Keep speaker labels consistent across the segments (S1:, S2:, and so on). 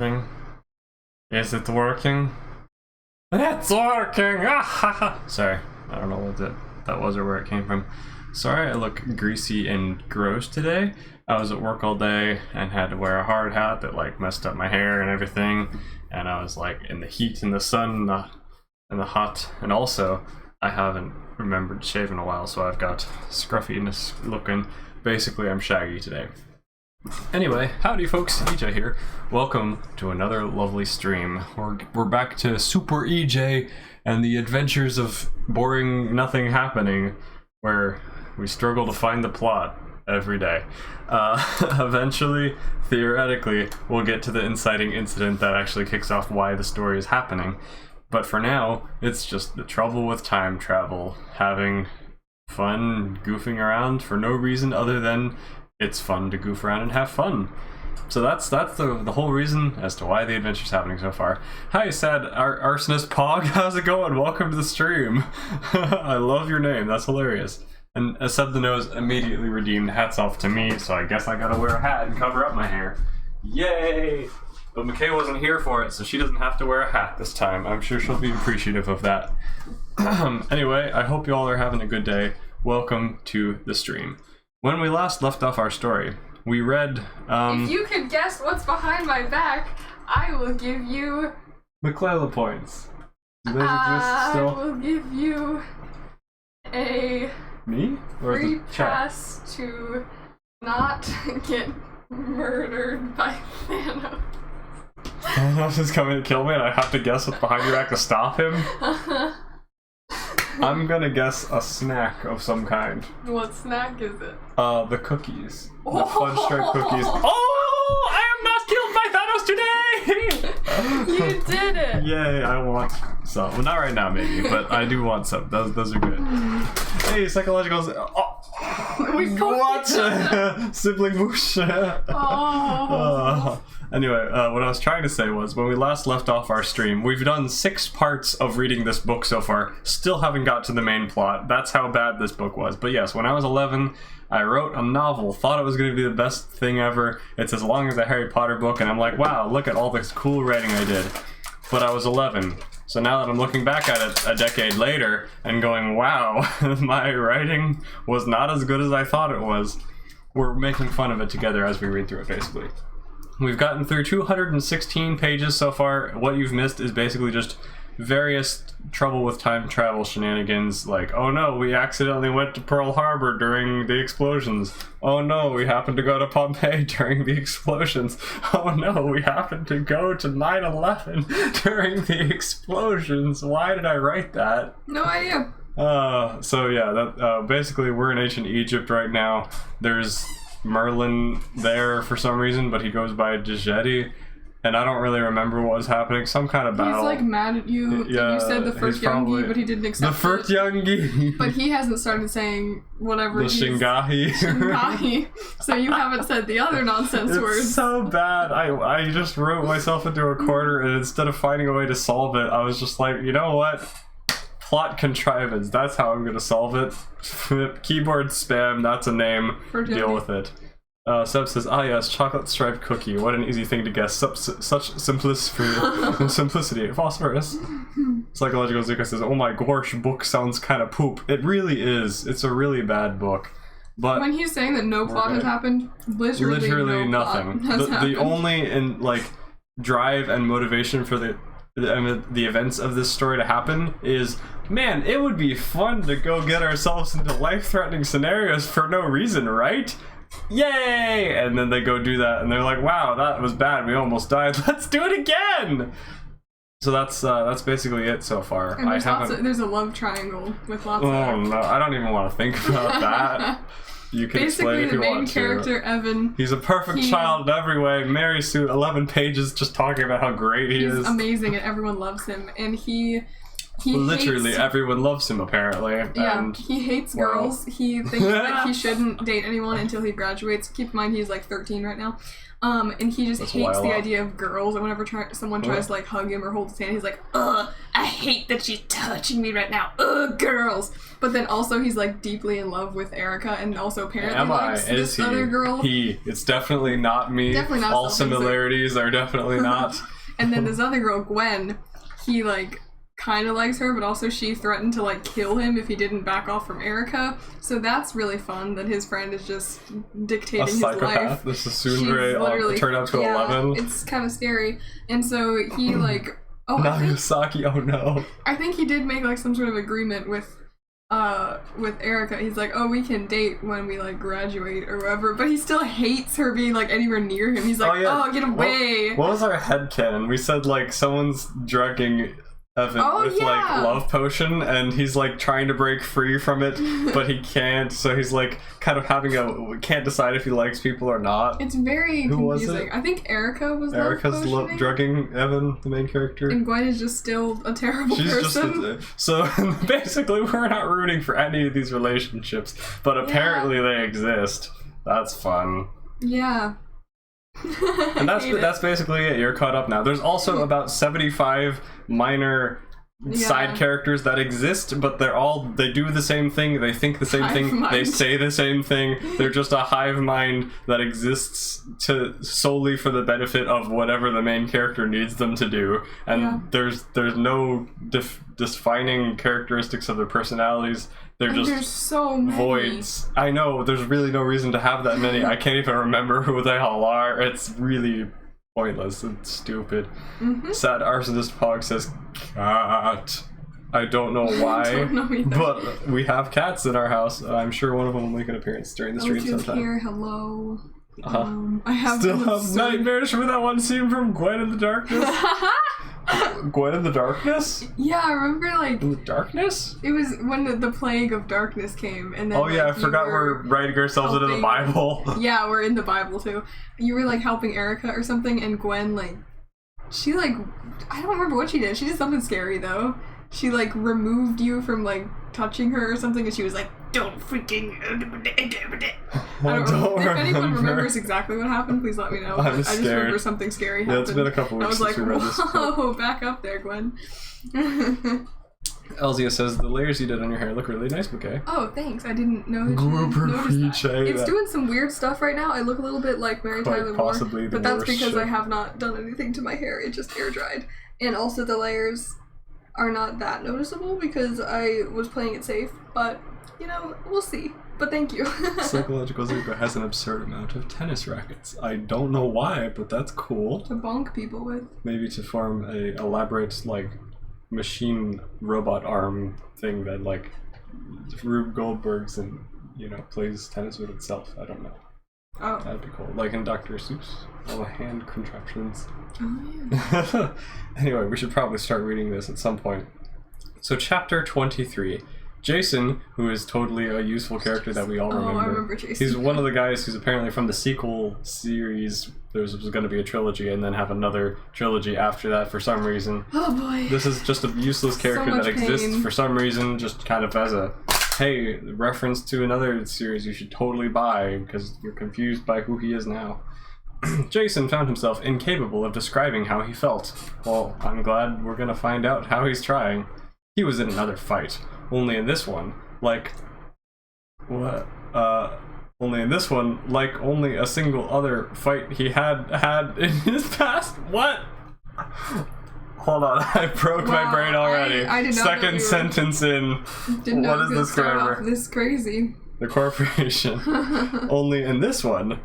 S1: Thing. Is it working? It's working! Sorry, I don't know what that was or where it came from. Sorry I look greasy and gross today. I was at work all day and had to wear a hard hat that like messed up my hair and everything. And I was like in the heat and the sun and the hot. And also, I haven't remembered to shave in a while, so I've got scruffiness looking. Basically, I'm shaggy today. Anyway, howdy folks, EJ here. Welcome to another lovely stream. We're back to Super EJ and the adventures of boring nothing happening, where we struggle to find the plot every day. Eventually, theoretically, we'll get to the inciting incident that actually kicks off why the story is happening. But for now, it's just the trouble with time travel, having fun goofing around for no reason other than it's fun to goof around and have fun. So that's the whole reason as to why the adventure's happening so far. Hi, sad arsonist Pog, how's it going? Welcome to the stream. I love your name, that's hilarious. And Seb the Nose immediately redeemed, hats off to me, so I guess I gotta wear a hat and cover up my hair. Yay! But McKay wasn't here for it, so she doesn't have to wear a hat this time. I'm sure she'll be appreciative of that. Anyway, I hope you all are having a good day. Welcome to the stream. When we last left off our story, we read,
S2: if you can guess what's behind my back, I will give you...
S1: McClellan points. Do those exist still?
S2: I will give you a...
S1: Me? Or
S2: free
S1: the chat?
S2: pass to not get murdered by Thanos.
S1: Thanos is coming to kill me and I have to guess what's behind your back to stop him? I'm gonna guess a snack of some kind.
S2: What snack is it?
S1: The cookies. The Fudge Stripe cookies. Oh! I am not killed by Thanos today!
S2: You did it!
S1: Yay, I want some. Well, not right now, maybe, but I do want some. Those are good. Hey, psychologicals. Oh.
S2: We
S1: What? Sibling moosh.
S2: Oh.
S1: Anyway, what I was trying to say was, when we last left off our stream, we've done 6 parts of reading this book so far, still haven't got to the main plot. That's how bad this book was. But yes, when I was 11, I wrote a novel, thought it was going to be the best thing ever. It's as long as a Harry Potter book, and I'm like, wow, look at all this cool writing I did. But I was 11. So now that I'm looking back at it a decade later and going, wow, my writing was not as good as I thought it was, we're making fun of it together as we read through it, basically. We've gotten through 216 pages so far. What you've missed is basically just various trouble with time travel shenanigans, like, oh no, we accidentally went to Pearl Harbor during the explosions. Oh no, we happened to go to Pompeii during the explosions. Oh no, we happened to go to 9/11 during the explosions. Why did I write that?
S2: No idea.
S1: So yeah, that basically we're in ancient Egypt right now. There's Merlin there for some reason, but he goes by Djeti, and I don't really remember what was happening. Some kind of battle.
S2: He's like mad at you.
S1: Yeah,
S2: You said the first Youngie, but he didn't accept
S1: the first Youngie.
S2: But he hasn't started saying whatever.
S1: The Shingahi.
S2: Shingahi. So you haven't said the other nonsense
S1: It's
S2: words.
S1: so bad. I just wrote myself into a corner, and instead of finding a way to solve it, I was just like, you know what? Plot contrivance. That's how I'm gonna solve it. Keyboard spam. That's a name. Deal with it. Seb says, ah yes, chocolate striped cookie. What an easy thing to guess. Such simplicity. Phosphorus. Psychological Zuka says, oh my gosh, book sounds kind of poop. It really is. It's a really bad book. But
S2: when he's saying that no plot has happened, literally no
S1: nothing.
S2: Plot has happened.
S1: The only drive and motivation for the events of this story to happen is, man, it would be fun to go get ourselves into life-threatening scenarios for no reason, right? Yay! And then they go do that, and they're like, wow, that was bad, we almost died, let's do it again! So that's basically it so far.
S2: And there's a love triangle with lots of...
S1: Oh no, I don't even want to think about that. You can explain if you want to.
S2: Basically, the main character, Evan...
S1: He's a perfect child in every way. Mary Sue, 11 pages just talking about how great he is.
S2: He's amazing and everyone loves him. And he he
S1: literally
S2: hates,
S1: everyone loves him apparently.
S2: yeah,
S1: And
S2: he hates
S1: wow.
S2: girls. He thinks that he shouldn't date anyone until he graduates. Keep in mind he's like 13 right now. And he just
S1: That's
S2: hates
S1: wild.
S2: the idea of girls, and whenever someone tries to like hug him or hold his hand, he's like, ugh, I hate that she's touching me right now. Ugh, girls. But then also he's like deeply in love with Erica, and also apparently likes this other girl.
S1: It's definitely not me.
S2: Definitely not
S1: All
S2: something
S1: similarities are definitely not.
S2: And then this other girl, Gwen, he like kind of likes her, but also she threatened to like kill him if he didn't back off from Erica. So that's really fun that his friend is just dictating
S1: A
S2: his
S1: psychopath.
S2: life.
S1: This is
S2: She's
S1: soon turn out to 11.
S2: It's kind of scary. And so he like,
S1: Nagasaki, oh no.
S2: I think he did make like some sort of agreement with Erica. He's like, oh, we can date when we like graduate or whatever, but he still hates her being like anywhere near him. He's like, oh, get away.
S1: What was our headcanon? We said like someone's drugging Evan with like love potion, and he's like trying to break free from it, but he can't, so he's like kind of can't decide if he likes people or not.
S2: It's very
S1: Who was
S2: confusing.
S1: it?
S2: I think Erica's
S1: Erica's
S2: love
S1: drugging Evan, the main character.
S2: and Gwen is just still a terrible person.
S1: So basically we're not rooting for any of these relationships, but apparently they exist. That's fun.
S2: Yeah.
S1: And that's basically it. You're caught up now. There's also about 75 minor side characters that exist, but they do the same thing, they think the same thing, they say the same thing. They're just a hive mind that exists solely for the benefit of whatever the main character needs them to do. And there's no defining characteristics of their personalities. They're just
S2: there's so many
S1: voids. I know, there's really no reason to have that many. I can't even remember who they all are. It's really pointless and stupid. Sad Arsonist Pog says cat. I don't know why,
S2: I don't know either.
S1: but we have cats in our house, and I'm sure one of them will make an appearance during the stream sometime.
S2: Here, hello.
S1: I have nightmares from that one scene from Gwen in the Darkness. Gwen in the Darkness?
S2: Yeah, I remember like
S1: in the darkness?
S2: It was when the plague of darkness came, and then
S1: I forgot we're writing ourselves into the Bible.
S2: Yeah, we're in the Bible too. You were like helping Erica or something, and Gwen like she like I don't remember what she did. She did something scary though. She like removed you from like touching her or something, and she was like, "Don't freaking." I don't remember. If anyone remembers exactly what happened, please let me know. I just remember something scary happened.
S1: Yeah, it's been a couple weeks since we read this.
S2: Whoa, back up there, Gwen.
S1: Elzia says, the layers you did on your hair look really nice, Bouquet.
S2: Oh, thanks. I didn't know that you noticed that. It's doing some weird stuff right now. I look a little bit like Mary Tyler Moore, but that's because I have not done anything to my hair. It just air dried. And also the layers are not that noticeable because I was playing it safe, but, you know, we'll see. But thank you.
S1: Psychological Zebra has an absurd amount of tennis rackets. I don't know why, but that's cool.
S2: To bonk people with.
S1: Maybe to form a elaborate, like, machine robot arm thing that, like, Rube Goldberg's and, you know, plays tennis with itself. I don't know.
S2: Oh.
S1: That'd be cool. Like in Dr. Seuss. All the hand contraptions.
S2: Oh, yeah.
S1: Anyway, we should probably start reading this at some point. So, chapter 23. Jason, who is totally a useful character that we all remember.
S2: I remember Jason.
S1: He's one of the guys who's apparently from the sequel series. There was going to be a trilogy and then have another trilogy after that for some reason.
S2: Oh boy.
S1: This is just a useless character that exists for some reason, just kind of as a, hey, reference to another series you should totally buy because you're confused by who he is now. Jason found himself incapable of describing how he felt. Well, I'm glad we're going to find out how he's trying. He was in another fight. Only in this one, like only a single other fight he had in his past. What? Hold on, I broke my brain already.
S2: I did not
S1: Second
S2: know
S1: sentence in. What is this grammar?
S2: This crazy.
S1: The corporation. Only in this one,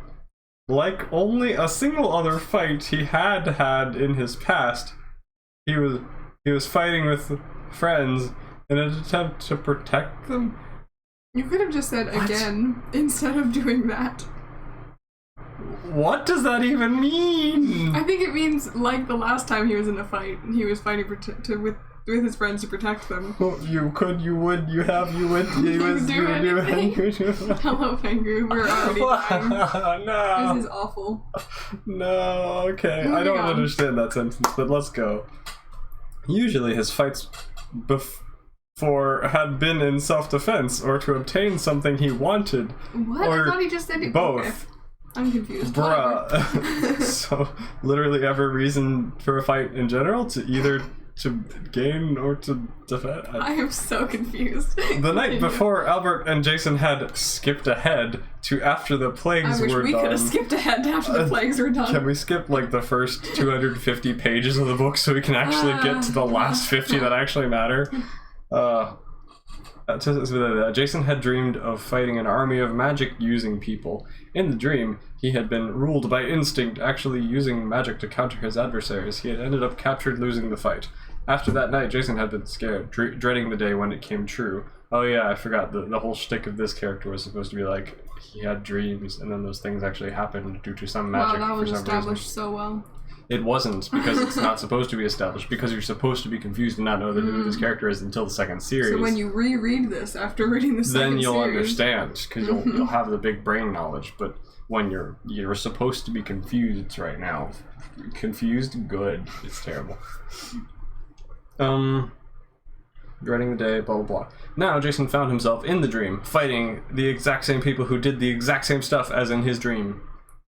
S1: like only a single other fight he had in his past, he was fighting with friends in an attempt to protect them?
S2: You could have just said again instead of doing that.
S1: What does that even mean?
S2: I think it means like the last time he was in a fight, he was fighting with his friends to protect them.
S1: You could, you would, you have, you would, you would
S2: do anything. Hello, Pengu. We're already dying.
S1: No.
S2: This is awful.
S1: No, okay. I don't understand that sentence, but let's go. Usually his fights before had been in self-defense or to obtain something he wanted.
S2: What?
S1: Or
S2: I thought he just said
S1: both.
S2: Okay. I'm confused.
S1: Bruh. So, literally every reason for a fight in general, to either to gain or to defend.
S2: I am so confused.
S1: The night before, Albert and Jason had skipped ahead to after the plagues
S2: I wish
S1: were
S2: we could
S1: done.
S2: have skipped ahead to after the plagues were done.
S1: Can we skip like the first 250 pages of the book so we can actually get to the last 50 that actually matter? Jason had dreamed of fighting an army of magic-using people. In the dream, he had been ruled by instinct, actually using magic to counter his adversaries. He had ended up captured, losing the fight. After that night, Jason had been scared, dreading the day when it came true. Oh yeah, I forgot, the whole shtick of this character was supposed to be like, he had dreams, and then those things actually happened due to some magic.
S2: Wow, that was
S1: for some
S2: established
S1: reason.
S2: so well.
S1: It wasn't, because it's not supposed to be established, because you're supposed to be confused and not know who this character is until the second series.
S2: So when you reread this after reading the second
S1: then you'll
S2: series,
S1: understand, because you'll have the big brain knowledge, but when you're supposed to be confused right now. Confused? Good. It's terrible. Dreading the day, blah blah blah. Now Jason found himself in the dream, fighting the exact same people who did the exact same stuff as in his dream.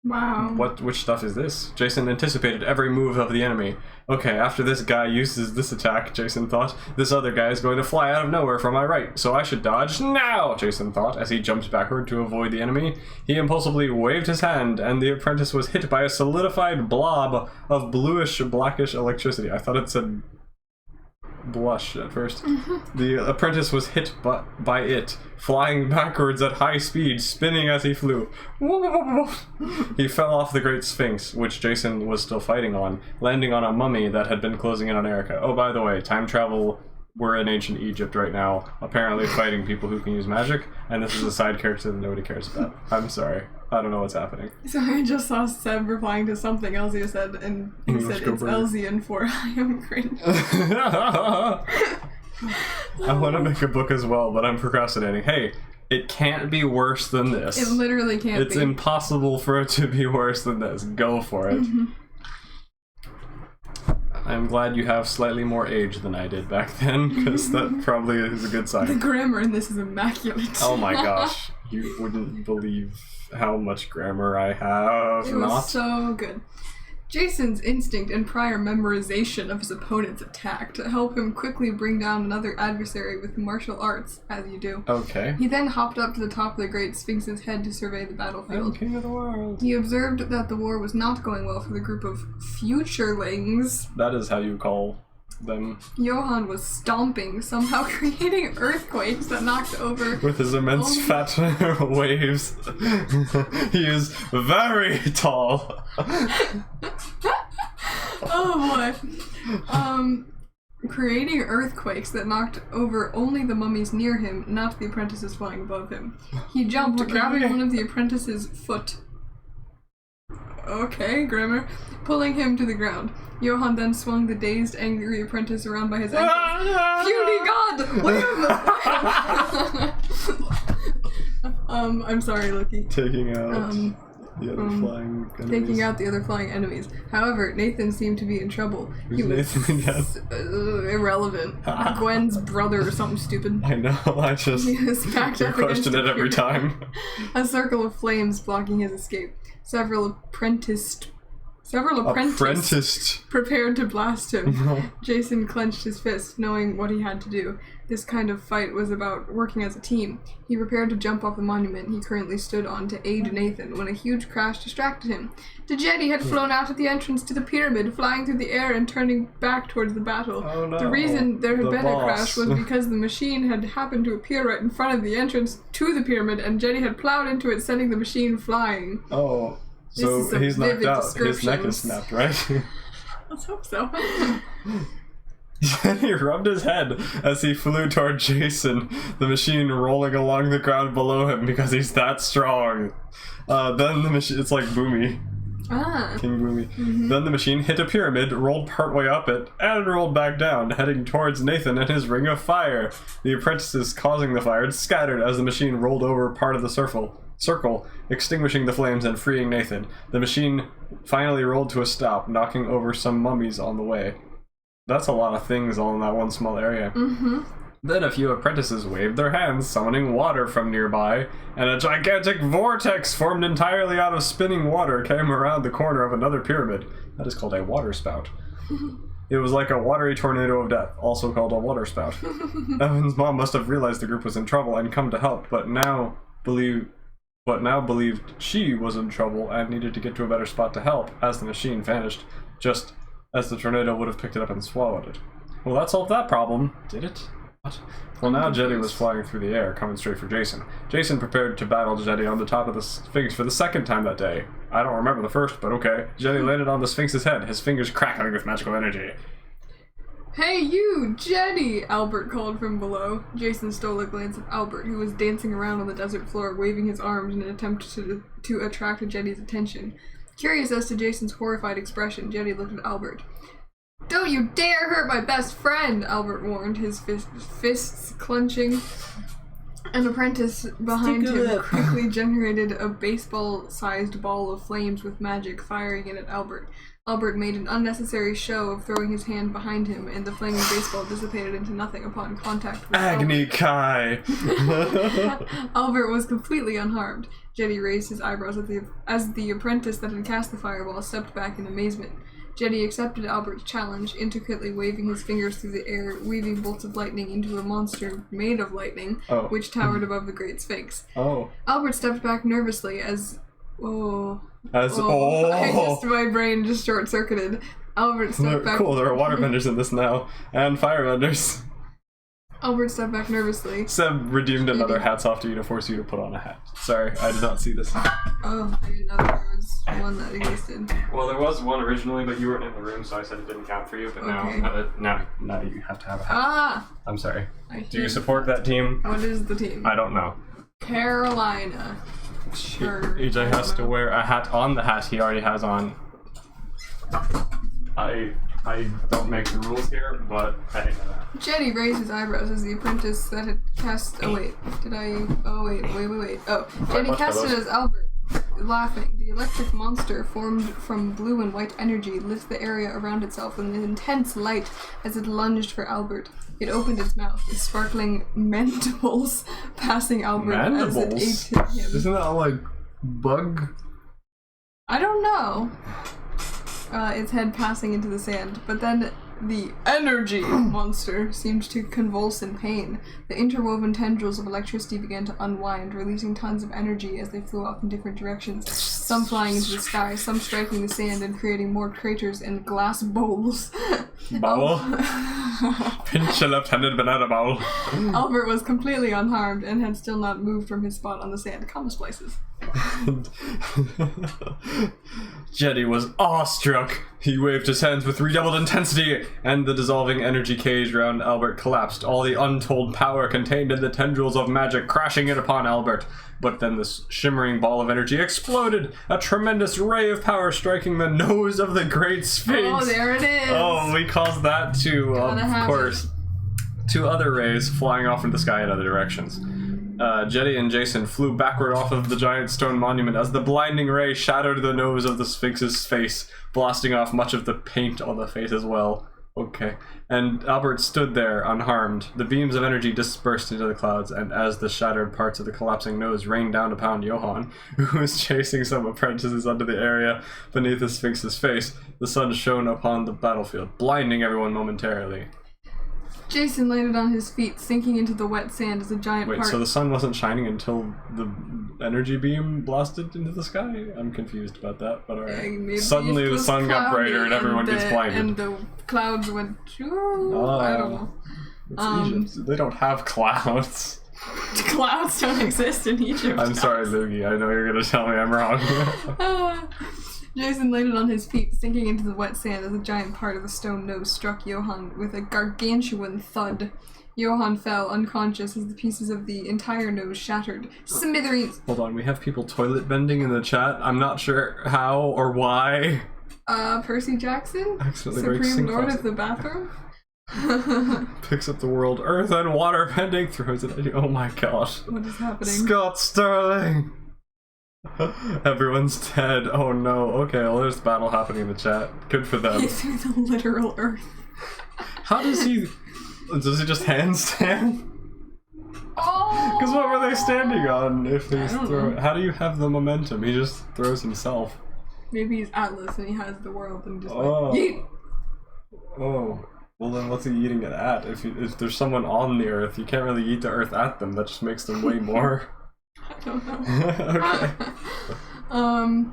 S2: Wow.
S1: Which stuff is this? Jason anticipated every move of the enemy. Okay, after this guy uses this attack, Jason thought, this other guy is going to fly out of nowhere from my right, so I should dodge now, Jason thought, as he jumped backward to avoid the enemy. He impulsively waved his hand, and the apprentice was hit by a solidified blob of bluish-blackish electricity. I thought it said blush at first. The apprentice was hit by it, flying backwards at high speed, spinning as he flew. He fell off the Great Sphinx, which Jason was still fighting on, landing on a mummy that had been closing in on Erica. Oh, by the way, time travel, we're in ancient Egypt right now, apparently fighting people who can use magic, and this is a side character that nobody cares about. I'm sorry. I don't know what's happening.
S2: So I just saw Seb replying to something Elzia said, and he said it's Elzian for I am cringe.
S1: I want to make a book as well, but I'm procrastinating. Hey, it can't be worse than this.
S2: It literally can't
S1: It's
S2: be.
S1: impossible for it to be worse than this. Go for it. I'm glad you have slightly more age than I did back then, because that probably is a good
S2: The
S1: sign.
S2: grammar in this is immaculate.
S1: Oh my gosh. You wouldn't believe how much grammar I have.
S2: It was
S1: Not.
S2: so good. Jason's instinct and prior memorization of his opponent's attack to help him quickly bring down another adversary with martial arts, as you do.
S1: Okay.
S2: He then hopped up to the top of the Great Sphinx's head to survey the
S1: I'm
S2: battlefield.
S1: king of the world.
S2: He observed that the war was not going well for the group of futurelings.
S1: That is how you call them.
S2: Johann was stomping, somehow creating earthquakes that knocked over.
S1: With his immense fat waves. He is very tall.
S2: Oh boy. Creating earthquakes that knocked over only the mummies near him, not the apprentices flying above him. He jumped, grabbing one of the apprentice's foot. Okay, grammar. Pulling him to the ground. Johann then swung the dazed, angry apprentice around by his ankles. Puny god! I'm sorry, Loki.
S1: Taking out the other flying enemies.
S2: Taking out the other flying enemies. However, Nathan seemed to be in trouble.
S1: Who's Nathan again?
S2: Irrelevant. Gwen's brother or something stupid.
S1: I know, I just
S2: He was backed
S1: you
S2: up against
S1: question
S2: a
S1: it every
S2: pier.
S1: time.
S2: A circle of flames blocking his escape. Several apprenticed prepared to blast him. Jason clenched his fist, knowing what he had to do. This kind of fight was about working as a team. He prepared to jump off the monument he currently stood on to aid Nathan when a huge crash distracted him. The jetty had flown out at the entrance to the pyramid, flying through the air and turning back towards the battle.
S1: Oh no.
S2: The reason there had
S1: The
S2: been
S1: boss.
S2: a crash was because the machine had happened to appear right in front of the entrance to the pyramid, and Jetty had plowed into it, sending the machine flying.
S1: Oh,
S2: This
S1: so
S2: is some
S1: he's knocked
S2: vivid
S1: out. His neck is
S2: descriptions.
S1: snapped, right?
S2: Let's hope so.
S1: He rubbed his head as he flew toward Jason, the machine rolling along the ground below him because he's that strong. Then the machine, it's like Boomy. King Boomy. Then the machine hit a pyramid, rolled partway up it, and rolled back down, heading towards Nathan and his ring of fire. The apprentices causing the fire scattered as the machine rolled over part of the circle, extinguishing the flames and freeing Nathan. The machine finally rolled to a stop, knocking over some mummies on the way. That's a lot of things all in that one small area.
S2: Mm-hmm.
S1: Then a few apprentices waved their hands, summoning water from nearby, and a gigantic vortex formed entirely out of spinning water came around the corner of another pyramid. That is called a water spout. It was like a watery tornado of death, also called a water spout. Evan's mom must have realized the group was in trouble and come to help, but now believed she was in trouble and needed to get to a better spot to help, as the machine vanished, just as the tornado would have picked it up and swallowed it. Well, that solved that problem. Did it? What? Well, now Jetty was flying through the air, coming straight for Jason. Jason prepared to battle Jetty on the top of the Sphinx for the second time that day. I don't remember the first, but okay. Jetty landed on the Sphinx's head, his fingers crackling with magical energy.
S2: Hey you, Jetty! Albert called from below. Jason stole a glance at Albert, who was dancing around on the desert floor, waving his arms in an attempt to attract Jetty's attention. Curious as to Jason's horrified expression, Jetty looked at Albert. Don't you dare hurt my best friend, Albert warned, his fists clenching. An apprentice behind him quickly generated a baseball-sized ball of flames with magic, firing it at Albert. Albert made an unnecessary show of throwing his hand behind him, and the flaming baseball dissipated into nothing upon contact with
S1: Agni Kai!
S2: Albert was completely unharmed. Jetty raised his eyebrows as the apprentice that had cast the fireball stepped back in amazement. Jetty accepted Albert's challenge, intricately waving his fingers through the air, weaving bolts of lightning into a monster made of lightning, which towered above the Great Sphinx. Albert stepped back nervously as... my brain just short-circuited. Albert stepped back...
S1: Cool, there are waterbenders in this now, and firebenders.
S2: Albert stepped back nervously.
S1: Seb redeemed another hats off to you to force you to put on a hat. Sorry, I did not see this.
S2: Oh, I didn't know there was one that existed.
S1: Well, there was one originally, but you weren't in the room, so I said it didn't count for you, but
S2: Okay.
S1: now you have to have a hat. I'm sorry. Do you support that team?
S2: What is the team?
S1: I don't know.
S2: Carolina. Sure.
S1: EJ has to wear a hat on the hat he already has on. I don't make the rules here, but I know that.
S2: Jetty raised his eyebrows as the apprentice that had cast... Oh, wait. Wait. Oh, Jetty casted as Albert, laughing. The electric monster, formed from blue and white energy, lit the area around itself with an intense light as it lunged for Albert. It opened its mouth, its sparkling mandibles passing Albert as it ate him.
S1: Isn't that like bug?
S2: I don't know. Its head passing into the sand, but then the energy monster seemed to convulse in pain. The interwoven tendrils of electricity began to unwind, releasing tons of energy as they flew off in different directions, some flying into the sky, some striking the sand and creating more craters and glass bowls.
S1: Bowl? Pinch a left-handed banana bowl.
S2: Albert was completely unharmed and had still not moved from his spot on the sand. Common places.
S1: Jetty was awestruck. He waved his hands with redoubled intensity, and the dissolving energy cage around Albert collapsed, all the untold power contained in the tendrils of magic crashing in upon Albert. But then this shimmering ball of energy exploded, a tremendous ray of power striking the nose of the Great Sphinx.
S2: Oh, there it is!
S1: Oh, we caused that too, of course. Two other rays flying off into the sky in other directions. Jetty and Jason flew backward off of the giant stone monument as the blinding ray shattered the nose of the Sphinx's face, blasting off much of the paint on the face as well. Okay. And Albert stood there, unharmed. The beams of energy dispersed into the clouds, and as the shattered parts of the collapsing nose rained down upon Johann, who was chasing some apprentices under the area beneath the Sphinx's face, the sun shone upon the battlefield, blinding everyone momentarily.
S2: Jason landed on his feet, sinking into the wet sand as a giant
S1: Wait, so the sun wasn't shining until the energy beam blasted into the sky? I'm confused about that, but alright. Suddenly the sun got brighter and everyone gets blinded.
S2: And the clouds went... I don't know.
S1: It's Egypt. They don't have clouds.
S2: Clouds don't exist in Egypt.
S1: I'm sorry, Loogie. I know you're going to tell me I'm wrong.
S2: Jason landed on his feet, sinking into the wet sand as a giant part of the stone nose struck Johann with a gargantuan thud. Johann fell unconscious as the pieces of the entire nose shattered. Smithereens!
S1: Hold on, we have people toilet bending in the chat. I'm not sure how or why.
S2: Percy Jackson?
S1: Accidentally
S2: Supreme Lord of the Bathroom?
S1: Picks up the world, earth and water bending, throws it at you. Oh my gosh.
S2: What is happening?
S1: Scott Sterling! Everyone's dead. Oh no. Okay, well there's battle happening in the chat. Good for them.
S2: Through the literal earth.
S1: How does he just handstand?
S2: Oh!
S1: Because what were they standing on if he's
S2: don't
S1: throwing?
S2: know.
S1: How do you have the momentum? He just throws himself.
S2: Maybe he's Atlas and he has the world and just
S1: Oh.
S2: like, yeet!
S1: Oh. Well then what's he eating it at? If there's someone on the earth, you can't really eat the earth at them. That just makes them weigh more.
S2: I don't know.
S1: Okay.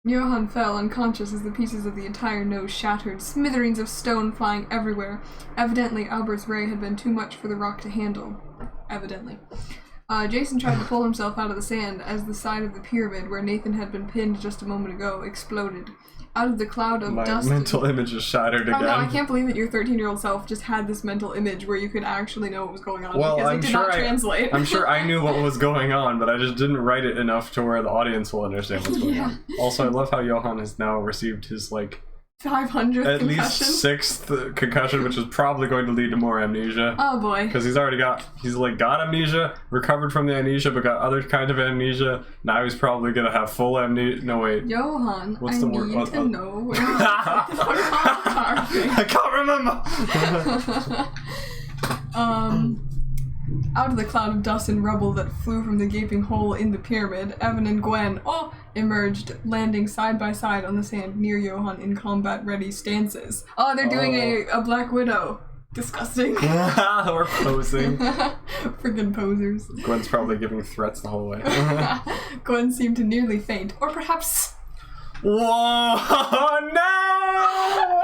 S2: Johann fell unconscious as the pieces of the entire nose shattered, smithereens of stone flying everywhere. Evidently, Albert's ray had been too much for the rock to handle. Evidently. Jason tried to pull himself out of the sand as the side of the pyramid where Nathan had been pinned just a moment ago exploded. Out of the cloud of
S1: My
S2: dust...
S1: mental image is shattered again.
S2: Oh no, I can't believe that your 13-year-old self just had this mental image where you could actually know what was going on
S1: Well,
S2: because
S1: I'm
S2: it did
S1: sure
S2: not translate.
S1: I'm sure I knew what was going on, but I just didn't write it enough to where the audience will understand what's going on. Also, I love how Johann has now received his,
S2: 500th
S1: at
S2: concussion.
S1: least 6th concussion, which is probably going to lead to more amnesia.
S2: Oh boy.
S1: Because he's got amnesia, recovered from the amnesia, but got other kind of amnesia. Now he's probably gonna have full amnesia. No, wait.
S2: Johann,
S1: What's
S2: I
S1: the word?
S2: need to know where
S1: I can't remember!
S2: Out of the cloud of dust and rubble that flew from the gaping hole in the pyramid, Evan and Gwen emerged, landing side by side on the sand near Johann in combat-ready stances. Oh, they're doing a Black Widow. Disgusting.
S1: We're posing.
S2: Friggin' posers.
S1: Gwen's probably giving threats the whole way.
S2: Gwen seemed to nearly faint, or perhaps...
S1: Whoa! No!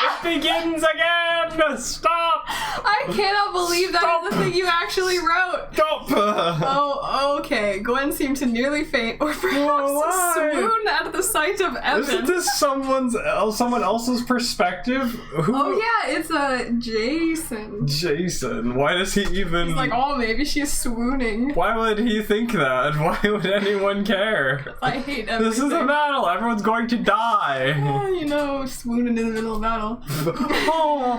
S1: It begins again! Stop!
S2: I cannot believe that is the thing you actually wrote!
S1: Stop!
S2: Oh, okay. Gwen seemed to nearly faint, or perhaps
S1: Why?
S2: swoon at the sight of Evan.
S1: Isn't this someone else's perspective? Who?
S2: Oh yeah, it's Jason.
S1: Jason. Why does he even...
S2: He's like, oh, maybe she's swooning.
S1: Why would he think that? Why would anyone care?
S2: I hate everything.
S1: This is a battle. Everyone's going to die.
S2: You know, swooning in the middle of battle.
S1: Oh,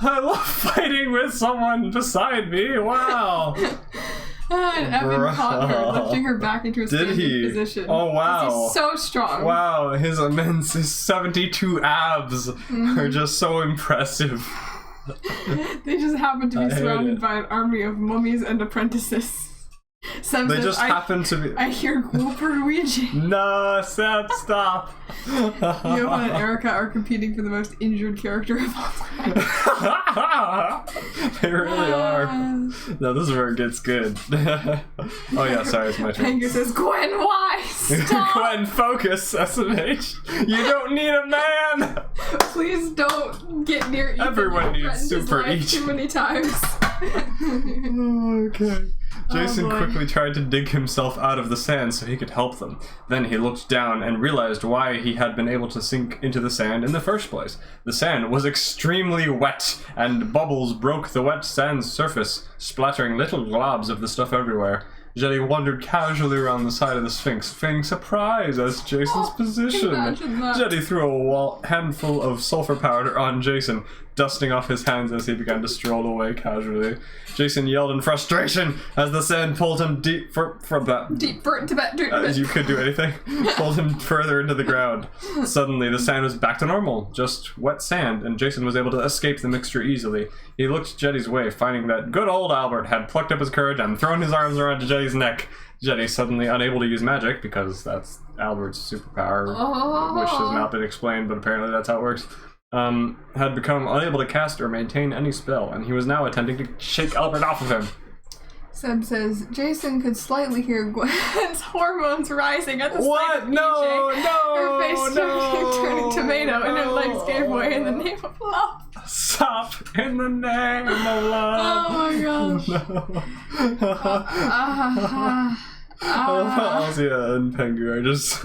S1: I love fighting with someone beside me. Wow.
S2: And Evan caught her, lifting her back into a
S1: Did
S2: standing
S1: he?
S2: position.
S1: Oh, wow.
S2: 'Cause he's so strong.
S1: Wow, his 72 abs are just so impressive.
S2: They just happen to
S1: I
S2: be
S1: hate
S2: surrounded
S1: it.
S2: by an army of mummies and apprentices. Sam
S1: They
S2: says,
S1: just happen to be...
S2: I hear Luigi.
S1: No, Seth, stop.
S2: Johann and Erica are competing for the most injured character of all time.
S1: They really are. No, this is where it gets good. Oh yeah, sorry, it's my turn.
S2: Anger says, Gwen, why? Stop!
S1: Gwen, focus, SMH. You don't need a man!
S2: Please don't get near Ethan.
S1: Everyone
S2: You've
S1: needs
S2: threatened his
S1: Super
S2: life
S1: Each.
S2: too many times.
S1: Okay. Jason
S2: boy.
S1: quickly tried to dig himself out of the sand so he could help them. Then he looked down and realized why he had been able to sink into the sand in the first place. The sand was extremely wet, and bubbles broke the wet sand's surface, splattering little globs of the stuff everywhere. Jetty wandered casually around the side of the Sphinx, feigning surprise as Jason's position.
S2: imagine that.
S1: Jetty threw a handful of sulfur powder on Jason, dusting off his hands as he began to stroll away casually. Jason yelled in frustration as the sand pulled him deep from that.
S2: Deep into that.
S1: You could do anything. Pulled him further into the ground. Suddenly, the sand was back to normal, just wet sand, and Jason was able to escape the mixture easily. He looked Jetty's way, finding that good old Albert had plucked up his courage and thrown his arms around Jetty's neck. Jetty, suddenly unable to use magic, because that's Albert's superpower, which has not been explained, but apparently that's how it works, had become unable to cast or maintain any spell, and he was now attempting to shake Albert off of him.
S2: Seb says, Jason could slightly hear Gwen's hormones rising at the sight of
S1: No,
S2: EJ.
S1: no,
S2: Her face
S1: no,
S2: turning tomato and her legs gave way in the name of love.
S1: Stop in the name of love.
S2: Oh my gosh.
S1: No. I love how Ozia and Pengu are just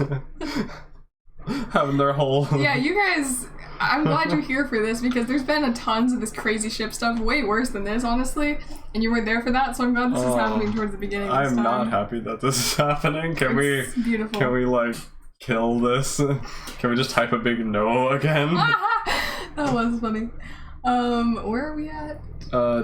S1: having their whole...
S2: Yeah, you guys, I'm glad you're here for this because there's been a tons of this crazy ship stuff, way worse than this, honestly, and you were there for that, so I'm glad this is happening towards the beginning of this
S1: I'm
S2: time.
S1: not happy that this is happening. Can
S2: It's beautiful.
S1: we like kill this? Can we just type a big no again?
S2: That was funny. Where are we at?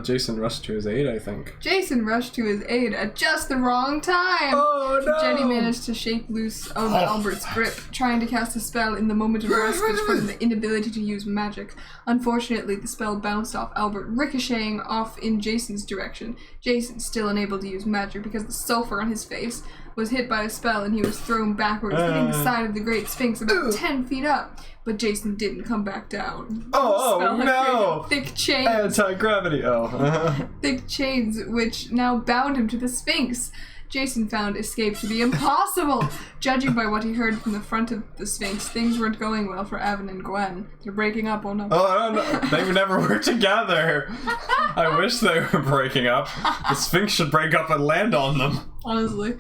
S1: Jason rushed to his aid, I think.
S2: Jason rushed to his aid at just the wrong time.
S1: Oh no!
S2: Jenny managed to shake loose of Albert's grip, trying to cast a spell in the moment of respite from the inability to use magic. Unfortunately, the spell bounced off Albert, ricocheting off in Jason's direction. Jason, still unable to use magic because the sulfur on his face, was hit by a spell and he was thrown backwards, hitting the side of the Great Sphinx about 10 feet up. But Jason didn't come back down.
S1: Oh no!
S2: Thick chains.
S1: Anti-gravity. Oh.
S2: Thick chains which now bound him to the Sphinx. Jason found escape to be impossible. Judging by what he heard from the front of the Sphinx, things weren't going well for Evan and Gwen. They're breaking up, oh no.
S1: Oh no, they never were together. I wish they were breaking up. The Sphinx should break up and land on them.
S2: Honestly.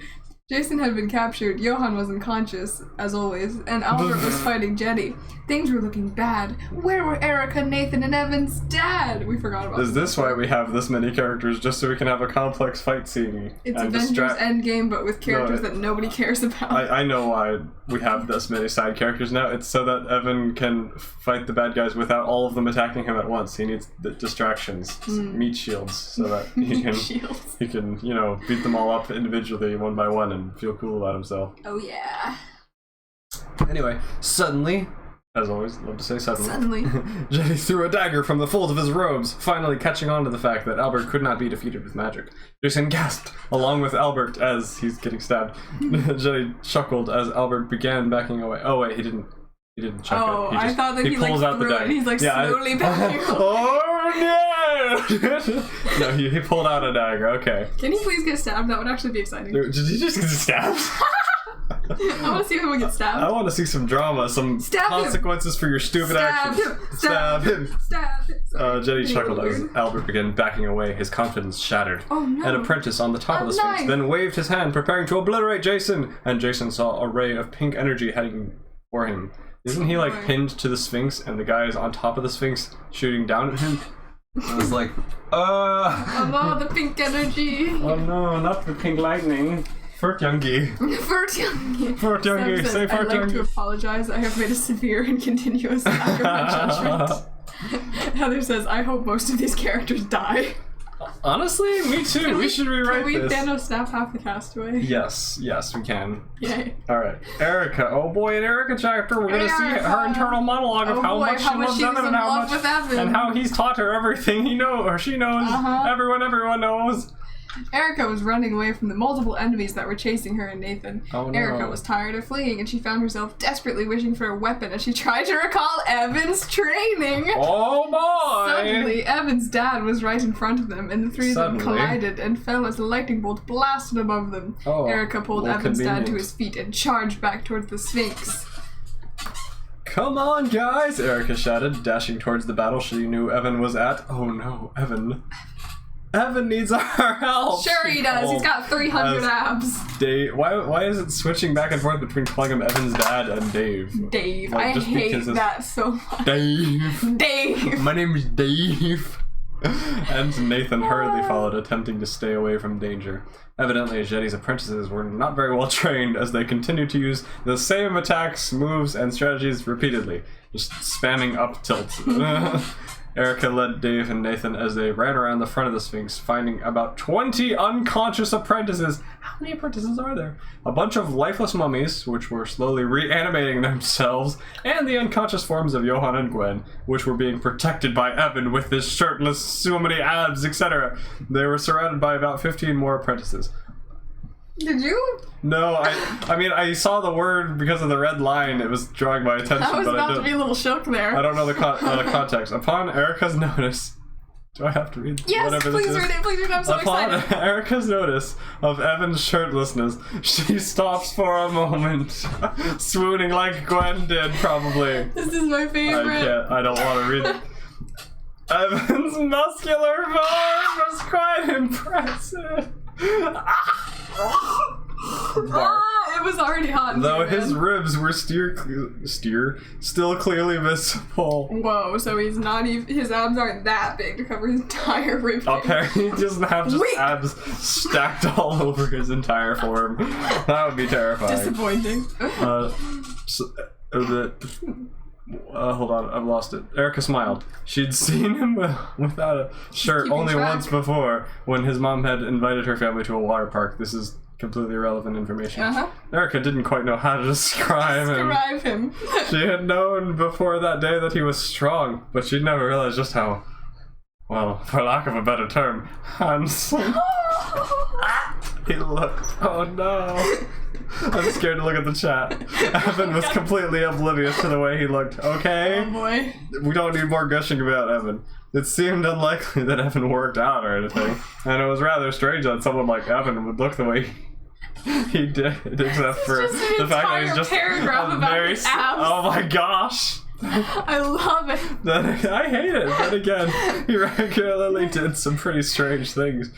S2: Jason had been captured, Johan was unconscious, as always, and Albert was fighting Jenny. Things were looking bad. Where were Erica, Nathan, and Evan's dad? We forgot about
S1: Is this why we have this many characters, just so we can have a complex fight scene?
S2: It's
S1: and
S2: Avengers Endgame, but with characters that nobody cares about.
S1: I know why we have this many side characters now. It's so that Evan can fight the bad guys without all of them attacking him at once. He needs the distractions, meat shields, so that he can, you know, beat them all up individually, one by one, and feel cool about himself.
S2: Oh yeah.
S1: Anyway, suddenly, as always, love to say
S2: Suddenly.
S1: Jenny threw a dagger from the folds of his robes, finally catching on to the fact that Albert could not be defeated with magic. Jason gasped, along with Albert, as he's getting stabbed. Jenny chuckled as Albert began backing away. Oh wait, he didn't chuck
S2: Oh,
S1: it.
S2: I thought that he
S1: pulls
S2: like
S1: out the
S2: threw it
S1: dagger.
S2: and he's like slowly backing away.
S1: Oh no! No, he pulled out a dagger, okay.
S2: Can he please get stabbed? That would actually be exciting.
S1: Did he just get stabbed?
S2: I want to see if someone gets stabbed.
S1: I want to see some drama, some consequences for your stupid actions. Stab him!
S2: Stab him!
S1: Jenny chuckled as Albert began backing away, his confidence shattered.
S2: Oh no!
S1: An apprentice on the top of the Sphinx then waved his hand, preparing to obliterate Jason, and Jason saw a ray of pink energy heading for him. Isn't he like pinned to the Sphinx, and the guy is on top of the Sphinx shooting down at him? I was like,
S2: oh no, the pink energy!
S1: Oh no, not the pink lightning. Furtjungi. Furtjungi, say Furtjungi.
S2: I'd like to apologize. I have made a severe and continuous lack of my judgment. Heather says, I hope most of these characters die.
S1: Honestly, me too. We should rewrite this.
S2: Can we Thanos snap half the cast away?
S1: Yes, we can.
S2: Yay.
S1: Alright. Erica. Oh boy, in Erica chapter, we're gonna see her internal monologue of how much she loves Evan and how he's taught her everything he knows, or she knows. Everyone knows.
S2: Erica was running away from the multiple enemies that were chasing her and Nathan.
S1: Oh, no.
S2: Erica was tired of fleeing, and she found herself desperately wishing for a weapon as she tried to recall Evan's training.
S1: Oh boy!
S2: Suddenly, Evan's dad was right in front of them, and the three of them collided and fell as a lightning bolt blasted above them.
S1: Oh,
S2: Erica pulled Evan's dad to his feet and charged back towards the Sphinx.
S1: Come on, guys! Erica shouted, dashing towards the battle she knew Evan was at. Oh no, Evan needs our help!
S2: Sure he does, he's got 300 abs.
S1: Why is it switching back and forth between calling him Evan's dad and Dave?
S2: Dave, like, I hate that so much.
S1: Dave! My name is Dave! And Nathan hurriedly followed, attempting to stay away from danger. Evidently, Jetty's apprentices were not very well trained as they continued to use the same attacks, moves, and strategies repeatedly, just spamming up tilt. Erica led Dave and Nathan as they ran around the front of the Sphinx, finding about 20 unconscious apprentices. How many apprentices are there? A bunch of lifeless mummies, which were slowly reanimating themselves, and the unconscious forms of Johan and Gwen, which were being protected by Evan with his shirtless, so many abs, etc. They were surrounded by about 15 more apprentices.
S2: Did you?
S1: No, I mean, I saw the word because of the red line. It was drawing my attention,
S2: I was about to be a little shook there.
S1: I don't know the context. Upon Erica's notice... Do I have to read
S2: yes, please read it, please read it, I'm so excited.
S1: Upon Erica's notice of Evan's shirtlessness, she stops for a moment, swooning like Gwen did, probably.
S2: This is my favorite.
S1: I don't want to read it. Evan's muscular form was quite impressive.
S2: It was already hot.
S1: Though his ribs were still clearly visible.
S2: Whoa! So he's not even. His abs aren't that big to cover his entire rib cage.
S1: Apparently, he doesn't have just abs stacked all over his entire form. That would be terrifying.
S2: Disappointing.
S1: Hold on, I've lost it. Erica smiled. She'd seen him without a shirt
S2: keeping
S1: only
S2: track.
S1: once before when his mom had invited her family to a water park. This is completely irrelevant information. Erica didn't quite know how to describe him.
S2: Describe him.
S1: She had known before that day that he was strong, but she'd never realized just how, well, for lack of a better term, handsome he looked. Oh no. I'm scared to look at the chat. Evan was completely oblivious to the way he looked. Okay?
S2: Oh boy.
S1: We don't need more gushing about Evan. It seemed unlikely that Evan worked out or anything, and it was rather strange that someone like Evan would look the way he did, except for
S2: just an
S1: the fact that he's
S2: entire
S1: just
S2: paragraph
S1: a
S2: about
S1: very
S2: his abs.
S1: Oh my gosh!
S2: I love it.
S1: I hate it. But again, he regularly did some pretty strange things.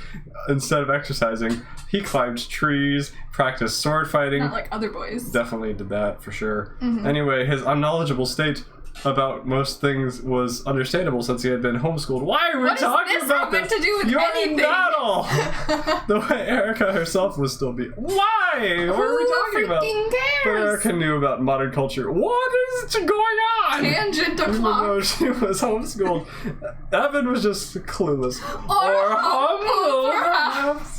S1: Instead of exercising, he climbed trees, practiced sword fighting.
S2: Not like other boys.
S1: Definitely did that for sure. Anyway, his unknowledgeable state about most things was understandable since he had been homeschooled. Why are we
S2: What is
S1: talking
S2: this
S1: about
S2: meant
S1: this?
S2: to do with
S1: You're
S2: anything?
S1: in battle. The way Erica herself was still being. Why? What are we talking about?
S2: freaking
S1: But
S2: cares?
S1: Erica knew about modern culture. What is going on?
S2: Tangent
S1: Even though
S2: o'clock.
S1: she was homeschooled, Evan was just clueless.
S2: Or
S1: humble,
S2: humble,
S1: perhaps.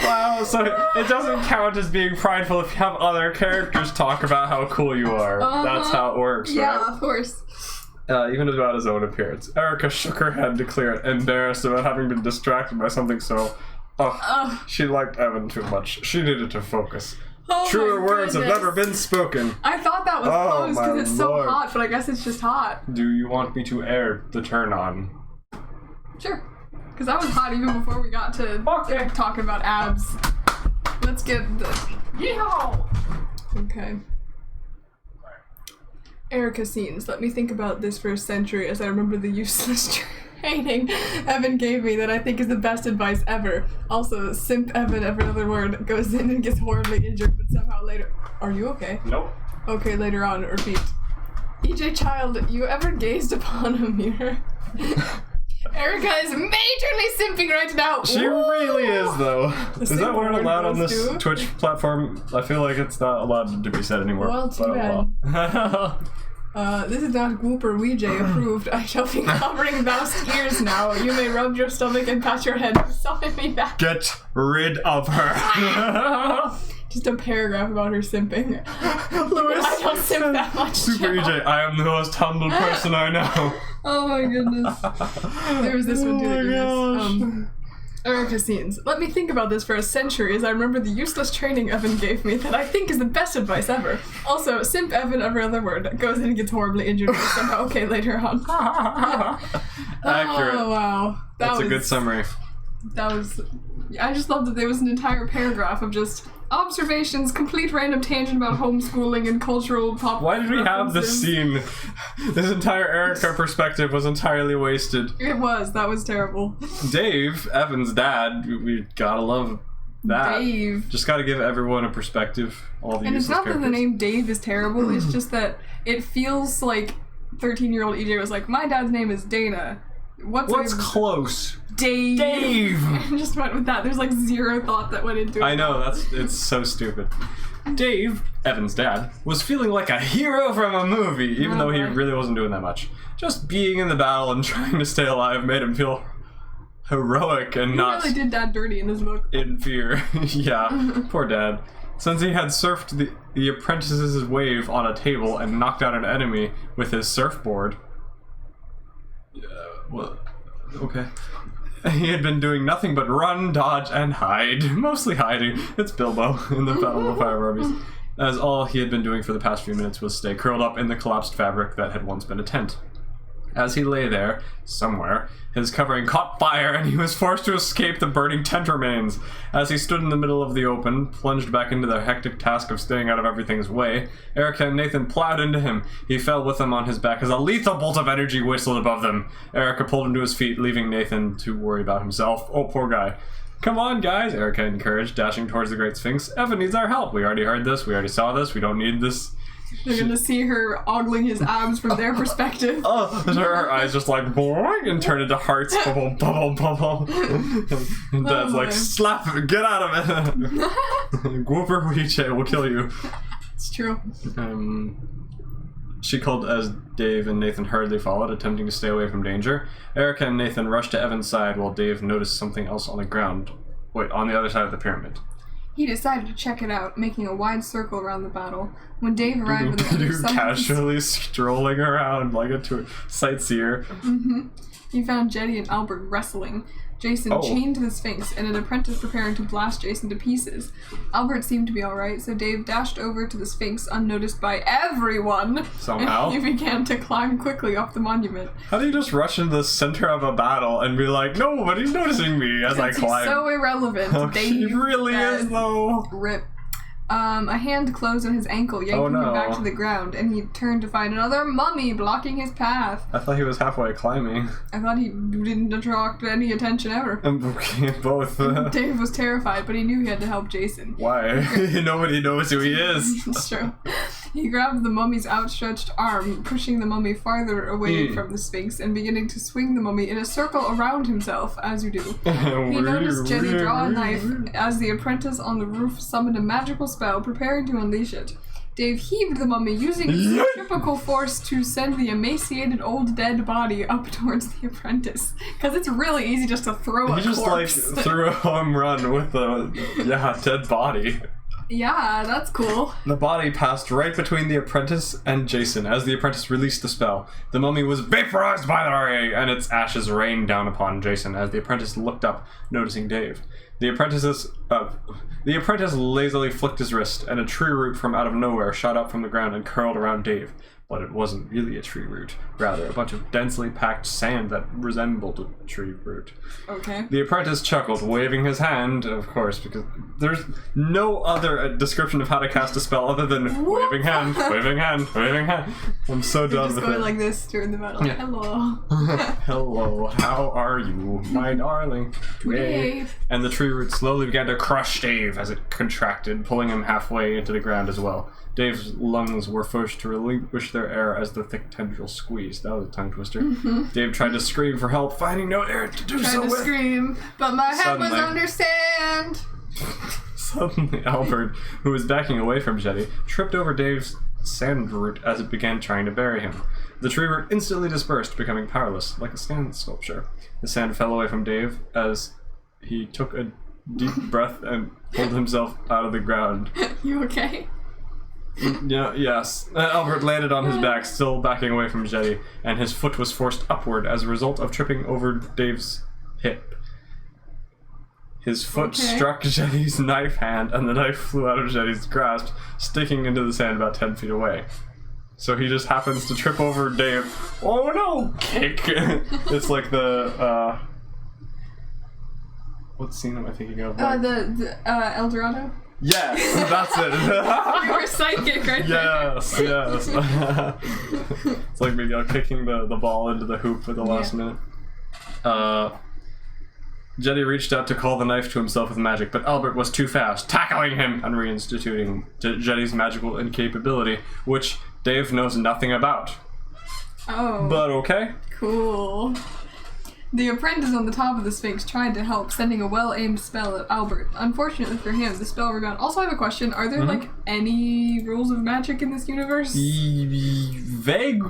S1: Wow, so it doesn't count as being prideful if you have other characters talk about how cool you are. That's how it works,
S2: Yeah,
S1: right?
S2: of course.
S1: Even about his own appearance. Erica shook her head to clear it, embarrassed about having been distracted by something so... she liked Evan too much. She needed to focus.
S2: Oh
S1: Truer
S2: my
S1: words have
S2: goodness.
S1: never been spoken.
S2: I thought that was
S1: Oh,
S2: close
S1: my
S2: because it's so
S1: lord.
S2: hot, but I guess it's just hot.
S1: Do you want me to air the turn on?
S2: Sure. Because that was hot even before we got to talking about abs. Let's get the... Yeehaw! Okay. Erica scenes. Let me think about this for a century as I remember the useless training Evan gave me that I think is the best advice ever. Also, simp Evan, every other word, goes in and gets horribly injured, but somehow later... Are you okay?
S1: Nope.
S2: Okay, later on, repeat. EJ Child, you ever gazed upon a mirror? Erica is majorly simping right now.
S1: She
S2: Woo!
S1: really is, though. Is that
S2: same
S1: word
S2: word
S1: allowed on
S2: goes
S1: this
S2: to-
S1: Twitch platform? I feel like it's not allowed to be said anymore.
S2: Well, too
S1: but oh well.
S2: This is not Gooper Weejay approved. I shall be covering thou's ears now. You may rub your stomach and pat your head to summon me back.
S1: Get rid of her.
S2: Just a paragraph about her simping.
S1: Lewis
S2: I don't simp that much.
S1: Super
S2: Joe.
S1: EJ, I am the most humble person I know.
S2: Oh my goodness. There was this one too.
S1: Oh my
S2: that did this.
S1: gosh.
S2: Erica scenes. Let me think about this for a century as I remember the useless training Evan gave me that I think is the best advice ever. Also, simp Evan, every other word, goes in and gets horribly injured but somehow okay later on.
S1: Accurate.
S2: Oh wow.
S1: That's a good summary.
S2: That was... I just love that there was an entire paragraph of just observations, complete random tangent about homeschooling and cultural pop.
S1: Why did we have this
S2: references.
S1: scene? This entire Erica perspective was entirely wasted.
S2: It was. That was terrible.
S1: Dave, Evan's dad, we gotta love that.
S2: Dave.
S1: Just gotta give everyone a perspective. All the
S2: And it's
S1: useless
S2: not that the
S1: characters.
S2: name Dave is terrible, it's just that it feels like 13-year-old EJ was like, my dad's name is Dana. What's
S1: close?
S2: Dave?
S1: Dave!
S2: And just went with that. There's like zero thought that went into it.
S1: I know, it's so stupid. Dave, Evan's dad, was feeling like a hero from a movie, even though he
S2: boy.
S1: really wasn't doing that much. Just being in the battle and trying to stay alive made him feel heroic and
S2: He
S1: not
S2: really did dad dirty in this book.
S1: in fear. Yeah, poor dad. Since he had surfed the apprentice's wave on a table and knocked out an enemy with his surfboard. Well, okay. He had been doing nothing but run, dodge, and hide. Mostly hiding. It's Bilbo in the Battle of the Fire Armies. As all he had been doing for the past few minutes was stay curled up in the collapsed fabric that had once been a tent. As he lay there, somewhere, his covering caught fire and he was forced to escape the burning tent remains. As he stood in the middle of the open, plunged back into the hectic task of staying out of everything's way, Erica and Nathan plowed into him. He fell with them on his back as a lethal bolt of energy whistled above them. Erica pulled him to his feet, leaving Nathan to worry about himself. Oh, poor guy. Come on, guys, Erica encouraged, dashing towards the Great Sphinx. Evan needs our help. We already heard this. We already saw this. We don't need this.
S2: They're gonna see her ogling his abs from their perspective.
S1: Oh, her eyes just like boing and turn into hearts. Bubble, bubble, bubble. And Dad's
S2: Oh,
S1: like,
S2: boy.
S1: slap it, get out of it. Gooper Weejay will kill you.
S2: It's true.
S1: She called as Dave and Nathan hurriedly followed, attempting to stay away from danger. Erica and Nathan rushed to Evan's side while Dave noticed something else on the ground. Wait, on the other side of the pyramid.
S2: He decided to check it out, making a wide circle around the battle. When Dave arrived on the other side,
S1: casually strolling around like a sightseer.
S2: He found Jetty and Albert wrestling. Jason chained to the Sphinx, and an apprentice preparing to blast Jason to pieces. Albert seemed to be alright, so Dave dashed over to the Sphinx unnoticed by everyone.
S1: Somehow.
S2: And he began to climb quickly up the monument.
S1: How do you just rush into the center of a battle and be like, nobody's noticing me as I climb?
S2: He's so irrelevant.
S1: He really is, though.
S2: Rip. A hand closed on his ankle, yanking him back to the ground, and he turned to find another mummy blocking his path.
S1: I thought he was halfway climbing.
S2: I thought he didn't attract any attention ever.
S1: Both.
S2: Dave was terrified, but he knew he had to help Jason.
S1: Why? Nobody knows who he is.
S2: It's true. He grabbed the mummy's outstretched arm, pushing the mummy farther away from the Sphinx and beginning to swing the mummy in a circle around himself, as you do. He noticed Jetty draw a knife as the apprentice on the roof summoned a magical spell, preparing to unleash it. Dave heaved the mummy, using centrifugal force to send the emaciated old dead body up towards the apprentice. Because it's really easy just to throw a corpse.
S1: He just threw a home run with a dead body.
S2: Yeah, that's cool.
S1: The body passed right between the apprentice and Jason as the apprentice released the spell. The mummy was vaporized by the ray, and its ashes rained down upon Jason as the apprentice looked up, noticing Dave. The apprentice lazily flicked his wrist, and a tree root from out of nowhere shot up from the ground and curled around Dave. But it wasn't really a tree root, rather a bunch of densely packed sand that resembled a tree root.
S2: Okay.
S1: The apprentice chuckled, waving his hand, of course, because there's no other description of how to cast a spell other than waving hand, waving hand, waving hand. I'm so done with it.
S2: Just going like this during the battle. Yeah. Hello.
S1: Hello, how are you, my darling?
S2: Dave.
S1: And the tree root slowly began to crush Dave as it contracted, pulling him halfway into the ground as well. Dave's lungs were forced to relinquish their air as the thick tendrils squeezed. That was a tongue twister. Dave tried to scream for help, finding no air to do so with.
S2: Tried to scream, but my head was under sand.
S1: Suddenly, Albert, who was backing away from Jetty, tripped over Dave's sand root as it began trying to bury him. The tree root instantly dispersed, becoming powerless, like a sand sculpture. The sand fell away from Dave as he took a deep breath and pulled himself out of the ground.
S2: You okay?
S1: Yes. Albert landed on his back, still backing away from Jetty, and his foot was forced upward as a result of tripping over Dave's hip. His foot struck Jetty's knife hand, and the knife flew out of Jetty's grasp, sticking into the sand about 10 feet away. So he just happens to trip over Dave. Oh no! Kick! It's like the, what scene am I thinking of?
S2: The El Dorado?
S1: Yes, that's it.
S2: You were psychic right there.
S1: Yes. It's like me kicking the ball into the hoop at the last minute. Jetty reached out to call the knife to himself with magic, but Albert was too fast, tackling him and reinstituting Jetty's magical incapability, which Dave knows nothing about.
S2: Oh.
S1: But okay.
S2: Cool. The apprentice on the top of the Sphinx tried to help, sending a well-aimed spell at Albert. Unfortunately for him, the spell rebounded. Also, I have a question. Are there, any rules of magic in this universe?
S1: Vague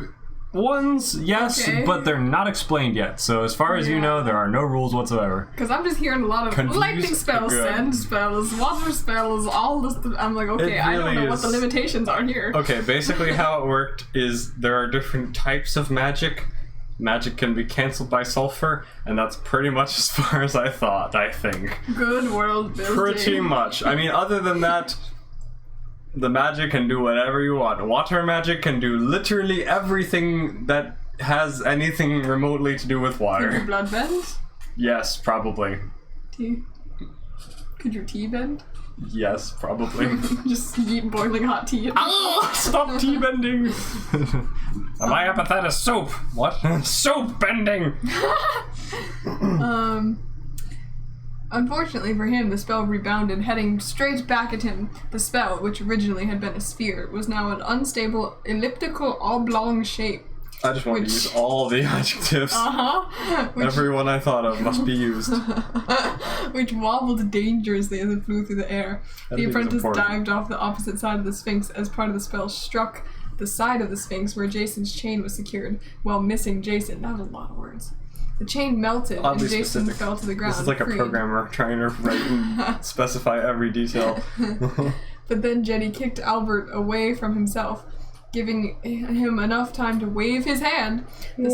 S1: ones, yes, but they're not explained yet. So as far as you know, there are no rules whatsoever.
S2: Because I'm just hearing a lot of lightning spells, sand spells, water spells, all this. I'm like, okay, I don't know what the limitations are here.
S1: Okay, basically how it worked is there are different types of magic. Magic can be cancelled by sulfur, and that's pretty much as far as I thought, I think.
S2: Good world building.
S1: Pretty much. I mean, other than that, the magic can do whatever you want. Water magic can do literally everything that has anything remotely to do with water.
S2: Could your blood bend?
S1: Yes, probably.
S2: Tea? Could your tea bend?
S1: Yes, probably.
S2: Just eat boiling hot tea.
S1: Oh, stop tea bending! My epithet is soap. What? Soap bending!
S2: Unfortunately for him, the spell rebounded, heading straight back at him. The spell, which originally had been a sphere, was now an unstable, elliptical, oblong shape.
S1: I just want to use all the adjectives. Everyone I thought of must be used.
S2: Which wobbled dangerously as it flew through the air. The apprentice dived off the opposite side of the Sphinx as part of the spell struck the side of the Sphinx where Jason's chain was secured, while missing Jason. That was a lot of words. The chain melted and Jason fell to the ground.
S1: This is like a programmer trying to write and specify every detail.
S2: But then Jetty kicked Albert away from himself, giving him enough time to wave his hand. The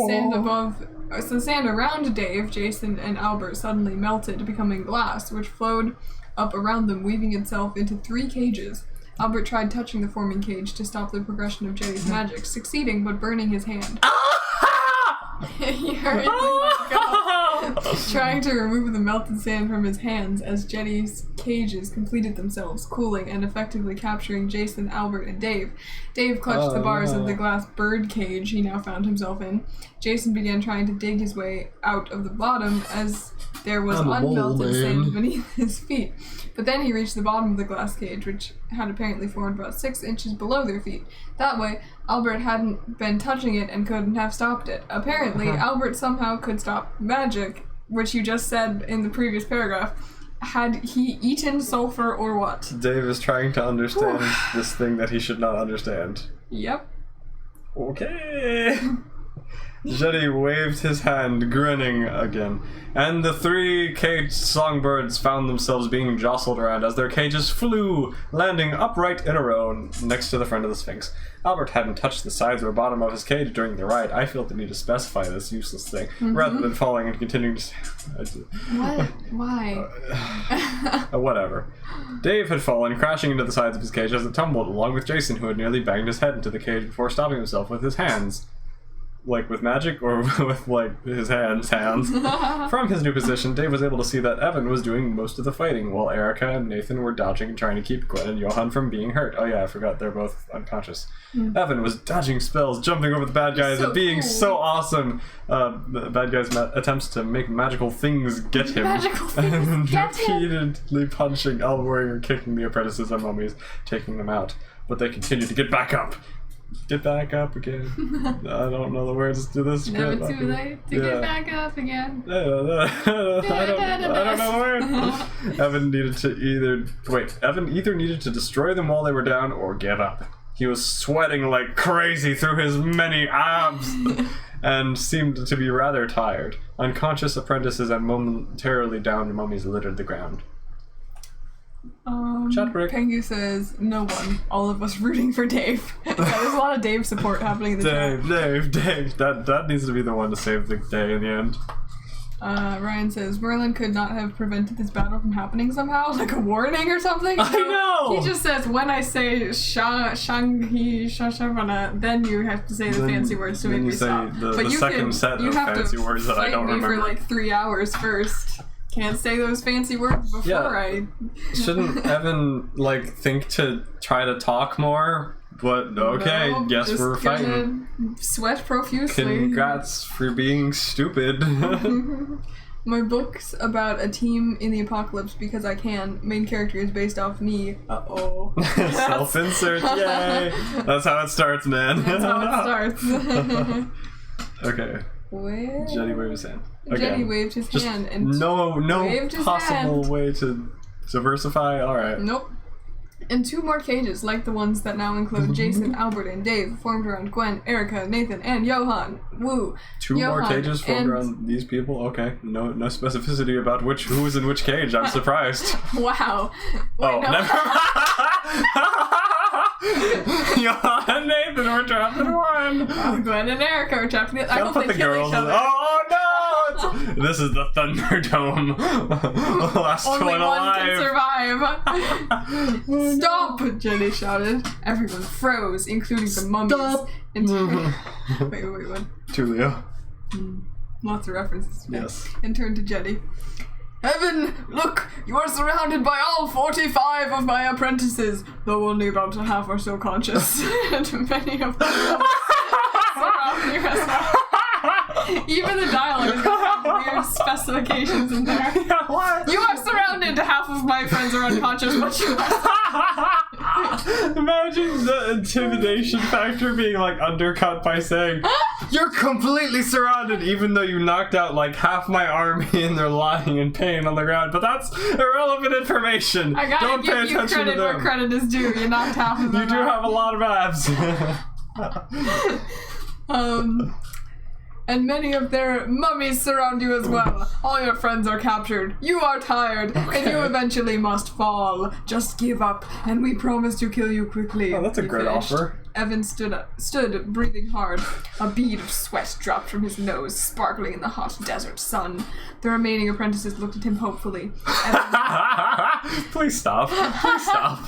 S2: sand around Dave, Jason, and Albert suddenly melted, becoming glass, which flowed up around them, weaving itself into 3 cages. Albert tried touching the forming cage to stop the progression of Jetty's magic, succeeding but burning his hand. He hurriedly let go, trying to remove the melted sand from his hands as Jetty's cages completed themselves, cooling and effectively capturing Jason, Albert, and Dave. Dave clutched the bars of the glass bird cage he now found himself in. Jason began trying to dig his way out of the bottom as there was unmelted sand beneath his feet. But then he reached the bottom of the glass cage, which had apparently formed about 6 inches below their feet. That way, Albert hadn't been touching it and couldn't have stopped it. Apparently, Albert somehow could stop magic, which you just said in the previous paragraph. Had he eaten sulfur or what?
S1: Dave is trying to understand this thing that he should not understand.
S2: Yep.
S1: Okay. Jetty waved his hand, grinning again, and the 3 caged songbirds found themselves being jostled around as their cages flew, landing upright in a row next to the front of the Sphinx. Albert hadn't touched the sides or bottom of his cage during the ride. I feel the need to specify this useless thing, rather than falling and continuing to...
S2: What? Why?
S1: Whatever. Dave had fallen, crashing into the sides of his cage as it tumbled, along with Jason, who had nearly banged his head into the cage before stopping himself with his hands. Like with magic or with like his hands. From his new position, Dave was able to see that Evan was doing most of the fighting, while Erica and Nathan were dodging and trying to keep Gwen and Johan from being hurt. Oh yeah, I forgot they're both unconscious. Evan was dodging spells, jumping over the bad guys, and being so awesome. The bad guys' attempts to make magical things get him. And repeatedly punching, elbowing, or kicking the apprentices and mummies, taking them out. But they continued to get back up. Get back up again. I don't know the words to this script.
S2: Never too late to get back up again.
S1: I don't know the words. Evan either needed to destroy them while they were down or give up. He was sweating like crazy through his many abs and seemed to be rather tired. Unconscious apprentices and momentarily downed mummies littered the ground. Chat break.
S2: Pengu says, no one. All of us rooting for Dave. There's a lot of Dave support happening in the chat.
S1: Dave. That needs to be the one to save the day in the end.
S2: Ryan says, Merlin could not have prevented this battle from happening somehow? Like a warning or something?
S1: I know!
S2: He just says, when I say Shanghi Shashavana, then you have to say the fancy words to make me stop.
S1: But the second set of fancy words that I don't remember.
S2: You have to fight me for like 3 hours first. Can't say those fancy words before I...
S1: Shouldn't Evan, think to try to talk more? But, okay,
S2: no,
S1: guess we're fighting.
S2: Sweat profusely.
S1: Congrats for being stupid.
S2: My book's about a team in the apocalypse because I can. Main character is based off me. Uh-oh.
S1: Self-insert, yay! That's how it starts, man.
S2: That's how it starts.
S1: Okay.
S2: Where?
S1: Jetty waved his hand.
S2: Jetty waved his hand and
S1: no
S2: waved his
S1: possible
S2: hand.
S1: way to diversify. All right.
S2: Nope. And 2 more cages, like the ones that now include Jason, Albert, and Dave, formed around Gwen, Erica, Nathan, and Johan. Woo.
S1: 2 more cages formed around these people. Okay. No specificity about who is in which cage. I'm surprised.
S2: Wow. Wait,
S1: never. Johan and Nathan were trapped in one.
S2: Gwen and Erica were trapped in the other. I hope they kill each other.
S1: Oh no! This is the Thunderdome. Last
S2: Only
S1: one alive.
S2: Can survive. Stop! Jenny shouted. Everyone froze, including the mummies.
S1: Stop!
S2: Wait, what?
S1: Tulio.
S2: Lots of references.
S1: Yes.
S2: And turned to Jetty. Evan, look! You are surrounded by all 45 of my apprentices, though only about half are so conscious. And many of them surround you as well. Even the dialogue has got weird specifications in there.
S1: What?
S2: You are surrounded. Half of my friends are unconscious, but you are.
S1: Imagine the intimidation factor being undercut by saying, You're completely surrounded, even though you knocked out like half my army and they're lying in pain on the ground. But that's irrelevant information.
S2: I gotta
S1: Don't pay
S2: give you
S1: attention
S2: credit
S1: to them.
S2: where credit is due. You knocked half of them
S1: You do
S2: out.
S1: have a lot of abs.
S2: And many of their mummies surround you as well. All your friends are captured. You are tired, and you eventually must fall. Just give up, and we promise to kill you quickly.
S1: Oh, that's a
S2: He
S1: great
S2: finished.
S1: offer.
S2: Evan stood, breathing hard. A bead of sweat dropped from his nose, sparkling in the hot desert sun. The remaining apprentices looked at him hopefully.
S1: Please stop. Please stop.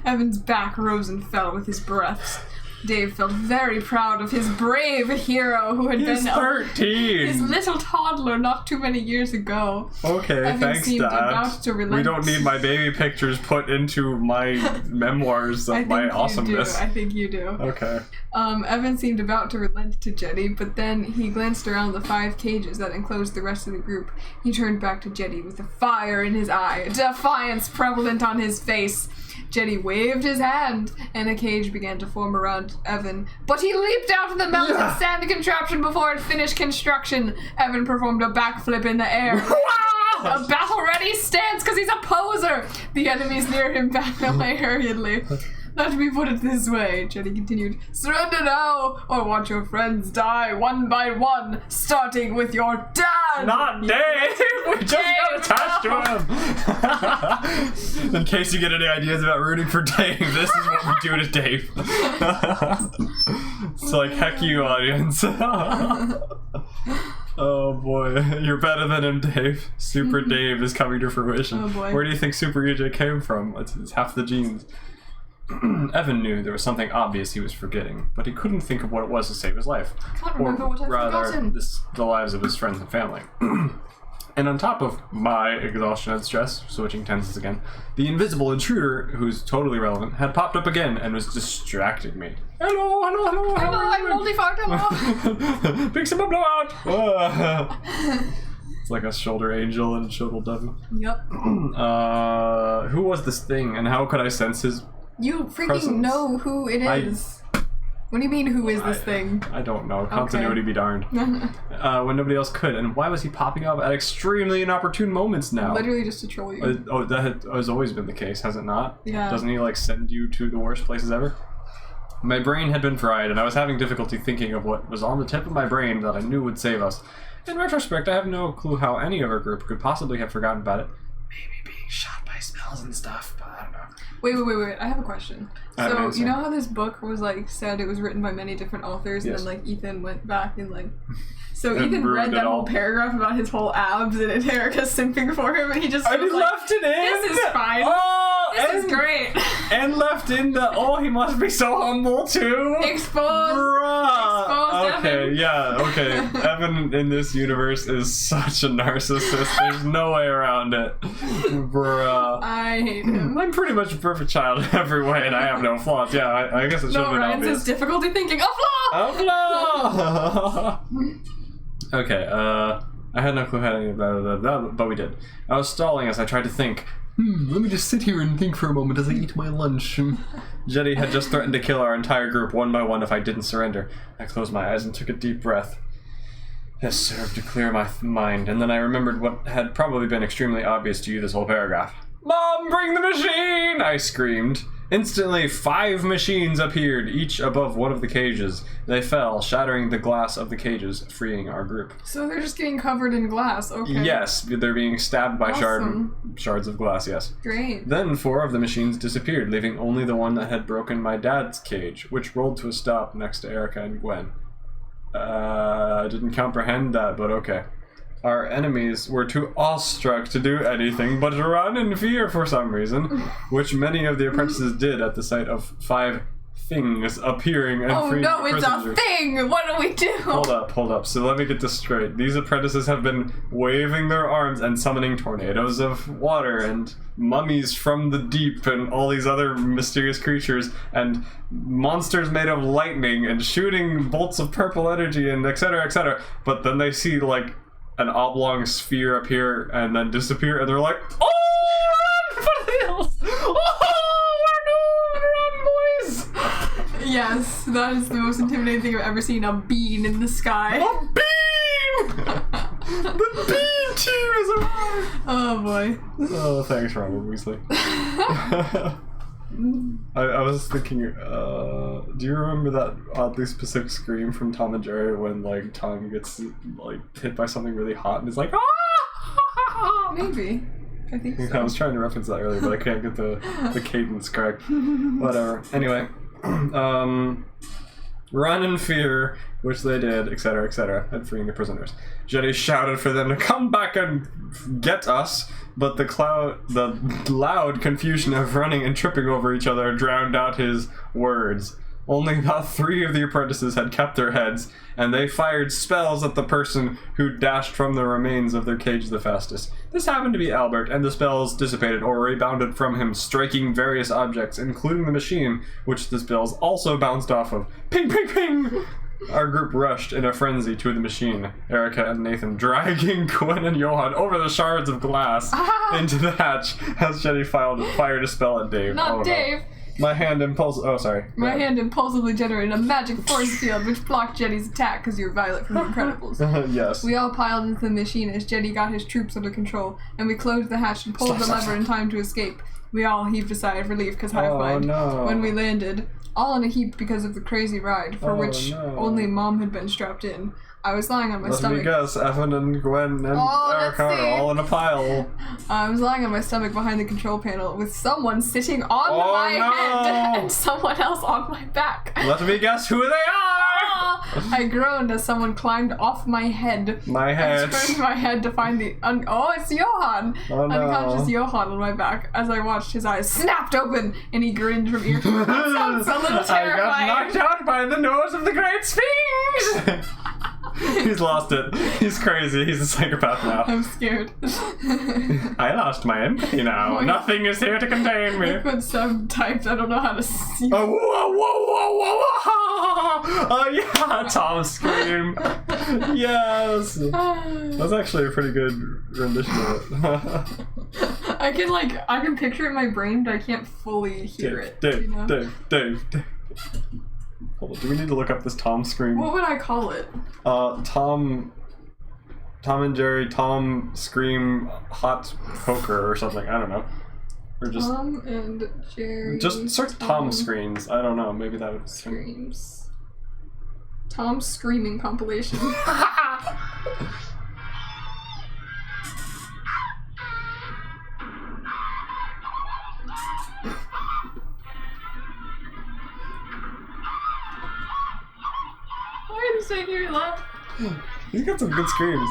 S2: Evan's back rose and fell with his breaths. Dave felt very proud of his brave hero who had
S1: He's
S2: been
S1: 13.
S2: his little toddler not too many years ago.
S1: Okay,
S2: Evan
S1: thanks,
S2: seemed
S1: Dad.
S2: about to relent.
S1: We don't need my baby pictures put into my memoirs
S2: I
S1: of
S2: think
S1: my
S2: you
S1: awesomeness.
S2: do. I think you do.
S1: Okay.
S2: Evan seemed about to relent to Jetty, but then he glanced around the 5 cages that enclosed the rest of the group. He turned back to Jetty with a fire in his eye, defiance prevalent on his face. Jetty waved his hand, and a cage began to form around Evan. But he leaped out of the mountain sand contraption before it finished construction. Evan performed a backflip in the air. A battle-ready stance, because he's a poser! The enemies near him backed away hurriedly. Let me put it this way, Jetty continued. Surrender now, or watch your friends die one by one, starting with your dad!
S1: Not Dave! We just got attached to him! In case you get any ideas about rooting for Dave, this is what we do to Dave. It's like, heck you, audience. Oh boy, you're better than him, Dave. Super Dave is coming to fruition.
S2: Oh boy.
S1: Where do you think Super EJ came from? It's half the genes. Evan knew there was something obvious he was forgetting, but he couldn't think of what it was to save his life.
S2: Can't remember what I've forgotten.
S1: The lives of his friends and family. And on top of my exhaustion and stress, switching tenses again, the invisible intruder, who's totally relevant, had popped up again and was distracting me. Hello, hello, hello,
S2: Hello, I'm multi-fucked, hello!
S1: Big Simba blowout! It's like a shoulder angel and shoulder devil.
S2: Yep.
S1: Who was this thing, and how could I sense his...
S2: You freaking
S1: Presence.
S2: know who it is. What do you mean, who is this thing?
S1: I don't know. Continuity be darned. When nobody else could. And why was he popping up at extremely inopportune moments now?
S2: Literally just to troll you.
S1: That has always been the case, has it not?
S2: Yeah.
S1: Doesn't he, like, send you to the worst places ever? My brain had been fried, and I was having difficulty thinking of what was on the tip of my brain that I knew would save us. In retrospect, I have no clue how any of our group could possibly have forgotten about it. Maybe being shot by spells and stuff, but I don't know.
S2: Wait. I have a question.
S1: I have an
S2: So,
S1: answer.
S2: you know how this book was, like, said it was written by many different authors,
S1: Yes.
S2: and then, like, Ethan went back and, like... So
S1: And
S2: Ethan
S1: ruined
S2: read
S1: it
S2: that
S1: all.
S2: whole paragraph about his whole abs and Erica simping for him, and he just
S1: And
S2: was
S1: he
S2: like,
S1: left it in!
S2: this is fine.
S1: Oh,
S2: This
S1: and,
S2: is great.
S1: And left in the, oh, he must be so humble, too!
S2: Exposed.
S1: Bruh!
S2: Exposed
S1: Okay,
S2: Evan.
S1: yeah, okay. Evan in this universe is such a narcissist. There's no way around it. Bruh.
S2: I hate him.
S1: I'm pretty much a perfect child in every way, and I have no flaws. Yeah, I guess it should have
S2: No,
S1: been
S2: Ryan
S1: obvious.
S2: says difficulty thinking. A flaw!
S1: Oh, no! Okay, I had no clue how any of that, but we did. I was stalling as I tried to think. Let me just sit here and think for a moment as I eat my lunch. Jetty had just threatened to kill our entire group one by one if I didn't surrender. I closed my eyes and took a deep breath. This served to clear my mind, and then I remembered what had probably been extremely obvious to you this whole paragraph. Mom, bring the machine! I screamed. Instantly, 5 machines appeared, each above one of the cages. They fell, shattering the glass of the cages, freeing our group.
S2: So they're just getting covered in glass. Okay.
S1: Yes, they're being stabbed by
S2: Awesome.
S1: shards of glass, yes.
S2: Great.
S1: Then 4 of the machines disappeared, leaving only the one that had broken my dad's cage, which rolled to a stop next to Erica and Gwen. I didn't comprehend that, but okay. Our enemies were too awestruck to do anything but run in fear for some reason, which many of the apprentices did at the sight of 5 things appearing and
S2: Oh
S1: freeing
S2: no,
S1: the
S2: it's a
S1: prisoners.
S2: thing! What do we do?
S1: Hold up. So let me get this straight. These apprentices have been waving their arms and summoning tornadoes of water and mummies from the deep and all these other mysterious creatures and monsters made of lightning and shooting bolts of purple energy and etc. etc. But then they see like an oblong sphere appear and then disappear and they're like, oh, run for the hills! Oh, we're doomed! Run, boys!
S2: Yes, that is the most intimidating thing I've ever seen. A bean in the sky.
S1: A bean! The bean team is arrived!
S2: Oh boy.
S1: Oh, thanks, Robert Weasley. I was thinking, do you remember that oddly specific scream from Tom and Jerry when, like, Tom gets, like, hit by something really hot and is like, ah!
S2: Maybe. I think so.
S1: I was trying to reference that earlier, but I can't get the cadence correct. Whatever. Anyway, run in fear, which they did, etc., and freeing the prisoners. Jetty shouted for them to come back and get us, but the loud confusion of running and tripping over each other drowned out his words. Only about 3 of the apprentices had kept their heads, and they fired spells at the person who dashed from the remains of their cage the fastest. This happened to be Albert, and the spells dissipated or rebounded from him, striking various objects, including the machine, which the spells also bounced off of. Ping, ping, ping! Our group rushed in a frenzy to the machine, Erica and Nathan dragging Gwen and Johan over the shards of glass into the hatch as Jetty fired a spell at Dave.
S2: Not Dave!
S1: No. My hand
S2: impulsively generated a magic force field which blocked Jetty's attack because you're Violet from The Incredibles.
S1: Yes.
S2: We all piled into the machine as Jetty got his troops under control, and we closed the hatch and pulled the lever in time to escape. We all heaved a sigh of relief because hive-mind.
S1: No.
S2: When we landed, all in a heap because of the crazy ride, for which only Mom had been strapped in. I was lying on my stomach.
S1: Let me guess, Evan and Gwen and Erica are all in a pile.
S2: I was lying on my stomach behind the control panel with someone sitting on my head and someone else on my back.
S1: Let me guess who they are!
S2: I groaned as someone climbed off my head.
S1: My head.
S2: I turned my head to find the it's Johan!
S1: Oh, no.
S2: Unconscious Johan on my back as I watched his eyes snapped open and he grinned from ear to ear. That sounds a little terrifying.
S1: I got knocked out by the nose of the Great Sphinx! He's lost it. He's crazy. He's a psychopath now.
S2: I'm scared.
S1: I lost my empathy now. Nothing is here to contain me.
S2: I put subtyped. I don't know how to see.
S1: Oh, whoa. Oh, yeah. Tom scream. Yes. That's actually a pretty good rendition of it.
S2: I can picture it in my brain, but I can't fully hear it.
S1: Dave. Hold on, do we need to look up this Tom scream?
S2: What would I call it?
S1: Tom and Jerry, Tom scream hot poker or something. I don't know. Or just
S2: Tom and Jerry.
S1: Just search Tom screams. I don't know. Maybe that would
S2: screams. Tom screaming compilation. Why did I hear you laugh?
S1: You got some good screams.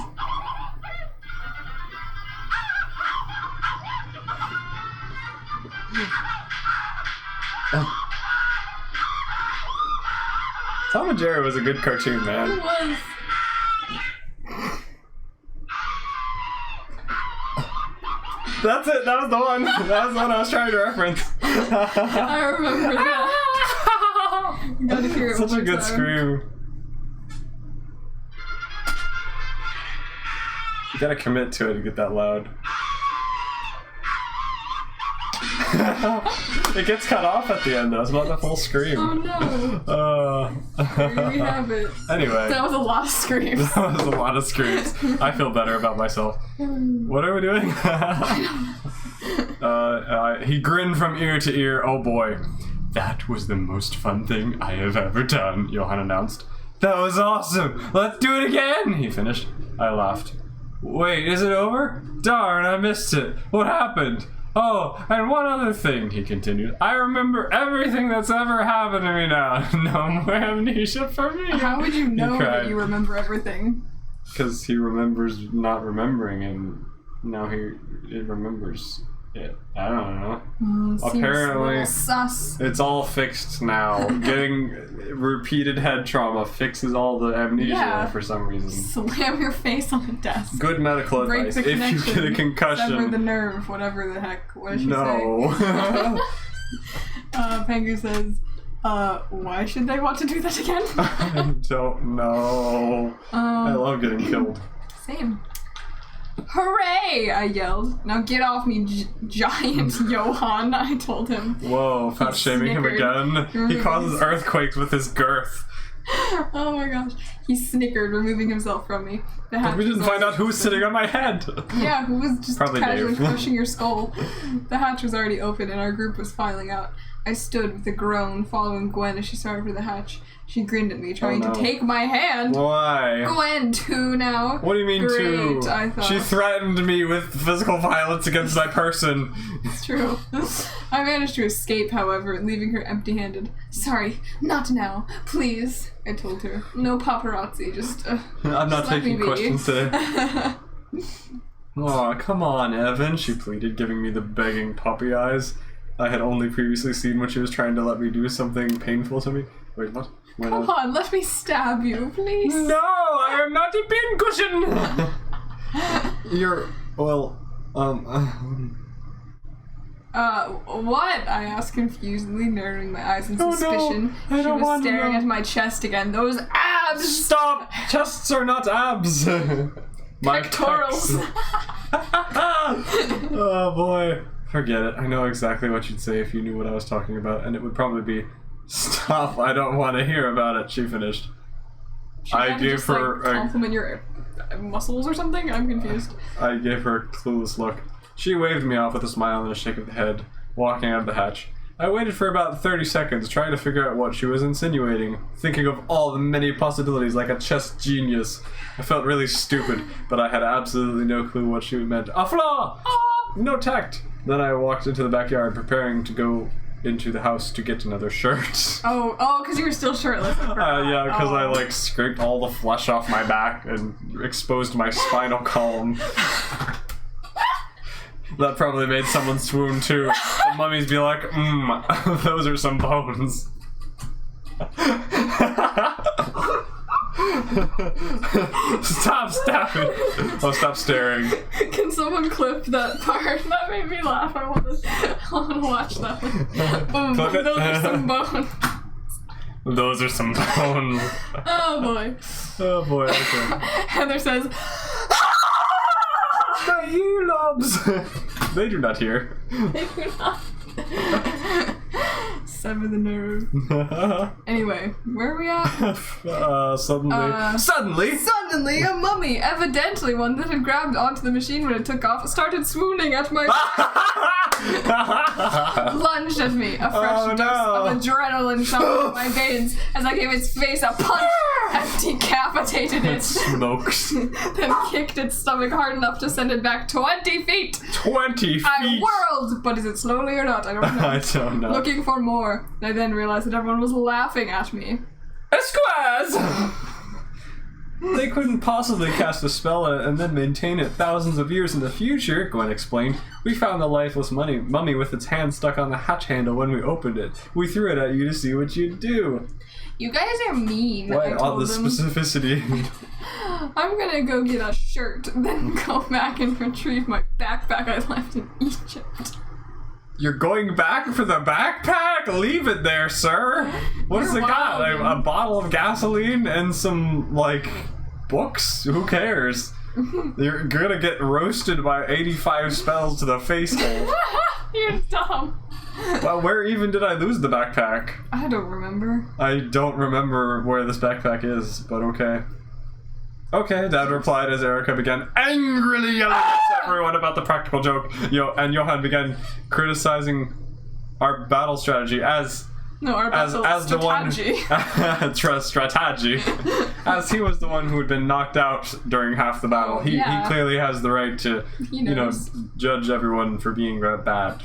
S1: Tom and Jerry was a good cartoon, man.
S2: It was.
S1: That's it. That was the one. That was the one I was trying to reference.
S2: I remember that. You gotta hear it.
S1: Such a good scream. You gotta commit to it to get that loud. It gets cut off at the end though. It's not the full scream.
S2: Oh no. Here we have it.
S1: Anyway.
S2: That was a lot of screams.
S1: That was a lot of screams. I feel better about myself. What are we doing? He grinned from ear to ear. Oh boy. That was the most fun thing I have ever done, Johan announced. That was awesome. Let's do it again, he finished. I laughed. Wait, is it over? Darn, I missed it. What happened? Oh, and one other thing, he continued. I remember everything that's ever happened to me now. No more amnesia for me.
S2: How would you know that you remember everything?
S1: Because he remembers not remembering, and now he remembers it. I don't know. Apparently,
S2: sus.
S1: It's all fixed now. Getting repeated head trauma fixes all the amnesia for some reason.
S2: Slam your face on the desk.
S1: Good medical advice. If you get a concussion.
S2: Sever the nerve, whatever the heck. What did she say?
S1: No.
S2: Pengu says, why should they want to do that again?
S1: I don't know. I love getting killed.
S2: Same. Hooray! I yelled. Now get off me, giant Johan, I told him.
S1: Whoa, fat shaming him again. He causes earthquakes with his girth.
S2: Oh my gosh. He snickered, removing himself from me.
S1: But we didn't find out who was sitting on my head.
S2: Yeah, who was just
S1: Probably
S2: casually
S1: Dave.
S2: crushing your skull. The hatch was already open and our group was filing out. I stood with a groan, following Gwen as she started for the hatch. She grinned at me, trying
S1: no.
S2: to take my hand.
S1: Why?
S2: Gwen, two now.
S1: What do you mean
S2: Great,
S1: two?
S2: I thought.
S1: She threatened me with physical violence against my person.
S2: It's true. I managed to escape, however, leaving her empty-handed. Sorry, not now. Please, I told her. No paparazzi, just,
S1: I'm not
S2: just let
S1: taking
S2: me be.
S1: questions today. Aw, come on, Evan, she pleaded, giving me the begging puppy eyes. I had only previously seen when she was trying to let me do something painful to me. Wait, what?
S2: Come on, let me stab you, please.
S1: No, I am not a pincushion! You're, well,
S2: what? I asked confusedly, narrowing my eyes in
S1: Oh, no.
S2: suspicion.
S1: I
S2: She
S1: don't
S2: was
S1: want to
S2: staring
S1: know.
S2: at my chest again. Those abs!
S1: Stop! Chests are not abs! My
S2: Pectorals.
S1: pecs. Oh boy. Forget it. I know exactly what you'd say if you knew what I was talking about, and it would probably be, stop, I don't want to hear about it, she finished. I
S2: Should
S1: gave
S2: just,
S1: her
S2: like, compliment your muscles or something? I'm confused.
S1: I gave her a clueless look. She waved me off with a smile and a shake of the head, walking out of the hatch. I waited for about 30 seconds, trying to figure out what she was insinuating, thinking of all the many possibilities like a chess genius. I felt really stupid, but I had absolutely no clue what she meant. A flaw! No tact! Then I walked into the backyard, preparing to go into the house to get another shirt.
S2: Oh, because you were still shirtless.
S1: Yeah, because I like scraped all the flesh off my back and exposed my spinal column. That probably made someone swoon too. The mummies be like, those are some bones. Stop stabbing. Oh, stop staring.
S2: Can someone clip that part? That made me laugh. I want to watch that one.
S1: Clip it.
S2: Those are some bones.
S1: Those are some bones.
S2: Oh boy.
S1: Oh boy, okay.
S2: Heather says,
S1: The earlobes! They do not hear.
S2: they do not. Sever the nerve. Anyway, where are we at?
S1: Suddenly.
S2: Suddenly, a mummy, evidently one that had grabbed onto the machine when it took off, started swooning at my lunged at me. A fresh dose of adrenaline shot through my veins as I gave its face a punch and decapitated it.
S1: Smokes.
S2: Then kicked its stomach hard enough to send it back 20 feet.
S1: 20 feet.
S2: I whirled, but is it slowly or not? I don't know.
S1: I don't know.
S2: Looking for more. I then realized that everyone was laughing at me.
S1: Squares! They couldn't possibly cast a spell and then maintain it thousands of years in the future, Gwen explained. We found the lifeless mummy with its hand stuck on the hatch handle when we opened it. We threw it at you to see what you'd do.
S2: You guys are mean,
S1: What?
S2: I
S1: All
S2: told
S1: the
S2: them.
S1: specificity.
S2: I'm gonna go get a shirt, then go back and retrieve my backpack I left in Egypt.
S1: You're going back for the backpack? Leave it there, sir. What's
S2: You're
S1: it got?
S2: wild.
S1: Like, a bottle of gasoline and some, like, books? Who cares? You're gonna get roasted by 85 spells to the face hole.
S2: You're dumb.
S1: Well, where even did I lose the backpack?
S2: I don't remember.
S1: I don't remember where this backpack is, but okay. Okay, Dad replied as Erica began angrily yelling at everyone about the practical joke. And Johan began criticizing our battle strategy as
S2: No, our
S1: as the one strategy, as he was the one who had been knocked out during half the battle.
S2: Oh,
S1: He
S2: yeah.
S1: clearly has the right to,
S2: He knows.
S1: judge everyone for being bad.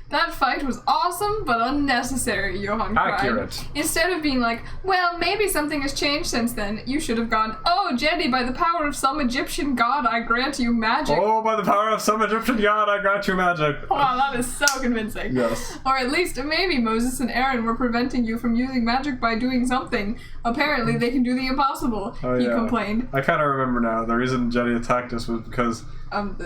S2: That fight was awesome, but unnecessary, Johan cried.
S1: Accurate.
S2: Instead of being like, well, maybe something has changed since then, you should have gone, oh, Jenny, by the power of some Egyptian god, I grant you magic.
S1: Oh, by the power of some Egyptian god, I grant you magic.
S2: Wow, that is so convincing.
S1: Yes.
S2: Or at least maybe Moses and Aaron were preventing you from using magic by doing something. Apparently they can do the impossible, he complained.
S1: I kind of remember now. The reason Jenny attacked us was because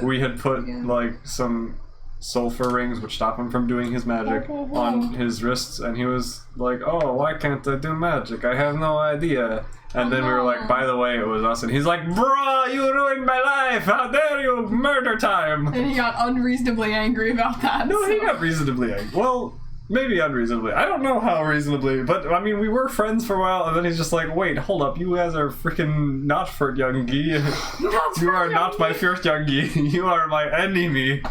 S1: we had put,
S2: yeah.
S1: like, some sulfur rings which stop him from doing his magic on his wrists, and he was like, oh, why can't I do magic? I have no idea. And then we were like,
S2: no.
S1: by the way, it was us. And he's like, bruh, you ruined my life. How dare you? Murder time.
S2: And he got unreasonably angry about that.
S1: No, he
S2: so-
S1: got reasonably angry. Well, maybe unreasonably. I don't know how reasonably. But, I mean, we were friends for a while. And then he's just like, wait, hold up. You guys are freaking not for Youngie. You are not my first Youngie. You are my enemy.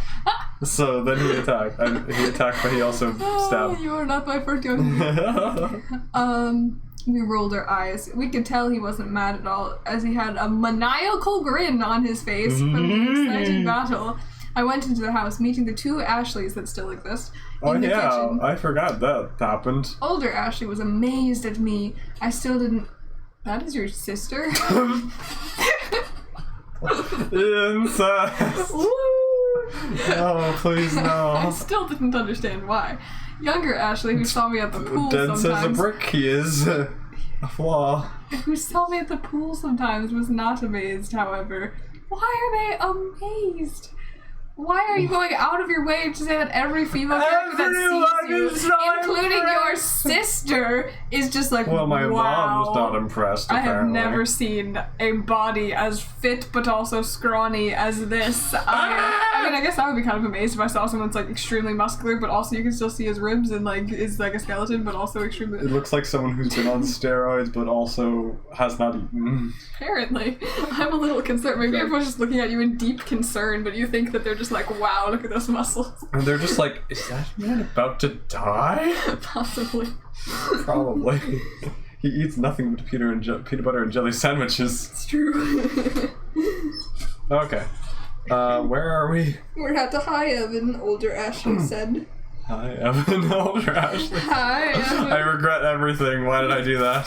S1: So then he attacked. He attacked, but he also stabbed.
S2: You are not my first young. We rolled our eyes. We could tell he wasn't mad at all, as he had a maniacal grin on his face from the exciting battle. I went into the house, meeting the two Ashleys that still exist in the kitchen.
S1: I forgot that happened.
S2: Older Ashley was amazed at me. I still didn't... That is your sister?
S1: Incest! No, please
S2: I
S1: no.
S2: still didn't understand why. Younger Ashley, who saw me at the pool
S1: Dense as a
S2: sometimes...
S1: brick, he is a flaw.
S2: Who saw me at the pool sometimes was not amazed, however. Why are they amazed? Why are you going out of your way to say that every female character that sees you, including your sister, is just like,
S1: Well, my
S2: wow.
S1: mom was not impressed,
S2: I have
S1: apparently.
S2: never seen a body as fit but also scrawny as this. I mean, I guess I would be kind of amazed if I saw someone that's like extremely muscular, but also you can still see his ribs and like is like a skeleton, but also
S1: It
S2: extremely.
S1: looks like someone who's been on steroids, but also has not eaten.
S2: Apparently, I'm a little concerned. Maybe everyone's just looking at you in deep concern, but you think that they're just like, wow, look at those muscles.
S1: And they're just like, is that man about to die?
S2: Possibly.
S1: Probably. He eats nothing but peanut butter and jelly sandwiches.
S2: It's true.
S1: Okay. Where are we?
S2: We're at the high oven, older Ashley said.
S1: Hi, Evan. Older Ashley.
S2: Hi,
S1: I regret everything. Why did I do that?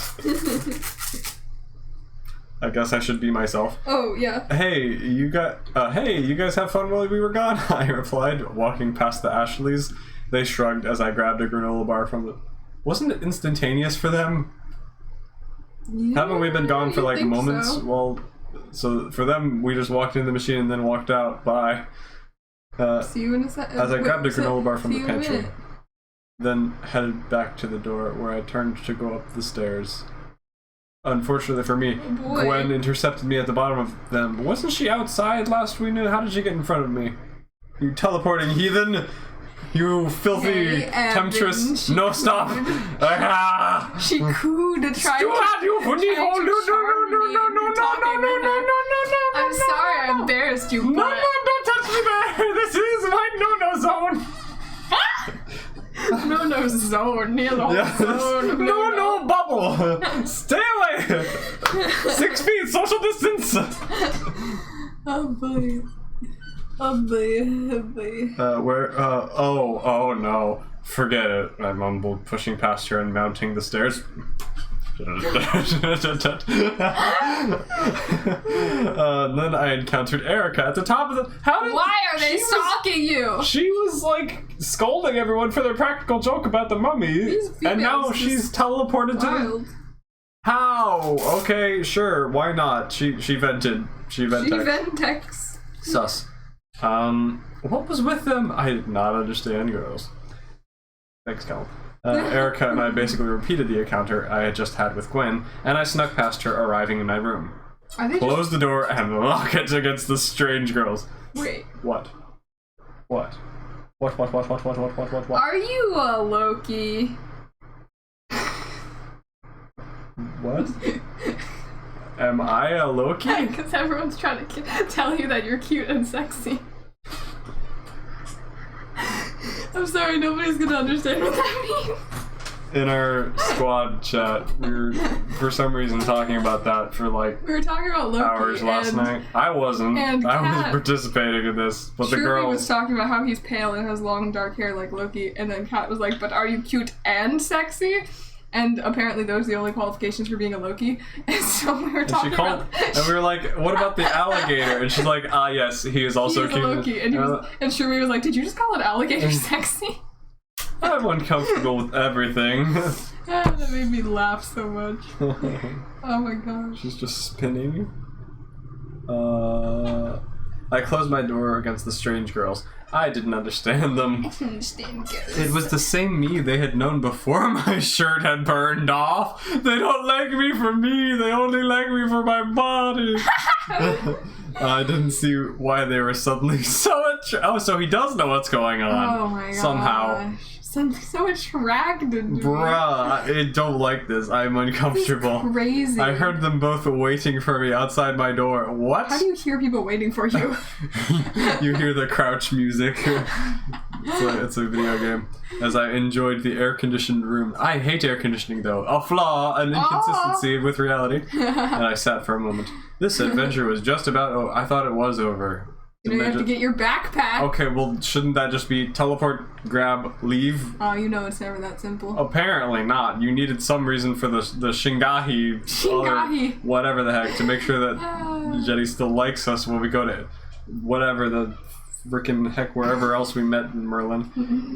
S1: I guess I should be myself.
S2: Oh, yeah.
S1: Hey, you guys have fun while we were gone? I replied, walking past the Ashleys. They shrugged as I grabbed a granola bar from the... Wasn't it instantaneous for them?
S2: Yeah,
S1: Haven't we been gone for
S2: you'd
S1: like
S2: think
S1: moments?
S2: so.
S1: Well, so for them, we just walked in the machine and then walked out. Bye.
S2: See you in a second.
S1: As I grabbed a granola bar from the pantry,
S2: minute.
S1: then headed back to the door where I turned to go up the stairs. Unfortunately for me,
S2: Oh boy.
S1: Gwen intercepted me at the bottom of them. Wasn't she outside last we knew? How did she get in front of me? You teleporting heathen! You filthy,
S2: Hey, Evan,
S1: temptress!
S2: she
S1: No, stop! Ah!
S2: She cooed to try
S1: You had you for the
S2: trying
S1: whole
S2: to
S1: no
S2: charm me into talking with her. I'm sorry I embarrassed you,
S1: No,
S2: but...
S1: don't touch me there! This is my no-no zone!
S2: No zone, near
S1: Yes.
S2: zone.
S1: No bubble! Stay away! 6 feet, social distance!
S2: Oh boy. Oh boy. Oh boy.
S1: Oh no. Forget it, I mumbled, pushing past her and mounting the stairs. Then I encountered Erica at the top of the...
S2: Why are they stalking you?
S1: She was like scolding everyone for their practical joke about the mummy,
S2: These
S1: and now
S2: females
S1: she's
S2: just
S1: teleported to...
S2: Wild.
S1: How? Okay, sure, why not? She vented. She vented.
S2: Ventex.
S1: Sus. What was with them? I did not understand, girls. Thanks, Cal. Erica and I basically repeated the encounter I had just had with Gwen, and I snuck past her, arriving in my room.
S2: Are they
S1: Close the door and lock it against the strange girls.
S2: Wait.
S1: What? What? What?
S2: Are you a Loki?
S1: What? Am I a Loki?
S2: Because everyone's trying to tell you that you're cute and sexy. I'm sorry, nobody's gonna understand what that means.
S1: In our squad chat, we were, for some reason, talking about that for like
S2: We were talking about Loki
S1: hours last
S2: and
S1: night. I wasn't.
S2: and
S1: I was
S2: Kat.
S1: participating in this, but the
S2: Shuri
S1: girls...
S2: was talking about how he's pale and has long dark hair like Loki, and then Kat was like, but are you cute and sexy? And apparently those are the only qualifications for being a Loki. And so we were
S1: And
S2: talking
S1: she called,
S2: about...
S1: and we were like, "What about the alligator?" And she's like, "Ah, yes, he is also
S2: He is a
S1: cute."
S2: Loki, and, and Shuri was like, did you just call it alligator sexy?
S1: I'm uncomfortable with everything.
S2: That made me laugh so much. Oh my gosh.
S1: She's just spinning. I closed my door against the strange girls. I didn't understand them.
S2: Understand ghosts.
S1: It was the same me they had known before my shirt had burned off. They don't like me for me, they only like me for my body. I didn't see why they were suddenly oh, so he does know what's going on.
S2: Oh my gosh.
S1: Somehow.
S2: Something so attracted to me.
S1: Bruh, I don't like this. I'm uncomfortable.
S2: This is crazy.
S1: I heard them both waiting for me outside my door. What?
S2: How do you hear people waiting for you?
S1: You hear the crouch music. It's a video game. As I enjoyed the air-conditioned room. I hate air conditioning though. A flaw, an inconsistency with reality. And I sat for a moment. This adventure was just about I thought it was over.
S2: You have to get your backpack.
S1: Okay, well, shouldn't that just be teleport, grab, leave?
S2: Oh, you know it's never that simple.
S1: Apparently not. You needed some reason for the Shingahi.
S2: Shingahi.
S1: Whatever the heck, to make sure that Jetty still likes us when we go to whatever the frickin' heck, wherever else we met in Merlin.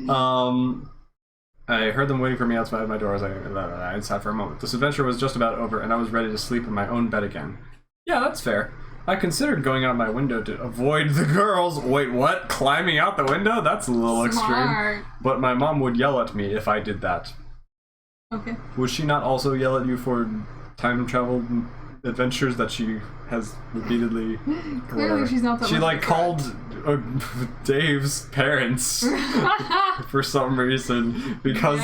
S1: I heard them waiting for me outside my door. I sat for a moment. This adventure was just about over, and I was ready to sleep in my own bed again. Yeah, that's fair. I considered going out my window to avoid the girls. Wait, what? Climbing out the window? That's a little extreme. But my mom would yell at me if I did that.
S2: Okay.
S1: Would she not also yell at you for time travel adventures that she has repeatedly...
S2: Clearly she's not that
S1: She like called Dave's parents for some reason because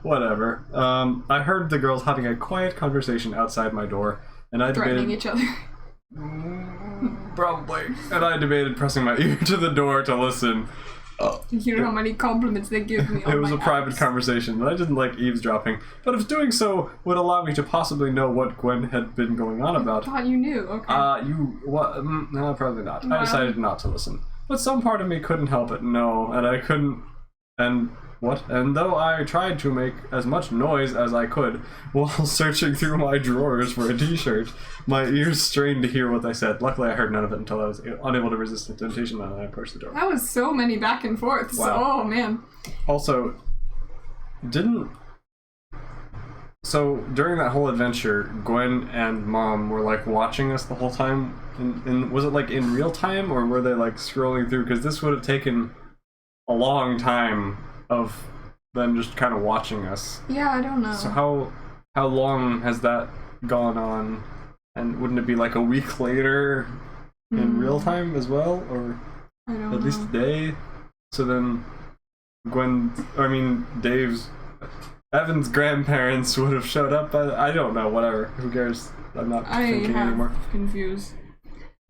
S1: whatever. I heard the girls having a quiet conversation outside my door, and I
S2: threatening
S1: debated...
S2: each other.
S1: Probably. And I debated pressing my ear to the door to listen.
S2: You know how many compliments they give me on
S1: It was
S2: my
S1: a private conversation, but I didn't like eavesdropping. But if doing so would allow me to possibly know what Gwen had been going on about.
S2: I thought you knew, okay.
S1: What? No, probably not.
S2: Wow.
S1: I decided not to listen. But some part of me couldn't help it, no. And I couldn't... And... What? And though I tried to make as much noise as I could while searching through my drawers for a t-shirt, my ears strained to hear what they said. Luckily, I heard none of it until I was unable to resist the temptation and I approached the door.
S2: That was so many back and forths.
S1: Wow.
S2: Oh, man.
S1: Also, so during that whole adventure, Gwen and Mom were like watching us the whole time. Was it like in real time, or were they like scrolling through? Because this would have taken a long time of them just kind of watching us.
S2: Yeah, I don't know.
S1: So how long has that gone on? And wouldn't it be like a week later in real time as well, or
S2: I don't
S1: at least a day? So then Evan's grandparents would have showed up. I don't know. Whatever. Who cares? I'm not thinking anymore.
S2: Confused.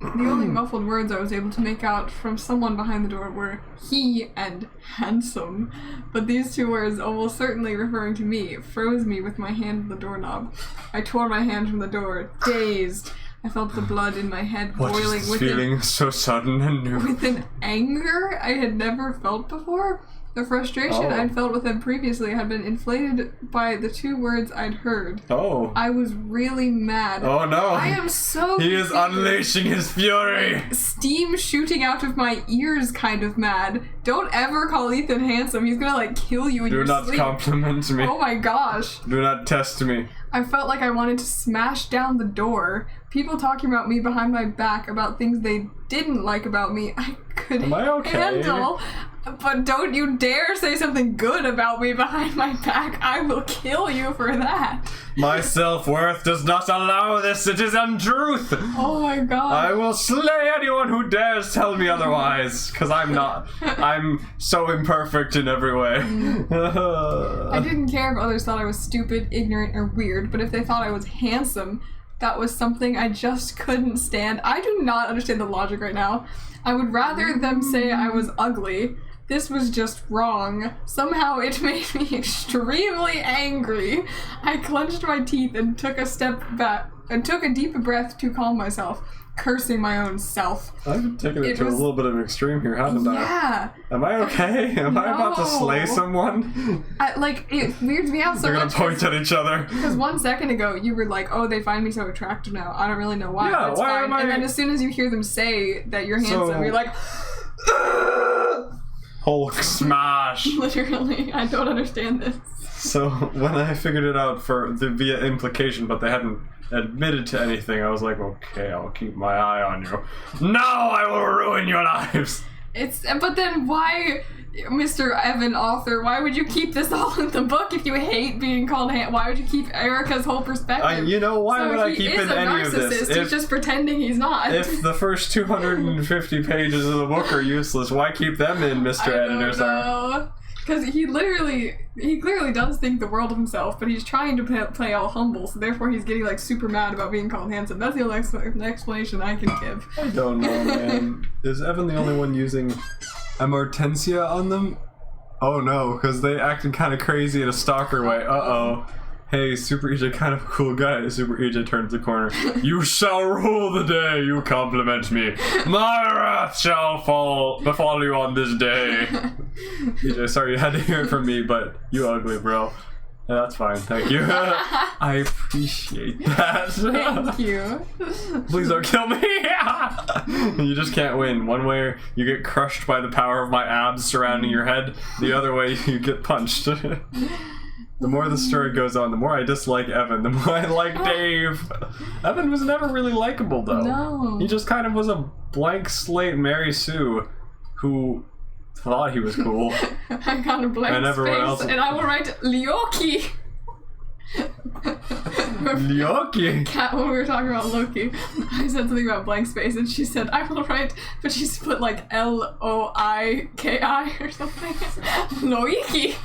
S2: The only muffled words I was able to make out from someone behind the door were he and handsome, but these two words, almost certainly referring to me, froze me with my hand on the doorknob. I tore my hand from the door, dazed. I felt the blood in my head boiling with
S1: feeling so sudden and new.
S2: With an anger I had never felt before. The frustration I'd felt with him previously had been inflated by the two words I'd heard.
S1: Oh.
S2: I was really mad.
S1: Oh no.
S2: I am so
S1: He is unleashing his fury.
S2: Steam shooting out of my ears kind of mad. Don't ever call Ethan handsome. He's gonna like kill you in your sleep.
S1: Do not compliment me.
S2: Oh my gosh.
S1: Do not test me.
S2: I felt like I wanted to smash down the door. People talking about me behind my back about things they didn't like about me. I could handle. But don't you dare say something good about me behind my back. I will kill you for that.
S1: My self-worth does not allow this. It is untruth.
S2: Oh my god.
S1: I will slay anyone who dares tell me otherwise. Because I'm not. I'm so imperfect in every way.
S2: I didn't care if others thought I was stupid, ignorant, or weird, but if they thought I was handsome, that was something I just couldn't stand. I do not understand the logic right now. I would rather them say I was ugly. This was just wrong. Somehow it made me extremely angry. I clenched my teeth and took a step back and took a deep breath to calm myself, cursing my own self.
S1: I've taken it to a little bit of an extreme here, haven't I?
S2: Yeah.
S1: Am I okay? Am I about to slay someone?
S2: It weirds me out so
S1: They're
S2: much.
S1: They're gonna point at each other.
S2: Because 1 second ago, you were like, oh, they find me so attractive now. I don't really know why.
S1: Yeah,
S2: That's
S1: why
S2: fine.
S1: am I...
S2: And then as soon as you hear them say that you're handsome, you're like...
S1: Hulk smash!
S2: Literally, I don't understand this.
S1: So, when I figured it out via implication, but they hadn't admitted to anything, I was like, okay, I'll keep my eye on you. No, I will ruin your lives!
S2: But then why, Mr. Evan author, why would you keep this all in the book if you hate being called why would you keep Erica's whole perspective?
S1: You know, why would I keep in any of this?
S2: He's just pretending he's not.
S1: If the first 250 pages of the book are useless, why keep them in, Mr. Editor?
S2: Sorry. Because he clearly does think the world of himself, but he's trying to play all humble, so therefore he's getting, like, super mad about being called handsome. That's the only explanation I can give.
S1: I don't know, man. Is Evan the only one using Amortensia on them? Oh no, because they acted kind of crazy in a stalker way. Uh-oh. Hey, Super EJ, kind of a cool guy. Super EJ turns the corner. You shall rule the day you compliment me. My wrath shall befall you on this day. EJ, sorry you had to hear it from me, but you ugly, bro. Yeah, that's fine, thank you. I appreciate that.
S2: Thank you.
S1: Please don't kill me. You just can't win. One way you get crushed by the power of my abs surrounding your head. The other way you get punched. The more the story goes on, the more I dislike Evan, the more I like Dave. Evan was never really likable, though.
S2: No.
S1: He just kind of was a blank slate Mary Sue who thought he was cool.
S2: I got a blank space, and I will write Lyoki.
S1: Lyoki?
S2: Kat, when we were talking about Loki, I said something about blank space, and she said, I will write, but she split like Loiki or something. Loiki.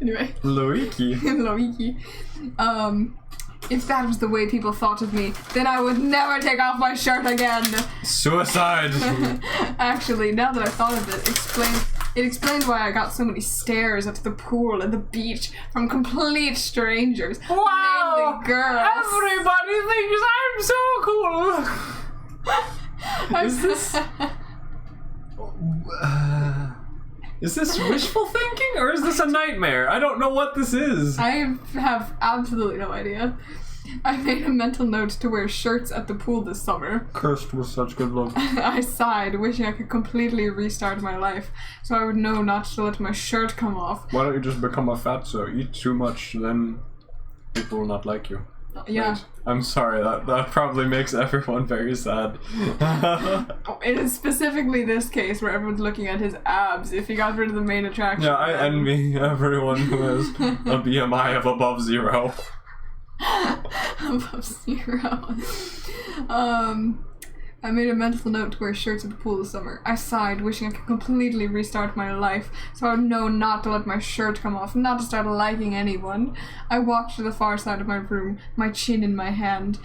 S2: Anyway.
S1: Loiki.
S2: Loiki. If that was the way people thought of me, then I would never take off my shirt again.
S1: Suicide.
S2: Actually, now that I thought of it, it explained why I got so many stares at the pool and the beach from complete strangers.
S1: Wow!
S2: Mainly girls.
S1: Everybody thinks I'm so cool. Is this wishful thinking, or is this a nightmare? I don't know what this is.
S2: I have absolutely no idea. I made a mental note to wear shirts at the pool this summer.
S1: Cursed with such good luck.
S2: I sighed, wishing I could completely restart my life, so I would know not to let my shirt come off.
S1: Why don't you just become a fatso? Eat too much, then people will not like you.
S2: Yeah.
S1: Right. I'm sorry, that probably makes everyone very sad.
S2: It is specifically this case where everyone's looking at his abs. If he got rid of the main attraction.
S1: Yeah, I envy everyone who has a BMI of above 0.
S2: Above 0. I made a mental note to wear shirts at the pool this summer. I sighed, wishing I could completely restart my life, so I would know not to let my shirt come off, not to start liking anyone. I walked to the far side of my room, my chin in my hand.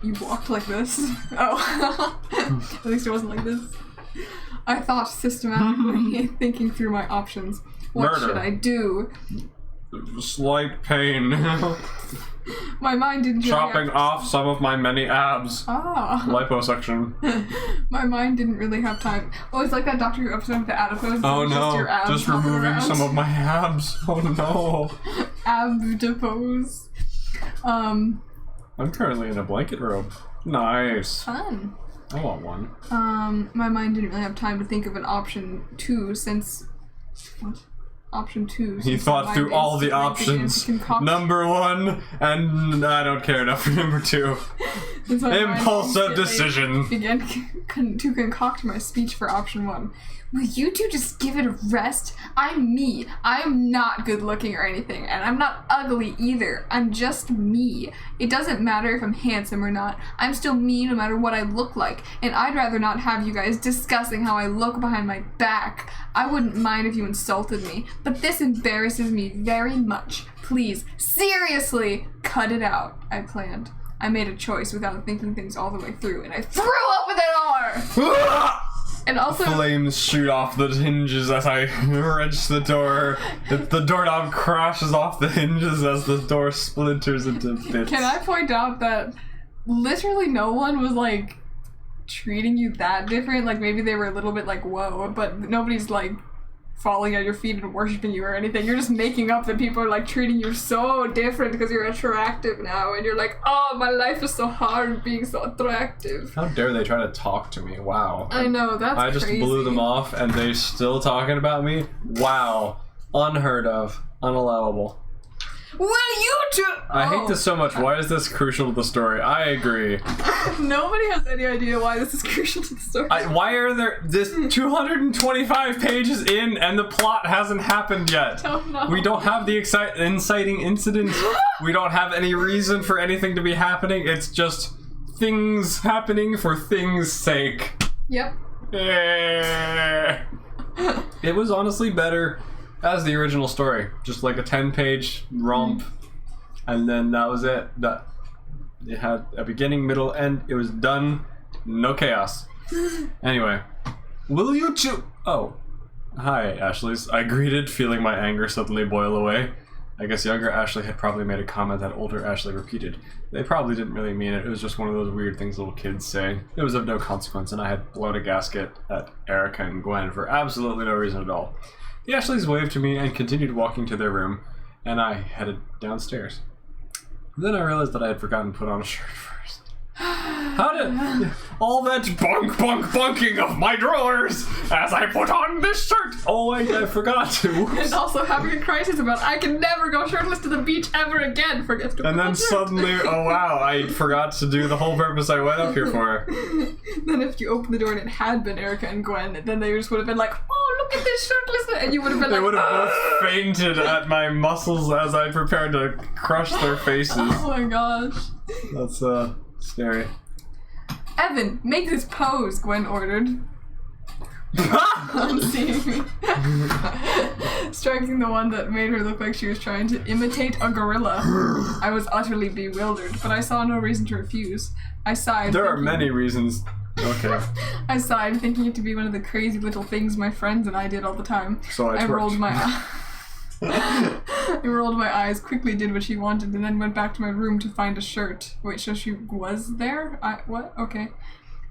S2: You walked like this? Oh. At least it wasn't like this. I thought systematically, thinking through my options. What should I do?
S1: Slight pain.
S2: My mind didn't
S1: chopping off some of my many abs.
S2: Ah.
S1: Liposuction.
S2: My mind didn't really have time. Oh, it's like that Doctor Who episode with the adipose.
S1: Oh no,
S2: your abs
S1: just removing some of my abs. Oh no.
S2: Abdipose.
S1: I'm currently in a blanket robe. Nice.
S2: Fun.
S1: I want one.
S2: My mind didn't really have time to think of an option 2 since... What? Option 2.
S1: He thought through all the options. Number 1, and I don't care enough for number 2. Impulsive decision.
S2: Began to concoct my speech for option 1. Will you two just give it a rest? I'm me. I'm not good looking or anything, and I'm not ugly either. I'm just me. It doesn't matter if I'm handsome or not. I'm still me no matter what I look like, and I'd rather not have you guys discussing how I look behind my back. I wouldn't mind if you insulted me, but this embarrasses me very much. Please, seriously, cut it out. I planned. I made a choice without thinking things all the way through, and I threw open the door! And also,
S1: flames shoot off the hinges as I wrench the door. The doorknob crashes off the hinges as the door splinters into bits.
S2: Can I point out that literally no one was like treating you that different? Like maybe they were a little bit like, whoa, but nobody's like falling at your feet and worshiping you or anything. You're just making up that people are like treating you so different because you're attractive now, and you're like, oh, my life is so hard being so attractive.
S1: How dare they try to talk to me? Wow.
S2: I know, that's
S1: I just
S2: crazy.
S1: Blew them off and they still talking about me? Wow. Unheard of. Unallowable.
S2: Will you two?
S1: I hate this so much. Why is this crucial to the story? I agree.
S2: Nobody has any idea why this is crucial to the story.
S1: Why are there this 225 pages in and the plot hasn't happened yet?
S2: Oh, no.
S1: We don't have the inciting incident. We don't have any reason for anything to be happening. It's just things happening for things' sake.
S2: Yep.
S1: It was honestly better as the original story. Just like a 10-page romp. And then that was it. It had a beginning, middle, end. It was done. No chaos. Anyway. Will you two... Oh. Hi, Ashley's. I greeted, feeling my anger suddenly boil away. I guess younger Ashley had probably made a comment that older Ashley repeated. They probably didn't really mean it. It was just one of those weird things little kids say. It was of no consequence, and I had blown a gasket at Erica and Gwen for absolutely no reason at all. The Ashleys waved to me and continued walking to their room, and I headed downstairs. Then I realized that I had forgotten to put on a shirt first. How did all that bunking of my drawers as I put on this shirt? Oh, I forgot to.
S2: And also having a crisis about I can never go shirtless to the beach ever again. Forget to.
S1: And then suddenly, oh wow, I forgot to do the whole purpose I went up here for.
S2: Then if you opened the door and it had been Erica and Gwen, then they just would have been like, oh, look at this shirtless, and you would have been
S1: They
S2: like,
S1: would have both fainted at my muscles as I prepared to crush their faces.
S2: oh my gosh.
S1: That's scary.
S2: Evan, make this pose, Gwen ordered. On seeing me. Striking the one that made her look like she was trying to imitate a gorilla. I was utterly bewildered, but I saw no reason to refuse. I sighed.
S1: There are many reasons. Okay.
S2: I sighed, thinking it to be one of the crazy little things my friends and I did all the time.
S1: So I
S2: rolled my eyes. I rolled my eyes, quickly did what she wanted, and then went back to my room to find a shirt. Wait, so she was there? What? Okay.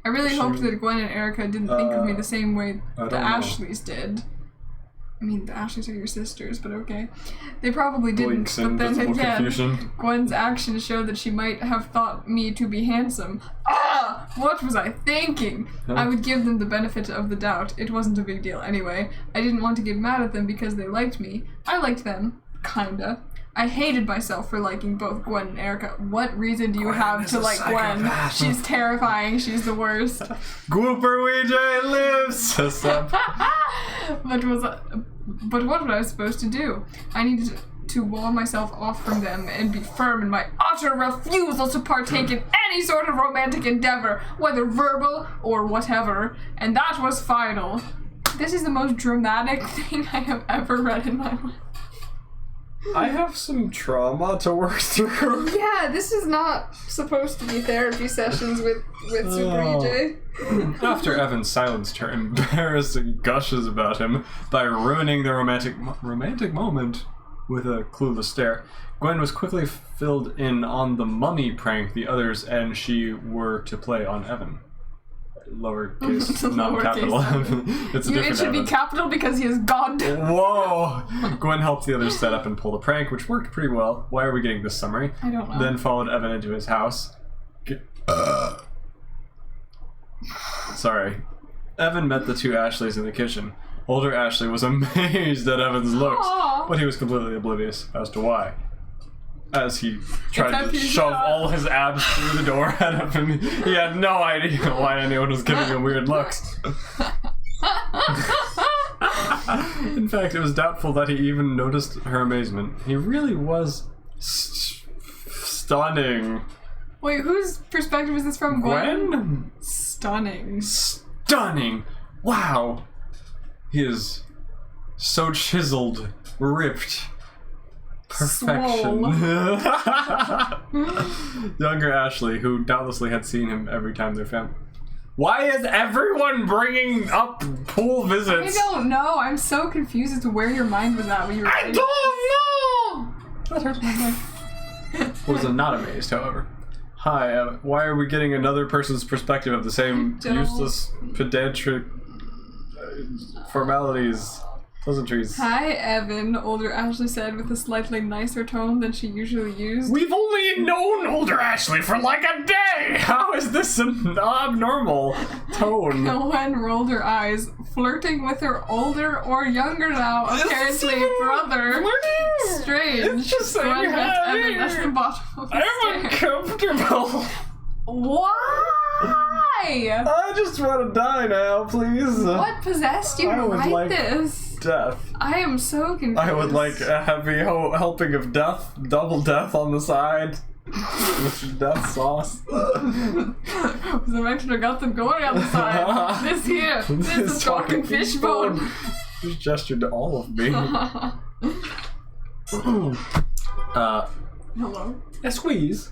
S2: I really hoped that Gwen and Erica didn't think of me the same way the Ashleys did. I mean, the Ashleys are your sisters, but okay. They probably didn't, but then again, confusion. Gwen's actions showed that she might have thought me to be handsome. Ah! What was I thinking? Huh? I would give them the benefit of the doubt. It wasn't a big deal anyway. I didn't want to get mad at them because they liked me. I liked them. Kinda. I hated myself for liking both Gwen and Erica. What reason do you have to like Gwen? She's terrifying. She's the worst.
S1: Gooper Weejay lives!
S2: But what was I supposed to do? I needed to wall myself off from them and be firm in my utter refusal to partake in any sort of romantic endeavor, whether verbal or whatever. And that was final. This is the most dramatic thing I have ever read in my life.
S1: I have some trauma to work through.
S2: Yeah, this is not supposed to be therapy sessions with Super EJ.
S1: After Evan silenced her embarrassing gushes about him by ruining the romantic moment with a clueless stare, Gwen was quickly filled in on the mummy prank the others and she were to play on Evan. Lowercase, not capital. It's a different
S2: It should
S1: Evan.
S2: be capital because he is God.
S1: Whoa! Gwen helped the others set up and pull the prank, which worked pretty well. Why are we getting this summary?
S2: I don't know.
S1: Then followed Evan into his house. Sorry. Evan met the two Ashleys in the kitchen. Older Ashley was amazed at Evan's looks, but he was completely oblivious as to why. As he tried to shove all his abs through the door at him, he had no idea why anyone was giving him weird looks. In fact, it was doubtful that he even noticed her amazement. He really was stunning.
S2: Wait, whose perspective is this from?
S1: Gwen?
S2: Stunning.
S1: Stunning! Wow! He is so chiseled, ripped. Perfection. Younger Ashley, who doubtlessly had seen him every time their family. Why is everyone bringing up pool visits?
S2: I don't know. I'm so confused as to where your mind was at when you were
S1: I don't know! Was not amazed, however. Hi, why are we getting another person's perspective of the same useless, pedantic formalities? Pleasantries.
S2: Hi, Evan, older Ashley said with a slightly nicer tone than she usually used.
S1: We've only known older Ashley for like a day! How is this an abnormal tone?
S2: Gwen rolled her eyes, flirting with her older or younger now, apparently brother. Strange.
S1: It's just saying
S2: Gwen met
S1: hi.
S2: Evan at the bottom of the
S1: I'm
S2: stairs.
S1: uncomfortable.
S2: Why?
S1: I just want to die now, please.
S2: What possessed you
S1: I
S2: to
S1: would
S2: write
S1: like-
S2: this?
S1: Death.
S2: I am so confused.
S1: I would like a heavy helping of death, double death on the side. With death sauce.
S2: The extra got them going on the side. This here. This is talking fishbone.
S1: Just gestured to all of me.
S2: Hello.
S1: A squeeze.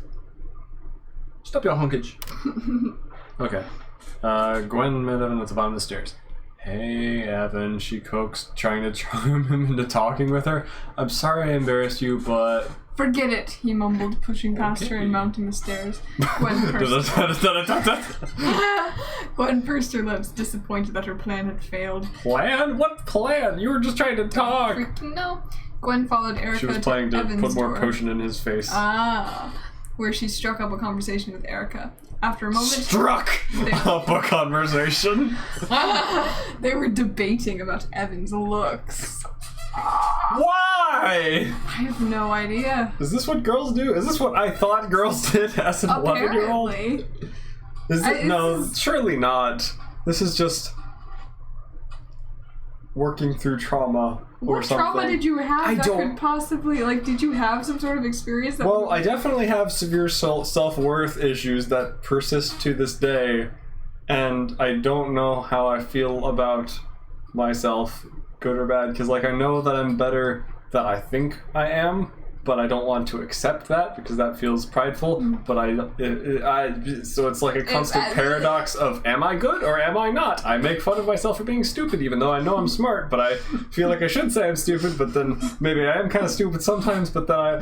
S1: Stop your honkage. Okay. Gwen met Evan at the bottom of the stairs. Hey, Evan, she coaxed, trying to charm him into talking with her. I'm sorry I embarrassed you, but...
S2: Forget it, he mumbled, pushing past her and mounting the stairs. Gwen pursed her lips, disappointed that her plan had failed.
S1: Plan? What plan? You were just trying to talk.
S2: Freaking no. Gwen followed Erica
S1: She was planning to
S2: Evan's
S1: put more
S2: door.
S1: potion in his face.
S2: Where she struck up a conversation with Erica. After a moment,
S1: Struck up a conversation.
S2: they were debating about Evan's looks.
S1: Why?
S2: I have no idea.
S1: Is this what girls do? Is this what I thought girls did as an 11-year-old?
S2: Apparently.
S1: Is it? No, surely not. This is just working through trauma or
S2: What
S1: something.
S2: trauma did you have
S1: I
S2: that
S1: don't-
S2: could possibly, like, did you have some sort of experience that
S1: Well, I definitely have severe self-worth issues that persist to this day, and I don't know how I feel about myself, good or bad, because, like, I know that I'm better than I think I am, but I don't want to accept that because that feels prideful, but so it's like a constant paradox of, am I good or am I not? I make fun of myself for being stupid even though I know I'm smart, but I feel like I should say I'm stupid, but then maybe I am kind of stupid sometimes, but then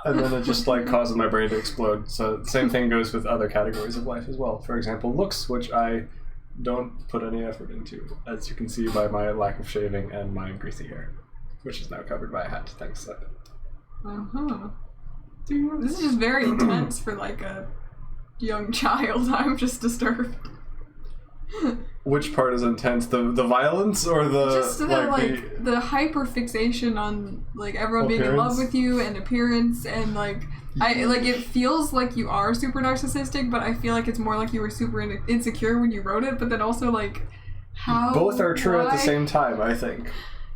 S1: and then it just like causes my brain to explode. So the same thing goes with other categories of life as well. For example, looks, which I don't put any effort into, as you can see by my lack of shaving and my greasy hair, which is now covered by a hat, thanks to
S2: Dude, this is just very intense for, like, a young child. I'm just disturbed.
S1: Which part is intense? The violence or the
S2: Just the hyper fixation on, like, everyone being in love
S1: Appearance?
S2: with you and appearance and, like, it feels like you are super narcissistic, but I feel like it's more like you were super insecure when you wrote it, but then also, like, how...
S1: both are true at the
S2: why?
S1: same time, I think.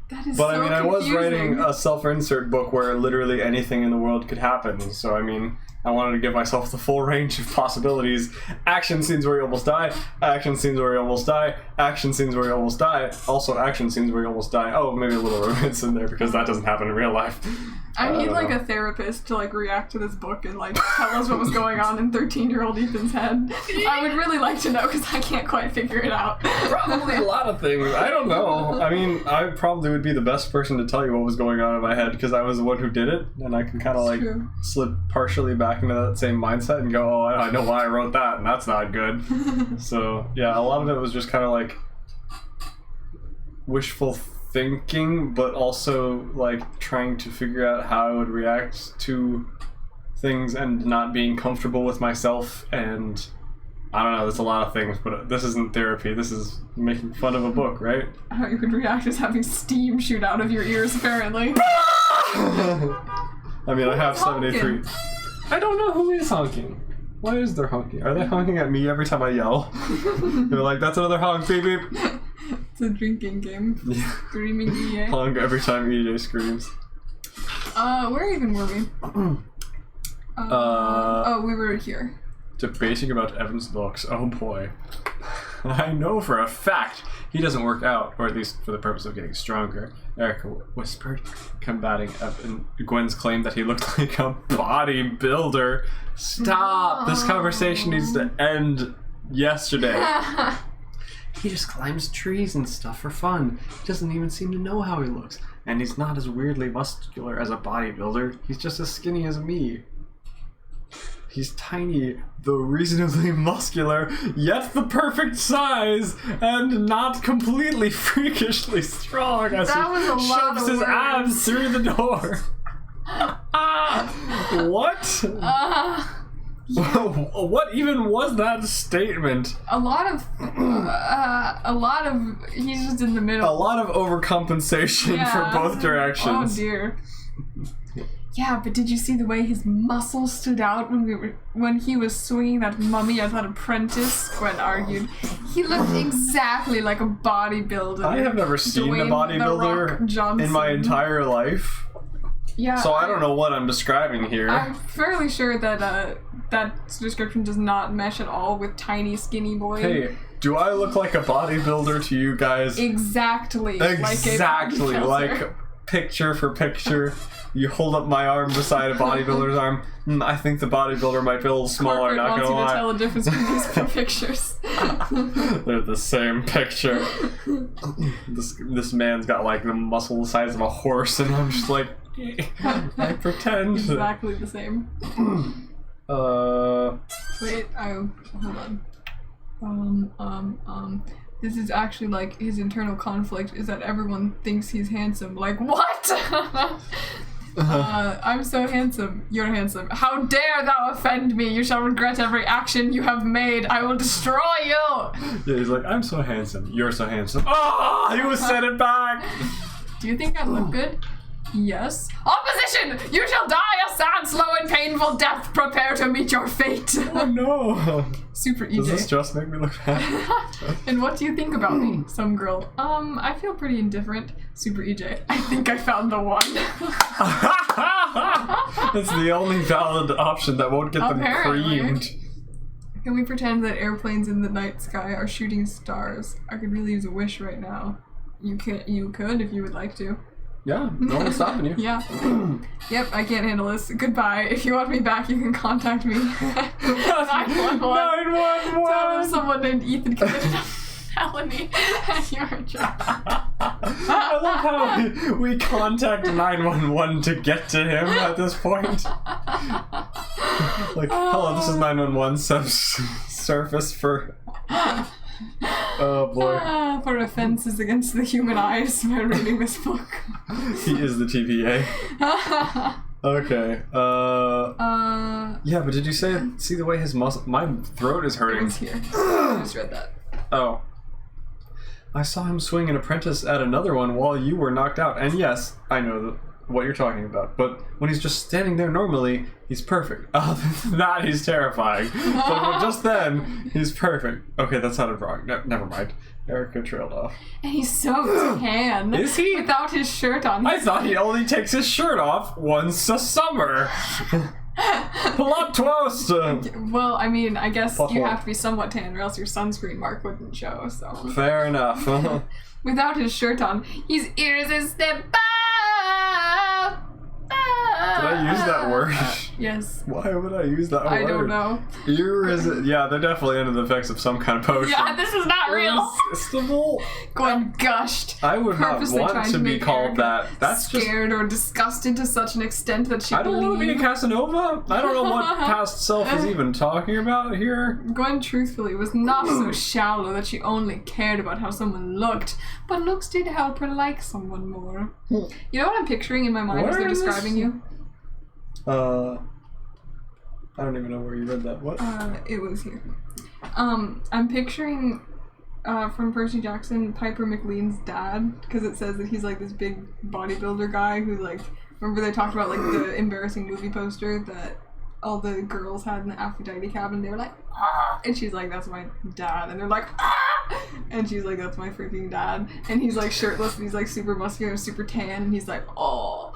S2: That is
S1: But
S2: so
S1: I mean, I was
S2: confusing.
S1: writing a self-insert book where literally anything in the world could happen. So I mean, I wanted to give myself the full range of possibilities. Action scenes where you almost die. Action scenes where you almost die. Action scenes where you almost die. Also, action scenes where you almost die. Oh, maybe a little romance in there because that doesn't happen in real life.
S2: I need,
S1: don't
S2: like,
S1: know.
S2: a therapist to, like, react to this book and, like, tell us what was going on in 13-year-old Ethan's head. I would really like to know, because I can't quite figure it out.
S1: Probably a lot of things. I don't know. I mean, I probably would be the best person to tell you what was going on in my head because I was the one who did it, and I can kind of like
S2: True.
S1: slip partially back into that same mindset and go, oh, I know why I wrote that, and that's not good. So yeah, a lot of it was just kind of like wishful thinking, but also like trying to figure out how I would react to things and not being comfortable with myself, and I don't know, there's a lot of things, but this isn't therapy, this is making fun of a book, right?
S2: How you would react is having steam shoot out of your ears, apparently.
S1: I mean, I have 73. I don't know who is honking. Why is there honking? Are they honking at me every time I yell? They're like, that's another honk, beep beep.
S2: It's a drinking game. Screaming EA.
S1: Honk every time EJ screams.
S2: Where even were we? Oh, we were here.
S1: Debating about Evan's looks. Oh boy. I know for a fact he doesn't work out, or at least for the purpose of getting stronger, Erica whispered, combating Gwen's claim that he looked like a bodybuilder. Stop! This conversation needs to end yesterday. He just climbs trees and stuff for fun. He doesn't even seem to know how he looks. And he's not as weirdly muscular as a bodybuilder. He's just as skinny as me. He's tiny, though reasonably muscular, yet the perfect size, and not completely freakishly strong as
S2: That was a
S1: he
S2: lot
S1: shoves
S2: of
S1: his
S2: words.
S1: abs through the door. What? What even was that statement?
S2: A lot of he's just in the middle.
S1: A lot of overcompensation
S2: Yeah.
S1: for both directions.
S2: Oh dear. Yeah, but did you see the way his muscles stood out when he was swinging that mummy as that apprentice? Gwen argued. He looked exactly like a bodybuilder.
S1: I have never seen a
S2: Dwayne "The Rock"
S1: bodybuilder
S2: Johnson.
S1: in my entire life,
S2: Yeah.
S1: so I don't know what I'm describing here.
S2: I'm fairly sure that that description does not mesh at all with tiny skinny boy.
S1: Hey, do I look like a bodybuilder to you guys?
S2: Exactly.
S1: Exactly, like picture for picture. You hold up my arm beside a bodybuilder's arm. I think the bodybuilder might be a little smaller,
S2: Corporate
S1: not
S2: wants
S1: gonna
S2: you to
S1: lie.
S2: tell the difference between these two pictures.
S1: They're the same picture. This man's got like the muscle the size of a horse, and I'm just like, I pretend.
S2: Exactly the same. Wait, hold on. This is actually like his internal conflict is that everyone thinks he's handsome. Like, what? I'm so handsome. You're handsome. How dare thou offend me? You shall regret every action you have made. I will destroy you.
S1: Yeah, he's like, I'm so handsome. You're so handsome. Oh, he said it back.
S2: Do you think I look good? Yes. Opposition! You shall die a sad, slow, and painful death. Prepare to meet your fate.
S1: Oh no.
S2: Super
S1: Does this
S2: EJ.
S1: just make me look bad?
S2: And what do you think about me? Some girl. I feel pretty indifferent. Super EJ. I think I found the one.
S1: It's the only valid option that won't get them
S2: Apparently.
S1: creamed.
S2: Can we pretend that airplanes in the night sky are shooting stars? I could really use a wish right now. You could if you would like to.
S1: Yeah, no one's stopping you.
S2: Yeah. Yep, I can't handle this. Goodbye. If you want me back, you can contact me. 911.
S1: 911!
S2: Tell them someone named Ethan committed a felony and you're a jerk.
S1: I love how we contact 911 to get to him at this point. Like, hello, this is 911 surface for... Oh boy.
S2: For offenses against the human eyes by reading this book.
S1: He is the TVA. Okay, yeah, but did you see the way his muscle... My throat is
S2: It
S1: hurting.
S2: was here. I just read that.
S1: Oh. I saw him swing an apprentice at another one while you were knocked out. And yes, I know what you're talking about. But when he's just standing there normally, he's perfect. Other than that, he's terrifying. But just then, he's perfect. Okay, that sounded wrong. Never mind. Erica trailed off.
S2: And he's so tan.
S1: Is he?
S2: Without his shirt on.
S1: I thought he only takes his shirt off once a summer. Plot twist!
S2: Well, I mean, I guess
S1: Plot
S2: you
S1: hole.
S2: have to be somewhat tan or else your sunscreen mark wouldn't show, so.
S1: Fair enough.
S2: Without his shirt on, he's irresistible!
S1: Did I use that word?
S2: Yes.
S1: Why would I use that word?
S2: I don't know.
S1: Yeah, they're definitely under the effects of some kind of potion.
S2: Yeah, this is not real!
S1: Irresistible?
S2: Gwen gushed.
S1: I would not
S2: Purposely
S1: want
S2: trying
S1: to be
S2: make
S1: called
S2: Erica
S1: that. That's just...
S2: scared or disgusted to such an extent that she
S1: I don't want to be a
S2: believed.
S1: Casanova. I don't know what past self is even talking about here.
S2: Gwen truthfully was not so shallow that she only cared about how someone looked, but looks did help her like someone more. You know what I'm picturing in my mind as
S1: Where
S2: they're
S1: is
S2: describing
S1: this?
S2: you?
S1: I don't even know where you read that. What?
S2: It was here. I'm picturing from Percy Jackson, Piper McLean's dad, because it says that he's like this big bodybuilder guy who like, remember they talked about like the embarrassing movie poster that all the girls had in the Aphrodite cabin. They were like, ah! And she's like, that's my dad. And they're like, ah! And she's like, that's my freaking dad. And he's like shirtless and he's like super muscular and super tan. And he's like, oh,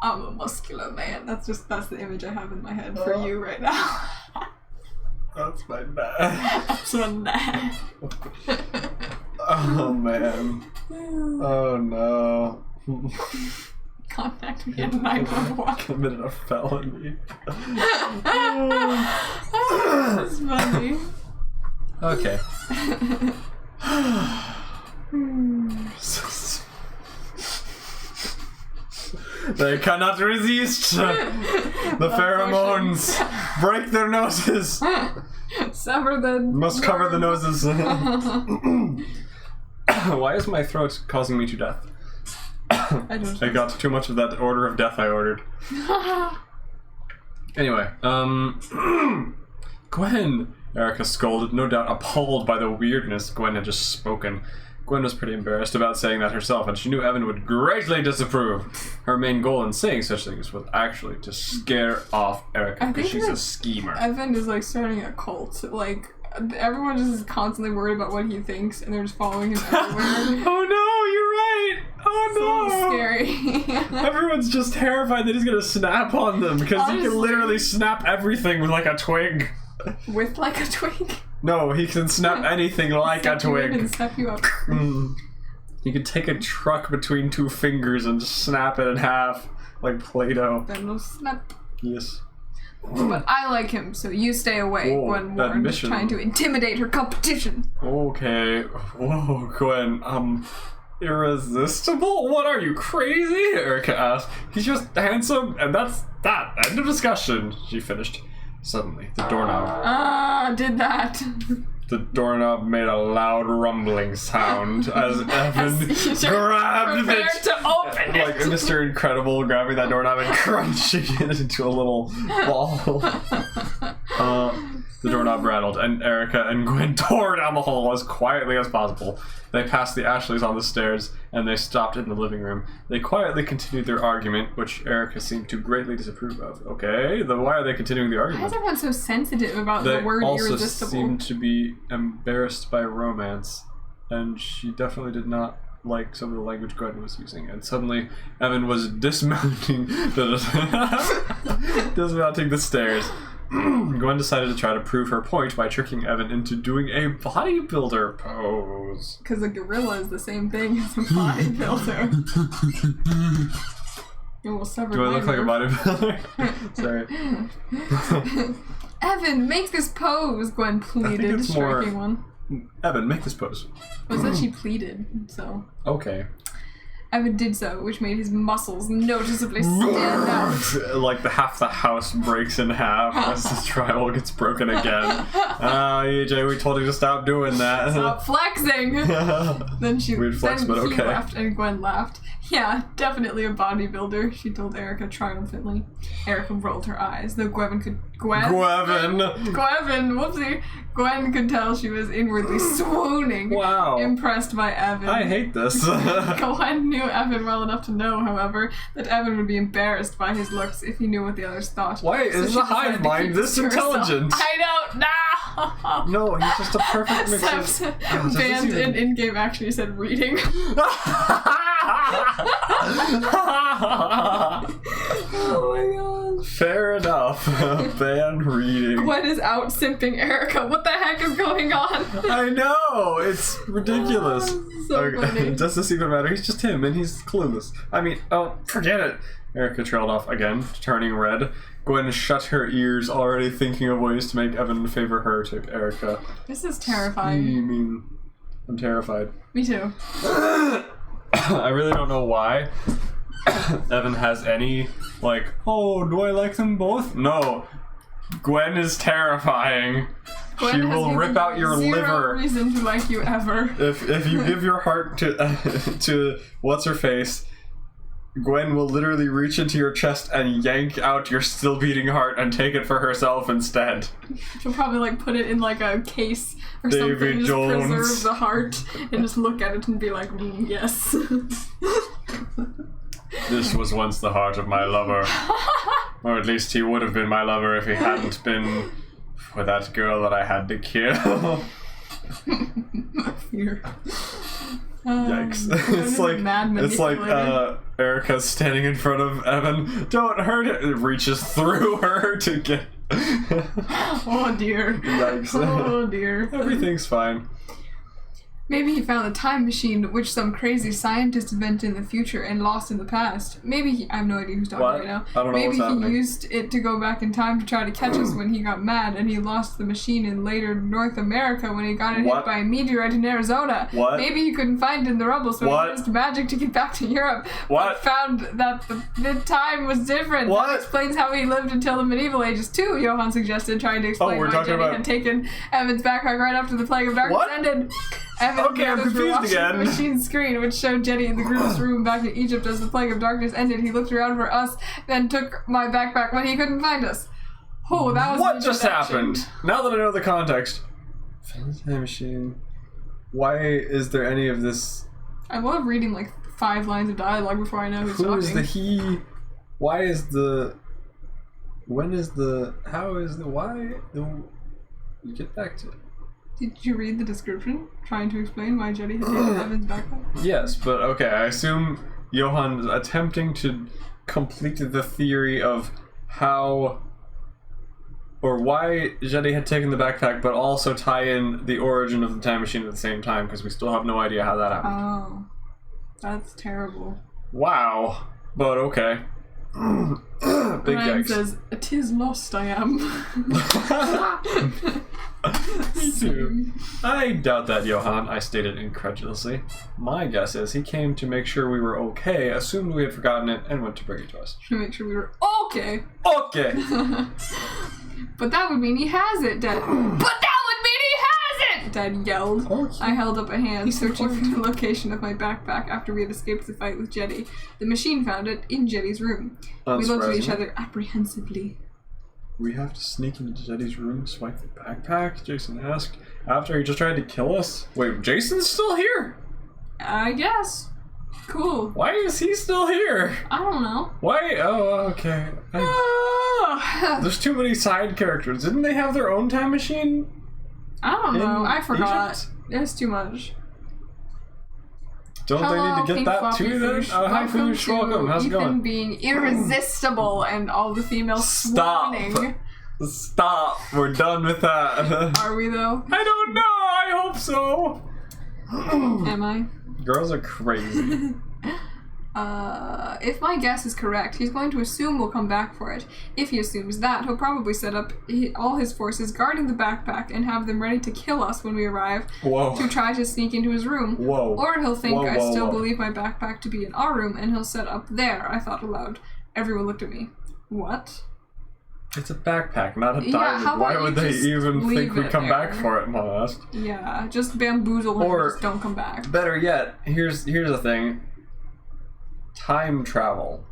S2: I'm a muscular man. That's the image I have in my head for you right now.
S1: That's my bad.
S2: That's my dad.
S1: Oh man. Oh no.
S2: Contact me at 911.
S1: Committed a felony.
S2: That's funny.
S1: Okay. They cannot resist the pheromones. Break their noses.
S2: Sever the...
S1: Must cover the noses. Why is my throat causing me to death?
S2: I don't
S1: I got too much of that order of death I ordered. Anyway, Gwen! Erica scolded, no doubt appalled by the weirdness Gwen had just spoken. Gwen was pretty embarrassed about saying that herself, and she knew Evan would greatly disapprove. Her main goal in saying such things was actually to scare off Erica, because she's a schemer.
S2: Evan is like starting a cult. Like, everyone just is constantly worried about what he thinks, and they're just following him everywhere.
S1: Oh no, you're right! Oh no!
S2: So scary.
S1: Everyone's just terrified that he's gonna snap on them, because he can literally snap everything with like a twig.
S2: With like a twig?
S1: No, he can snap anything like a twig.
S2: And step you up.
S1: He could take a truck between two fingers and just snap it in half, like Play-Doh.
S2: Then no snap.
S1: Yes.
S2: But I like him, so you stay away,
S1: Whoa,
S2: Gwen
S1: that
S2: warned,
S1: mission.
S2: trying to intimidate her competition.
S1: Okay. Whoa, Gwen, irresistible? What are you, crazy? Erica asked. He's just handsome, and that's that. End of discussion, she finished. Suddenly, the doorknob.
S2: Did that.
S1: The doorknob made a loud rumbling sound as Evan grabbed
S2: Prepare
S1: it.
S2: to open it.
S1: Like Mr. Incredible grabbing that doorknob and crunching it into a little ball. The doorknob rattled, and Erica and Gwen tore down the hall as quietly as possible. They passed the Ashleys on the stairs, and they stopped in the living room. They quietly continued their argument, which Erica seemed to greatly disapprove of. Okay, then why are they continuing the
S2: Why
S1: argument?
S2: is everyone so sensitive about
S1: They
S2: the word
S1: also
S2: irresistible?
S1: seemed to be embarrassed by romance, and she definitely did not like some of the language Gwen was using. And suddenly, Evan was dismounting the stairs. Gwen decided to try to prove her point by tricking Evan into doing a bodybuilder pose.
S2: Because a gorilla is the same thing as a bodybuilder. It will sever
S1: Do I look like a
S2: my nerve.
S1: bodybuilder? Sorry.
S2: Evan, make this pose, Gwen pleaded,
S1: it's more-
S2: striking one.
S1: Evan, make this pose.
S2: It was that she pleaded, so...
S1: Okay.
S2: Evan did so, which made his muscles noticeably stand out.
S1: Like half the house breaks in half as the drywall gets broken again. EJ, we told you to stop doing that.
S2: Stop flexing! Then
S1: Weird flex, but
S2: he
S1: okay.
S2: laughed and Gwen laughed. Yeah, definitely a bodybuilder, she told Erica triumphantly. Erica rolled her eyes, though Gwen, whoopsie. Gwen could tell she was inwardly swooning.
S1: Wow.
S2: Impressed by Evan.
S1: I hate this.
S2: Gwen knew Evan well enough to know, however, that Evan would be embarrassed by his looks if he knew what the others thought.
S1: Why is
S2: she
S1: the
S2: decided
S1: hive
S2: to
S1: mind
S2: keep
S1: this
S2: to herself.
S1: intelligent?
S2: I don't know!
S1: No, he's just a perfect mix of...
S2: Except
S1: Oh, this
S2: banned
S1: isn't even-
S2: in in-game action, he said reading. Oh my god.
S1: Fair enough. Banned reading.
S2: Gwen is out simping Erica. What the heck is going on?
S1: I know! It's ridiculous.
S2: So funny.
S1: Does this even matter? He's just him, and he's clueless. I mean, oh, forget it. Erica trailed off again, turning red. Gwen shut her ears, already thinking of ways to make Evan favor her to Erica.
S2: This is terrifying.
S1: I'm terrified.
S2: Me too.
S1: I really don't know why Evan has any, like, oh, do I like them both? No. Gwen is terrifying.
S2: Gwen
S1: She
S2: has
S1: will rip
S2: given
S1: out your
S2: zero
S1: liver.
S2: reason to like you ever.
S1: If you give your heart to what's her face, Gwen will literally reach into your chest and yank out your still beating heart and take it for herself instead.
S2: She'll probably like put it in like a case or
S1: David
S2: something, just
S1: Jones.
S2: preserve the heart and just look at it and be like, yes.
S1: This was once the heart of my lover. Or at least he would have been my lover if he hadn't been for that girl that I had to kill.
S2: Fear.
S1: Yikes.
S2: Mad
S1: It's like
S2: manipulator.
S1: Erica's standing in front of Evan. Don't hurt it. It reaches through her to get...
S2: Oh dear.
S1: Yikes.
S2: Oh dear.
S1: Everything's fine.
S2: Maybe he found a time machine which some crazy scientist invented in the future and lost in the past. Maybe he... I have no idea who's talking right now.
S1: I don't know
S2: Maybe
S1: what's
S2: he
S1: happening.
S2: used it to go back in time to try to catch us when he got mad and he lost the machine in later North America when he got hit
S1: What?
S2: by a meteorite in Arizona.
S1: What?
S2: Maybe he couldn't find it in the rubble, so
S1: What?
S2: he used magic to get back to Europe.
S1: What?
S2: But found that the time was different.
S1: What?
S2: That explains how he lived until the medieval ages too, Johann suggested, trying to explain
S1: we're
S2: why
S1: talking
S2: Jenny
S1: about-
S2: had taken Evan's backpack right after the Plague of Darkness
S1: What?
S2: ended. Evan
S1: Okay, I'm
S2: and the others were
S1: confused
S2: watching
S1: again.
S2: the machine screen, which showed Jenny in the group's room back in Egypt as the Plague of Darkness ended. He looked around for us, then took my backpack when he couldn't find us. Oh, that was
S1: What
S2: an
S1: just
S2: introduction.
S1: happened? Now that I know the context. Time machine. Why is there any of this?
S2: I love reading like 5 lines of dialogue before I know who's
S1: Who
S2: talking.
S1: is the he? Why is the? When is the? How is the? Why? The? You get back to it.
S2: Did you read the description? Trying to explain why Jenny had taken Evan's backpack?
S1: Yes, but okay. I assume Johann is attempting to complete the theory of how or why Jenny had taken the backpack, but also tie in the origin of the time machine at the same time, because we still have no idea how that happened.
S2: Oh. That's terrible.
S1: Wow. But okay. Big
S2: Ryan
S1: yikes.
S2: says, "'Tis lost I am."
S1: Me too. I doubt that, Johann, I stated incredulously. My guess is he came to make sure we were okay, assumed we had forgotten it, and went to bring it to us.
S2: To make sure we were okay.
S1: Okay!
S2: But that would mean he has it, Dad. But that would mean he has it! Dad yelled.
S1: Okay.
S2: I held up a hand,
S1: He's
S2: searching for
S1: important.
S2: the location of my backpack after we had escaped the fight with Jetty. The machine found it in Jetty's room. We looked at each
S1: Unsurprisingly.
S2: other apprehensively.
S1: We have to sneak into Jetty's room, swipe the backpack? Jason asked. After he just tried to kill us? Wait, Jason's still here?
S2: I guess. Cool.
S1: Why is he still here?
S2: I don't know.
S1: Why? Oh, okay. There's too many side characters. Didn't they have their own time machine?
S2: I don't know.
S1: In
S2: I forgot.
S1: Egypt?
S2: It's too much.
S1: Don't they need to get that too then? Hi, Foosh. Welcome. How's it
S2: Ethan
S1: going?
S2: being irresistible and all the females
S1: Stop.
S2: swooning.
S1: Stop. We're done with that.
S2: Are we though?
S1: I don't know. I hope so.
S2: Am I?
S1: Girls are crazy.
S2: If my guess is correct, he's going to assume we'll come back for it. If he assumes that, he'll probably set up all his forces guarding the backpack and have them ready to kill us when we arrive
S1: Whoa.
S2: to try to sneak into his room.
S1: Whoa.
S2: Or he'll think
S1: Whoa,
S2: I
S1: whoa,
S2: still
S1: whoa.
S2: believe my backpack to be in our room and he'll set up there, I thought aloud. Everyone looked at me. What?
S1: It's a backpack, not a
S2: Yeah,
S1: diamond.
S2: how
S1: Why
S2: about
S1: would
S2: you
S1: they
S2: just
S1: even
S2: leave
S1: think we
S2: it
S1: come back
S2: there?
S1: for it, Molest?
S2: Yeah, just bamboozle him
S1: Or-
S2: and just don't come back.
S1: Better yet, here's the thing. Time travel.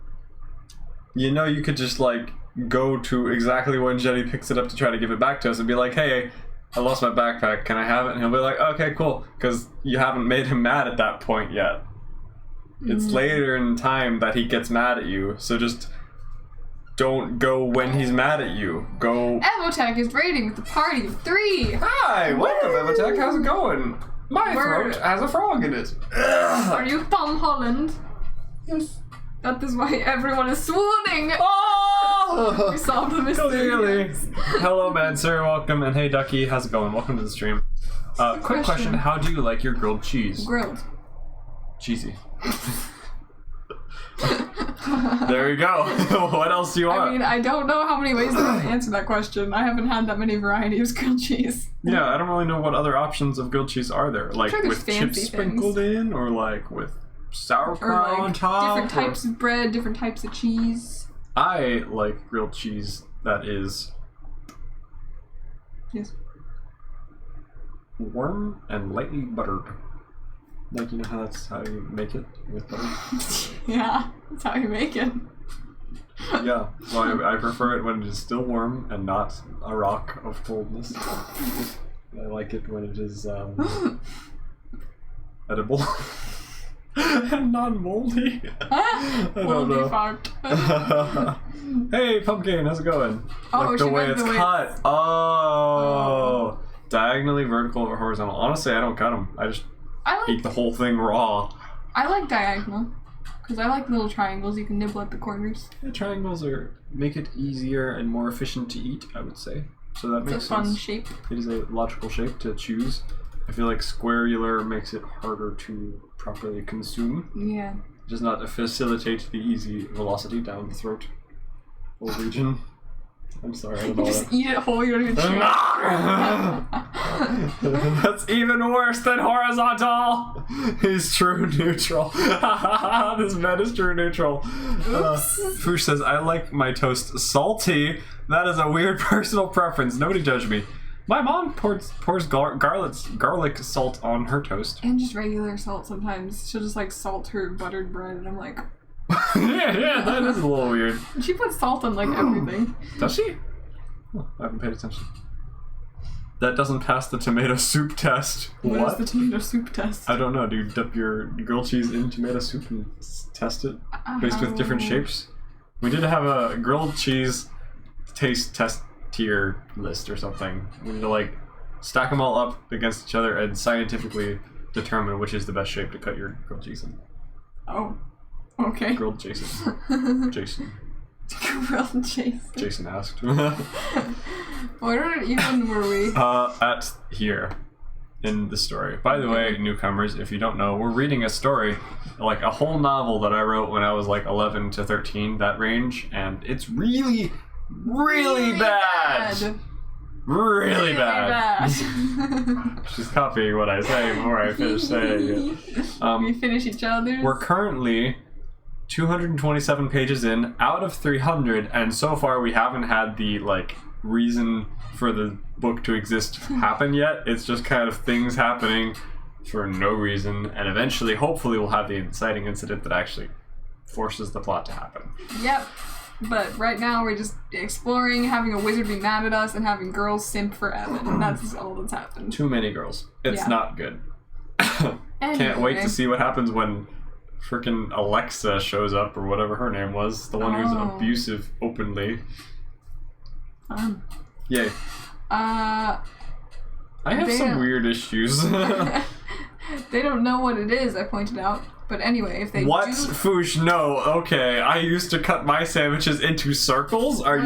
S1: You know, you could just like go to exactly when Jenny picks it up to try to give it back to us and be like, "Hey, I lost my backpack. Can I have it?" And he'll be like, "Okay, cool," because you haven't made him mad at that point yet. It's later in time that he gets mad at you, so just don't go when he's mad at you. Go.
S2: Evotech is raiding with the party of 3!
S1: Hi, welcome, Evatech. How's it going? My
S2: Word.
S1: throat has a frog in it.
S2: Are you Tom Holland? Yes. That is why everyone is swooning!
S1: Oh!
S2: We solved the mystery.
S1: Clearly. Hello, Manser. Welcome. And hey, Ducky. How's it going? Welcome to the stream. Quick question. How do you like your grilled cheese?
S2: Grilled.
S1: Cheesy. There you go. What else do you want?
S2: I mean, I don't know how many ways to answer that question. I haven't had that many varieties of grilled cheese.
S1: Yeah, I don't really know what other options of grilled cheese are there. Like
S2: sure there's
S1: with
S2: fancy
S1: chips sprinkled in, or like with sauerkraut
S2: Or
S1: on
S2: like
S1: top.
S2: different
S1: or-
S2: types of bread, different types of cheese.
S1: I like grilled cheese that is
S2: Yes.
S1: warm and lightly buttered. Like, you know how that's how you make it with butter?
S2: Yeah, that's how you make it.
S1: Yeah, so I prefer it when it is still warm and not a rock of coldness. I like it when it is edible and not moldy. I don't
S2: Moldy
S1: know.
S2: fart.
S1: Hey, Pumpkin, how's it going?
S2: Oh,
S1: Like the
S2: she
S1: way
S2: meant
S1: it's
S2: the way
S1: cut. Oh. Diagonally, vertical, or horizontal. Honestly, I don't cut them. I just
S2: I
S1: eat
S2: like
S1: the whole thing raw.
S2: diagonal. Because I like little triangles you can nibble at the corners.
S1: Yeah, triangles make it easier and more efficient to eat, I would say. So that
S2: It's
S1: makes
S2: a fun
S1: sense.
S2: shape.
S1: It is a logical shape to choose. I feel like squarular makes it harder to properly consume.
S2: Yeah.
S1: It does not facilitate the easy velocity down the throat or region. I'm sorry, I don't know.
S2: You just eat it whole, you don't even chew.
S1: That's even worse than horizontal. He's true neutral. This man is true neutral. Foosh says, I like my toast salty. That is a weird personal preference. Nobody judge me. My mom pours garlic salt on her toast.
S2: And just regular salt sometimes. She'll just like salt her buttered bread, and I'm like...
S1: yeah, that is a little weird.
S2: She puts salt on like everything.
S1: Does she? Oh, I haven't paid attention. That doesn't pass the tomato soup test.
S2: What is the tomato soup test?
S1: I don't know. Do you dip your grilled cheese in tomato soup and test it based with different shapes? We did have a grilled cheese taste test tier list or something. We need to like stack them all up against each other and scientifically determine which is the best shape to cut your grilled cheese in.
S2: Oh. Okay.
S1: Grilled Jason. Jason.
S2: Grilled Jason.
S1: Jason asked.
S2: Where even were we?
S1: At here. In the story. By the way, newcomers, if you don't know, we're reading a story, like a whole novel that I wrote when I was like 11 to 13, that range, and it's really, really bad. Really bad. She's copying what I say before I finish saying it.
S2: We finish each other's.
S1: We're currently 227 pages in, out of 300, and so far we haven't had the like reason for the book to exist happen yet. It's just kind of things happening for no reason, and eventually, hopefully, we'll have the inciting incident that actually forces the plot to happen.
S2: Yep. But right now we're just exploring, having a wizard be mad at us, and having girls simp for Evan, and that's all that's happened.
S1: Too many girls. It's not good. Can't wait to see what happens when frickin' Alexa shows up, or whatever her name was. The one who's abusive openly. Yay. I have some weird issues.
S2: They don't know what it is, I pointed out. But anyway, if they
S1: What?
S2: do...
S1: Foosh, no. Okay, I used to cut my sandwiches into circles. Are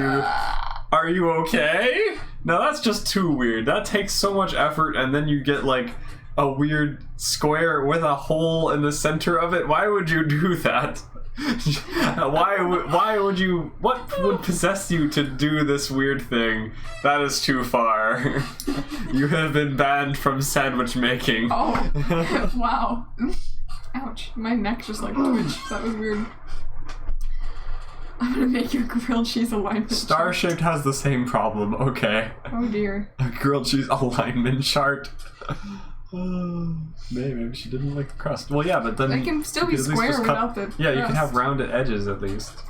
S1: you okay? No, that's just too weird. That takes so much effort, and then you get like a weird square with a hole in the center of it. Why would you do that? Why would you? What would possess you to do this weird thing? That is too far. You have been banned from sandwich making.
S2: Oh, wow. Ouch, my neck just like twitched. That was weird. I'm gonna make your grilled cheese alignment
S1: Star-shaped has the same problem, okay.
S2: Oh dear.
S1: A grilled cheese alignment chart. Maybe she didn't like the crust. Well, yeah, but then...
S2: It can still be square without the
S1: Yeah, you can
S2: crust.
S1: have rounded edges at least.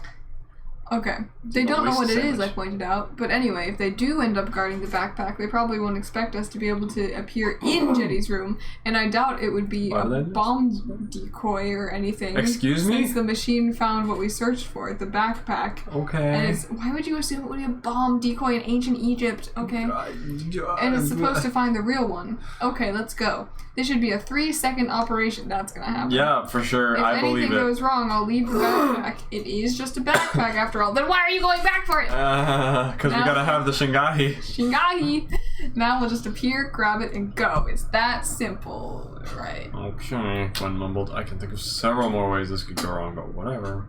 S2: Okay. They don't know what it is, I pointed out. But anyway, if they do end up guarding the backpack, they probably won't expect us to be able to appear in Jetty's room. And I doubt it would be a bomb decoy or anything.
S1: Excuse me?
S2: Since the machine found what we searched for, the backpack.
S1: Okay.
S2: And why would you assume it would be a bomb decoy in ancient Egypt? Okay. And it's supposed to find the real one. Okay, let's go. This should be a 3-second operation. That's gonna happen.
S1: Yeah, for sure. I believe it.
S2: If anything goes wrong, I'll leave the backpack. It is just a backpack after all. Then why are you going back for it?
S1: Because we gotta have the Shingahi.
S2: Shingahi! Now we'll just appear, grab it, and go. It's that simple, right?
S1: Okay. Gwen mumbled, I can think of several more ways this could go wrong, but whatever.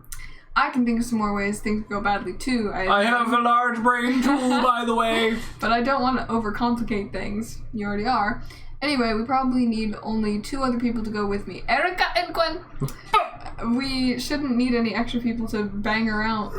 S2: I can think of some more ways things could go badly, too.
S1: I have a large brain tool, by the way!
S2: But I don't want to overcomplicate things. You already are. Anyway, we probably need only 2 other people to go with me. Erica and Gwen! We shouldn't need any extra people to bang around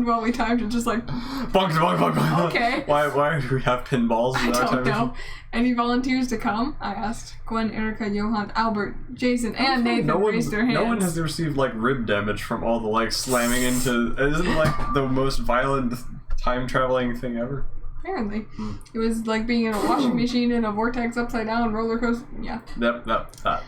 S2: while we time to just like...
S1: Bonk, bonk, bonk, bonk.
S2: Okay.
S1: Why do we have pinballs in
S2: I
S1: our
S2: don't
S1: time?
S2: know. Any volunteers to come? I asked. Gwen, Erica, Johan, Albert, Jason, and Nathan raised their hands.
S1: No one has received like rib damage from all the like slamming into... Isn't it like the most violent time traveling thing ever?
S2: Apparently. It was like being in a washing machine in a vortex upside down roller coaster. Yeah.
S1: Yep, that.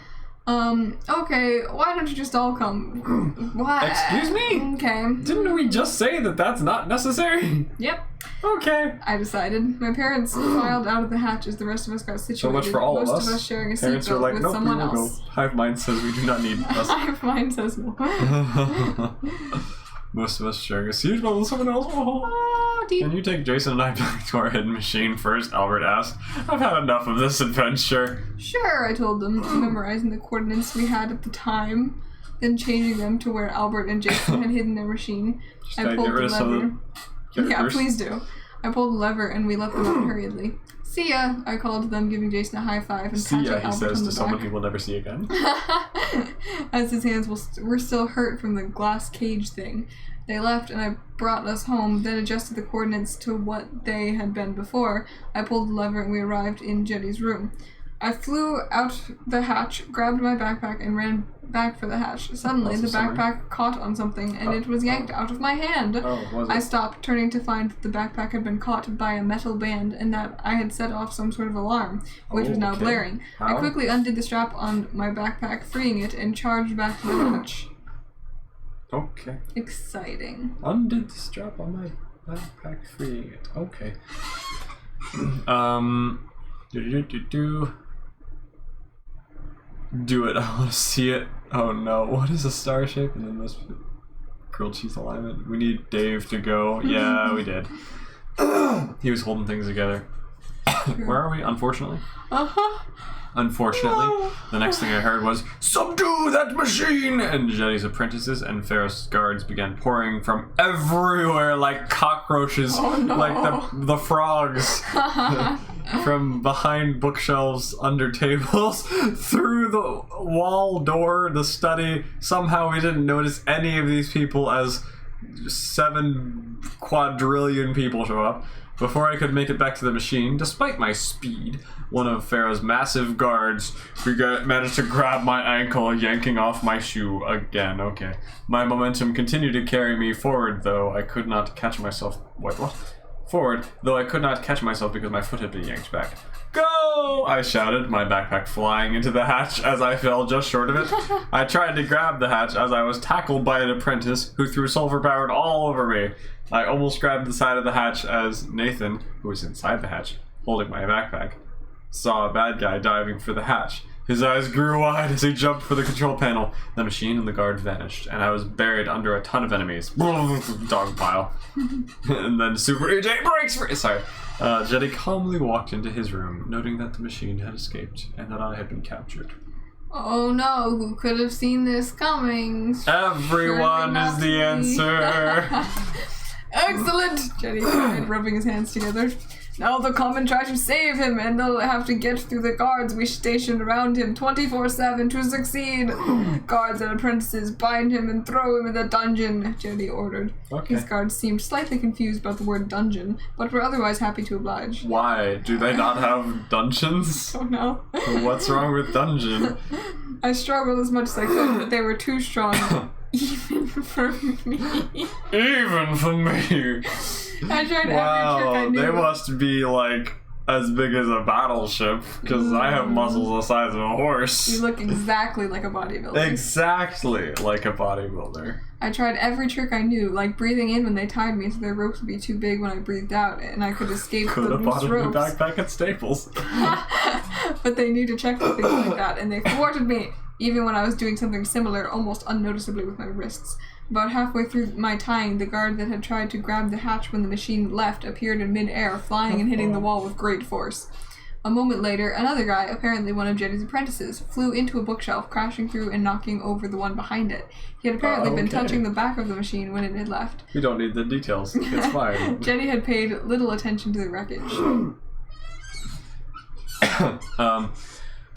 S2: Okay, why don't you just all come? Why?
S1: Excuse me?
S2: Okay.
S1: Didn't we just say that that's not necessary?
S2: Yep.
S1: Okay.
S2: I decided. My parents filed out of the hatch as the rest of us got situated.
S1: So much for all
S2: Most
S1: of us.
S2: of us sharing a
S1: Parents are
S2: seatbelt
S1: like,
S2: with
S1: nope, we
S2: someone
S1: will go.
S2: else.
S1: Hive mind says we do not need us.
S2: Hive mind says no.
S1: Most of us sharing a seatbelt with someone else.
S2: naughty.
S1: Can you take Jason and I back to our hidden machine first? Albert asked. I've had enough of this adventure.
S2: Sure, I told them, memorizing the coordinates we had at the time, then changing them to where Albert and Jason had hidden their machine. I pulled the lever. Yeah, please do. I pulled the lever and we let them out hurriedly. See ya! I called to them, giving Jason a high five and
S1: see ya,
S2: patting
S1: he
S2: Albert
S1: says
S2: on
S1: to
S2: the
S1: someone
S2: back.
S1: he will never see again.
S2: As his hands were still hurt from the glass cage thing. They left and I brought us home, then adjusted the coordinates to what they had been before. I pulled the lever and we arrived in Jetty's room. I flew out the hatch, grabbed my backpack, and ran back for the hatch. Suddenly, the backpack caught on something, and it was yanked out of my hand.
S1: Oh, was it?
S2: I stopped, turning to find that the backpack had been caught by a metal band, and that I had set off some sort of alarm, which was now blaring.
S1: How?
S2: I quickly undid the strap on my backpack, freeing it, and charged back to the hatch.
S1: Okay.
S2: Exciting.
S1: Undid the strap on my backpack, freeing it. Okay. Do it. I want to see it. Oh no. What is a star shape? And then this grilled cheese alignment. We need Dave to go. Yeah, we did. He was holding things together. Where are we? Unfortunately. Unfortunately, the next thing I heard was, "Subdue that machine!" And Jetty's apprentices and Ferris guards began pouring from everywhere like cockroaches, like the frogs, from behind bookshelves, under tables, through the wall door, the study. Somehow we didn't notice any of these people as 7 quadrillion people show up. Before I could make it back to the machine, despite my speed, one of Pharaoh's massive guards managed to grab my ankle, yanking off my shoe again. Okay. My momentum continued to carry me forward, though I could not catch myself. What? Forward, though I could not catch myself because my foot had been yanked back. Go! I shouted, my backpack flying into the hatch as I fell just short of it. I tried to grab the hatch as I was tackled by an apprentice who threw sulfur-powered all over me. I almost grabbed the side of the hatch as Nathan, who was inside the hatch, holding my backpack, saw a bad guy diving for the hatch. His eyes grew wide as he jumped for the control panel. The machine and the guard vanished, and I was buried under a ton of enemies. Dog pile. And then Super EJ breaks free. Sorry. Jetty calmly walked into his room, noting that the machine had escaped and that I had been captured.
S2: Oh no, who could have seen this coming?
S1: Everyone is the answer.
S2: Excellent! Jetty cried, rubbing his hands together. Now they'll come and try to save him, and they'll have to get through the guards we stationed around him 24/7 to succeed. Guards and apprentices bind him and throw him in the dungeon, Jetty ordered.
S1: Okay.
S2: His guards seemed slightly confused about the word dungeon, but were otherwise happy to oblige.
S1: Why? Do they not have dungeons?
S2: Oh no.
S1: What's wrong with dungeon?
S2: I struggled as much as I could, but they were too strong. Even for me.
S1: Even for me.
S2: I tried every trick I
S1: Wow,
S2: knew.
S1: they must be like as big as a battleship because I have muscles the size of a horse.
S2: You look exactly like a bodybuilder.
S1: Exactly like a bodybuilder.
S2: I tried every trick I knew, like breathing in when they tied me so their ropes would be too big when I breathed out, and I could escape
S1: Could
S2: the
S1: have bought
S2: loose
S1: a new
S2: ropes.
S1: backpack at Staples.
S2: But they knew to check for things like that, and they thwarted me, even when I was doing something similar, almost unnoticeably with my wrists. About halfway through my tying, the guard that had tried to grab the hatch when the machine left appeared in mid-air, flying and hitting the wall with great force. A moment later, another guy, apparently one of Jetty's apprentices, flew into a bookshelf, crashing through and knocking over the one behind it. He had apparently been
S1: Okay.
S2: touching the back of the machine when it had left.
S1: We don't need the details. It's fine.
S2: Jetty had paid little attention to the wreckage.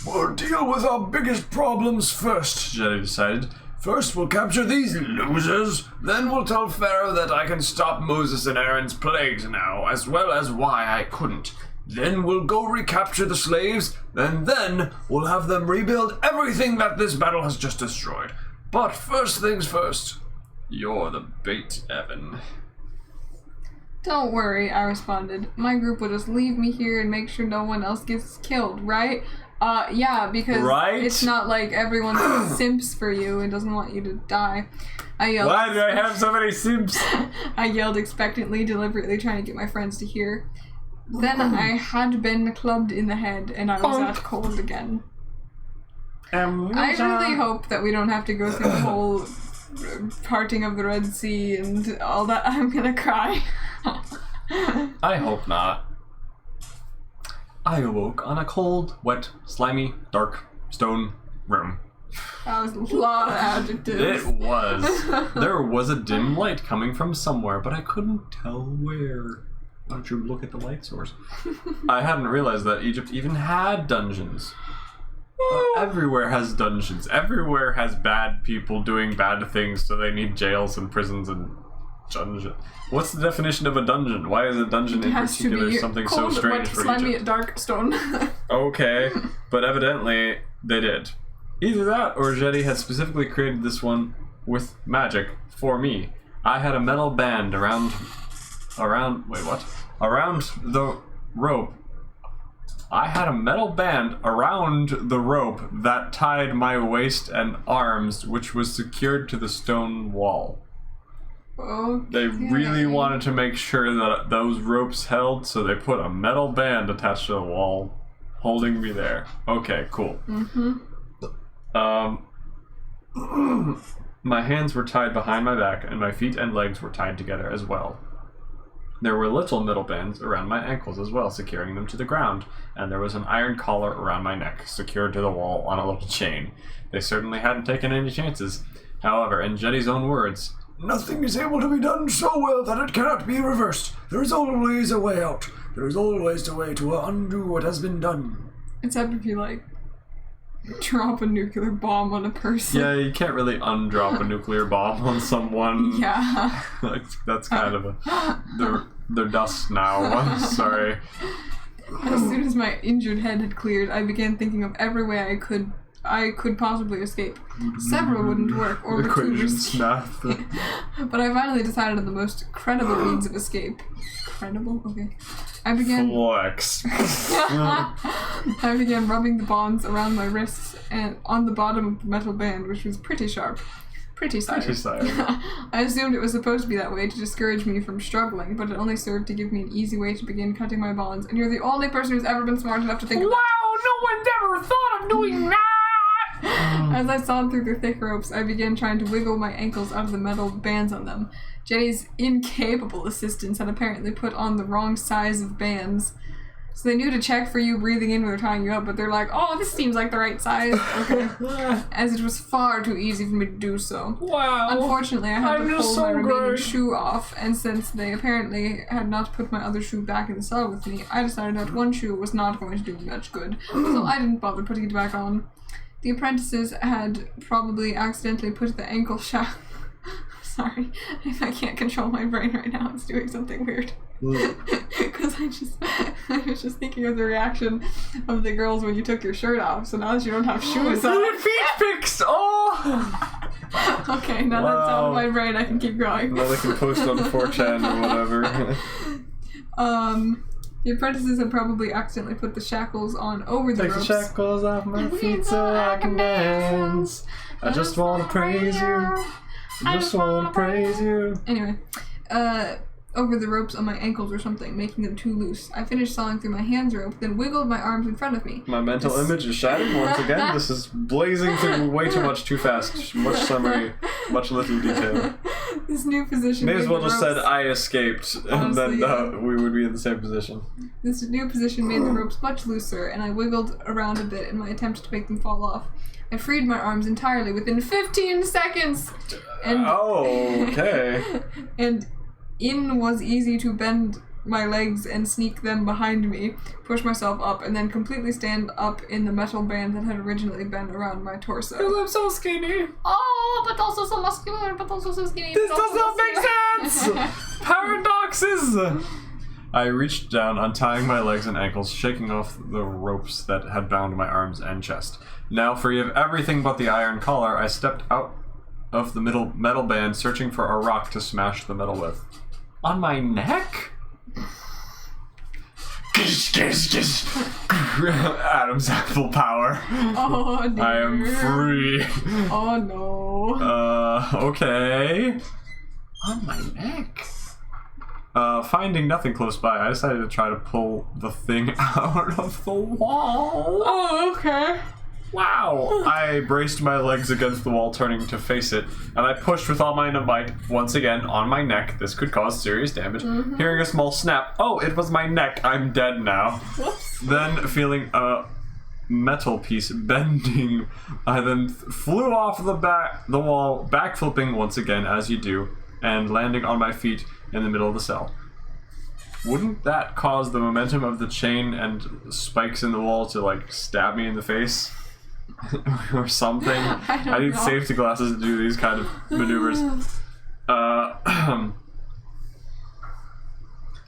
S1: We'll deal with our biggest problems first, Jetty decided. First, we'll capture these losers. Then we'll tell Pharaoh that I can stop Moses and Aaron's plagues now, as well as why I couldn't. Then we'll go recapture the slaves, and then we'll have them rebuild everything that this battle has just destroyed. But first things first, you're the bait, Evan.
S2: Don't worry, I responded. My group will just leave me here and make sure no one else gets killed, right? Yeah, because
S1: Right?
S2: it's not like everyone simps for you and doesn't want you to die. I yelled.
S1: Why do I have so many simps?
S2: I yelled expectantly, deliberately trying to get my friends to hear. Then I had been clubbed in the head and I was at cold again. I really hope that we don't have to go through the whole parting of the Red Sea and all that. I'm gonna cry.
S1: I hope not. I awoke on a cold, wet, slimy, dark stone room.
S2: That was a lot of adjectives.
S1: It was. There was a dim light coming from somewhere, but I couldn't tell where. Why don't you look at the light source? I hadn't realized that Egypt even had dungeons. Everywhere has dungeons. Everywhere has bad people doing bad things, so they need jails and prisons and dungeons. What's the definition of a dungeon? Why is a dungeon in particular something so strange for
S2: slimy,
S1: Egypt?
S2: dark stone.
S1: Okay, but evidently they did. Either that, or Jetty had specifically created this one with magic for me. I had a metal band around the rope. I had a metal band around the rope that tied my waist and arms, which was secured to the stone wall.
S2: Okay.
S1: They really wanted to make sure that those ropes held, so they put a metal band attached to the wall, holding me there. Okay, cool. My hands were tied behind my back, and my feet and legs were tied together as well. There were little metal bands around my ankles as well, securing them to the ground, and there was an iron collar around my neck, secured to the wall on a little chain. They certainly hadn't taken any chances. However, in Jetty's own words,
S3: "Nothing is able to be done so well that it cannot be reversed. There is always a way out. There is always a way to undo what has been done."
S2: Except if you, like, drop a nuclear bomb on a person.
S1: yeah, you can't really undrop a nuclear bomb on someone.
S2: Yeah.
S1: Like, that's kind of they're dust now. I'm sorry.
S2: As soon as my injured head had cleared, I began thinking of every way I could possibly escape. Several wouldn't work, or were too
S1: Equation
S2: risky.
S1: snap.
S2: But I finally decided on the most credible means of escape. Credible? Okay. I began
S1: Flex.
S2: I began rubbing the bonds around my wrists and on the bottom of the metal band, which was pretty sharp. Pretty sire. I assumed it was supposed to be that way to discourage me from struggling, but it only served to give me an easy way to begin cutting my bonds, and you're the only person who's ever been smart enough to think of that.
S1: Wow, no one's ever thought of doing that!
S2: As I sawed through the thick ropes, I began trying to wiggle my ankles out of the metal bands on them. Jenny's incapable assistants had apparently put on the wrong size of bands. So they knew to check for you breathing in when they're tying you up, but they're like, oh, this seems like the right size. Okay. As it was far too easy for me to do so.
S1: Wow.
S2: Unfortunately, I had to pull
S1: so
S2: my remaining
S1: great.
S2: shoe off, and since they apparently had not put my other shoe back in the cell with me, I decided that one shoe was not going to do me much good, so I didn't bother putting it back on. The apprentices had probably accidentally put the ankle shackle. Sorry, I can't control my brain right now. It's doing something weird. Because I was just thinking of the reaction of the girls when you took your shirt off. So now that you don't have shoes on.
S1: Feet fixed! Oh!
S2: Okay, now that's out of my brain. I can keep going.
S1: Now they can post on 4chan or whatever.
S2: The apprentices had probably accidentally put the shackles on over the ropes.
S1: shackles off my feet so I can dance. I just wanna praise you. I just wanna praise you.
S2: Anyway, over the ropes on my ankles or something, making them too loose. I finished sawing through my hands rope, then wiggled my arms in front of me.
S1: My mental image is shattered once again. This is blazing through way too fast. Much summary, much little detail.
S2: This new position.
S1: May as
S2: made
S1: well
S2: the
S1: just
S2: ropes-
S1: said I escaped, and
S2: Honestly,
S1: then we would be in the same position.
S2: This new position made the ropes much looser, and I wiggled around a bit in my attempt to make them fall off. I freed my arms entirely within 15 seconds! And
S1: Okay.
S2: and in was easy to bend my legs and sneak them behind me, push myself up, and then completely stand up in the metal band that had originally been around my torso.
S1: I'm so skinny.
S2: Oh, but also so muscular, but also so skinny.
S1: This
S2: but
S1: does
S2: also
S1: not make
S2: muscular.
S1: sense! Paradoxes! I reached down, untying my legs and ankles, shaking off the ropes that had bound my arms and chest. Now free of everything but the iron collar, I stepped out of the metal band, searching for a rock to smash the metal with. On my neck? Adam's apple power.
S2: Oh, dear.
S1: I am free.
S2: Oh, no.
S1: Okay. On my neck. Finding nothing close by, I decided to try to pull the thing out of the wall.
S2: Oh, okay.
S1: Wow! I braced my legs against the wall, turning to face it, and I pushed with all my might, once again, on my neck. This could cause serious damage. Hearing a small snap. Oh, it was my neck. I'm dead now.
S2: Whoops.
S1: Then, feeling a metal piece bending, I then flew off the wall, backflipping once again, as you do, and landing on my feet in the middle of the cell. Wouldn't that cause the momentum of the chain and spikes in the wall to, like, stab me in the face? Or something? I need
S2: know.
S1: safety glasses to do these kind of maneuvers.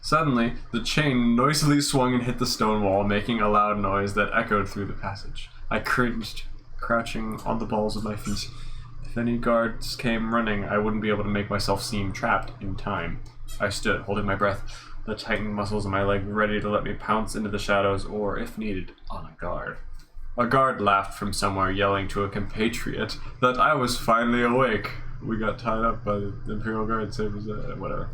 S1: Suddenly, the chain noisily swung and hit the stone wall, making a loud noise that echoed through the passage. I cringed, crouching on the balls of my feet. If any guards came running, I wouldn't be able to make myself seem trapped in time. I stood, holding my breath, the tightened muscles of my leg ready to let me pounce into the shadows or, if needed, on a guard. A guard laughed from somewhere, yelling to a compatriot that I was finally awake. We got tied up by the Imperial Guard, whatever.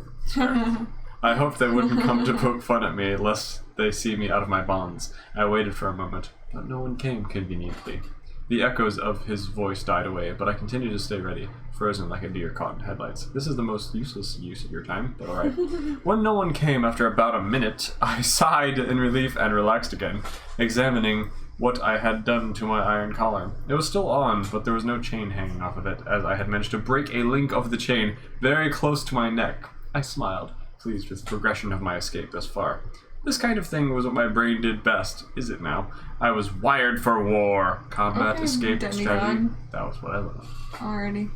S1: I hoped they wouldn't come to poke fun at me, lest they see me out of my bonds. I waited for a moment, but no one came conveniently. The echoes of his voice died away, but I continued to stay ready, frozen like a deer caught in headlights. This is the most useless use of your time, but alright. When no one came after about a minute, I sighed in relief and relaxed again, examining what I had done to my iron collar. It was still on, but there was no chain hanging off of it, as I had managed to break a link of the chain very close to my neck. I smiled, pleased with the progression of my escape thus far. This kind of thing was what my brain did best, is it now? I was wired for war. Combat,
S2: Okay,
S1: escape,
S2: demigod.
S1: strategy. That was what I loved.
S2: Alrighty.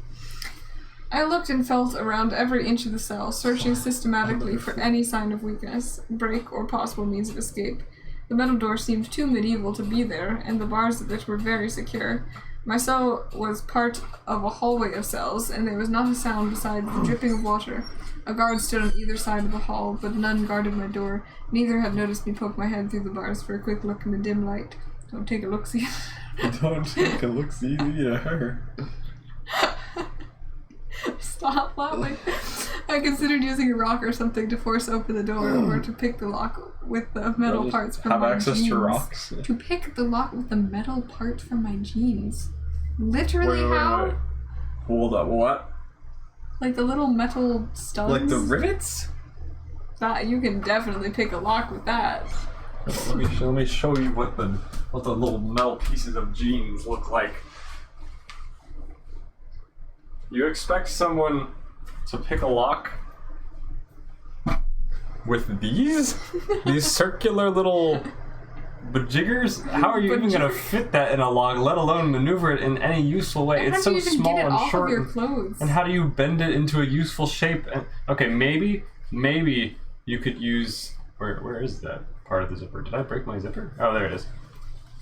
S2: I looked and felt around every inch of the cell, searching systematically for any sign of weakness, break, or possible means of escape. The metal door seemed too medieval to be there, and the bars of it were very secure. My cell was part of a hallway of cells, and there was not a sound besides the dripping of water. A guard stood on either side of the hall, but none guarded my door. Neither had noticed me poke my head through the bars for a quick look in the dim light. Don't take a look-see.
S1: Don't take a look-see to her.
S2: Stop laughing. I considered using a rock or something to force open the door, or to pick the lock with the metal parts from
S1: have
S2: my
S1: access
S2: jeans.
S1: to rocks.
S2: To pick the lock with the metal parts from my jeans. Literally
S1: Wait.
S2: how?
S1: Hold up, what?
S2: Like the little metal studs?
S1: Like the rivets?
S2: That, you can definitely pick a lock with that.
S1: Let me show you what the little metal pieces of jeans look like. You expect someone to pick a lock with these circular little bajiggers? How are you even gonna fit that in a lock, let alone maneuver it in any useful way?
S2: And
S1: It's
S2: how do
S1: so
S2: you even
S1: small
S2: get it
S1: and
S2: off
S1: short.
S2: of your clothes?
S1: And how do you bend it into a useful shape? And okay, maybe you could use where is that part of the zipper? Did I break my zipper? Oh, there it is.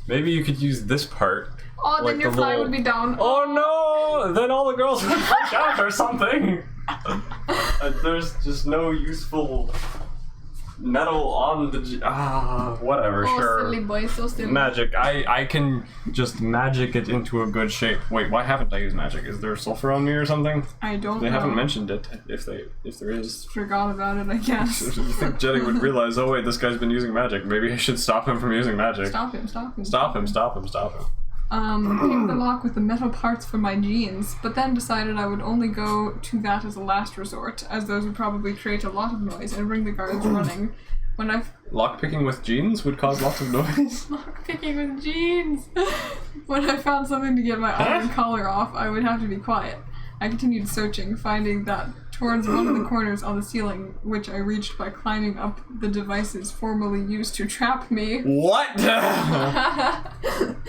S1: Maybe you could use this part.
S2: Oh,
S1: like
S2: then your
S1: the
S2: fly
S1: little-
S2: would be down.
S1: Oh no! Then all the girls would freak out or something. There's just no useful metal on the whatever.
S2: Oh,
S1: Sure.
S2: silly boy, so silly.
S1: Magic. I can just magic it into a good shape. Wait, why haven't I used magic? Is there sulfur on me or something?
S2: I don't
S1: They
S2: know.
S1: haven't mentioned it. If there is.
S2: Forgot about it, I guess.
S1: You think Jenny would realize, oh wait, this guy's been using magic. Maybe I should stop him from using magic.
S2: Stop him.
S1: Stop him.
S2: Pick the lock with the metal parts from my jeans, but then decided I would only go to that as a last resort, as those would probably create a lot of noise and bring the guards running. When I
S1: Lockpicking with jeans would cause lots of noise.
S2: Lockpicking with jeans! When I found something to get my iron collar off, I would have to be quiet. I continued searching, finding that towards one of the corners on the ceiling, which I reached by climbing up the devices formerly used to trap me.
S1: What?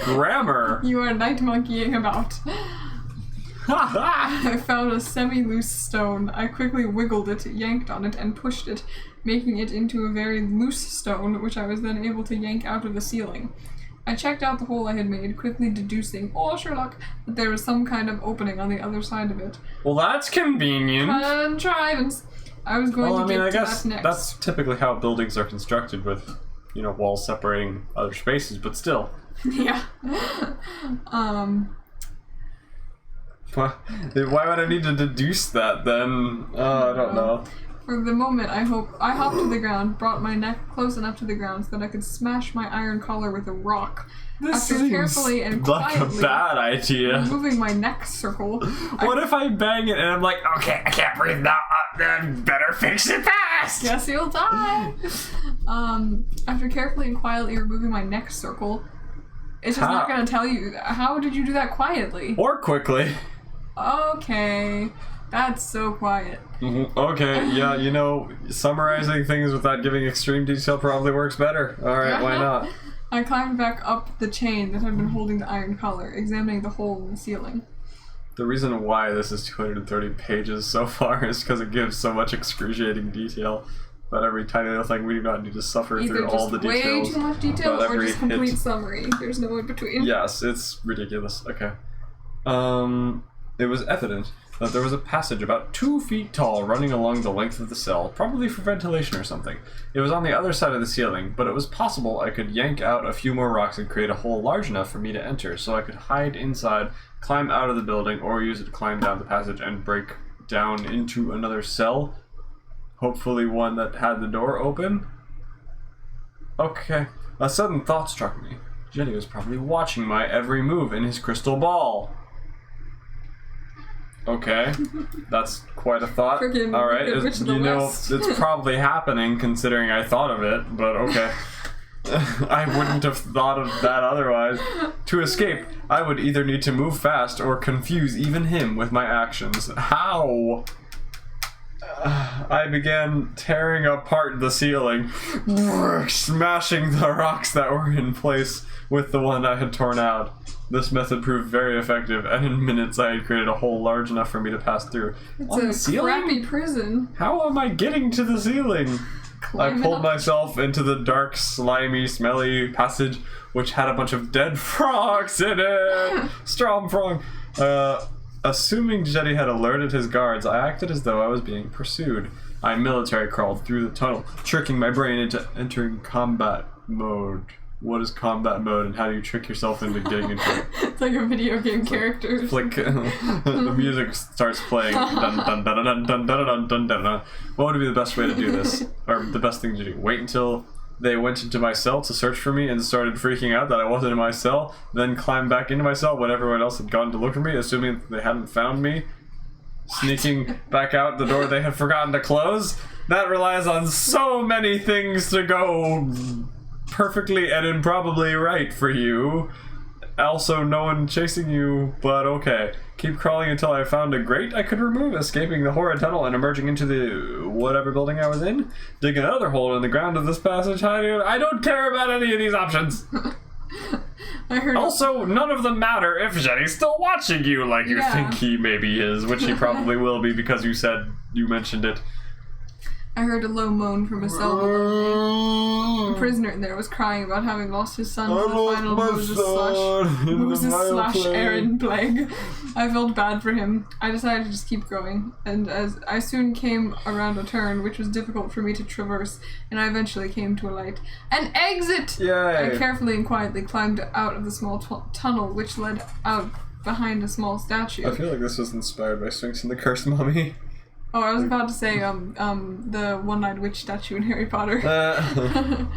S1: Grammar.
S2: You are night monkeying about. I found a semi-loose stone. I quickly wiggled it, yanked on it, and pushed it, making it into a very loose stone, which I was then able to yank out of the ceiling. I checked out the hole I had made, quickly deducing, oh Sherlock, that there was some kind of opening on the other side of it.
S1: Well, that's convenient.
S2: Contrivance! I was going to get
S1: I
S2: to
S1: guess
S2: that next.
S1: that's typically how buildings are constructed, with, walls separating other spaces, but still.
S2: Yeah.
S1: Why would I need to deduce that then? I don't know.
S2: For the moment, I hopped to the ground, brought my neck close enough to the ground so that I could smash my iron collar with a rock.
S1: This
S2: After carefully and
S1: like
S2: quietly
S1: a bad idea.
S2: moving my neck circle,
S1: What if I bang it and I'm like, okay, I can't breathe now. Then better fix it fast.
S2: guess you'll die. After carefully and quietly removing my neck circle, it's just not gonna tell you. How did you do that quietly?
S1: Or quickly.
S2: Okay, that's so quiet.
S1: Okay, yeah, you know, summarizing things without giving extreme detail probably works better. Alright, why not?
S2: I climbed back up the chain that had been holding the iron collar, examining the hole in the ceiling.
S1: The reason why this is 230 pages so far is because it gives so much excruciating detail about every tiny little thing. We do not need to suffer
S2: Either
S1: through all the
S2: just way
S1: details.
S2: too much detail
S1: about
S2: or
S1: every
S2: just complete
S1: hit.
S2: summary. There's no in between.
S1: Yes, it's ridiculous. Okay. It was evident that there was a passage about 2 feet tall running along the length of the cell, probably for ventilation or something. It was on the other side of the ceiling, but it was possible I could yank out a few more rocks and create a hole large enough for me to enter, so I could hide inside, climb out of the building, or use it to climb down the passage and break down into another cell. Hopefully one that had the door open. Okay. A sudden thought struck me. Jetty was probably watching my every move in his crystal ball. Okay, that's quite a thought.
S2: Freaking
S1: All right,
S2: Wicked Witch of the
S1: you know,
S2: West.
S1: it's probably happening considering I thought of it, but okay. I wouldn't have thought of that otherwise. To escape, I would either need to move fast or confuse even him with my actions. How? I began tearing apart the ceiling, smashing the rocks that were in place with the one I had torn out. This method proved very effective, and in minutes I had created a hole large enough for me to pass through. On the
S2: It's a
S1: ceiling?
S2: crappy prison.
S1: How am I getting to the ceiling?
S2: Climbing
S1: I pulled
S2: up.
S1: myself into the dark, slimy, smelly passage, which had a bunch of dead frogs in it. Strong frog. Assuming Jetty had alerted his guards, I acted as though I was being pursued. I military crawled through the tunnel, tricking my brain into entering combat mode. What is combat mode, and how do you trick yourself into getting into it?
S2: It's like a video game character.
S1: Like the music starts playing. Dun, dun, dun, dun, dun, dun, dun, dun, dun, dun. What would be the best way to do this, or the best thing to do? Wait until they went into my cell to search for me and started freaking out that I wasn't in my cell, then climb back into my cell when everyone else had gone to look for me, assuming they hadn't found me, sneaking back out the door they had forgotten to close. That relies on so many things to go perfectly and improbably right for you. Also, no one chasing you, but okay. Keep crawling until I found a grate I could remove, escaping the horrid tunnel and emerging into the whatever building I was in. Dig another hole in the ground of this passage. I don't care about any of these options.
S2: I heard.
S1: Also, none of them matter if Jetty's still watching you like you
S2: Yeah.
S1: think he maybe is, which he probably will be because you mentioned it.
S2: I heard a low moan from a cell below me. The prisoner in there was crying about having lost his son to the final Moses slash Aaron plague. I felt bad for him. I decided to just keep going, and as I soon came around a turn, which was difficult for me to traverse, and I eventually came to a light. An exit!
S1: Yay!
S2: I carefully and quietly climbed out of the small tunnel, which led out behind a small statue.
S1: I feel like this was inspired by Sphinx and the Cursed Mummy.
S2: Oh, I was about to say, the one-eyed witch statue in Harry Potter.
S1: Grime.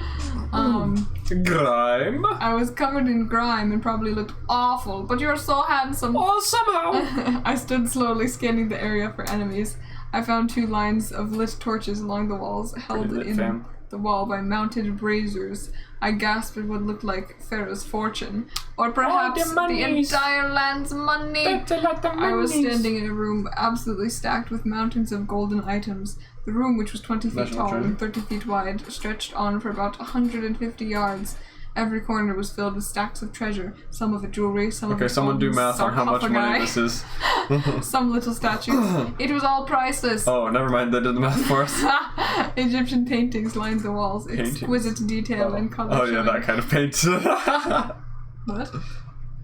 S2: I was covered in grime and probably looked awful, but you're so handsome.
S1: Oh, somehow.
S2: I stood slowly scanning the area for enemies. I found 2 lines of lit torches along the walls, held
S1: Pretty lit,
S2: in
S1: fam.
S2: the wall by mounted braziers. I gasped at what looked like Pharaoh's fortune, or perhaps the entire land's money. I was standing in a room absolutely stacked with mountains of golden items. The room, which was 20 feet
S1: National
S2: tall
S1: treasure.
S2: and 30 feet wide, stretched on for about 150 yards. Every corner was filled with stacks of treasure, some of it jewelry, some of
S1: Okay,
S2: it
S1: someone do
S2: golden
S1: math on how much money this is.
S2: some little statues. It was all priceless.
S1: Oh, never mind, they did the math for us.
S2: Egyptian paintings lined the walls,
S1: Paintings?
S2: exquisite detail and color.
S1: Oh yeah, that kind of paint.
S2: What?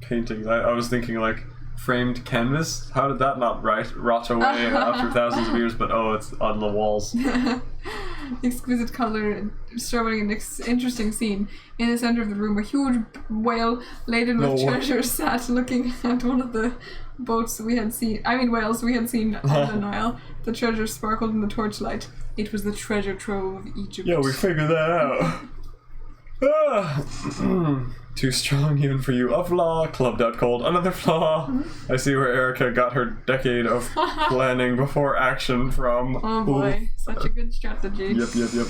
S1: Paintings. I was thinking like framed canvas. How did that not rot away after thousands of years? But oh, it's on the walls.
S2: exquisite color, showing an interesting scene. In the center of the room, a huge whale laden with treasure sat looking at one of the boats we had seen. Whales we had seen on the Nile. The treasure sparkled in the torchlight. It was the treasure trove of Egypt.
S1: Yeah, we figured that out. Too strong even for you. A flaw. Clubbed out cold. Another flaw. I see where Erica got her decade of planning before action from.
S2: Oh boy, such a good strategy.
S1: Yep.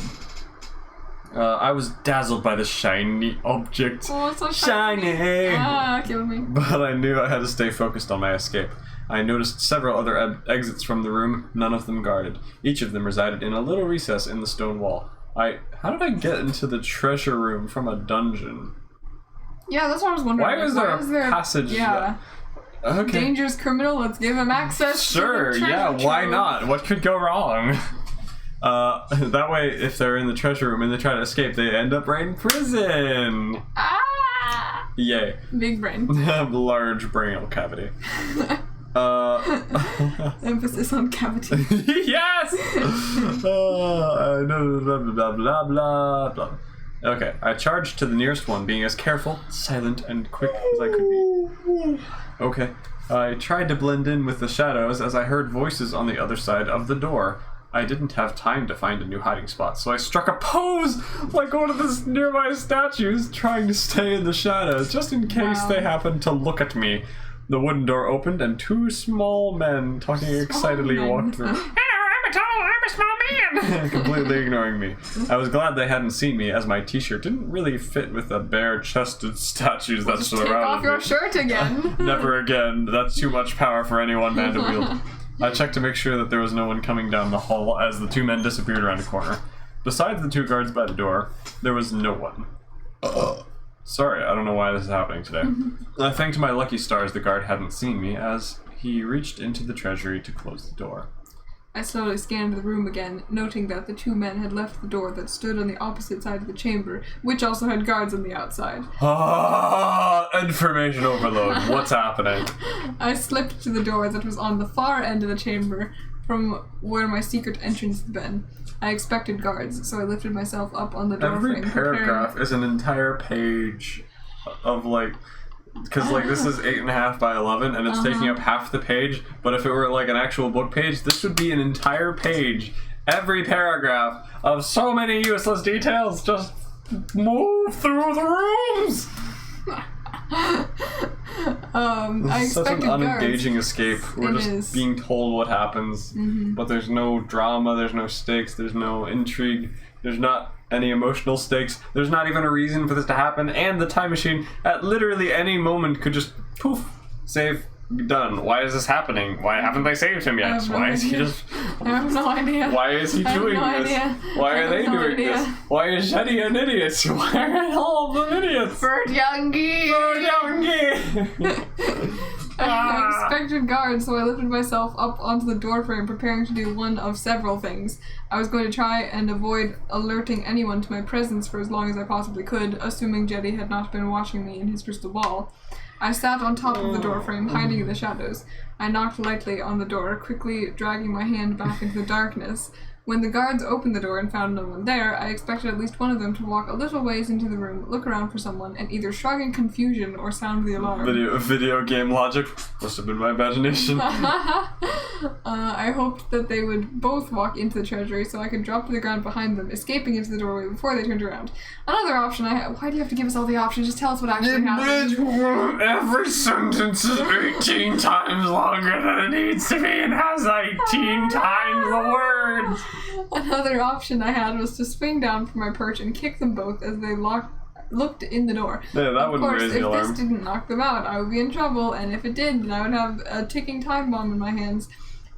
S1: I was dazzled by the shiny object.
S2: Oh, it's so shiny. Ah, kill me.
S1: But I knew I had to stay focused on my escape. I noticed several other exits from the room, none of them guarded. Each of them resided in a little recess in the stone wall. How did I get into the treasure room from a dungeon?
S2: Yeah, that's what I was wondering.
S1: Why was there a passage?
S2: Yeah.
S1: Okay.
S2: Dangerous criminal, let's give him access.
S1: Sure,
S2: to the
S1: yeah,
S2: treasure
S1: why
S2: trove.
S1: not? What could go wrong? That way, if they're in the treasure room and they try to escape, they end up right in prison.
S2: Ah!
S1: Yay.
S2: Big brain.
S1: Large brain cavity.
S2: Emphasis on cavity.
S1: Yes! Blah, blah, blah, blah, blah. Okay, I charged to the nearest one, being as careful, silent, and quick as I could be. Okay, I tried to blend in with the shadows as I heard voices on the other side of the door. I didn't have time to find a new hiding spot, so I struck a pose like one of the nearby statues, trying to stay in the shadows, just in case they happened to look at me. The wooden door opened, and two small men talking excitedly walked through. I'm a small man! Completely ignoring me. I was glad they hadn't seen me, as my t-shirt didn't really fit with the bare-chested statues that
S2: Just take
S1: surrounded
S2: off your
S1: me.
S2: shirt again.
S1: Never again. That's too much power for any one man to wield. I checked to make sure that there was no one coming down the hall as the two men disappeared around a corner. Besides the two guards by the door, there was no one. Sorry, I don't know why this is happening today. I thanked my lucky stars the guard hadn't seen me as he reached into the treasury to close the door.
S2: I slowly scanned the room again, noting that the two men had left the door that stood on the opposite side of the chamber, which also had guards on the outside.
S1: Information overload. What's happening?
S2: I slipped to the door that was on the far end of the chamber from where my secret entrance had been. I expected guards, so I lifted myself up on the doorframe.
S1: Every paragraph is an entire page of because this is 8.5 by 11 and it's taking up half the page, but if it were like an actual book page, this would be an entire page. Every paragraph of so many useless details. Just move through the rooms.
S2: I
S1: It's such an
S2: expected
S1: unengaging
S2: guards.
S1: escape. We're
S2: It
S1: just
S2: is.
S1: being told what happens, but there's no drama, there's no stakes, there's no intrigue, there's not any emotional stakes, there's not even a reason for this to happen, and the time machine at literally any moment could just poof, save, done. Why is this happening? Why haven't they saved him yet?
S2: have no
S1: Why is he
S2: idea.
S1: just...
S2: I have no idea.
S1: Why is he
S2: I have
S1: doing
S2: no
S1: this?
S2: idea.
S1: Why
S2: I
S1: are
S2: have
S1: they
S2: no
S1: doing
S2: idea.
S1: this? Why is Shetty an idiot? Why are all of them idiots?
S2: Bert Youngie! I expected guards, so I lifted myself up onto the doorframe, preparing to do one of several things. I was going to try and avoid alerting anyone to my presence for as long as I possibly could, assuming Jetty had not been watching me in his crystal ball. I sat on top of the doorframe, hiding in the shadows. I knocked lightly on the door, quickly dragging my hand back into the darkness. When the guards opened the door and found no one there, I expected at least one of them to walk a little ways into the room, look around for someone, and either shrug in confusion or sound the alarm.
S1: Video game logic. Must have been my imagination.
S2: I hoped that they would both walk into the treasury so I could drop to the ground behind them, escaping into the doorway before they turned around. Another option I had. Why do you have to give us all the options? Just tell us what actually happened.
S1: Every sentence is 18 times longer than it needs to be and has 18 times the words.
S2: Another option I had was to swing down from my perch and kick them both as they looked in the door.
S1: Yeah, that wouldn't raise the
S2: Of course,
S1: alarm.
S2: if this didn't knock them out, I would be in trouble, and if it did, then I would have a ticking time bomb in my hands.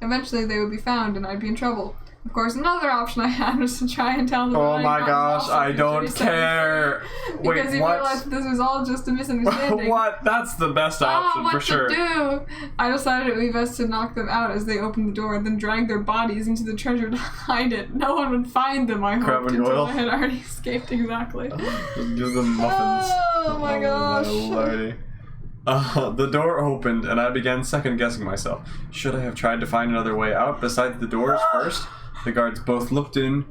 S2: Eventually, they would be found, and I'd be in trouble. Of course, another option I had was to try and tell them
S1: Oh
S2: that
S1: my
S2: I'd gotten
S1: gosh,
S2: lost
S1: I
S2: in
S1: don't
S2: 37
S1: care.
S2: Because
S1: Wait,
S2: you realized that this was all just a misunderstanding.
S1: What? That's the best option
S2: what
S1: for sure.
S2: to do? I decided it would be best to knock them out as they opened the door and then drag their bodies into the treasure to hide it. No one would find them, I
S1: Crab
S2: hoped,
S1: and
S2: until
S1: Goyle.
S2: I had already escaped exactly.
S1: Just give them muffins.
S2: Oh my gosh.
S1: lordy. The door opened and I began second guessing myself. Should I have tried to find another way out besides the doors first? The guards both looked in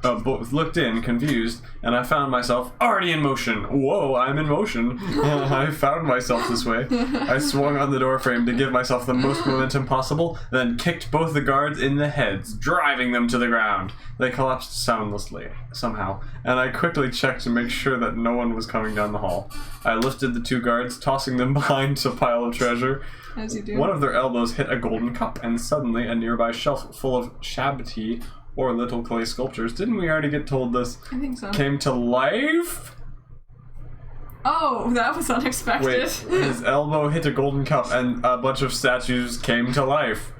S1: both looked in, confused, and I found myself already in motion. Whoa, I'm in motion. I found myself this way. I swung on the doorframe to give myself the most momentum possible, then kicked both the guards in the heads, driving them to the ground. They collapsed soundlessly, somehow, and I quickly checked to make sure that no one was coming down the hall. I lifted the 2 guards, tossing them behind a pile of treasure.
S2: As you do.
S1: One of their elbows hit a golden cup, and suddenly a nearby shelf full of shabti, or little clay sculptures, didn't we already get told this,
S2: I think so.
S1: came to life?
S2: Oh, that was unexpected.
S1: Wait, his elbow hit a golden cup and a bunch of statues came to life.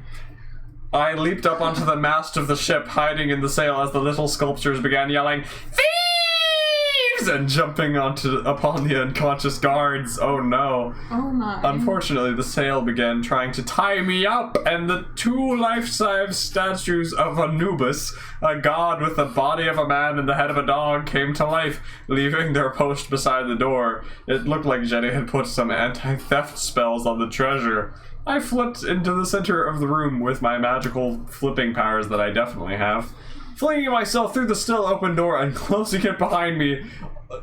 S1: I leaped up onto the mast of the ship, hiding in the sail as the little sculptures began yelling, "Thieves!" and jumping upon the unconscious guards. Oh no.
S2: Oh my.
S1: Unfortunately, the sail began trying to tie me up, and the 2 life-size statues of Anubis, a god with the body of a man and the head of a dog, came to life, leaving their post beside the door. It looked like Jenny had put some anti-theft spells on the treasure. I flipped into the center of the room with my magical flipping powers that I definitely have, flinging myself through the still open door and closing it behind me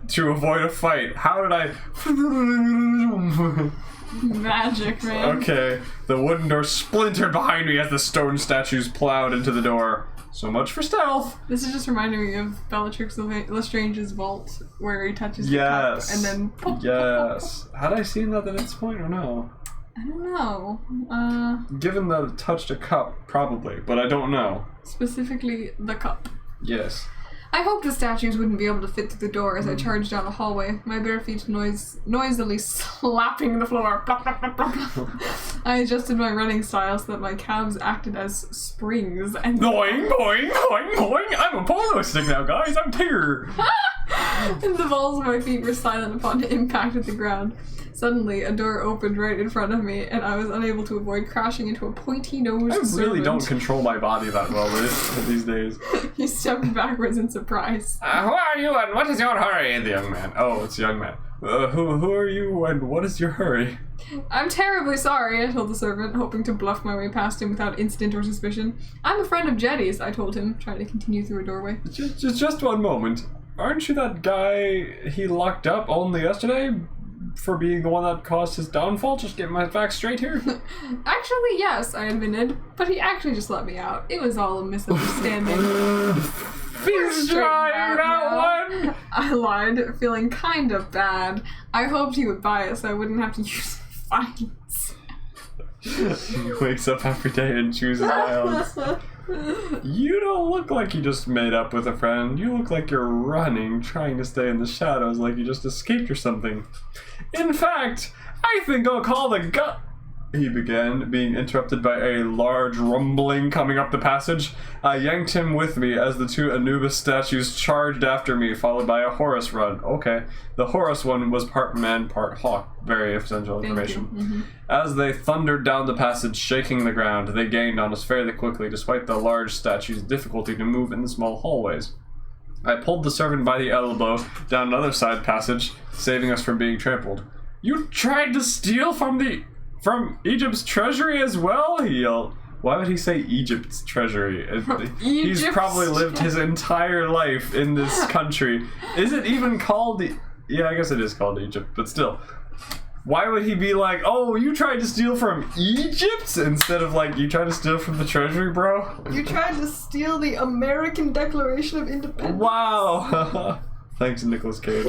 S1: to avoid a fight. How did I...
S2: Magic, man.
S1: Okay, the wooden door splintered behind me as the stone statues plowed into the door. So much for stealth.
S2: This is just reminding me of Bellatrix Lestrange's vault, where he touches the
S1: Yes.
S2: cup and then pop,
S1: Yes. Had I seen that at its point or no?
S2: I don't know.
S1: Given that it touched a cup, probably, but I don't know.
S2: Specifically the cup.
S1: Yes.
S2: I hoped the statues wouldn't be able to fit through the door as I charged down the hallway, my bare feet noisily slapping the floor. Plop, plop, plop, plop. I adjusted my running style so that my calves acted as springs and
S1: Boing, boing, boing, boing! I'm a polo stick now, guys! I'm Tigger!
S2: and the balls of my feet were silent upon impact at the ground. Suddenly, a door opened right in front of me, and I was unable to avoid crashing into a pointy-nosed
S1: I really
S2: servant.
S1: don't control my body that well these days.
S2: He stepped backwards in surprise.
S1: Who are you and what is your hurry? The young man. Oh, it's the young man. Who are you and what is your hurry?
S2: I'm terribly sorry, I told the servant, hoping to bluff my way past him without incident or suspicion. I'm a friend of Jetty's, I told him, trying to continue through a doorway.
S1: Just one moment. Aren't you that guy he locked up only yesterday? For being the one that caused his downfall? Just get my facts straight here.
S2: Actually, yes, I admitted, but he actually just let me out. It was all a misunderstanding.
S1: He's trying that one!
S2: I lied, feeling kind of bad. I hoped he would buy it so I wouldn't have to use violence.
S1: He wakes up every day and chooses violence. You don't look like you just made up with a friend. You look like you're running, trying to stay in the shadows like you just escaped or something. In fact, I think I'll call the gut... He began, being interrupted by a large rumbling coming up the passage. I yanked him with me as the 2 Anubis statues charged after me, followed by a Horus run. Okay. The Horus one was part man, part hawk. Very essential information.
S2: Mm-hmm.
S1: As they thundered down the passage, shaking the ground, they gained on us fairly quickly, despite the large statue's difficulty to move in the small hallways. I pulled the servant by the elbow down another side passage, saving us from being trampled. You tried to steal from Egypt's treasury as well? He yelled. Why would he say Egypt's treasury? He's probably lived his entire life in this country. Is it even called Yeah, I guess it is called Egypt, but still. Why would he be like, oh, you tried to steal from Egypt? Instead of like, you tried to steal from the treasury, bro?
S2: You tried to steal the American Declaration of Independence.
S1: Wow! Thanks, Nicolas Cage.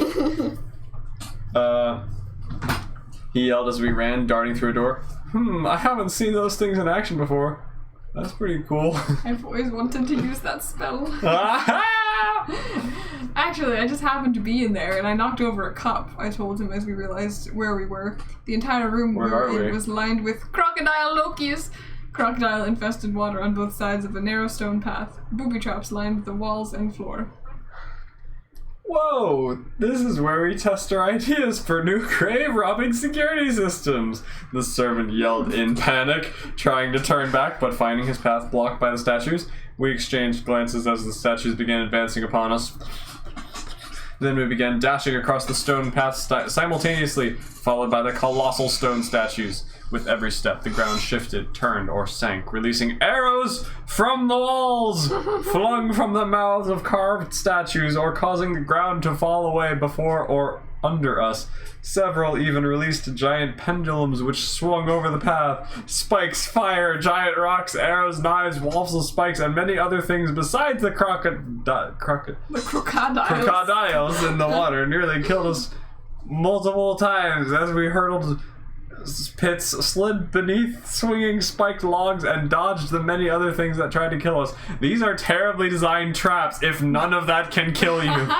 S1: He yelled as we ran, darting through a door. I haven't seen those things in action before. That's pretty cool.
S2: I've always wanted to use that spell. Actually, I just happened to be in there and I knocked over a cup, I told him as we realized where we were. The entire room we were in was lined with crocodile Lokis. Crocodile-infested water on both sides of a narrow stone path. Booby traps lined the walls and floor.
S1: Whoa, this is where we test our ideas for new grave-robbing security systems, the servant yelled in panic, trying to turn back but finding his path blocked by the statues. We exchanged glances as the statues began advancing upon us. Then we began dashing across the stone path simultaneously, followed by the colossal stone statues. With every step, the ground shifted, turned, or sank, releasing arrows from the walls, flung from the mouths of carved statues, or causing the ground to fall away before or under us. Several even released giant pendulums which swung over the path. Spikes, fire, giant rocks, arrows, knives, walls of spikes, and many other things besides the crocodiles in the water nearly killed us multiple times as we hurtled pits, slid beneath swinging spiked logs, and dodged the many other things that tried to kill us. These are terribly designed traps if none of that can kill you.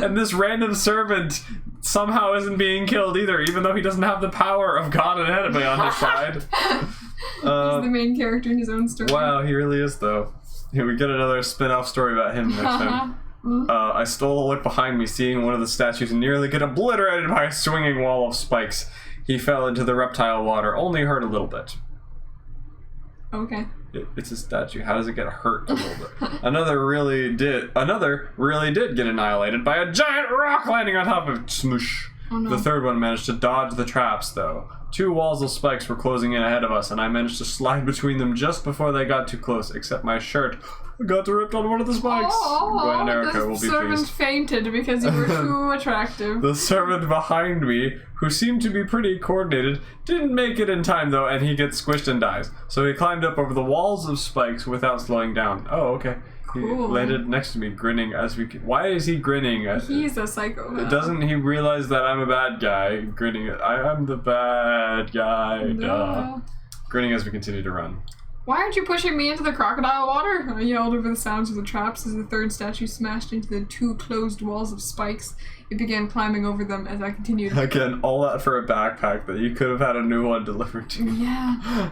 S1: And this random servant somehow isn't being killed either, even though he doesn't have the power of God and enemy on his side.
S2: He's the main character in his own story.
S1: Wow, he really is, though. Here we get another spin-off story about him next time. I stole a look behind me, seeing one of the statues nearly get obliterated by a swinging wall of spikes. He fell into the reptile water, only hurt a little bit.
S2: Okay.
S1: It's a statue. How does it get hurt a little bit? Another really did get annihilated by a giant rock landing on top of it. Smoosh.
S2: Oh, no.
S1: The third one managed to dodge the traps, though. 2 walls of spikes were closing in ahead of us, and I managed to slide between them just before they got too close, except my shirt got ripped on one of the spikes. Gwen and Erica will be
S2: the servant
S1: pleased.
S2: fainted because you were too attractive.
S1: The servant behind me, who seemed to be pretty coordinated, didn't make it in time, though, and he gets squished and dies. So he climbed up over the walls of spikes without slowing down. Oh, okay. He
S2: Cool.
S1: landed next to me, grinning as we... Why is he grinning?
S2: He's a psychopath.
S1: Doesn't he realize that I'm a bad guy? Grinning. I'm the bad guy. Duh. Grinning as we continue to run.
S2: Why aren't you pushing me into the crocodile water? I yelled over the sounds of the traps as the third statue smashed into the 2 closed walls of spikes. It began climbing over them as I continued.
S1: Again, all that for a backpack that you could have had a new one delivered to you.
S2: Yeah.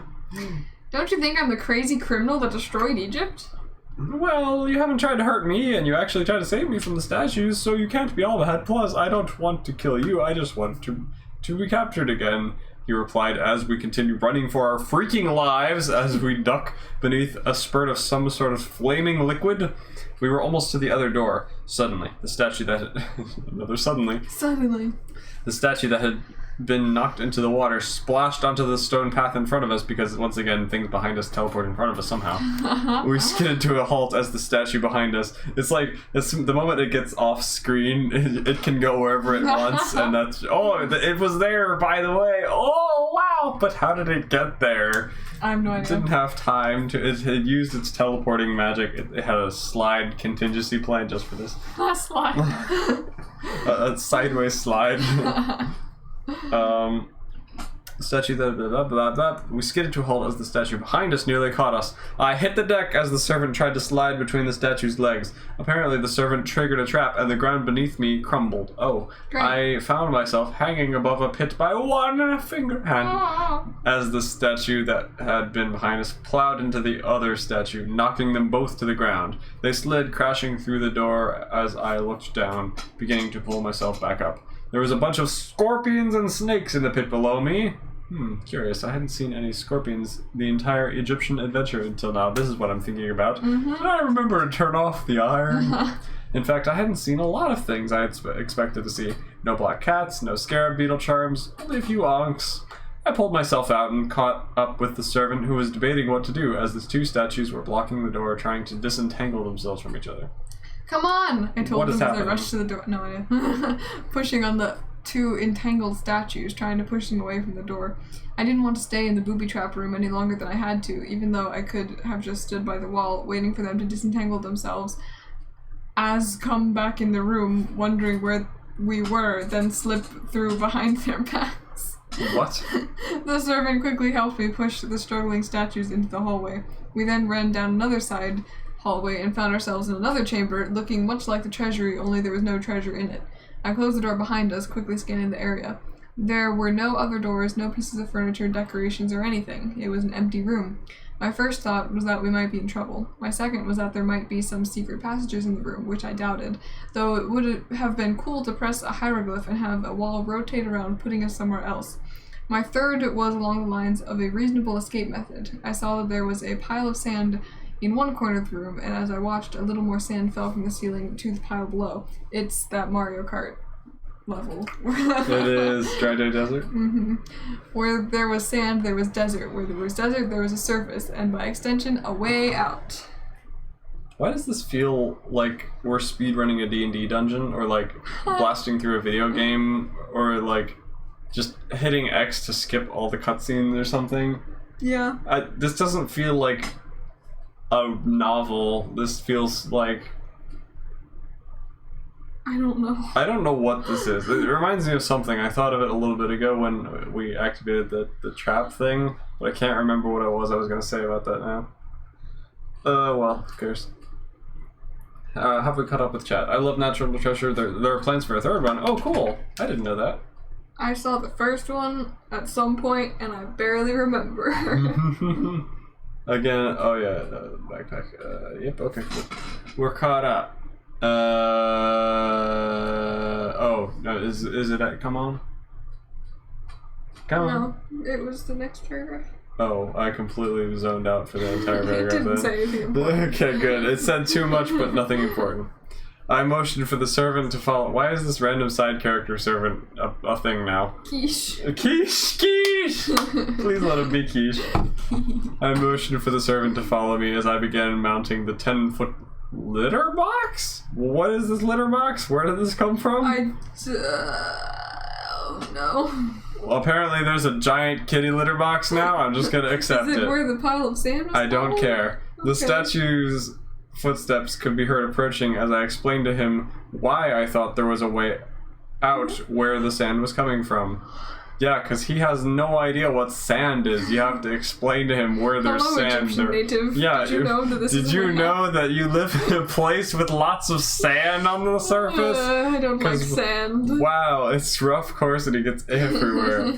S2: Don't you think I'm the crazy criminal that destroyed Egypt?
S1: Well, you haven't tried to hurt me, and you actually tried to save me from the statues, so you can't be all bad. Plus, I don't want to kill you, I just want to be captured again. He replied as we continued running for our freaking lives as we duck beneath a spurt of some sort of flaming liquid. We were almost to the other door. Suddenly, the statue that had...
S2: Suddenly.
S1: The statue that had been knocked into the water splashed onto the stone path in front of us because, once again, things behind us teleport in front of us somehow. We skidded to a halt as the statue behind us. It's like, the moment it gets off screen, it can go wherever it wants, and that's... Oh, it was there, by the way! Oh, wow! But how did it get there?
S2: I have no
S1: It
S2: idea.
S1: didn't have time to... It had used its teleporting magic. It had a slide contingency plan just for this.
S2: Last slide.
S1: A sideways slide. Statue we skidded to a halt as the statue behind us nearly caught us. I hit the deck as the servant tried to slide between the statue's legs. Apparently the servant triggered a trap and the ground beneath me crumbled. Oh,
S2: Great.
S1: I found myself hanging above a pit by 1 finger hand as the statue that had been behind us plowed into the other statue, knocking them both to the ground. They slid, crashing through the door as I looked down, beginning to pull myself back up. There was a bunch of scorpions and snakes in the pit below me. Curious. I hadn't seen any scorpions the entire Egyptian adventure until now. This is what I'm thinking about. Did I remember to turn off the iron? In fact, I hadn't seen a lot of things I had expected to see. No black cats, no scarab beetle charms, only a few onks. I pulled myself out and caught up with the servant who was debating what to do as the 2 statues were blocking the door, trying to disentangle themselves from each other.
S2: Come on! I told
S1: What
S2: them
S1: is
S2: as I
S1: happening?
S2: rushed to the door. No idea. Pushing on the 2 entangled statues, trying to push them away from the door. I didn't want to stay in the booby trap room any longer than I had to, even though I could have just stood by the wall, waiting for them to disentangle themselves. As come back in the room, wondering where we were, then slip through behind their backs.
S1: What?
S2: The servant quickly helped me push the struggling statues into the hallway. We then ran down another side hallway and found ourselves in another chamber, looking much like the treasury, only there was no treasure in it. I closed the door behind us, quickly scanning the area. There were no other doors, no pieces of furniture, decorations, or anything. It was an empty room. My first thought was that we might be in trouble. My second was that there might be some secret passages in the room, which I doubted, though it would have been cool to press a hieroglyph and have a wall rotate around, putting us somewhere else. My third was along the lines of a reasonable escape method. I saw that there was a pile of sand in one corner of the room, and as I watched, a little more sand fell from the ceiling to the pile below. It's that Mario Kart level.
S1: It is Dry Day Desert.
S2: Where there was sand, there was desert. Where there was desert, there was a surface, and by extension, a way out.
S1: Why does this feel like we're speedrunning a D&D dungeon, or like blasting through a video game, or like just hitting X to skip all the cutscenes or something?
S2: Yeah.
S1: This doesn't feel like a novel. This feels like...
S2: I don't know.
S1: I don't know what this is. It reminds me of something. I thought of it a little bit ago when we activated the trap thing, but I can't remember what it was I was going to say about that now. Well, who cares? Have we caught up with chat? I love Natural Treasure. There are plans for a third one. Oh, cool. I didn't know that.
S2: I saw the first one at some point, and I barely remember.
S1: Again, oh yeah, backpack. Yep, okay, cool. We're caught up. Oh, no, is it at come on? Come on.
S2: No, it was the next paragraph.
S1: Oh, I completely zoned out for the entire paragraph.
S2: It didn't say anything important.
S1: Okay, good. It said too much, but nothing important. I motioned for the servant to follow. Why is this random side character servant a thing now?
S2: Quiche.
S1: Quiche! Please let him be Quiche. I motioned for the servant to follow me as I began mounting the 10-foot litter box? What is this litter box? Where did this come from?
S2: Oh no.
S1: Well, apparently there's a giant kitty litter box now. I'm just gonna accept
S2: Is it where the pile of sand was
S1: I don't
S2: found?
S1: care. The
S2: Okay.
S1: statue's footsteps could be heard approaching as I explained to him why I thought there was a way out where the sand was coming from. Yeah, because he has no idea what sand is. You have to explain to him where there's
S2: Hello,
S1: sand.
S2: Egyptian native.
S1: Yeah,
S2: Did you know that this
S1: did
S2: is
S1: you
S2: a way
S1: know
S2: out?
S1: that you live in a place with lots of sand on the surface?
S2: I don't like
S1: 'Cause-
S2: sand.
S1: Wow, it's rough course and he gets everywhere.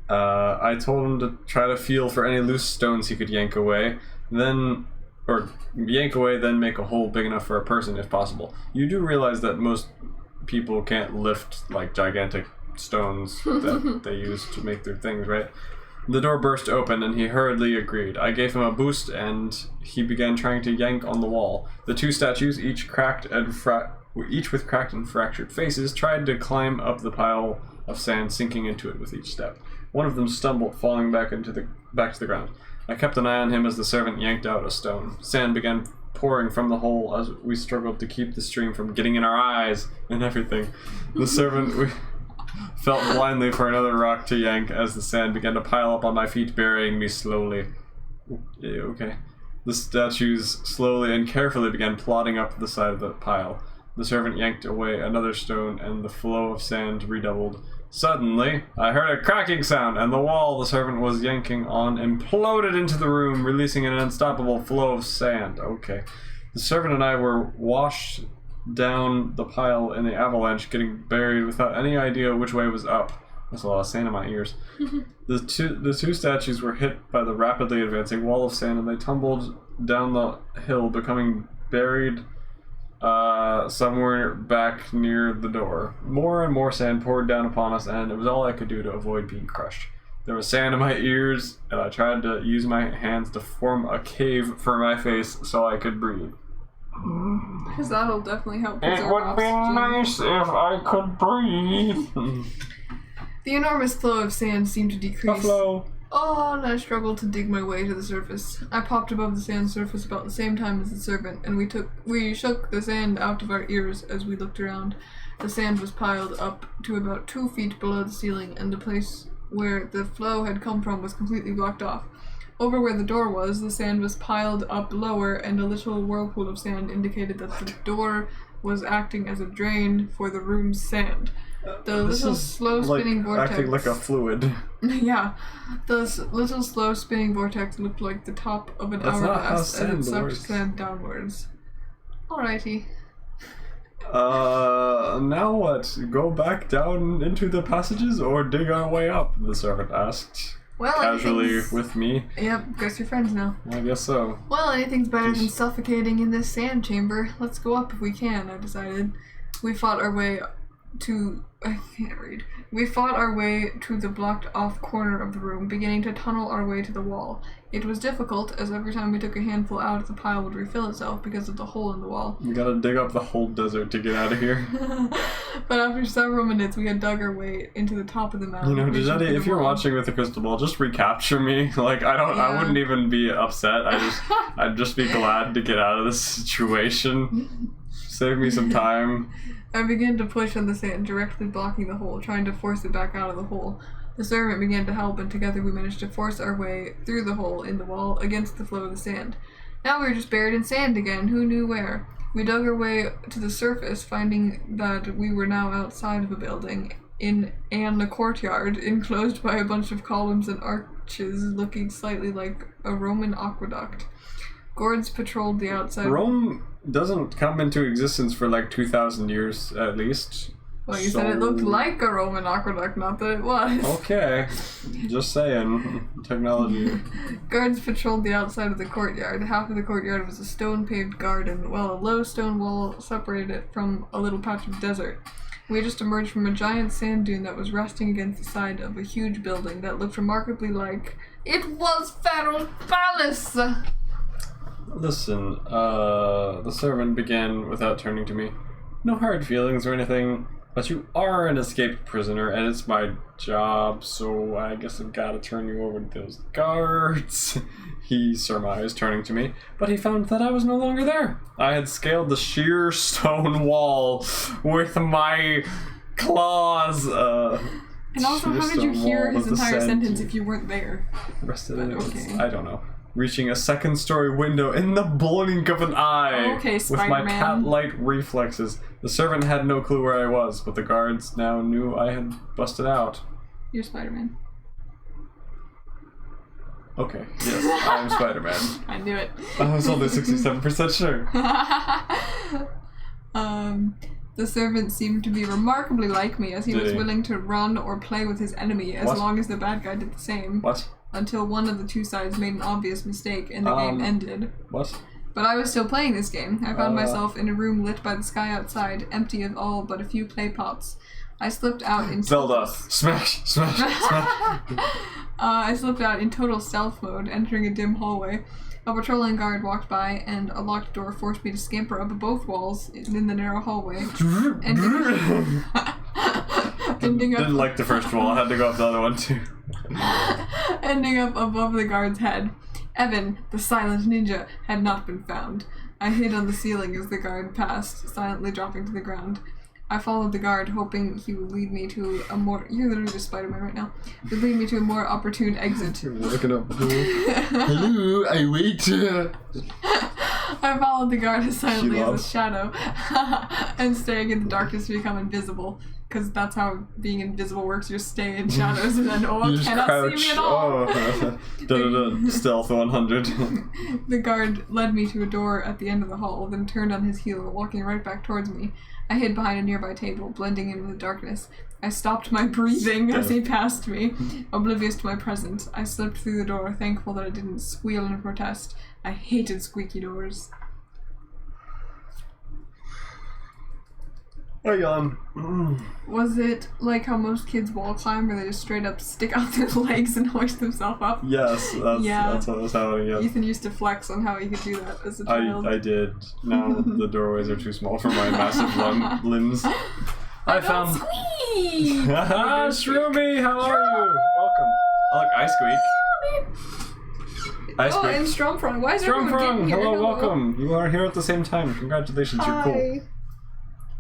S1: I told him to try to feel for any loose stones he could yank away, then make a hole big enough for a person if possible. You do realize that most people can't lift like gigantic stones that they use to make their things, right? The door burst open and he hurriedly agreed. I gave him a boost and he began trying to yank on the wall. The two statues, each with cracked and fractured faces, tried to climb up the pile of sand, sinking into it with each step. One of them stumbled, falling back to the ground. I kept an eye on him as the servant yanked out a stone. Sand began pouring from the hole as we struggled to keep the stream from getting in our eyes and everything. The servant felt blindly for another rock to yank as the sand began to pile up on my feet, burying me slowly. Yeah, okay. The statues slowly and carefully began plodding up the side of the pile. The servant yanked away another stone and the flow of sand redoubled. Suddenly, I heard a cracking sound, and the wall the servant was yanking on imploded into the room, releasing an unstoppable flow of sand. Okay. The servant and I were washed down the pile in the avalanche, getting buried without any idea which way was up. That's a lot of sand in my ears. The two statues were hit by the rapidly advancing wall of sand, and they tumbled down the hill, becoming buried somewhere back near the door. More and more sand poured down upon us, and it was all I could do to avoid being crushed. There was sand in my ears, and I tried to use my hands to form a cave for my face so I could breathe.
S2: Because that'll definitely help
S1: It
S2: preserve
S1: would be
S2: oxygen.
S1: nice if I could breathe.
S2: The enormous flow of sand seemed to decrease.
S1: Buffalo.
S2: Oh, and I struggled to dig my way to the surface. I popped above the sand surface about the same time as the servant, and we shook the sand out of our ears as we looked around. The sand was piled up to about 2 feet below the ceiling, and the place where the flow had come from was completely blocked off. Over where the door was, the sand was piled up lower, and a little whirlpool of sand indicated that the door was acting as a drain for the room's sand. The little slow spinning vortex.
S1: Acting like a fluid.
S2: Yeah, the little slow spinning vortex looked like the top of an
S1: That's not how
S2: hourglass as
S1: sand
S2: it sucked
S1: works.
S2: sand downwards. Alrighty.
S1: Now what? Go back down into the passages or dig our way up? The servant asked,
S2: Well,
S1: casually
S2: anything's-
S1: with me.
S2: Yep, guess you're friends now.
S1: I guess so.
S2: Well, anything's better than
S1: Jeez.
S2: suffocating in this sand chamber. Let's go up if we can, I decided. We fought our way to... I can't read. We fought our way to the blocked-off corner of the room, beginning to tunnel our way to the wall. It was difficult, as every time we took a handful out, the pile would refill itself because of the hole in the wall.
S1: You gotta dig up the whole desert to get out of here.
S2: But after several minutes, we had dug our way into the top of the mountain.
S1: You know,
S2: reaching
S1: Giuseppe,
S2: for the
S1: if you're
S2: wall.
S1: watching with the crystal ball, just recapture me. Like, I
S2: Yeah.
S1: wouldn't even be upset. I'd just be glad to get out of this situation. Save me some time.
S2: I began to push on the sand, directly blocking the hole, trying to force it back out of the hole. The servant began to help, and together we managed to force our way through the hole in the wall against the flow of the sand. Now we were just buried in sand again, who knew where? We dug our way to the surface, finding that we were now outside of a building, in a courtyard, enclosed by a bunch of columns and arches looking slightly like a Roman aqueduct. Guards patrolled the outside.
S1: Rome doesn't come into existence for like 2,000 years at least.
S2: Well, you said it looked like a Roman aqueduct, not that it was.
S1: Okay, just saying. Technology.
S2: Guards patrolled the outside of the courtyard. Half of the courtyard was a stone-paved garden, while a low stone wall separated it from a little patch of desert. We had just emerged from a giant sand dune that was resting against the side of a huge building that looked remarkably like... It was Pharaoh's palace!
S1: Listen, the servant began without turning to me. No hard feelings or anything, but you are an escaped prisoner, and it's my job, so I guess I've got to turn you over to those guards, he surmised, turning to me, but he found that I was no longer there. I had scaled the sheer stone wall with my claws,
S2: And also, how did you hear his entire sentence if you weren't there?
S1: Rested in it was,
S2: Okay.
S1: I don't know. Reaching a second-story window in the blink of an eye.
S2: Okay,
S1: with my
S2: Spider-Man.
S1: cat-like reflexes. The servant had no clue where I was, but the guards now knew I had busted out.
S2: You're Spider-Man.
S1: Okay, yes, I'm Spider-Man.
S2: I knew it.
S1: I was only 67% sure.
S2: The servant seemed to be remarkably like me, as he
S1: Did
S2: was
S1: he?
S2: willing to run or play with his enemy as
S1: What?
S2: long as the bad guy did the same.
S1: What?
S2: Until one of the two sides made an obvious mistake and the game ended.
S1: What?
S2: But I was still playing this game. I found myself in a room lit by the sky outside, empty of all but a few clay pots. I slipped out in
S1: Zelda! Smash! Smash! Smash!
S2: I slipped out in total stealth mode, entering a dim hallway. A patrolling guard walked by, and a locked door forced me to scamper up both walls in the narrow hallway. Ending up,
S1: Didn't like the first wall, I had to go up the other one too.
S2: ending up above the guard's head. Evan, the silent ninja, had not been found. I hid on the ceiling as the guard passed, silently dropping to the ground. I followed the guard, hoping he would lead me to a more... You're literally just Spider-Man right now. Would lead me to a more opportune exit.
S1: You're working up. Hello, I wait.
S2: I followed the guard as silently as a
S1: loves-
S2: shadow, and staying in the darkness to become invisible. Because that's how being invisible works. You just stay in shadows and then,
S1: You just
S2: cannot
S1: crouch.
S2: see me at all.
S1: Oh. Da-da-da. Stealth 100.
S2: The guard led me to a door at the end of the hall, then turned on his heel, walking right back towards me. I hid behind a nearby table, blending in with the darkness. I stopped my breathing as he passed me, oblivious to my presence. I slipped through the door, thankful that I didn't squeal in protest. I hated squeaky doors.
S1: Oh, yawn.
S2: Was it like how most kids wall climb, where they just straight up stick out their legs and hoist themselves up?
S1: Yes,
S2: Yeah.
S1: that's what was happening, yes.
S2: Ethan used to flex on how he could do that as a child.
S1: I did. Now the doorways are too small for my massive limbs. I found...
S2: Squeak!
S1: Haha, Shroomy, how are you? Welcome. Oh, look, I squeak. I
S2: Oh,
S1: squeak.
S2: and Stromfrong. Why is everyone
S1: Stromfrong,
S2: getting here?
S1: hello, welcome. You are here at the same time. Congratulations, you're cool.
S2: Hi.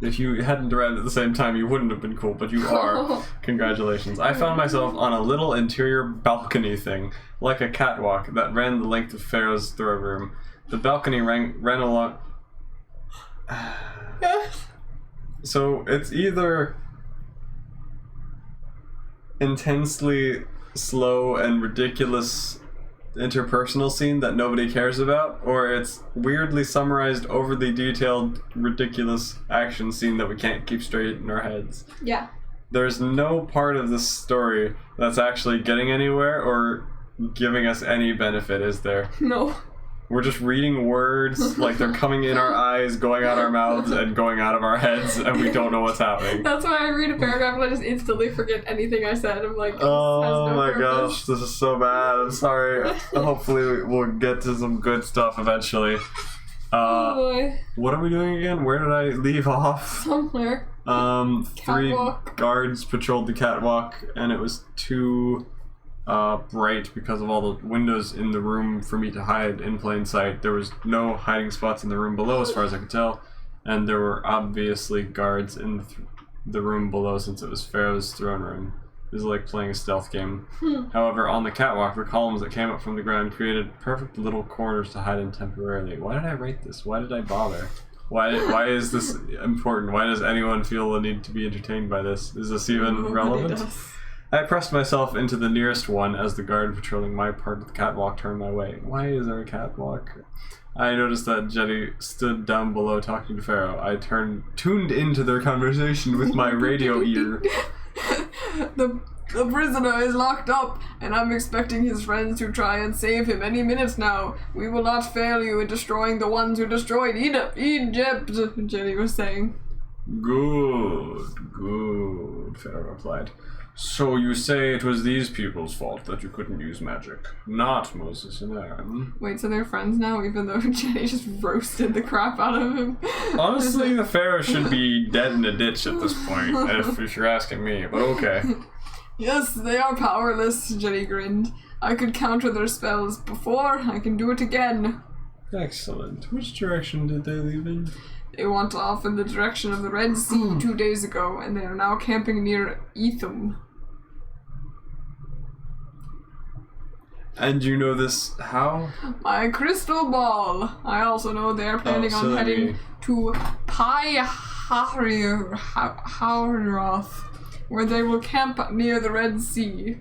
S1: If you hadn't arrived at the same time, you wouldn't have been cool, but you are. Congratulations. I found myself on a little interior balcony thing, like a catwalk, that ran the length of Pharaoh's throne room. The balcony ran along... So, it's either intensely slow and ridiculous interpersonal scene that nobody cares about, or it's weirdly summarized, overly detailed, ridiculous action scene that we can't keep straight in our heads.
S2: Yeah.
S1: There's no part of this story that's actually getting anywhere or giving us any benefit, is there?
S2: No.
S1: We're just reading words like they're coming in our eyes, going out our mouths, and going out of our heads, and we don't know what's happening.
S2: That's why I read a paragraph and I just instantly forget anything I said. I'm like,
S1: Oh
S2: no
S1: my
S2: purpose.
S1: gosh, this is so bad. I'm sorry. Hopefully we'll get to some good stuff eventually.
S2: Oh boy.
S1: What are we doing again? Where did I leave off?
S2: Somewhere.
S1: 3
S2: Catwalk.
S1: guards patrolled the catwalk, and it was too bright because of all the windows in the room for me to hide in plain sight. There was no hiding spots in the room below as far as I could tell, and there were obviously guards in the room below since it was Pharaoh's throne room. It was like playing a stealth game. However, on the catwalk, the columns that came up from the ground created perfect little corners to hide in temporarily. Why did I write this? Why did I bother? Why is this important? Why does anyone feel the need to be entertained by this? Is this even
S2: Nobody
S1: relevant?
S2: does.
S1: I pressed myself into the nearest one as the guard patrolling my part of the catwalk turned my way. Why is there a catwalk? I noticed that Jetty stood down below talking to Pharaoh. I tuned into their conversation with my radio ear.
S2: The prisoner is locked up, and I'm expecting his friends to try and save him any minute now. We will not fail you in destroying the ones who destroyed Egypt, Jenny was saying.
S1: Good, Pharaoh replied. So you say it was these people's fault that you couldn't use magic, not Moses and Aaron.
S2: Wait, so they're friends now, even though Jenny just roasted the crap out of him?
S1: Honestly, the Pharaoh should be dead in a ditch at this point, if you're asking me, but okay.
S2: Yes, they are powerless, Jenny grinned. I could counter their spells before, I can do it again.
S1: Excellent. Which direction did they leave in?
S2: They went off in the direction of the Red Sea 2 days ago, and they are now camping near Etham.
S1: And you know this how?
S2: My crystal ball. I also know they are planning
S1: so
S2: on
S1: that'd
S2: heading
S1: be-
S2: to Haroth, where they will camp near the Red Sea.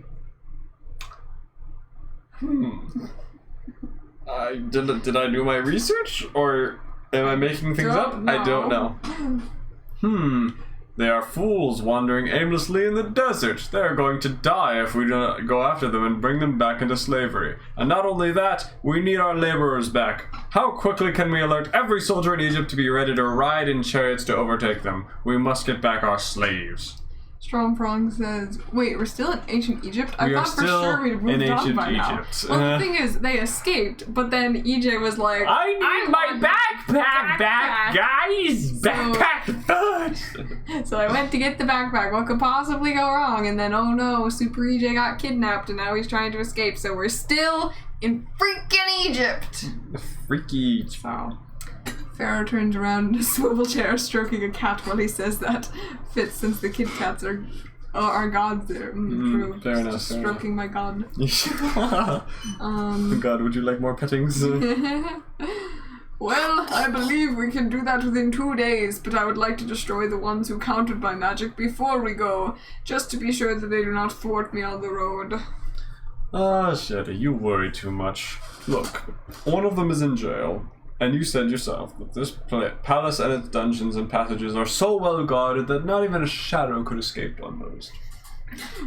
S1: Did I do my research, or am I making things up?
S2: Don't
S1: I don't know. They are fools wandering aimlessly in the desert. They are going to die if we do not go after them and bring them back into slavery. And not only that, we need our laborers back. How quickly can we alert every soldier in Egypt to be ready to ride in chariots to overtake them? We must get back our slaves.
S2: Strongprong says, wait, we're still in ancient Egypt? I
S1: We are
S2: thought for
S1: still
S2: sure we'd moved
S1: in
S2: on
S1: ancient
S2: by now.
S1: Egypt.
S2: Well, the thing is, they escaped, but then EJ was like,
S1: I need my backpack back, guys! Backpack first!
S2: So I went to get the backpack. What could possibly go wrong? And then, oh no, Super EJ got kidnapped and now he's trying to escape. So we're still in freaking Egypt.
S1: Freaky.
S2: So Pharaoh turns around in a swivel chair, stroking a cat while he says that. Fits since the kid cats are gods there. True.
S1: Fair enough,
S2: Just
S1: fair
S2: stroking my god.
S1: God, would you like more pettings?
S2: Well, I believe we can do that within 2 days, but I would like to destroy the ones who countered my magic before we go, just to be sure that they do not thwart me on the road.
S1: Shetty, you worry too much. Look, one of them is in jail, and you said yourself that this palace and its dungeons and passages are so well guarded that not even a shadow could escape unnoticed.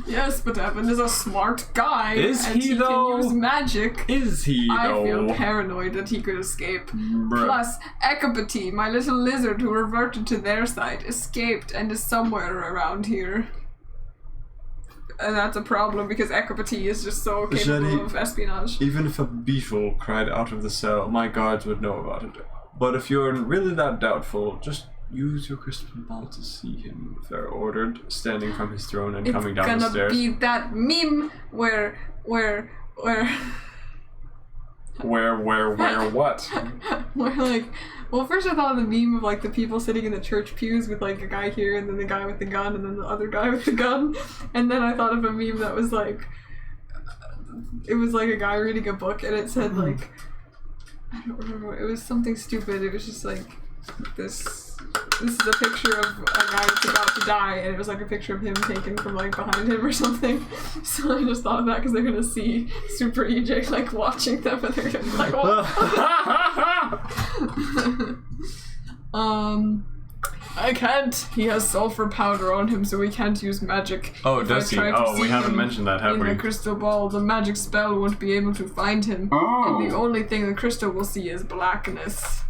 S2: Yes, but Evan is a smart guy.
S1: Is
S2: and
S1: he, though?
S2: Can use magic.
S1: Is he,
S2: I feel
S1: though?
S2: paranoid that he could escape.
S1: Bruh.
S2: Plus, Ecopathy, my little lizard who reverted to their side, escaped and is somewhere around here. And that's a problem because Ecopathy is just so capable
S1: Jetty,
S2: of espionage.
S1: Even if a beetle cried out of the cell, my guards would know about it. But if you're really that doubtful, just use your crystal ball to see him, Pharaoh ordered, standing from his throne and coming down the
S2: It's
S1: stairs.
S2: gonna be that meme where
S1: Where what?
S2: where like, well, first I thought of the meme of like the people sitting in the church pews with like a guy here and then the guy with the gun and then the other guy with the gun, and then I thought of a meme that was like, it was like a guy reading a book and it said like, I don't remember, it was something stupid. It was just like this is a picture of a guy that's about to die, and it was like a picture of him taken from like behind him or something. So I just thought of that because they're gonna see Super EJ like watching them, and they're gonna be like, oh. I can't. He has sulfur powder on him, so we can't use magic.
S1: Oh,
S2: If
S1: does
S2: I
S1: he?
S2: try to
S1: Oh, we
S2: see
S1: haven't
S2: him
S1: mentioned that, have
S2: in
S1: we?
S2: the crystal ball, the magic spell won't be able to find him.
S1: Oh.
S2: And the only thing the crystal will see is blackness.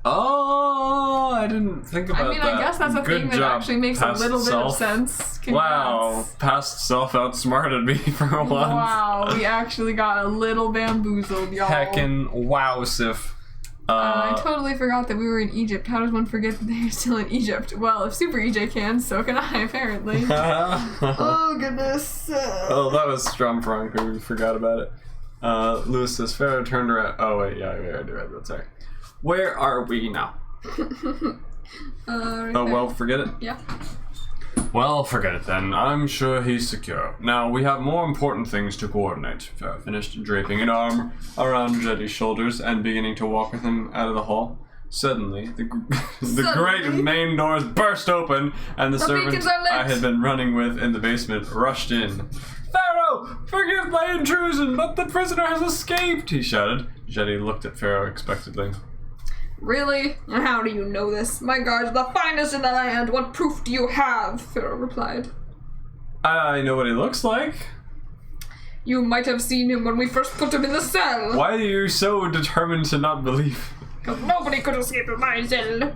S1: Oh, I didn't think about
S2: I mean,
S1: that.
S2: I guess that's a
S1: Good
S2: thing that
S1: job,
S2: actually makes a
S1: past
S2: little bit of
S1: self.
S2: sense. Congrats.
S1: Wow, past self outsmarted me for once.
S2: Wow, we actually got a little bamboozled, y'all.
S1: Heckin' wow, Sif.
S2: I totally forgot that we were in Egypt. How does one forget that they're still in Egypt? Well, if Super EJ can, so can I, apparently. Oh, goodness.
S1: Oh, that was Stromfrank. We forgot about it. Lewis says, Pharaoh turned around. Oh, wait, yeah, I already read that. Sorry. Where are we now?
S2: Right
S1: Oh,
S2: there.
S1: well, forget it.
S2: Yeah.
S1: Well, forget it then. I'm sure he's secure. Now, we have more important things to coordinate. Pharaoh finished draping an arm around Jetty's shoulders and beginning to walk with him out of the hall. Suddenly, the great main doors burst open, and the servant
S2: beacons are lit.
S1: I had been running with in the basement rushed in. Pharaoh, forgive my intrusion, but the prisoner has escaped, he shouted. Jetty looked at Pharaoh expectantly.
S2: Really? How do you know this? My guards are the finest in the land. What proof do you have? Pharaoh replied.
S1: I know what he looks like.
S2: You might have seen him when we first put him in the cell.
S1: Why are you so determined to not believe?
S2: Because nobody could escape in my cell.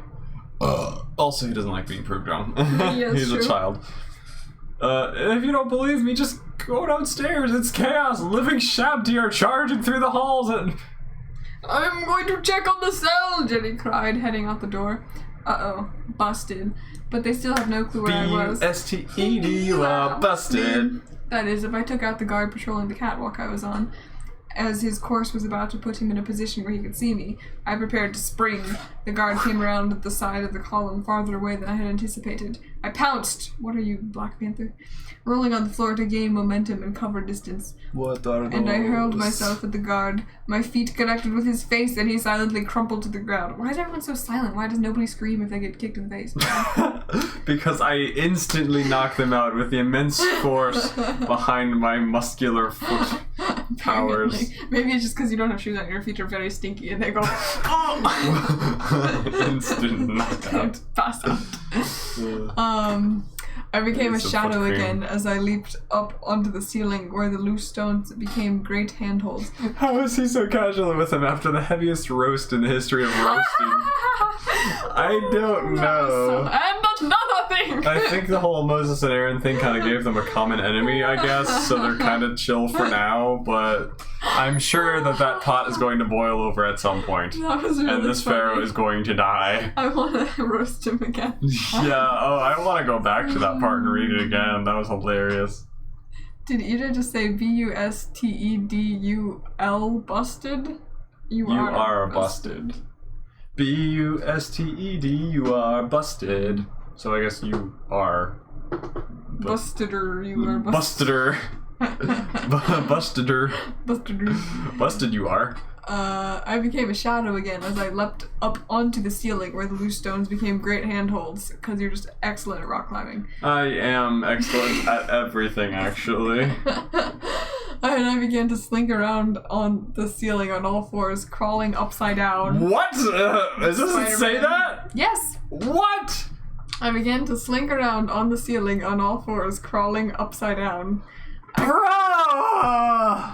S1: Also, he doesn't like being proved wrong.
S2: Yes,
S1: He's
S2: true.
S1: a child. If you don't believe me, just go downstairs. It's chaos. Living Shabti are charging through the halls and...
S2: I'm going to check on the cell, Jenny cried, heading out the door. Uh-oh. Busted. But they still have no clue where I was.
S1: B-U-S-T-E-D, you are busted.
S2: That is, if I took out the guard patrolling the catwalk I was on, as his course was about to put him in a position where he could see me, I prepared to spring. The guard came around at the side of the column farther away than I had anticipated. I pounced. What are you, Black Panther? Rolling on the floor to gain momentum and cover distance.
S1: What are those?
S2: And I hurled myself at the guard. My feet connected with his face, and he silently crumpled to the ground. Why is everyone so silent? Why does nobody scream if they get kicked in the face?
S1: Because I instantly knocked them out with the immense force behind my muscular foot powers.
S2: Maybe it's just because you don't have shoes on. Your feet are very stinky, and they go,
S1: Instant knockout.
S2: pass out. I became a
S1: It's a
S2: shadow
S1: foot cream.
S2: again as I leaped up onto the ceiling where the loose stones became great handholds.
S1: How is he so casual with him after the heaviest roast in the history of roasting? I don't know.
S2: And another thing!
S1: I think the whole Moses and Aaron thing kind of gave them a common enemy, I guess, so they're kind of chill for now, but I'm sure that pot is going to boil over at some point.
S2: That was really
S1: And this
S2: funny.
S1: pharaoh is going to die.
S2: I want to roast him again.
S1: Yeah, oh, I want to go back to that part and read it again. That was hilarious.
S2: Did Ida just say B-U-S-T-E-D-U-L busted? You
S1: are busted. B-U-S-T-E-D, you are busted. So I guess you are...
S2: Busted-er, you are busted.
S1: Busteder. Busteder.
S2: Busted-er.
S1: Busted you are.
S2: I became a shadow again as I leapt up onto the ceiling where the loose stones became great handholds, because you're just excellent at rock climbing.
S1: I am excellent at everything, actually.
S2: And I began to slink around on the ceiling on all fours, crawling upside down.
S1: What? Does it say
S2: Spider-Man.
S1: that?
S2: Yes!
S1: What?
S2: I began to slink around on the ceiling on all fours, crawling upside down.
S1: Bruh!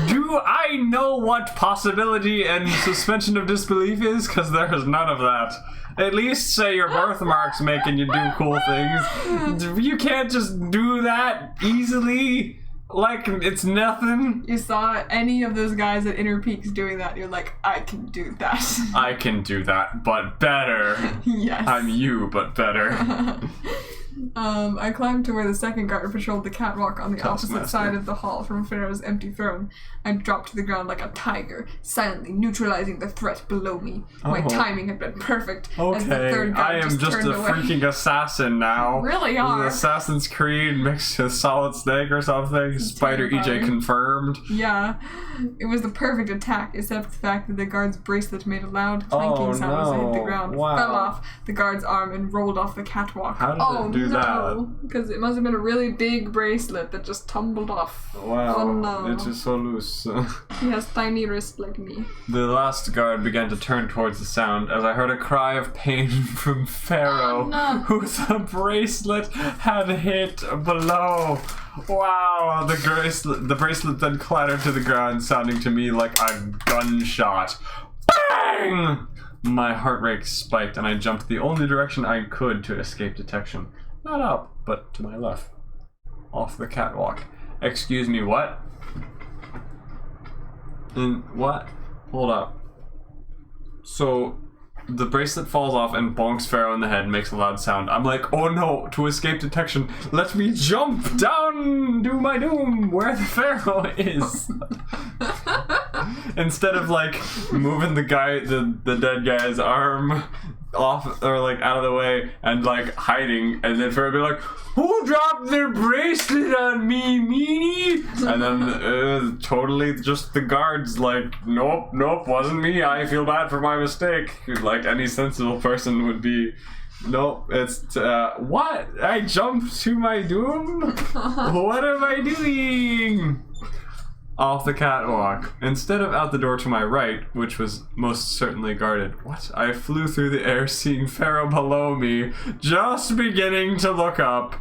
S1: Do I know what possibility and suspension of disbelief is? Because there is none of that. At least say your birthmark's making you do cool things. You can't just do that easily. Like it's nothing.
S2: You saw any of those guys at Inner Peaks doing that, you're like, I can do that.
S1: I can do that, but better.
S2: Yes.
S1: I'm you, but better.
S2: I climbed to where the second guard patrolled the catwalk on the opposite
S1: Taskmaster.
S2: side of the hall from Pharaoh's empty throne. I dropped to the ground like a tiger, silently neutralizing the threat below me. My
S1: Oh.
S2: timing had been perfect. As the
S1: Okay,
S2: third guard
S1: I am just
S2: turned
S1: a
S2: away.
S1: freaking assassin now.
S2: Really
S1: This is
S2: are.
S1: Assassin's Creed mixed with Solid Snake or something. Spider EJ
S2: terrifying.
S1: confirmed.
S2: Yeah, it was the perfect attack, except the fact that the guard's bracelet made a loud clanking
S1: Oh,
S2: sound as it hit the
S1: no.
S2: ground,
S1: Wow.
S2: fell off the guard's arm, and rolled off the catwalk.
S1: How did
S2: Oh
S1: it do do that.
S2: Because it must have been a really big bracelet that just tumbled off.
S1: Wow,
S2: Oh no.
S1: it is so loose.
S2: He has tiny wrists like me.
S1: The last guard began to turn towards the sound as I heard a cry of pain from Pharaoh,
S2: Oh, no.
S1: who the bracelet had hit below. Wow, the bracelet then clattered to the ground, sounding to me like a gunshot. Bang! My heart rate spiked and I jumped the only direction I could to escape detection. Not up, but to my left. Off the catwalk. Excuse me, what? What? Hold up. So, the bracelet falls off and bonks Pharaoh in the head and makes a loud sound. I'm like, oh no, to escape detection, let me jump down to my doom where the Pharaoh is. Instead of like moving the dead guy's arm off or like out of the way and like hiding, and then Pharaoh be like, who dropped their bracelet on me, meanie? And then totally just the guards like, nope, wasn't me, I feel bad for my mistake. Like any sensible person would be, nope, it's what? I jumped to my doom? What am I doing? Off the catwalk. Instead of out the door to my right, which was most certainly guarded, I flew through the air, seeing Pharaoh below me, just beginning to look up.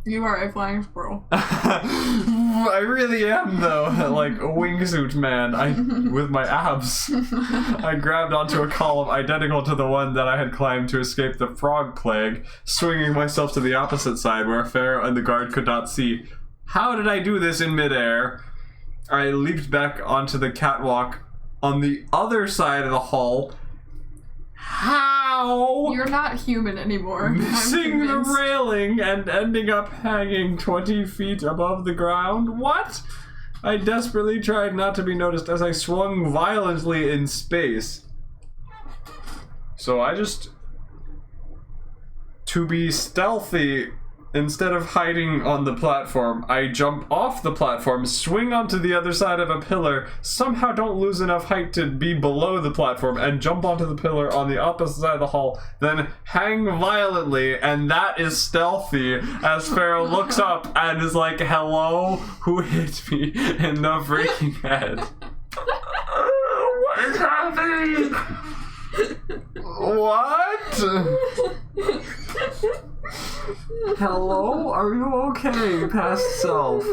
S2: You are a flying squirrel.
S1: I really am, though. Like a wingsuit man. With my abs. I grabbed onto a column identical to the one that I had climbed to escape the frog plague, swinging myself to the opposite side where Pharaoh and the guard could not see. How did I do this in midair? I leaped back onto the catwalk on the other side of the hall. How?
S2: You're not human anymore.
S1: Missing the railing and ending up hanging 20 feet above the ground? What? I desperately tried not to be noticed as I swung violently in space. So I just... To be stealthy, instead of hiding on the platform, I jump off the platform, swing onto the other side of a pillar, somehow don't lose enough height to be below the platform, and jump onto the pillar on the opposite side of the hall, then hang violently, and that is stealthy, as Pharaoh looks up and is like, hello? Who hit me in the freaking head? What is happening? What? Hello? Are you okay, past self?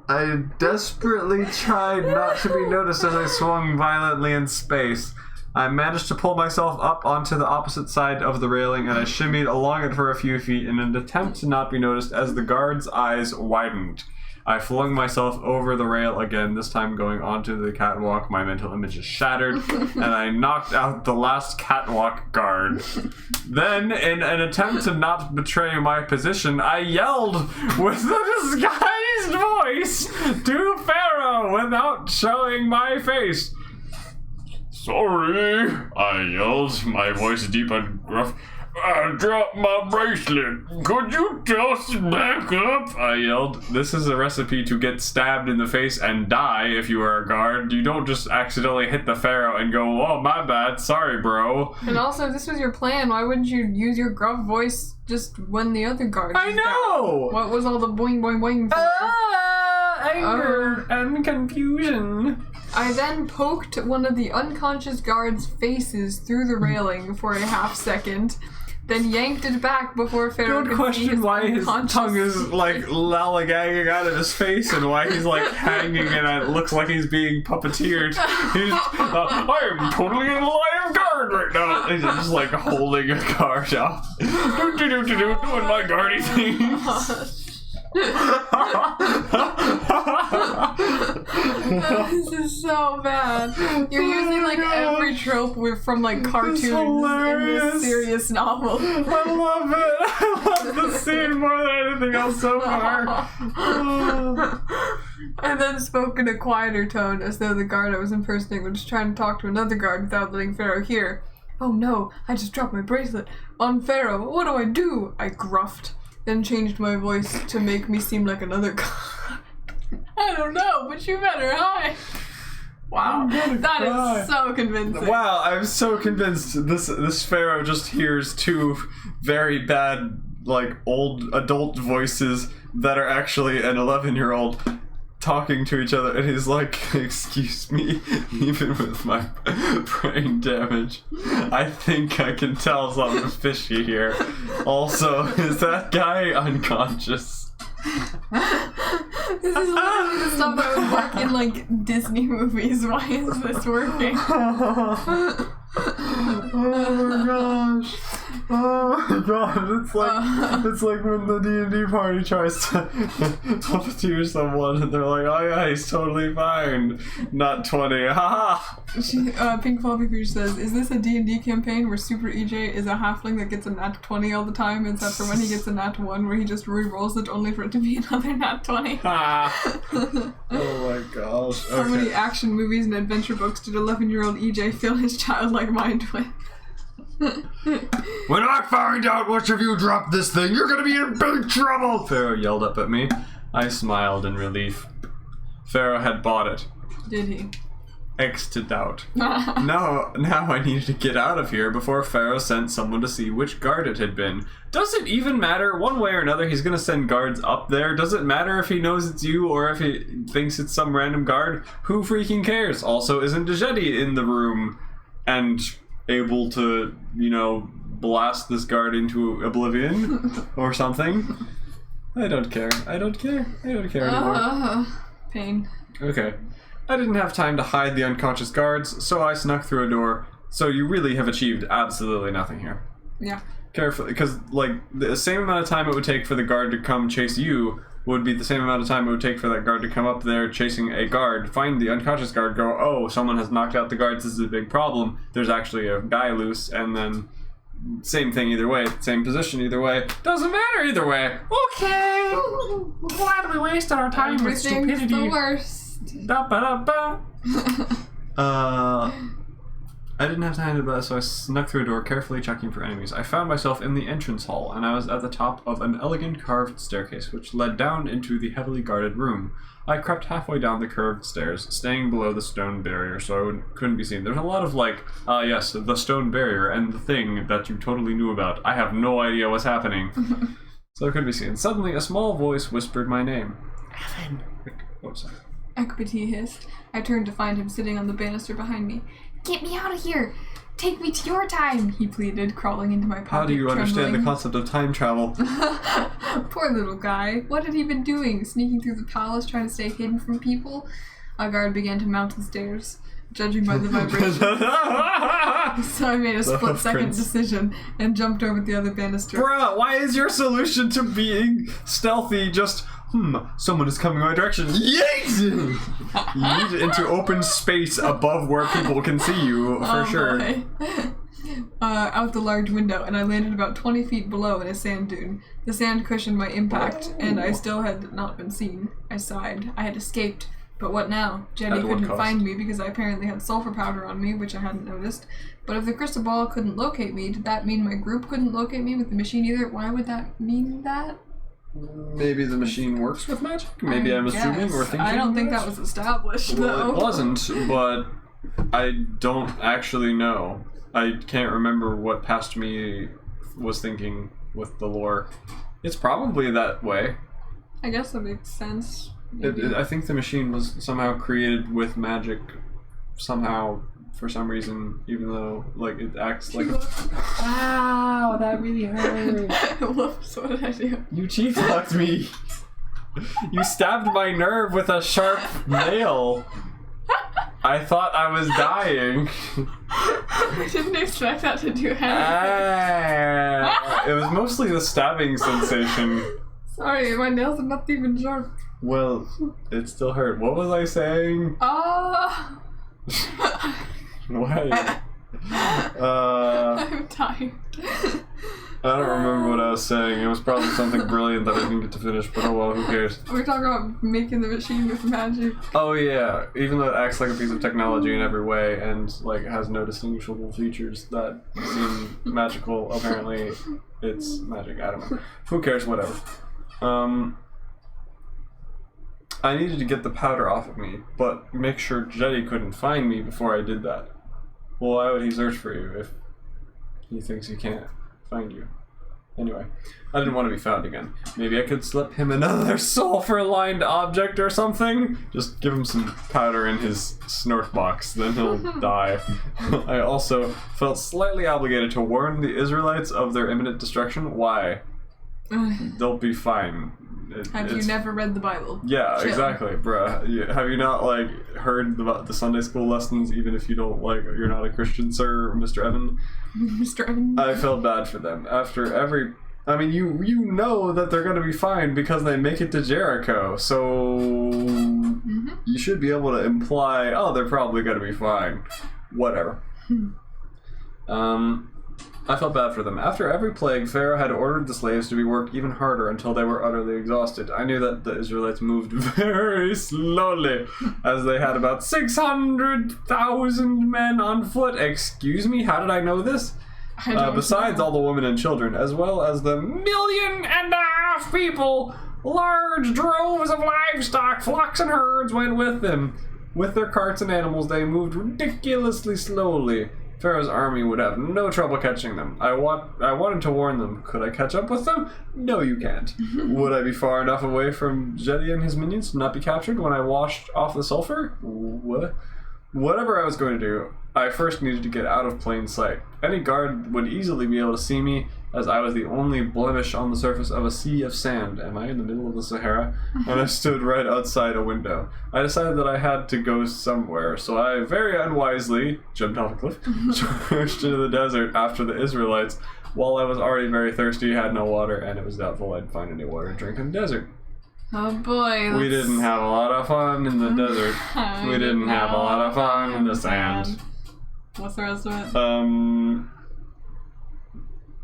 S1: I desperately tried not to be noticed as I swung violently in space. I managed to pull myself up onto the opposite side of the railing and I shimmied along it for a few feet in an attempt to not be noticed as the guard's eyes widened. I flung myself over the rail again, this time going onto the catwalk. My mental image is shattered, and I knocked out the last catwalk guard. Then, in an attempt to not betray my position, I yelled with a disguised voice to Pharaoh without showing my face. Sorry, I yelled, my voice deep and gruff. I dropped my bracelet. Could you toss it back up? I yelled. This is a recipe to get stabbed in the face and die if you are a guard. You don't just accidentally hit the Pharaoh and go, oh, my bad, sorry, bro.
S2: And also, if this was your plan, why wouldn't you use your gruff voice just when the other guards?
S1: I know!
S2: What was all the boing boing boing for?
S1: Anger and confusion.
S2: I then poked one of the unconscious guards' faces through the railing for a half second, then yanked it back before Pharaoh
S1: Don't
S2: could
S1: question
S2: see his
S1: why his
S2: unconscious-
S1: tongue is like lollygagging out of his face and why he's like hanging and it looks like he's being puppeteered. He's, I am totally in the line of guard right now. He's just like holding a guard up. Doing my guardy things.
S2: This is so bad. You're using like every trope from like cartoons in this serious novel.
S1: I love it. I love the scene more than anything else so far.
S2: I then spoke in a quieter tone as though the guard I was impersonating was trying to talk to another guard without letting Pharaoh hear. Oh no, I just dropped my bracelet on Pharaoh. What do? I gruffed, then changed my voice to make me seem like another guard. I don't know, but you better hide. Wow, that
S1: cry.
S2: is so convincing.
S1: Wow, I'm so convinced this pharaoh just hears two very bad, like, old adult voices that are actually an 11-year-old talking to each other, and he's like, excuse me, even with my brain damage, I think I can tell something fishy here. Also, is that guy unconscious?
S2: This is literally the stuff that would work in, like, Disney movies. Why is this working?
S1: Oh my god, it's like when the D&D party tries to puppeteer someone and they're like, oh yeah, he's totally fine. Not 20, haha!
S2: Pink Fluffy Fish says, is this a D&D campaign where Super EJ is a halfling that gets a nat 20 all the time, except for when he gets a nat 1 where he just re-rolls it only for it to be another nat 20?
S1: Oh my gosh.
S2: How many action movies and adventure books did 11-year-old EJ fill his childlike mind with?
S1: When I find out which of you dropped this thing, you're gonna be in big trouble! Pharaoh yelled up at me. I smiled in relief. Pharaoh had bought it.
S2: Did he?
S1: X to doubt. Now I needed to get out of here before Pharaoh sent someone to see which guard it had been. Does it even matter? One way or another, he's gonna send guards up there. Does it matter if he knows it's you or if he thinks it's some random guard? Who freaking cares? Also, isn't Dejeti in the room and able to, you know, blast this guard into oblivion or something? I don't care. I don't care anymore.
S2: Pain.
S1: Okay. I didn't have time to hide the unconscious guards, so I snuck through a door. So you really have achieved absolutely nothing here.
S2: Yeah.
S1: Carefully, because, like, the same amount of time it would take for the guard to come chase you would be the same amount of time it would take for that guard to come up there chasing a guard, find the unconscious guard, go, oh, someone has knocked out the guards, this is a big problem, there's actually a guy loose, and then same thing either way, same position either way, doesn't matter either way. Okay, why do we waste our time with stupidity?
S2: The worst.
S1: Da-ba-da-ba. I didn't have time to do that, so I snuck through a door, carefully checking for enemies. I found myself in the entrance hall, and I was at the top of an elegant carved staircase, which led down into the heavily guarded room. I crept halfway down the curved stairs, staying below the stone barrier so I couldn't be seen. There's a lot of, like, yes, the stone barrier and the thing that you totally knew about. I have no idea what's happening. So I couldn't be seen. Suddenly, a small voice whispered my name. Evan. Oh, sorry.
S2: Ekpati hissed. I turned to find him sitting on the banister behind me. Get me out of here! Take me to your time! He pleaded, crawling into my pocket.
S1: How do you understand the concept of time travel?
S2: Poor little guy. What had he been doing? Sneaking through the palace, trying to stay hidden from people? A guard began to mount the stairs, judging by the vibration. So I made a split-second decision and jumped over the other banister.
S1: Bruh, why is your solution to being stealthy just, someone is coming my direction, yeet! Yeet into open space above where people can see you, for sure.
S2: Out the large window, and I landed about 20 feet below in a sand dune. The sand cushioned my impact, and I still had not been seen. I sighed. I had escaped. But what now? Jenny couldn't find me because I apparently had sulfur powder on me, which I hadn't noticed. But if the crystal ball couldn't locate me, did that mean my group couldn't locate me with the machine either? Why would that mean that?
S1: Maybe the machine works with magic? Maybe I'm assuming or thinking.
S2: I don't think that was established, though.
S1: Well, it wasn't, but I don't actually know. I can't remember what past me was thinking with the lore. It's probably that way.
S2: I guess that makes sense.
S1: I think the machine was somehow created with magic, somehow, for some reason, even though, like, it acts like a... Wow, that really hurt.
S2: Whoops, what did I do?
S1: You cheek locked me. You stabbed my nerve with a sharp nail. I thought I was dying.
S2: I didn't expect that to do anything.
S1: It was mostly the stabbing sensation.
S2: Sorry, my nails are not even sharp.
S1: Well, it still hurt. What was I saying? What?
S2: I'm tired.
S1: I don't remember what I was saying. It was probably something brilliant that I didn't get to finish, but oh well, who cares?
S2: We're talking about making the machine with magic.
S1: Oh yeah, even though it acts like a piece of technology in every way and like has no distinguishable features that seem magical, apparently it's magic. I don't know. Who cares? Whatever. I needed to get the powder off of me, but make sure Jetty couldn't find me before I did that. Well, why would he search for you if he thinks he can't find you? Anyway, I didn't want to be found again. Maybe I could slip him another sulfur-lined object or something? Just give him some powder in his snort box, then he'll die. I also felt slightly obligated to warn the Israelites of their imminent destruction. Why? They'll be fine.
S2: Have you never read the Bible?
S1: Yeah,
S2: Chill.
S1: Exactly, bruh. Have you not, like, heard about the Sunday school lessons, even if you don't, like, you're not a Christian, sir, Mr. Evan?
S2: Mr. Evan?
S1: I felt bad for them. After every... I mean, you know that they're gonna be fine because they make it to Jericho, so... You should be able to imply, oh, they're probably gonna be fine. Whatever. I felt bad for them. After every plague, Pharaoh had ordered the slaves to be worked even harder until they were utterly exhausted. I knew that the Israelites moved very slowly, as they had about 600,000 men on foot. Excuse me, how did I know this? Besides all the women and children, as well as the 1.5 million people, large droves of livestock, flocks and herds went with them. With their carts and animals, they moved ridiculously slowly. Pharaoh's army would have no trouble catching them. I wanted to warn them. Could I catch up with them? No, you can't. Would I be far enough away from Jetty and his minions to not be captured when I washed off the sulfur? What? Whatever I was going to do, I first needed to get out of plain sight. Any guard would easily be able to see me, as I was the only blemish on the surface of a sea of sand. Am I in the middle of the Sahara? And I stood right outside a window. I decided that I had to go somewhere, so I very unwisely jumped off a cliff, charged into the desert after the Israelites, while I was already very thirsty, had no water, and it was doubtful I'd find any water to drink in the desert.
S2: Oh boy.
S1: We didn't have a lot of fun in the desert. We didn't have a lot of fun in the sand.
S2: What's the rest of it?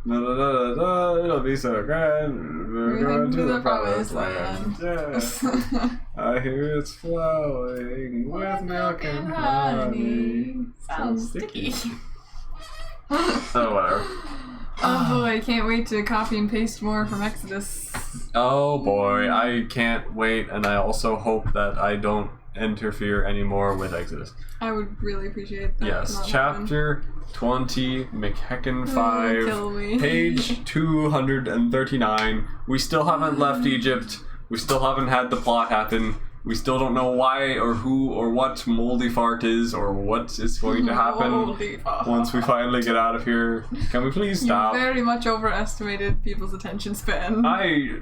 S1: It'll be so grand. We're going to the promised land. Yeah. I hear it's flowing with milk and honey.
S2: Sounds sticky.
S1: Oh, whatever.
S2: Oh boy, can't wait to copy and paste more from Exodus.
S1: Oh boy, I can't wait, and I also hope that I don't interfere anymore with Exodus.
S2: I would really appreciate that.
S1: Yes, chapter 20, McHeckin 5,
S2: kill me.
S1: page 239. We still haven't left Egypt. We still haven't had the plot happen. We still don't know why or who or what Moldy Fart is or what is going to happen once we finally get out of here. Can we please stop?
S2: You very much overestimated people's attention span.
S1: I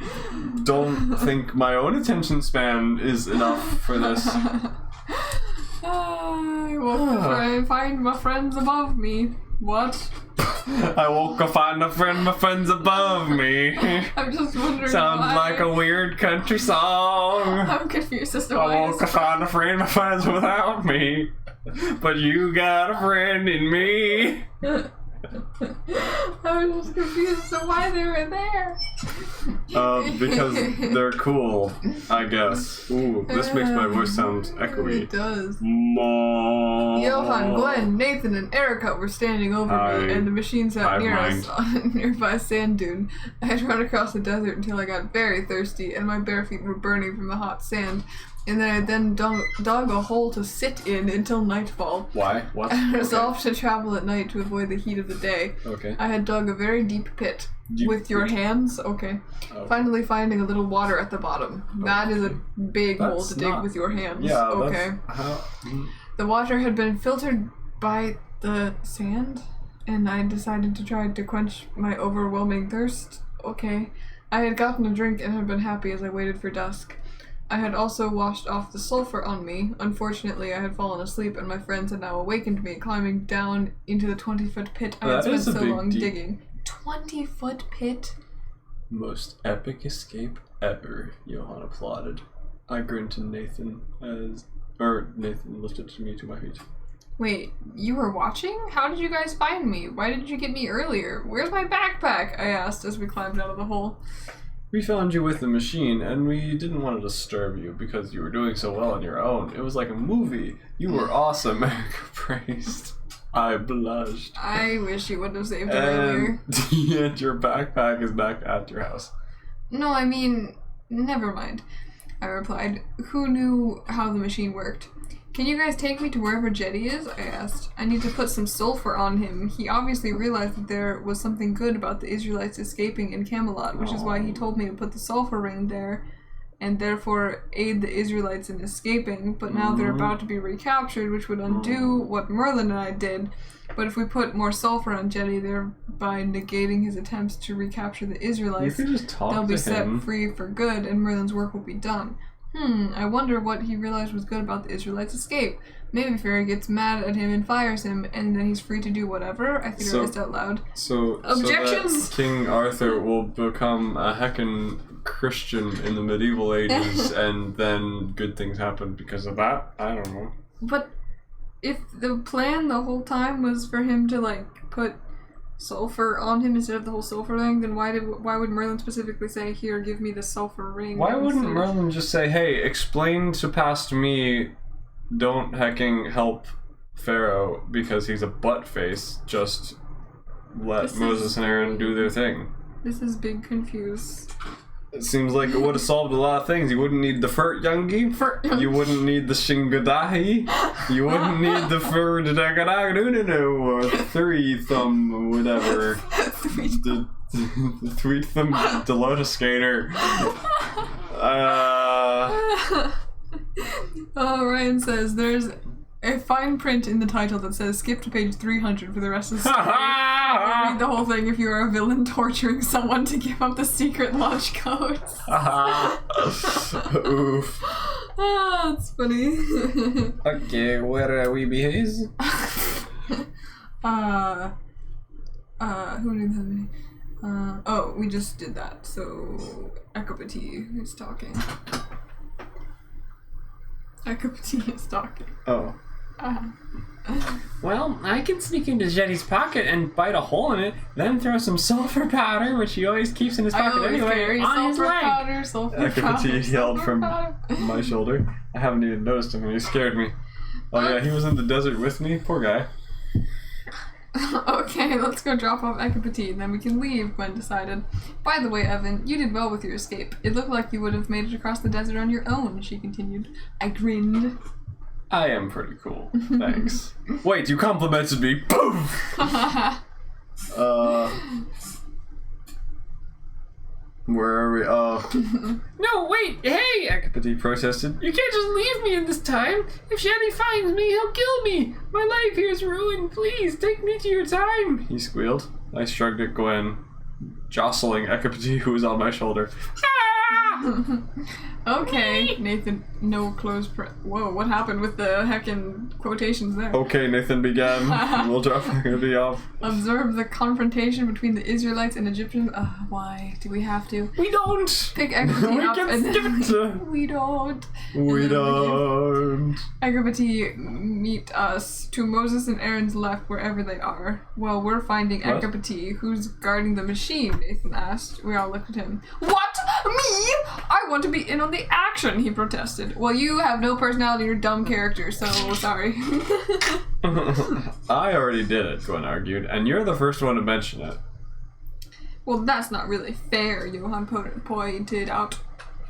S1: don't think my own attention span is enough for this.
S2: I woke up and find my friends above me. What?
S1: I woke up find a friend, my friends above me.
S2: I'm just wondering
S1: Sounds
S2: why.
S1: like a weird country song.
S2: I'm confused as to
S1: I
S2: why.
S1: woke up find a friend, my friends without me. But you got a friend in me.
S2: I was just confused as to why they were there.
S1: Because they're cool, I guess. Ooh, this makes my voice sound echoey.
S2: It does.
S1: Mom.
S2: Johan, Glenn, Nathan, and Erica were standing over me, and the machine sat near us on a nearby sand dune. I had run across the desert until I got very thirsty, and my bare feet were burning from the hot sand. And then I dug a hole to sit in until nightfall.
S1: Why? What?
S2: I resolved to travel at night to avoid the heat of the day.
S1: Okay.
S2: I had dug a very deep pit. With your hands? Okay.
S1: Oh.
S2: Finally finding a little water at the bottom. That is a big hole to dig with your hands.
S1: Yeah,
S2: okay.
S1: That's
S2: The water had been filtered by the sand, and I decided to try to quench my overwhelming thirst. Okay. I had gotten a drink and had been happy as I waited for dusk. I had also washed off the sulfur on me. Unfortunately, I had fallen asleep and my friends had now awakened me, climbing down into the 20-foot pit I had spent so long digging. 20-foot pit?
S1: Most epic escape ever, Johan applauded. I grinned to Nathan Nathan lifted me to my feet.
S2: Wait, you were watching? How did you guys find me? Why didn't you get me earlier? Where's my backpack? I asked as we climbed out of the hole.
S1: We found you with the machine, and we didn't want to disturb you because you were doing so well on your own. It was like a movie. You were awesome, Erica praised. I blushed.
S2: I wish you would have saved it earlier.
S1: And your backpack is back at your house.
S2: No, I mean, never mind. I replied, who knew how the machine worked? Can you guys take me to wherever Jetty is? I asked. I need to put some sulfur on him. He obviously realized that there was something good about the Israelites escaping in Camelot, which is why he told me to put the sulfur ring there and therefore aid the Israelites in escaping, but now they're about to be recaptured, which would undo what Merlin and I did. But if we put more sulfur on Jetty, thereby negating his attempts to recapture the Israelites,
S1: You could just talk
S2: they'll be
S1: to
S2: set
S1: him.
S2: free for good and Merlin's work will be done. I wonder what he realized was good about the Israelites' escape. Maybe Fairy gets mad at him and fires him, and then he's free to do whatever. I theorized out loud.
S1: So
S2: Objections!
S1: that King Arthur will become a heckin' Christian in the medieval ages, and then good things happen because of that? I don't know.
S2: But if the plan the whole time was for him to, like, put sulfur on him instead of the whole sulfur ring, then why would Merlin specifically say, here, give me the sulfur ring?
S1: Why wouldn't
S2: instead of-
S1: Merlin just say, hey, explain to past me, don't hecking help Pharaoh because he's a butt face, just let
S2: This
S1: Moses
S2: is-
S1: and Aaron do their thing.
S2: This is big confuse.
S1: It seems like it would have solved a lot of things. You wouldn't need the Furt Youngie. You wouldn't need the Shingadahi. You wouldn't need the Furdagadagununu or Three Thumb, whatever. The Three Thumb, the Lotus Skater.
S2: Ryan says there's a fine print in the title that says skip to page 300 for the rest of the story. Read the whole thing if you are a villain torturing someone to give up the secret launch codes.
S1: Oof.
S2: That's funny.
S1: Okay, where are we, behaves?
S2: Who knew that? Oh, we just did that, so Ekapati is talking. Ekapati is talking.
S1: Oh.
S4: Well, I can sneak into Jetty's pocket and bite a hole in it, then throw some sulfur powder, which he always keeps in his pocket anyway, on his leg.
S1: Ekapati yelled from my shoulder. I haven't even noticed him and he scared me. Oh yeah, he was in the desert with me. Poor guy.
S2: Okay, let's go drop off Ekapati and then we can leave, Gwen decided. By the way, Evan, you did well with your escape. It looked like you would have made it across the desert on your own, she continued. I grinned.
S1: I am pretty cool. Thanks. Wait, you complimented me. Poof! Where are we?
S4: No, wait, hey!
S1: Ekapati protested.
S4: You can't just leave me in this time. If Jetty finds me, he'll kill me. My life here is ruined. Please, take me to your time.
S1: He squealed. I shrugged at Gwen, jostling Ekapati, who was on my shoulder.
S2: Okay, Nathan, no close whoa, what happened with the heckin' quotations there?
S1: Okay, Nathan began. We'll drop Ekapati off.
S2: Observe the confrontation between the Israelites and Egyptians. Why do we have to?
S1: We don't!
S2: Pick Ekapati
S1: We
S2: up
S1: can
S2: and
S1: skip it.
S2: we don't.
S1: We don't.
S2: Ekapati meet us to Moses and Aaron's left wherever they are. Well, we're finding
S1: What?
S2: Ekapati, who's guarding the machine, Nathan asked. We all looked at him. What? Me? I want to be in on the action, he protested. Well, you have no personality, you're a dumb character, so sorry.
S1: I already did it, Gwen argued, and you're the first one to mention it.
S2: Well, that's not really fair, Johan pointed out.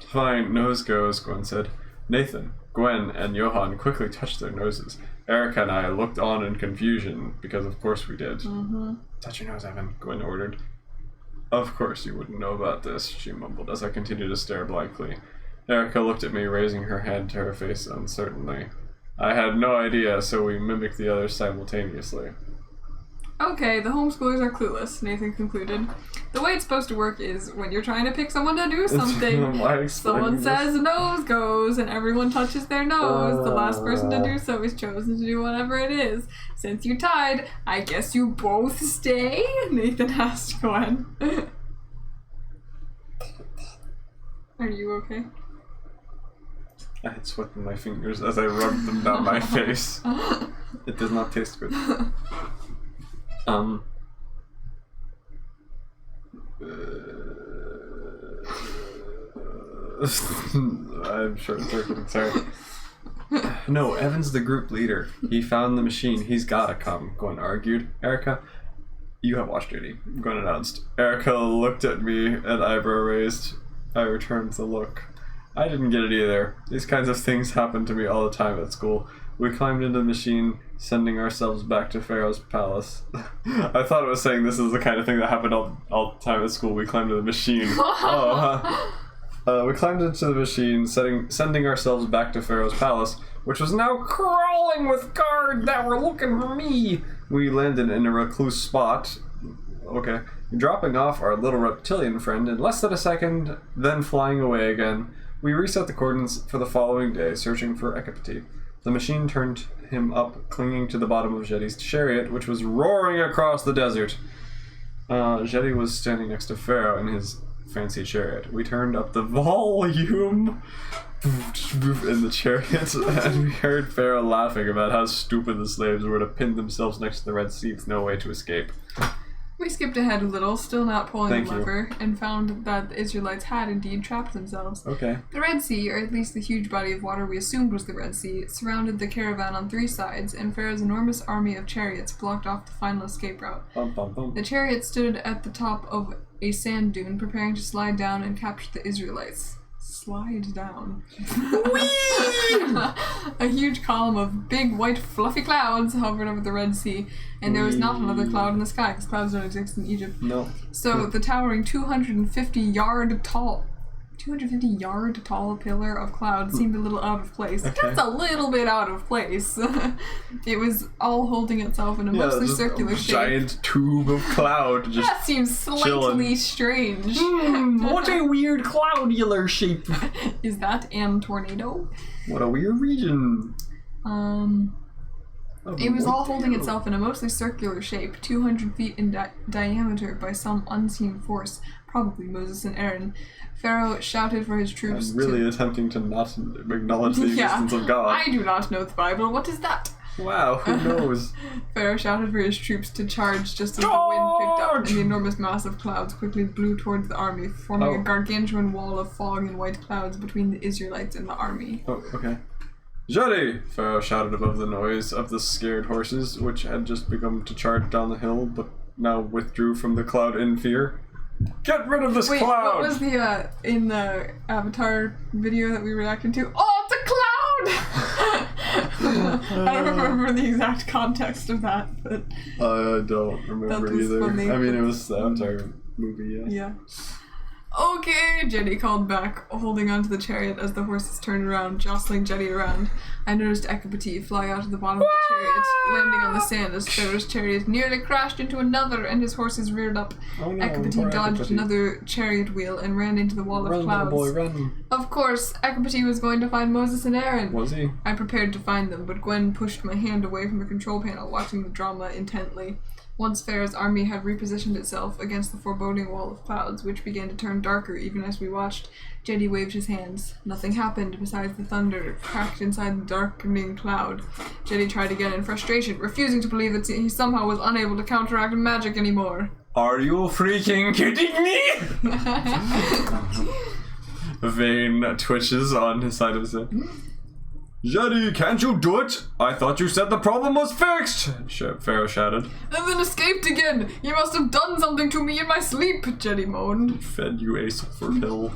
S1: Fine, nose goes, Gwen said. Nathan, Gwen, and Johan quickly touched their noses. Erica and I looked on in confusion, because of course we did. Touch your nose, Evan, Gwen ordered. Of course you wouldn't know about this, she mumbled as I continued to stare blankly. Erica looked at me, raising her hand to her face uncertainly. I had no idea, so we mimicked the others simultaneously.
S2: Okay, the homeschoolers are clueless, Nathan concluded. The way it's supposed to work is when you're trying to pick someone to do something,
S1: Why explain
S2: someone
S1: this?
S2: says nose goes and everyone touches their nose. The last person to do so is chosen to do whatever it is. Since you tied, I guess you both stay? Nathan asked Gwen. Are you okay?
S1: I had sweat in my fingers as I rubbed them down my face. It does not taste good. I'm short-circuiting, sorry. No, Evan's the group leader. He found the machine. He's gotta come, Gwen argued. Erica, you have watch duty, Gwen announced. Erica looked at me and eyebrow raised. I returned the look. I didn't get it either. These kinds of things happen to me all the time at school. We climbed into the machine, sending ourselves back to Pharaoh's palace. I thought it was saying this is the kind of thing that happened all the time at school. We climbed into the machine. We climbed into the machine, sending ourselves back to Pharaoh's palace, which was now crawling with guards that were looking for me. We landed in a recluse spot. Okay. Dropping off our little reptilian friend in less than a second, then flying away again. We reset the coordinates for the following day, searching for Ekapati. The machine turned him up, clinging to the bottom of Jetty's chariot, which was roaring across the desert. Jetty was standing next to Pharaoh in his fancy chariot. We turned up the volume in the chariot, and we heard Pharaoh laughing about how stupid the slaves were to pin themselves next to the Red Sea with no way to escape.
S2: We skipped ahead a little, still not pulling the lever, and found that the Israelites had indeed trapped themselves.
S1: Okay.
S2: The Red Sea, or at least the huge body of water we assumed was the Red Sea, surrounded the caravan on 3 sides, and Pharaoh's enormous army of chariots blocked off the final escape route. The chariots stood at the top of a sand dune, preparing to slide down and capture the Israelites. Slide down. A huge column of big, white, fluffy clouds hovered over the Red Sea, and there was not another cloud in the sky, because clouds don't exist in Egypt.
S1: No.
S2: So the towering 250-yard tall pillar of cloud seemed a little out of place.
S1: Okay.
S2: That's a little bit out of place. It was all holding itself in a mostly circular shape.
S1: Giant tube of cloud just
S2: That seems slightly strange.
S4: What a weird cloudular shape.
S2: Is that an tornado?
S1: What a weird region.
S2: It was all holding itself in a mostly circular shape, 200 feet in diameter by some unseen force, probably Moses and Aaron. Pharaoh shouted for his troops
S1: I'm really attempting to not acknowledge the existence of God.
S2: I do not know the Bible. What is that?
S1: Wow, who knows?
S2: Pharaoh shouted for his troops to charge just as the wind picked up and the enormous mass of clouds quickly blew towards the army, forming a gargantuan wall of fog and white clouds between the Israelites and the army.
S1: Oh, okay. Jetty! Pharaoh shouted above the noise of the scared horses, which had just begun to charge down the hill, but now withdrew from the cloud in fear. Get rid of this cloud!
S2: What was the, in the Avatar video that we reacted to? Oh, it's a cloud! I don't remember the exact context of that, but...
S1: I don't remember either.
S2: Funny,
S1: I mean, it was the Avatar movie, yeah.
S2: Yeah. Okay, Jetty called back, holding onto the chariot as the horses turned around, jostling Jetty around. I noticed Ekapati fly out of the bottom of the chariot, landing on the sand as Pharaoh's chariot nearly crashed into another and his horses reared up.
S1: Oh no,
S2: Ekapati dodged another chariot wheel and ran into the wall of clouds.
S1: Run, boy, run.
S2: Of course, Ekapati was going to find Moses and Aaron.
S1: Was he?
S2: I prepared to find them, but Gwen pushed my hand away from the control panel, watching the drama intently. Once Pharaoh's army had repositioned itself against the foreboding wall of clouds, which began to turn darker even as we watched, Jetty waved his hands. Nothing happened besides the thunder cracked inside the darkening cloud. Jetty tried again in frustration, refusing to believe that he somehow was unable to counteract magic anymore.
S1: Are you freaking kidding me? Vane twitches on his side of his head. Jetty, can't you do it? I thought you said the problem was fixed! Pharaoh shouted.
S2: And then escaped again! You must have done something to me in my sleep, Jetty moaned.
S1: Fed you a sulfur pill.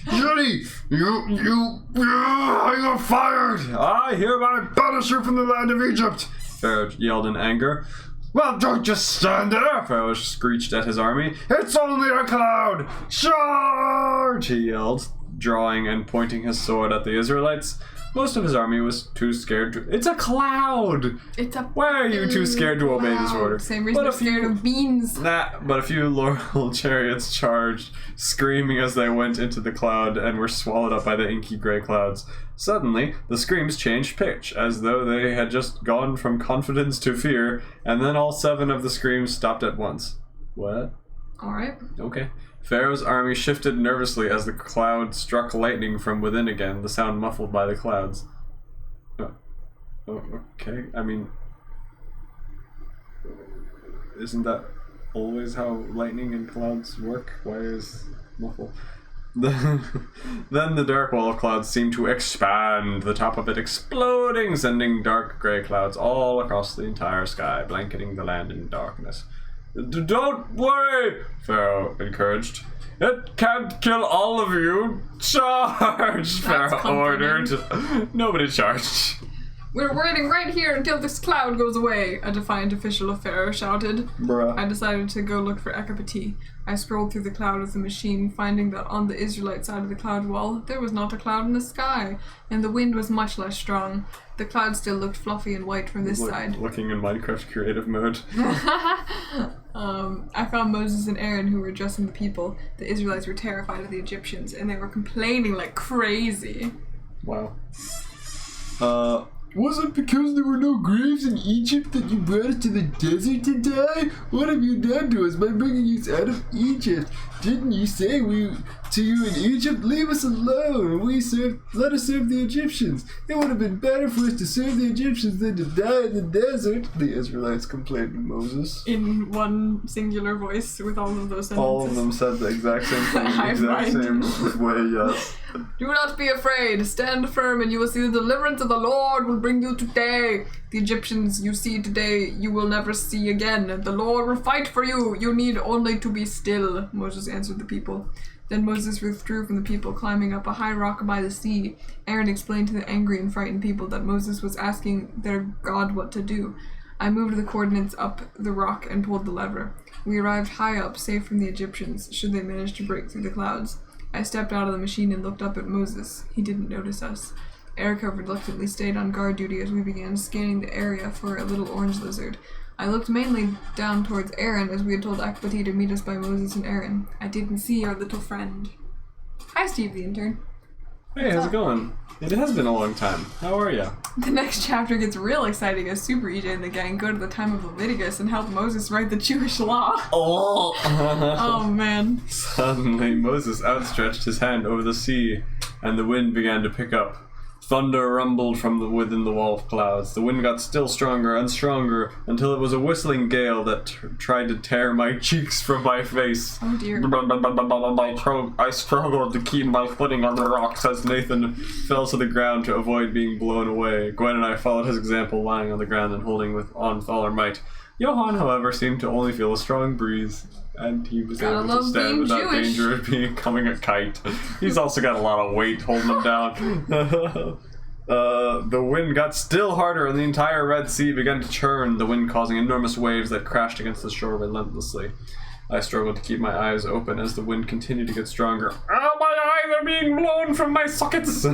S3: Jetty, you're fired!
S1: I hereby banish you from the land of Egypt! Pharaoh yelled in anger. Well, don't just stand there! Pharaoh screeched at his army. It's only a cloud! Charge! He yelled, drawing and pointing his sword at the Israelites. Most of his army was too scared to... It's a cloud! Why are you too scared to obey this order?
S2: Same reason I'm scared of beans.
S1: But a few laurel chariots charged, screaming as they went into the cloud and were swallowed up by the inky gray clouds. Suddenly, the screams changed pitch, as though they had just gone from confidence to fear, and then all 7 of the screams stopped at once. What?
S2: Alright.
S1: Okay. Pharaoh's army shifted nervously as the cloud struck lightning from within again, the sound muffled by the clouds. Okay, I mean... Isn't that always how lightning and clouds work? Why is muffled? Then the dark wall of clouds seemed to expand, the top of it exploding, sending dark gray clouds all across the entire sky, blanketing the land in darkness. Don't worry, Pharaoh encouraged. It can't kill all of you. Charge, Pharaoh ordered. Nobody charged.
S2: We're waiting right here until this cloud goes away, a defiant official of Pharaoh shouted.
S1: Bruh.
S2: I decided to go look for Ekapati. I scrolled through the cloud of the machine, finding that on the Israelite side of the cloud wall, there was not a cloud in the sky, and the wind was much less strong. The cloud still looked fluffy and white from this side.
S1: Looking in Minecraft creative mode.
S2: I found Moses and Aaron, who were addressing the people. The Israelites were terrified of the Egyptians, and they were complaining like crazy.
S1: Wow.
S5: Was it because there were no graves in Egypt that you brought us to the desert to die? What have you done to us by bringing us out of Egypt? Didn't you say to you in Egypt, leave us alone, let us serve the Egyptians? It would have been better for us to serve the Egyptians than to die in the desert, the Israelites complained to Moses.
S2: In one singular voice with all of those sentences.
S1: All of them said the exact same thing, the exact same way, yes.
S2: Do not be afraid. Stand firm and you will see the deliverance of the Lord will bring you today. The Egyptians you see today, you will never see again. The Lord will fight for you. You need only to be still, Moses answered the people. Then Moses withdrew from the people, climbing up a high rock by the sea. Aaron explained to the angry and frightened people that Moses was asking their God what to do. I moved the coordinates up the rock and pulled the lever. We arrived high up, safe from the Egyptians, should they manage to break through the clouds. I stepped out of the machine and looked up at Moses. He didn't notice us. Erica reluctantly stayed on guard duty as we began scanning the area for a little orange lizard. I looked mainly down towards Aaron as we had told Ekapati to meet us by Moses and Aaron. I didn't see our little friend. Hi, Steve the intern.
S1: Hey, how's it going? It has been a long time. How are you?
S2: The next chapter gets real exciting as Super EJ and the gang go to the time of Leviticus and help Moses write the Jewish law.
S1: Oh!
S2: Oh man.
S1: Suddenly, Moses outstretched his hand over the sea, and the wind began to pick up. Thunder rumbled from within the wall of clouds. The wind got still stronger and stronger until it was a whistling gale that tried to tear my cheeks from my face.
S2: Oh dear.
S1: I struggled to keep my footing on the rocks as Nathan fell to the ground to avoid being blown away. Gwen and I followed his example, lying on the ground and holding with all our might. Johan, however, seemed to only feel a strong breeze, and he was able to stand without danger of becoming a kite. He's also got a lot of weight holding him down. The wind got still harder and the entire Red Sea began to churn, the wind causing enormous waves that crashed against the shore relentlessly. I struggled to keep my eyes open as the wind continued to get stronger. Oh, my eyes are being blown from my sockets!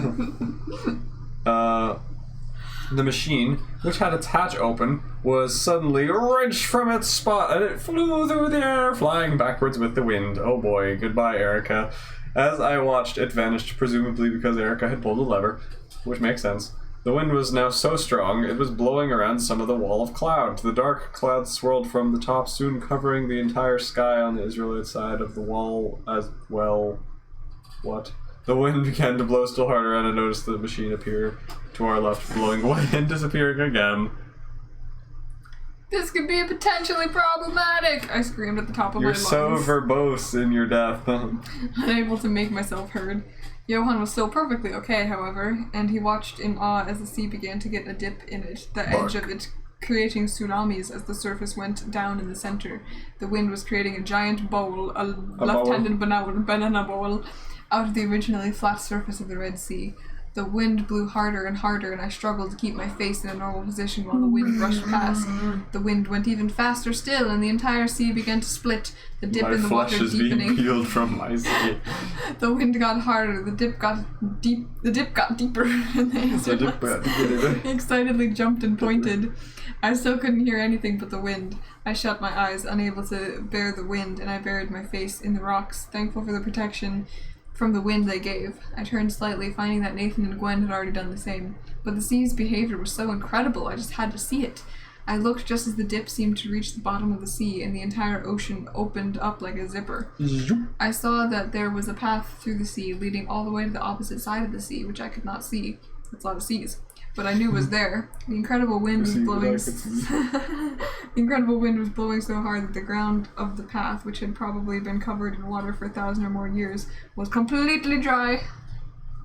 S1: The machine, which had its hatch open, was suddenly wrenched from its spot and it flew through the air, flying backwards with the wind. Oh boy, goodbye, Erica. As I watched, it vanished, presumably because Erica had pulled the lever, which makes sense. The wind was now so strong, it was blowing around some of the wall of clouds. The dark clouds swirled from the top, soon covering the entire sky on the Israelite side of the wall as well. What? The wind began to blow still harder, and I noticed the machine appear to our left, blowing away and disappearing again.
S2: This could be potentially problematic! I screamed at the top of my lungs.
S1: You're so verbose in your death.
S2: Unable to make myself heard. Johan was still perfectly okay, however, and he watched in awe as the sea began to get a dip in it, the edge of it creating tsunamis as the surface went down in the center. The wind was creating a giant bowl, a left-handed banana bowl, out of the originally flat surface of the Red Sea. The wind blew harder and harder, and I struggled to keep my face in a normal position while the wind rushed past. The wind went even faster still, and the entire sea began to split, the dip in the water deepening. My flesh is being peeled from my sea. The wind got harder, the dip got deeper, and the Israelites excitedly jumped and pointed. I still couldn't hear anything but the wind. I shut my eyes, unable to bear the wind, and I buried my face in the rocks, thankful for the protection from the wind they gave. I turned slightly, finding that Nathan and Gwen had already done the same. But the sea's behavior was so incredible, I just had to see it. I looked just as the dip seemed to reach the bottom of the sea, and the entire ocean opened up like a zipper. I saw that there was a path through the sea leading all the way to the opposite side of the sea, which I could not see. That's a lot of seas. But I knew was there. The incredible wind was blowing. The incredible wind was blowing so hard that the ground of the path, which had probably been covered in water for 1,000 or more years, was completely dry.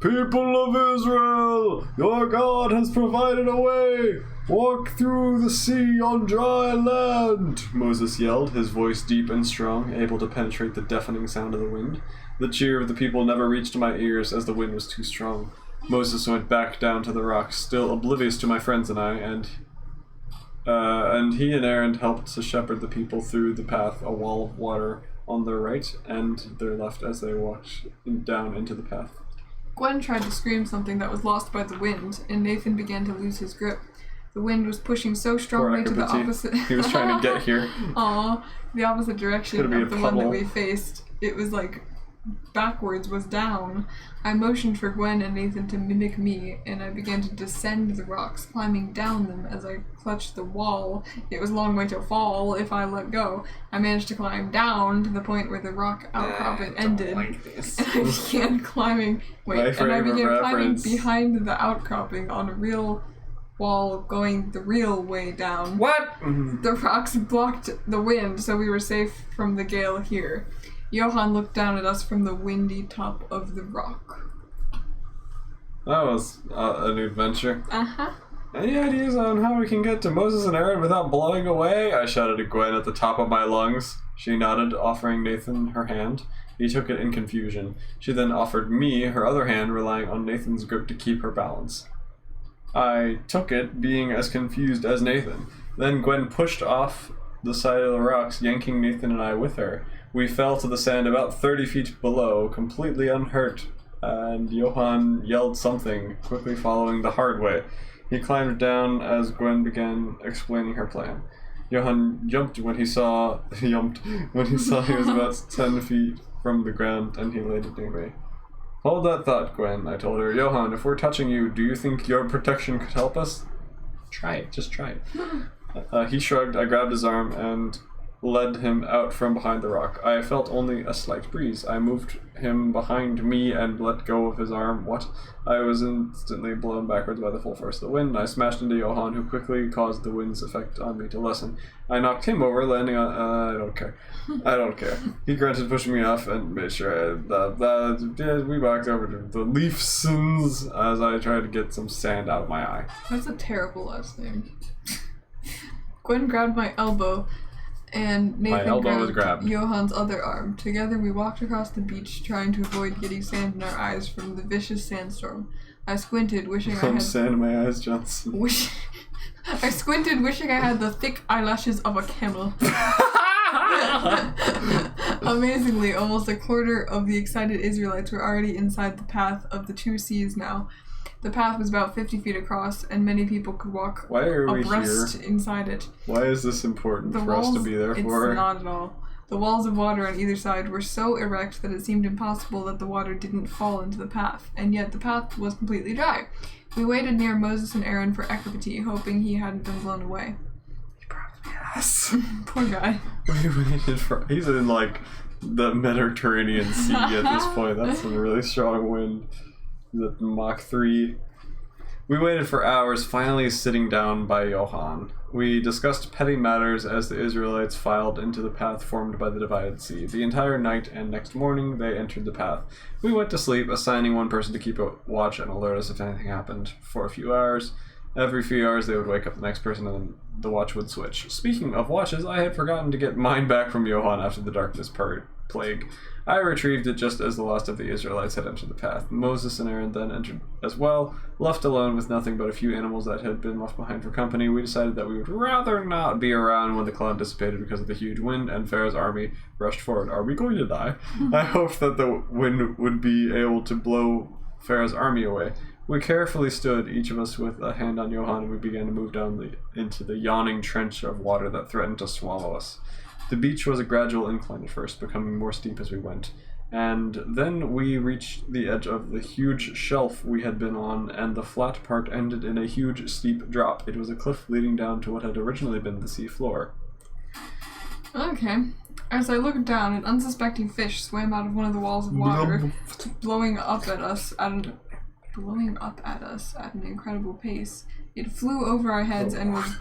S1: People of Israel, your God has provided a way. Walk through the sea on dry land, Moses yelled, his voice deep and strong, able to penetrate the deafening sound of the wind. The cheer of the people never reached my ears as the wind was too strong. Moses went back down to the rocks, still oblivious to my friends and I, and he and Aaron helped to shepherd the people through the path, a wall of water on their right and their left as they walked down into the path.
S2: Gwen tried to scream something that was lost by the wind, and Nathan began to lose his grip. The wind was pushing so strongly to the opposite...
S1: He was trying to get here.
S2: Aw, the opposite direction of the one that we faced. It was like backwards was down. I motioned for Gwen and Nathan to mimic me, and I began to descend the rocks, climbing down them as I clutched the wall. It was a long way to fall if I let go. I managed to climb down to the point where the rock outcropping ended.
S1: Like this.
S2: And I began climbing. Behind the outcropping on a real wall going the real way down.
S1: What?
S2: The rocks blocked the wind, so we were safe from the gale here. Johan looked down at us from the windy top of the rock.
S1: That was an adventure.
S2: Uh-huh.
S1: Any ideas on how we can get to Moses and Aaron without blowing away? I shouted to Gwen at the top of my lungs. She nodded, offering Nathan her hand. He took it in confusion. She then offered me her other hand, relying on Nathan's grip to keep her balance. I took it, being as confused as Nathan. Then Gwen pushed off the side of the rocks, yanking Nathan and I with her. We fell to the sand about 30 feet below, completely unhurt, and Johan yelled something, quickly following the hard way. He climbed down as Gwen began explaining her plan. Johan jumped when he saw he was about 10 feet from the ground, and he laid it near me. Hold that thought, Gwen, I told her. Johan, if we're touching you, do you think your protection could help us?
S4: Try it. Just try it.
S1: He shrugged. I grabbed his arm and led him out from behind the rock. I felt only a slight breeze. I moved him behind me and let go of his arm. What? I was instantly blown backwards by the full force of the wind. I smashed into Johan, who quickly caused the wind's effect on me to lessen. I knocked him over, landing on... I don't care. I don't care. He grunted, pushing me off, and made sure we walked over to the Leafsons as I tried to get some sand out of my eye.
S2: That's a terrible last name. Gwen grabbed my elbow, and Nathan grabbed Johan's other arm. Together we walked across the beach, trying to avoid getting sand in our eyes from the vicious sandstorm. I squinted, wishing I had...
S1: sand in my eyes, Johnson.
S2: I squinted, wishing I had the thick eyelashes of a camel. Amazingly, almost a quarter of the excited Israelites were already inside the path of the two seas now. The path was about 50 feet across, and many people could walk abreast inside it.
S1: Why is this important for us to be there for?
S2: It's not at all. The walls of water on either side were so erect that it seemed impossible that the water didn't fall into the path, and yet the path was completely dry. We waited near Moses and Aaron for Ekapati, hoping he hadn't been blown away.
S1: He probably has.
S2: Poor guy.
S1: We waited for... He's in, like, the Mediterranean Sea at this point. That's a really strong wind. He's at Mach 3. We waited for hours, finally sitting down by Johan. We discussed petty matters as the Israelites filed into the path formed by the divided sea. The entire night and next morning, they entered the path. We went to sleep, assigning one person to keep a watch and alert us if anything happened for a few hours. Every few hours, they would wake up the next person and then the watch would switch. Speaking of watches, I had forgotten to get mine back from Johan after the darkness plague. I retrieved it just as the last of the Israelites had entered the path. Moses and Aaron then entered as well. Left alone with nothing but a few animals that had been left behind for company, we decided that we would rather not be around when the cloud dissipated because of the huge wind and Pharaoh's army rushed forward. Are we going to die? I hoped that the wind would be able to blow Pharaoh's army away. We carefully stood, each of us with a hand on Johan, and we began to move down into the yawning trench of water that threatened to swallow us. The beach was a gradual incline at first, becoming more steep as we went, and then we reached the edge of the huge shelf we had been on, and the flat part ended in a huge steep drop. It was a cliff leading down to what had originally been the sea floor.
S2: Okay. As I looked down, an unsuspecting fish swam out of one of the walls of water, blowing up at us at an incredible pace. It flew over our heads and was,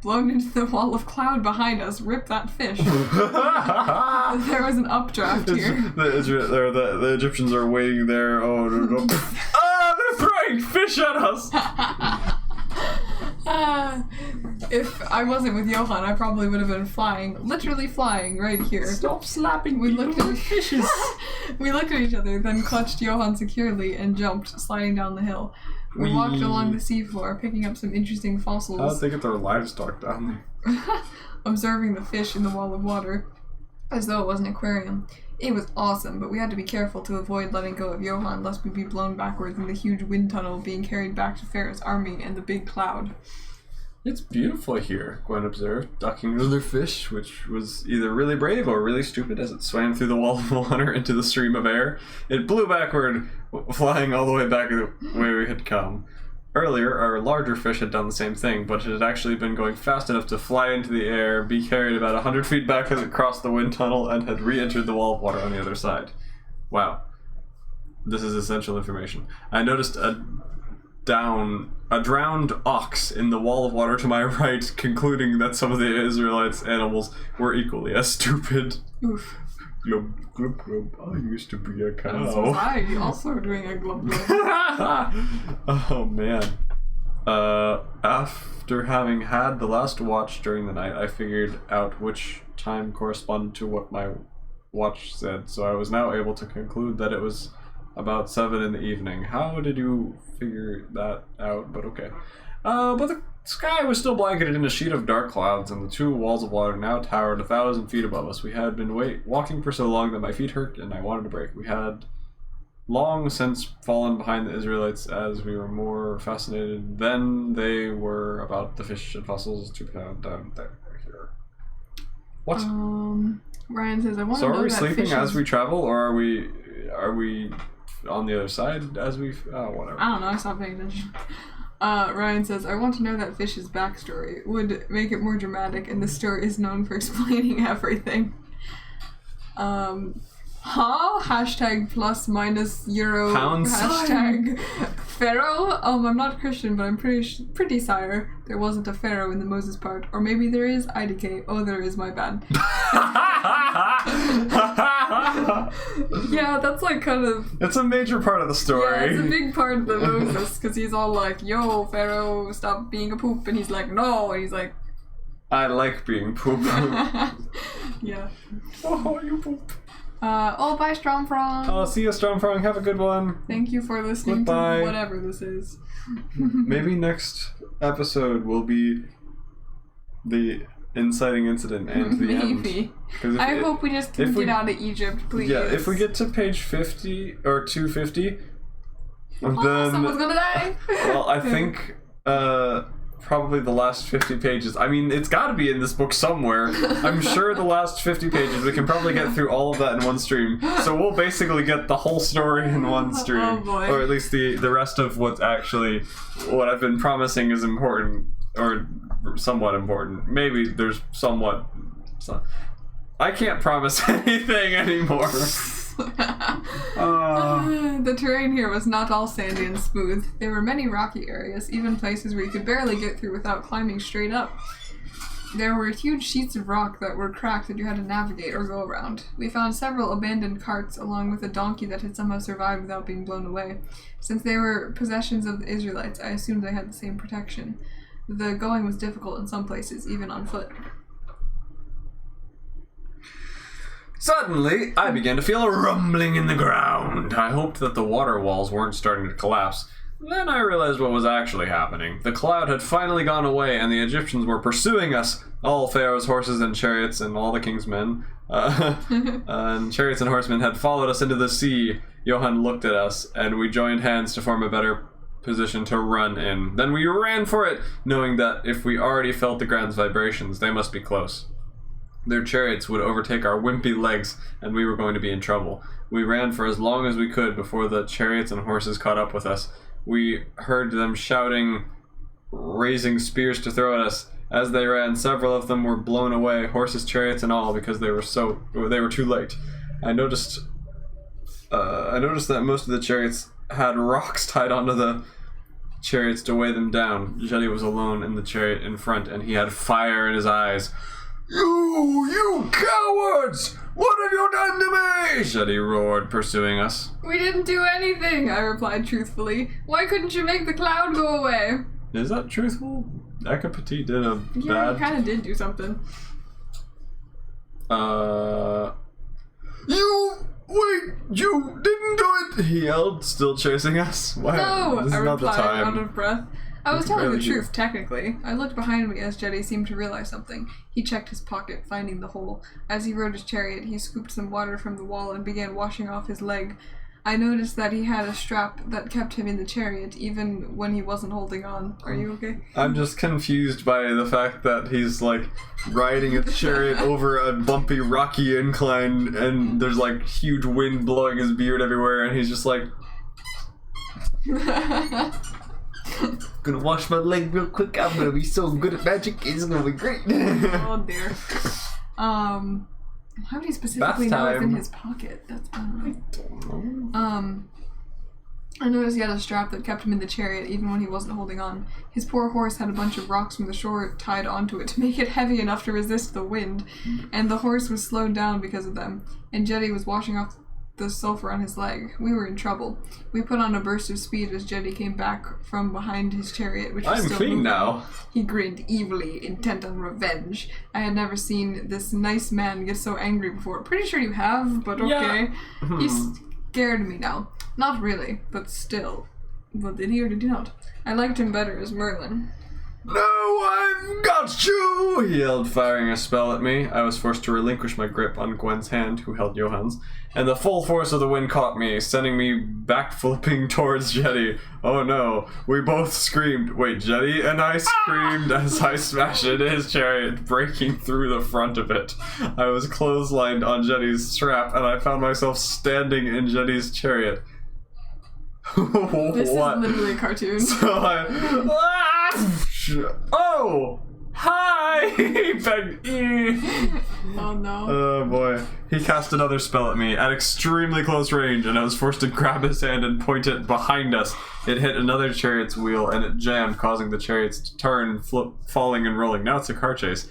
S2: blown into the wall of cloud behind us. Rip that fish. There was an updraft here.
S1: The Egyptians are waiting there. Oh, no. They're throwing fish at us!
S2: If I wasn't with Johan, I probably would have been flying, literally flying right here.
S4: Stop slapping
S2: We
S4: people
S2: looked at
S4: with fishes.
S2: We looked at each other, then clutched Johan securely and jumped, sliding down the hill. We walked along the seafloor, picking up some interesting
S1: How did
S2: fossils,
S1: they get their livestock down there?
S2: observing the fish in the wall of water, as though it was an aquarium. It was awesome, but we had to be careful to avoid letting go of Johan, lest we be blown backwards in the huge wind tunnel being carried back to Pharaoh's army and the big cloud.
S1: It's beautiful here, Gwen observed, ducking another fish, which was either really brave or really stupid as it swam through the wall of water into the stream of air. It blew backward, flying all the way back the way we had come. Earlier, our larger fish had done the same thing, but it had actually been going fast enough to fly into the air, be carried about 100 feet back as it crossed the wind tunnel, and had re-entered the wall of water on the other side. Wow. This is essential information. I noticed a drowned ox in the wall of water to my right, concluding that some of the Israelites' animals were equally as stupid.
S2: Oof.
S1: Glub, glub, glub. I used to be a
S2: As was
S1: cow.
S2: I, also doing a glub glub.
S1: Oh man. After having had the last watch during the night, I figured out which time corresponded to what my watch said, so I was now able to conclude that it was about 7 in the evening. How did you figure that out? But okay. But the sky was still blanketed in a sheet of dark clouds, and the two walls of water now towered 1,000 feet above us. We had been walking for so long that my feet hurt, and I wanted a break. We had long since fallen behind the Israelites as we were more fascinated than they were about the fish and fossils to be found down there. Here. What?
S2: Ryan says, I want to
S1: So
S2: know
S1: are we
S2: that
S1: sleeping
S2: fish
S1: as
S2: is...
S1: we travel, or are we on the other side as we... whatever.
S2: I don't know, I stopped paying attention. Ryan says, I want to know that fish's backstory. Would make it more dramatic, and the story is known for explaining everything. Hashtag plus minus euro.
S1: Pound
S2: Hashtag pharaoh. I'm not Christian, but I'm pretty sire. There wasn't a pharaoh in the Moses part. Or maybe there is. IDK. Oh, there is, my bad. Yeah, that's like kind of...
S1: It's a major part of the story.
S2: Yeah, it's a big part of the Moses, because he's all like, yo, Pharaoh, stop being a poop, and he's like, no, and he's like...
S1: I like being poop.
S2: Yeah.
S1: Oh, you poop.
S2: Bye, Stromfrog.
S1: I'll see you, Stormfrog. Have a good one.
S2: Thank you for listening
S1: Goodbye.
S2: to whatever this is.
S1: Maybe next episode will be the inciting incident and the end.
S2: Maybe.
S1: 'Cause
S2: I hope we just can get out of Egypt, please.
S1: Yeah, if we get to page 50 or 250, then
S2: someone's gonna die.
S1: well, I think probably the last 50 pages. I mean, it's got to be in this book somewhere. I'm sure the last 50 pages, we can probably get through all of that in one stream. So we'll basically get the whole story in one stream.
S2: Oh, boy.
S1: Or at least the rest of what's actually, what I've been promising is important, or somewhat important. Maybe there's somewhat... I can't promise anything anymore.
S2: The terrain here was not all sandy and smooth. There were many rocky areas, even places where you could barely get through without climbing straight up. There were huge sheets of rock that were cracked that you had to navigate or go around. We found several abandoned carts along with a donkey that had somehow survived without being blown away. Since they were possessions of the Israelites, I assumed they had the same protection. The going was difficult in some places, even on foot.
S1: Suddenly, I began to feel a rumbling in the ground. I hoped that the water walls weren't starting to collapse. Then I realized what was actually happening. The cloud had finally gone away, and the Egyptians were pursuing us. All Pharaoh's horses and chariots and all the king's men, and chariots and horsemen had followed us into the sea. Johan looked at us, and we joined hands to form a better position to run in. Then we ran for it, knowing that if we already felt the ground's vibrations, they must be close. Their chariots would overtake our wimpy legs, and we were going to be in trouble. We ran for as long as we could before the chariots and horses caught up with us. We heard them shouting, raising spears to throw at us. As they ran, several of them were blown away, horses, chariots, and all, because they were too late. I noticed that most of the chariots had rocks tied onto the chariots to weigh them down. Jetty was alone in the chariot in front, and he had fire in his eyes.
S3: You cowards! What have you done to me?
S1: Jetty roared, pursuing us.
S2: We didn't do anything, I replied truthfully. Why couldn't you make the cloud go away?
S1: Is that truthful? Eka Petit did a
S2: Yeah,
S1: bad...
S2: he kind of did do something.
S1: You didn't do it! He yelled, still chasing us. Why?
S2: No,
S1: This
S2: I
S1: is not the
S2: replied,
S1: time.
S2: out of breath. I was
S1: You
S2: telling the
S1: barely do.
S2: truth, technically. I looked behind me as Jetty seemed to realize something. He checked his pocket, finding the hole. As he rode his chariot, he scooped some water from the wall and began washing off his leg. I noticed that he had a strap that kept him in the chariot, even when he wasn't holding on. Are you okay?
S1: I'm just confused by the fact that he's like riding a chariot over a bumpy, rocky incline, and there's like huge wind blowing his beard everywhere, and he's just like, gonna wash my leg real quick. I'm gonna be so good at magic. It's gonna be great.
S2: Oh dear. How would he specifically know it's in
S1: time.
S2: his pocket? That's I noticed he had a strap that kept him in the chariot even when he wasn't holding on. His poor horse had a bunch of rocks from the shore tied onto it to make it heavy enough to resist the wind, and the horse was slowed down because of them, and Jetty was washing off the sulfur on his leg. We were in trouble. We put on a burst of speed as Jetty came back from behind his chariot, which was
S1: I'm
S2: still
S1: clean
S2: moving.
S1: now.
S2: He grinned evilly, intent on revenge. I had never seen this nice man get so angry before. Pretty sure you have, but okay.
S1: Yeah.
S2: He scared me now. Not really, but still. Well, did he or did he not? I liked him better as Merlin.
S1: No, I've got you! He yelled, firing a spell at me. I was forced to relinquish my grip on Gwen's hand, who held Johann's, and the full force of the wind caught me, sending me back flipping towards Jetty. Oh no, we both screamed. Wait, Jetty and I screamed as I smashed into his chariot, breaking through the front of it. I was clotheslined on Jetty's strap, and I found myself standing in Jetty's chariot.
S2: This
S1: What?
S2: is literally a cartoon.
S1: So oh! Hi! Begged.
S2: Oh no.
S1: Oh boy. He cast another spell at me at extremely close range, and I was forced to grab his hand and point it behind us. It hit another chariot's wheel, and it jammed, causing the chariots to turn, flip, falling and rolling. Now it's a car chase,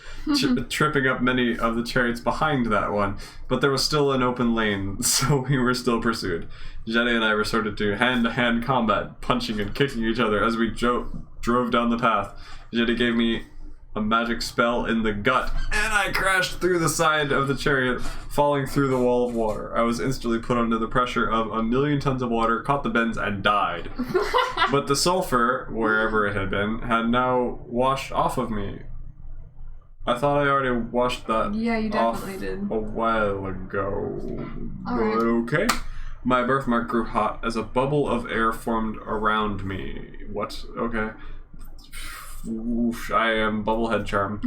S1: tripping up many of the chariots behind that one. But there was still an open lane, so we were still pursued. Jetty and I resorted to hand-to-hand combat, punching and kicking each other as we drove down the path. Jetty gave me a magic spell in the gut, and I crashed through the side of the chariot, falling through the wall of water. I was instantly put under the pressure of 1,000,000 tons of water, caught the bends, and died. But the sulfur, wherever it had been, had now washed off of me. I thought I already washed that
S2: Yeah, you
S1: off
S2: definitely did.
S1: a while ago.
S2: Alright.
S1: But okay. My birthmark grew hot as a bubble of air formed around me. What? Okay. Oof, I am Bubblehead Charm.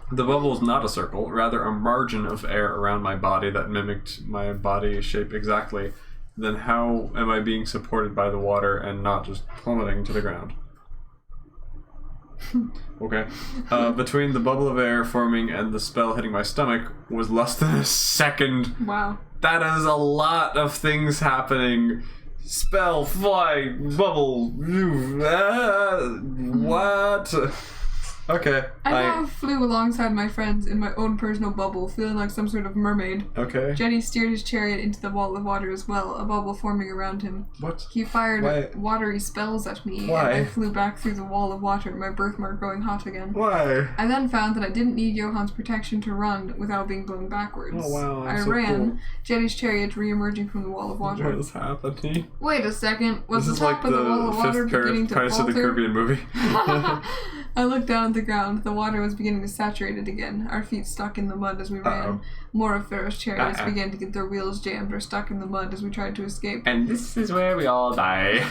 S1: The bubble is not a circle, rather a margin of air around my body that mimicked my body shape exactly. Then how am I being supported by the water and not just plummeting to the ground? Okay. Between the bubble of air forming and the spell hitting my stomach was less than a second.
S2: Wow.
S1: That is a lot of things happening. Spell, fly, bubble, what? Okay.
S2: I now flew alongside my friends in my own personal bubble, feeling like some sort of mermaid.
S1: Okay.
S2: Jetty steered his chariot into the wall of water as well, a bubble forming around him.
S1: What?
S2: He fired
S1: Why?
S2: watery spells at me,
S1: Why?
S2: and I flew back through the wall of water, my birthmark growing hot again.
S1: Why?
S2: I then found that I didn't need Johann's protection to run without being blown backwards.
S1: Oh, wow,
S2: I
S1: that's so
S2: ran,
S1: cool.
S2: Jetty's chariot re-emerging from the wall of water.
S1: What is happening?
S2: Wait a second, was
S1: This
S2: the
S1: is
S2: top
S1: like
S2: of the wall of
S1: the
S2: water
S1: fifth
S2: beginning to
S1: Pirates of the
S2: falter?
S1: Caribbean movie.
S2: I looked down at the ground. The water was beginning to saturate it again. Our feet stuck in the mud as we ran.
S1: Uh-oh.
S2: More of Pharaoh's chariots
S1: Uh-uh.
S2: began to get their wheels jammed or stuck in the mud as we tried to escape.
S4: And this is where we all die.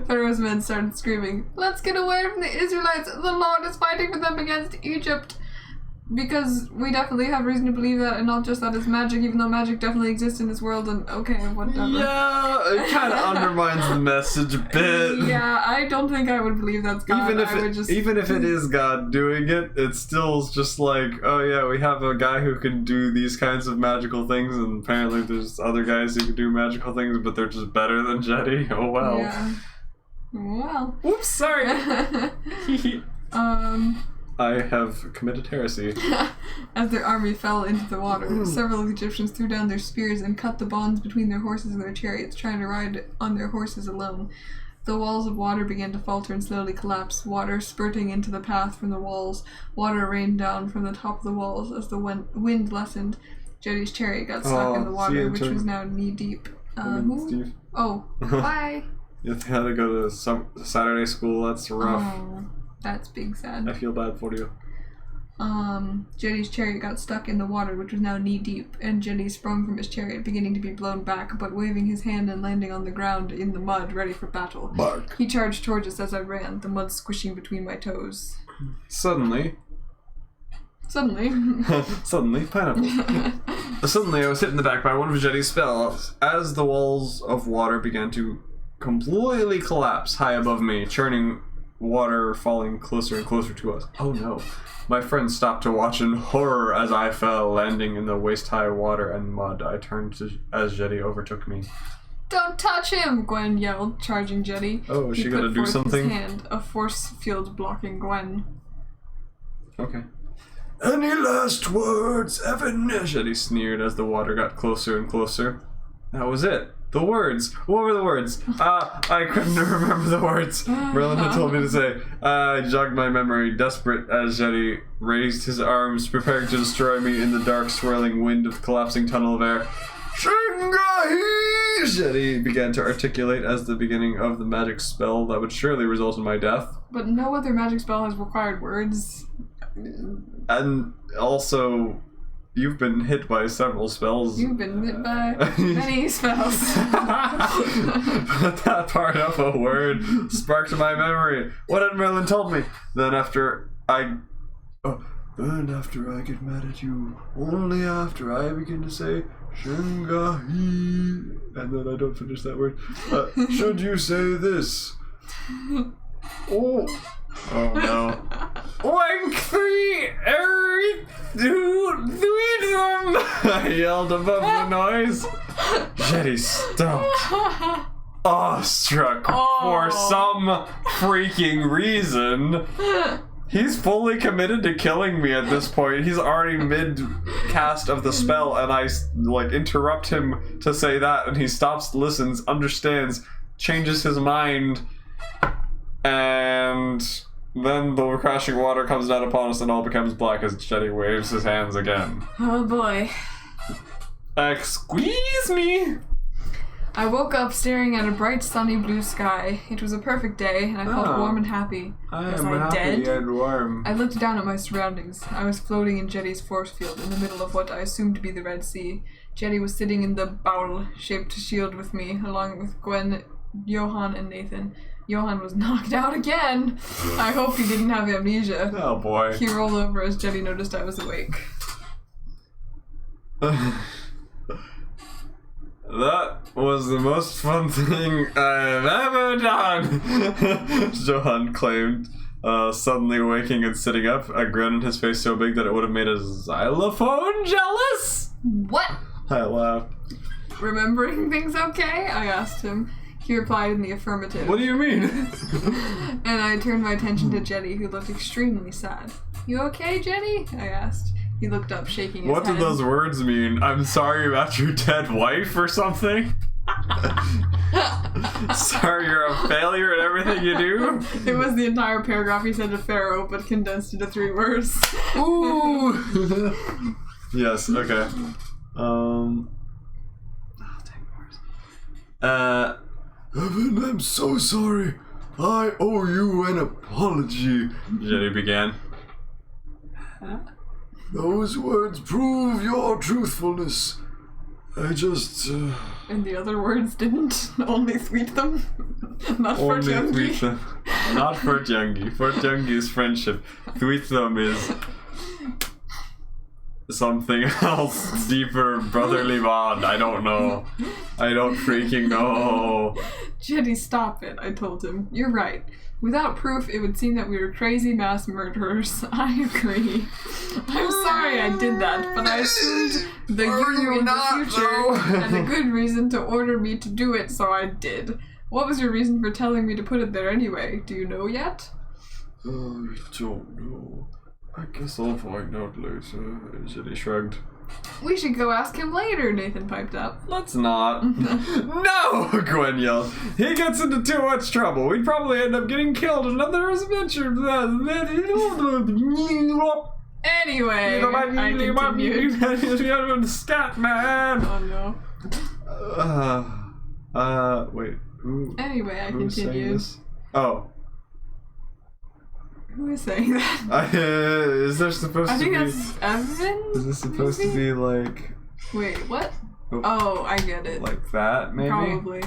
S2: Pharaoh's men started screaming, "Let's get away from the Israelites! The Lord is fighting for them against Egypt!" Because we definitely have reason to believe that, and not just that it's magic, even though magic definitely exists in this world, and okay, whatever.
S1: Yeah, it kind of undermines the message a bit.
S2: Yeah, I don't think I would believe that's God.
S1: Even if it is God doing it, it's still just like, oh yeah, we have a guy who can do these kinds of magical things, and apparently there's other guys who can do magical things, but they're just better than Jetty. Oh well.
S2: Yeah. Well.
S4: Oops, sorry.
S1: I have committed heresy.
S2: As their army fell into the water, several of the Egyptians threw down their spears and cut the bonds between their horses and their chariots, trying to ride on their horses alone. The walls of water began to falter and slowly collapse, water spurting into the path from the walls. Water rained down from the top of the walls as the wind lessened. Jetty's chariot got stuck in the water, which was now knee-deep.
S3: Steve.
S2: Oh, bye.
S1: You had to go to some Saturday school. That's rough.
S2: Oh, that's big sad.
S1: I feel bad for you.
S2: Jetty's chariot got stuck in the water, which was now knee-deep, and Jetty sprung from his chariot, beginning to be blown back, but waving his hand and landing on the ground in the mud, ready for battle.
S3: Bark.
S2: He charged towards us as I ran, the mud squishing between my toes.
S1: Suddenly, pineapple. Suddenly, I was hit in the back by one of Jetty's spells as the walls of water began to completely collapse high above me, churning water falling closer and closer to us. Oh no. My friends stopped to watch in horror as I fell, landing in the waist-high water and mud. I turned as Jetty overtook me.
S2: Don't touch him! Gwen yelled, charging Jetty.
S1: Oh, is she gonna do
S2: He put forth
S1: something?
S2: his hand, a force field blocking Gwen.
S1: Okay.
S3: Any last words, Evan?
S1: Jetty sneered as the water got closer and closer. That was it. The words. What were the words? I couldn't remember the words. Merlin had told me to say. I jogged my memory, desperate as Jetty raised his arms, preparing to destroy me in the dark, swirling wind of the collapsing tunnel of air. Shingahi! Jetty began to articulate as the beginning of the magic spell that would surely result in my death.
S2: But no other magic spell has required words.
S1: And also, you've been hit by several spells.
S2: You've been hit by many spells.
S1: But that part of a word sparked my memory. What had Merlin told me? Then after I get mad at you, only after I begin to say Shingahi, and then I don't finish that word. Should you say this? Oh no. Wank 3, I yelled above the noise. Jetty stopped, awestruck for some freaking reason. He's fully committed to killing me at this point. He's already mid-cast of the spell, and I, interrupt him to say that, and he stops, listens, understands, changes his mind, and then the crashing water comes down upon us and all becomes black as Jetty waves his hands again.
S2: Oh boy.
S1: Excuse me!
S2: I woke up staring at a bright sunny blue sky. It was a perfect day, and I felt warm and happy. Was I dead?
S1: And warm.
S2: I looked down at my surroundings. I was floating in Jetty's force field in the middle of what I assumed to be the Red Sea. Jetty was sitting in the bowl-shaped shield with me, along with Gwen, Johan, and Nathan. Johan was knocked out again! I hope he didn't have amnesia.
S1: Oh boy.
S2: He rolled over as Jetty noticed I was awake.
S1: That was the most fun thing I've ever done, Johan claimed, suddenly waking and sitting up, a grin on his face so big that it would have made a xylophone jealous.
S2: What?
S1: I laughed.
S2: Remembering things okay? I asked him. He replied in the affirmative.
S1: What do you mean?
S2: And I turned my attention to Jetty, who looked extremely sad. You okay, Jetty? I asked. He looked up, shaking his
S1: What
S2: head.
S1: do those words mean? I'm sorry about your dead wife or something? Sorry you're a failure at everything you do?
S2: It was the entire paragraph he said to Pharaoh, but condensed into 3 words.
S1: Ooh! Yes, okay.
S3: Evan, I'm so sorry. I owe you an apology.
S1: Jetty began.
S3: Those words prove your truthfulness. I just,
S2: And the other words didn't? Only tweet them? Not for
S1: Only
S2: Jungi.
S1: tweet them. Not for Jungi. For Jungi's friendship. Tweet them is something else. Deeper brotherly bond. I don't know. I don't freaking know.
S2: Jetty, stop it, I told him. You're right. Without proof, it would seem that we were crazy mass murderers. I agree. I'm sorry I did that, but I assumed that you in the future had a good reason to order me to do it, so I did. What was your reason for telling me to put it there anyway? Do you know yet?
S3: I don't know.
S1: I guess I'll find out later. Jetty shrugged.
S2: We should go ask him later, Nathan piped up.
S1: Let's not. No, Gwen yelled. He gets into too much trouble. We'd probably end up getting killed in another adventure.
S2: Anyway, I continued.
S1: Scat man.
S2: Oh no.
S1: Wait. Who?
S2: Anyway, I
S1: Who's saying
S2: continued.
S1: this? Oh.
S2: Who is saying that?
S1: Is there supposed
S2: I
S1: to
S2: think
S1: be?
S2: that's Evan?
S1: Is this supposed to be like?
S2: Wait, what?
S1: Oh.
S2: Oh, I get it.
S1: Like that, maybe?
S2: Probably.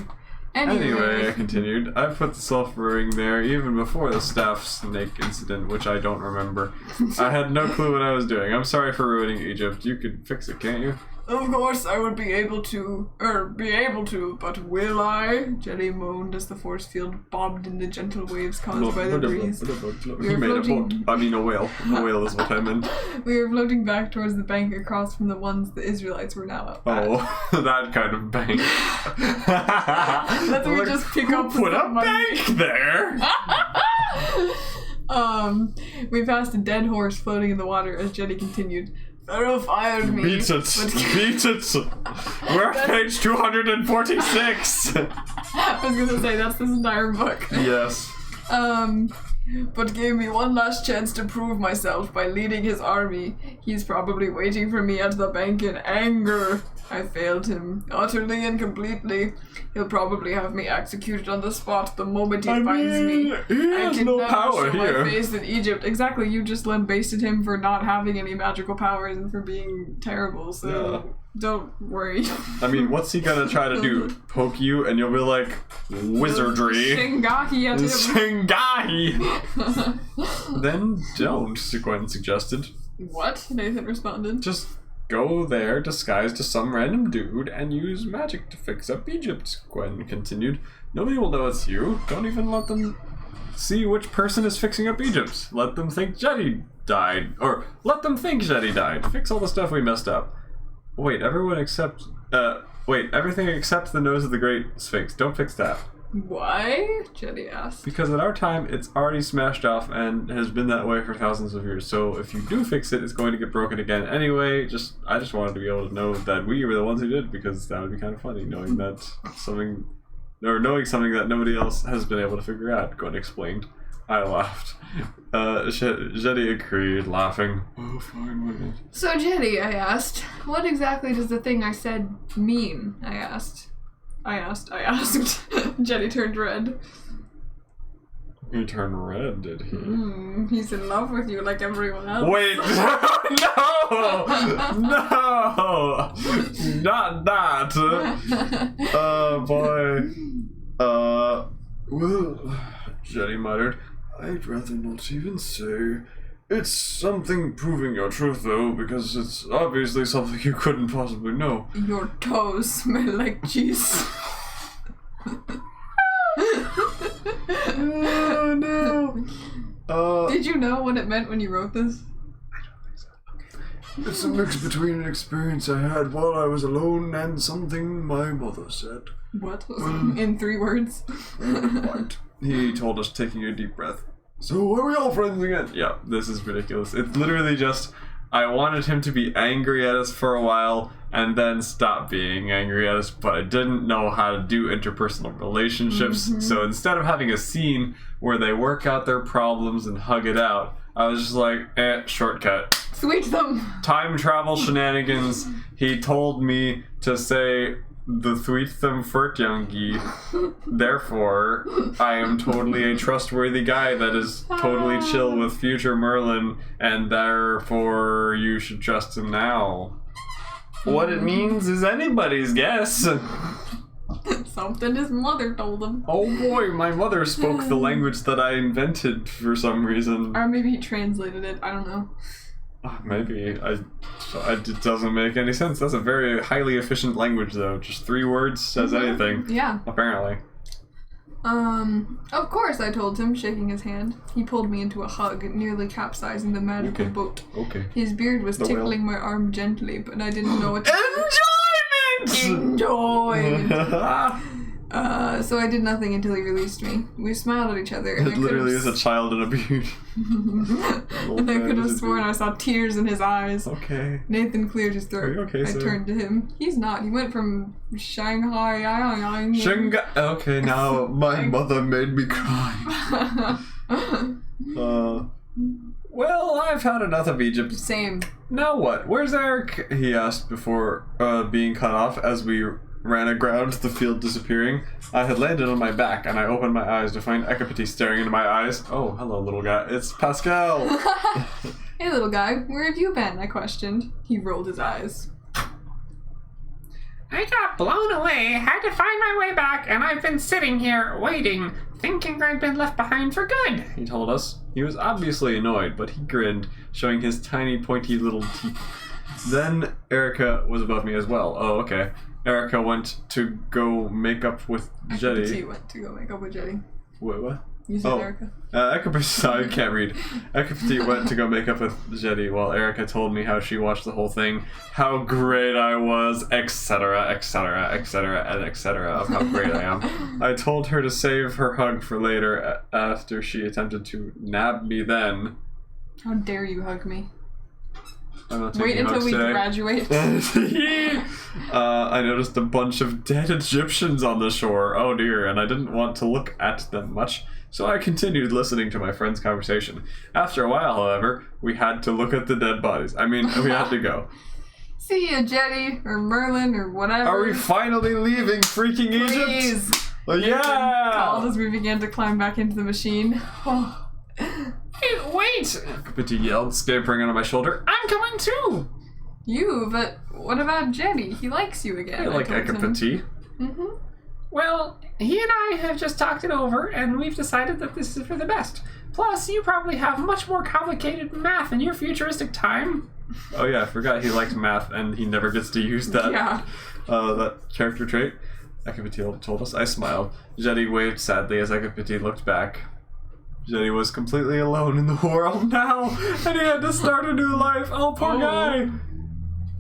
S1: Anyway, I continued. I put the sulfuring there even before the staff snake incident, which I don't remember. I had no clue what I was doing. I'm sorry for ruining Egypt. You could fix it, can't you?
S2: Of course I would be able to, but will I? Jelly moaned as the force field bobbed in the gentle waves caused by the breeze.
S1: He made a boat. I mean a whale. A whale is what I meant.
S2: We were floating back towards the bank across from the ones the Israelites were now up at.
S1: Oh, that kind of bank.
S2: That's where we just pick up
S1: Put a
S2: some money.
S1: bank there!
S2: We passed a dead horse floating in the water as Jenny continued. Pharaoh fired me.
S1: Beat it. Beat it. We're at page 246.
S2: I was gonna say, that's this entire book.
S1: Yes.
S2: But gave me one last chance to prove myself by leading his army. He's probably waiting for me at the bank in anger. I failed him, utterly and completely. He'll probably have me executed on the spot the moment he finds me.
S1: He
S2: I
S1: has
S2: can
S1: no
S2: never
S1: power
S2: show
S1: here.
S2: my face in Egypt. Exactly, you just lambasted him for not having any magical powers and for being terrible, so don't worry.
S1: I mean, what's he gonna try to do? Poke you and you'll be like, wizardry.
S2: Shingahi at him.
S1: Shingai! Then don't, Gwen suggested.
S2: What? Nathan responded.
S1: Just go there disguised as some random dude and use magic to fix up Egypt, Gwen continued. Nobody will know it's you. Don't even let them see which person is fixing up Egypt. Let them think Jetty died. Or let them think Jetty died. Fix all the stuff we messed up. Wait, everything except the nose of the Great Sphinx. Don't fix that.
S2: Why? Jetty asked.
S1: Because at our time, it's already smashed off and has been that way for thousands of years. So if you do fix it, it's going to get broken again anyway. I just wanted to be able to know that we were the ones who did, because that would be kind of funny, knowing that something that nobody else has been able to figure out. Gwen explained. I laughed. Jetty agreed, laughing. Oh, fine, wait.
S2: So Jetty, I asked, what exactly does the thing I said mean? I asked. Jetty turned red.
S1: He turned red, did he?
S2: He's in love with you like everyone else.
S1: Wait, no! Not that! Oh, boy. Well, Jetty muttered, I'd rather not even say. It's something proving your truth, though, because it's obviously something you couldn't possibly know.
S2: Your toes smell like cheese.
S1: Oh, no.
S2: Did you know what it meant when you wrote this?
S3: It's a mix between an experience I had while I was alone and something my mother said.
S2: What? In 3 words?
S3: What?
S1: He told us, taking a deep breath. So are we all friends again? Yeah, this is ridiculous. It's literally just, I wanted him to be angry at us for a while and then stop being angry at us, but I didn't know how to do interpersonal relationships. So instead of having a scene where they work out their problems and hug it out, I was just like, shortcut.
S2: Sweet them.
S1: Time travel shenanigans. He told me to say the Thweetham Furtyangi. Therefore, I am totally a trustworthy guy that is totally chill with future Merlin, and therefore you should trust him now. What it means is anybody's guess.
S2: Something his mother told him.
S1: Oh boy, my mother spoke the language that I invented for some reason.
S2: Or maybe he translated it, I don't know.
S1: Maybe. It doesn't make any sense. That's a very highly efficient language, though. Just 3 words says anything.
S2: Yeah.
S1: Apparently.
S2: Of course, I told him, shaking his hand. He pulled me into a hug, nearly capsizing the magical boat.
S1: Okay.
S2: His beard was
S1: The
S2: tickling my arm gently, but I didn't know what to do.
S1: Enjoyment!
S2: Enjoy! So I did nothing until he released me. We smiled at each other. And
S1: It literally is a child in a beard.
S2: And I could have sworn I saw tears in his eyes.
S1: Okay.
S2: Nathan cleared his throat.
S1: Are you okay,
S2: I
S1: sir?
S2: turned to him. He's not. He went from Shanghai.
S1: Shinga. Okay, now my mother made me cry. Well, I've had enough of Egypt.
S2: Same.
S1: Now what? Where's Eric? He asked before being cut off as we ran aground, the field disappearing. I had landed on my back, and I opened my eyes to find Ekapati staring into my eyes. Oh, hello, little guy. It's Pascal.
S2: Hey, little guy. Where have you been? I questioned. He rolled his eyes.
S4: I got blown away, had to find my way back, and I've been sitting here waiting, thinking I'd been left behind for good.
S1: He told us. He was obviously annoyed, but he grinned, showing his tiny, pointy little teeth. Then Erica was above me as well. Oh, okay. Erica went to go make up with Jetty.
S2: She went to go make up with Jetty.
S1: Wait, what?
S2: You said
S1: Oh.
S2: Erica.
S1: I can't read. Ekapati went to go make up with Jetty while Erica told me how she watched the whole thing, how great I was, etc., etc., etc., and etc. of how great I am. I told her to save her hug for later after she attempted to nab me then.
S2: How dare you hug me?
S1: I'm not
S2: Wait
S1: taking
S2: until
S1: hugs
S2: we
S1: today.
S2: graduate.
S1: I noticed a bunch of dead Egyptians on the shore. Oh dear, and I didn't want to look at them much, so I continued listening to my friend's conversation. After a while, however, we had to look at the dead bodies. I mean, we had to go.
S2: See ya, Jetty, or Merlin, or whatever.
S1: Are we finally leaving freaking Egypt?
S2: Please.
S1: Oh,
S2: Called
S1: yeah!
S2: as we began to climb back into the machine. Oh.
S4: Hey, wait!
S1: Ekapati yelled, scampering onto my shoulder.
S4: I'm coming too!
S2: You, but what about Jetty? He likes you again.
S1: I like
S2: told him.
S1: Ekapati.
S2: Mm-hmm.
S4: Well, he and I have just talked it over, and we've decided that this is for the best. Plus, you probably have much more complicated math in your futuristic time.
S1: Oh yeah, I forgot he liked math and he never gets to use that.
S2: Yeah.
S1: That character trait. Ekapati told us. I smiled. Jetty waved sadly as Ekapati looked back. Jetty was completely alone in the world now, and he had to start a new life. Oh, poor guy.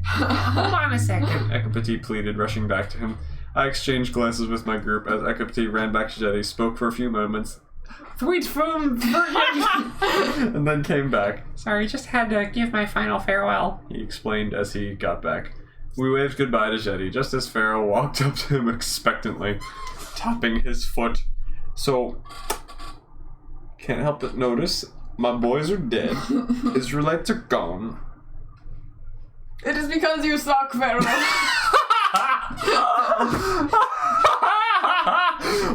S4: Hold on a second.
S1: Ekapati pleaded, rushing back to him. I exchanged glances with my group as Ekapati ran back to Jetty, spoke for a few moments,
S4: Sweet food for you.
S1: and then came back.
S4: Sorry, just had to give my final farewell.
S1: He explained as he got back. We waved goodbye to Jetty, just as Pharaoh walked up to him expectantly, tapping his foot. So, can't help but notice, my boys are dead. Israelites are gone.
S2: It is because you suck, Pharaoh.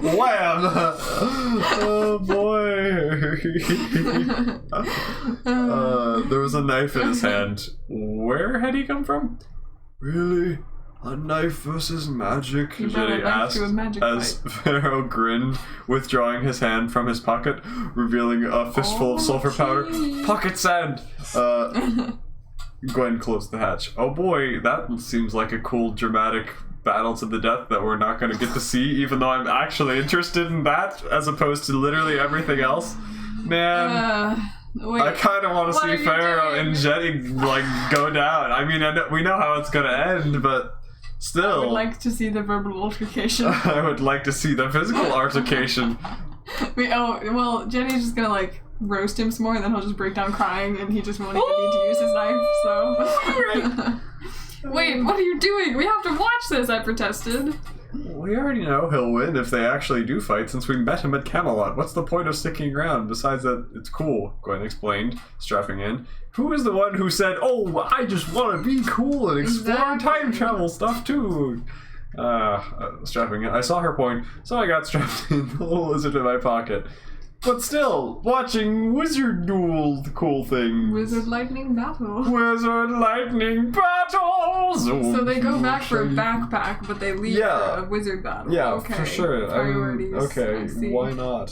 S1: Wham! Oh boy! There was a knife in his hand. Where had he come from? Really? A knife versus magic?
S2: You brought a
S1: Jetty
S2: knife
S1: asked
S2: to a magic
S1: as Pharaoh grinned, withdrawing his hand from his pocket, revealing a fistful of sulfur powder.
S2: gee.
S1: Pocket sand! Gwen closed the hatch. Oh boy, that seems like a cool, dramatic battle to the death that we're not going to get to see, even though I'm actually interested in that, as opposed to literally everything else. Man,
S2: Wait.
S1: I kind of want to
S2: what are
S1: see
S2: you
S1: Pharaoh
S2: doing?
S1: and Jetty, like, go down. I mean, we know how it's going to end, but still.
S2: I would like to see the verbal altercation.
S1: I would like to see the physical altercation.
S2: Well, Jenny's just gonna like roast him some more, and then he'll just break down crying, and he just won't even need to use his knife. So. Wait, what are you doing? We have to watch this! I protested.
S1: We already know he'll win if they actually do fight, since we met him at Camelot. What's the point of sticking around, besides that it's cool, Gwen explained, strapping in. Who is the one who said, oh, I just want to be cool and explore
S2: Exactly.
S1: time travel stuff too? Strapping in. I saw her point, so I got strapped in, the little lizard in my pocket. But still, watching Wizard Duel, the cool thing.
S2: Wizard lightning battle.
S1: Wizard lightning battles!
S2: So they go back for a backpack, but they leave
S1: Yeah.
S2: for a wizard battle.
S1: Yeah,
S2: okay.
S1: for sure.
S2: Priorities. I
S1: Okay,
S2: see.
S1: why not?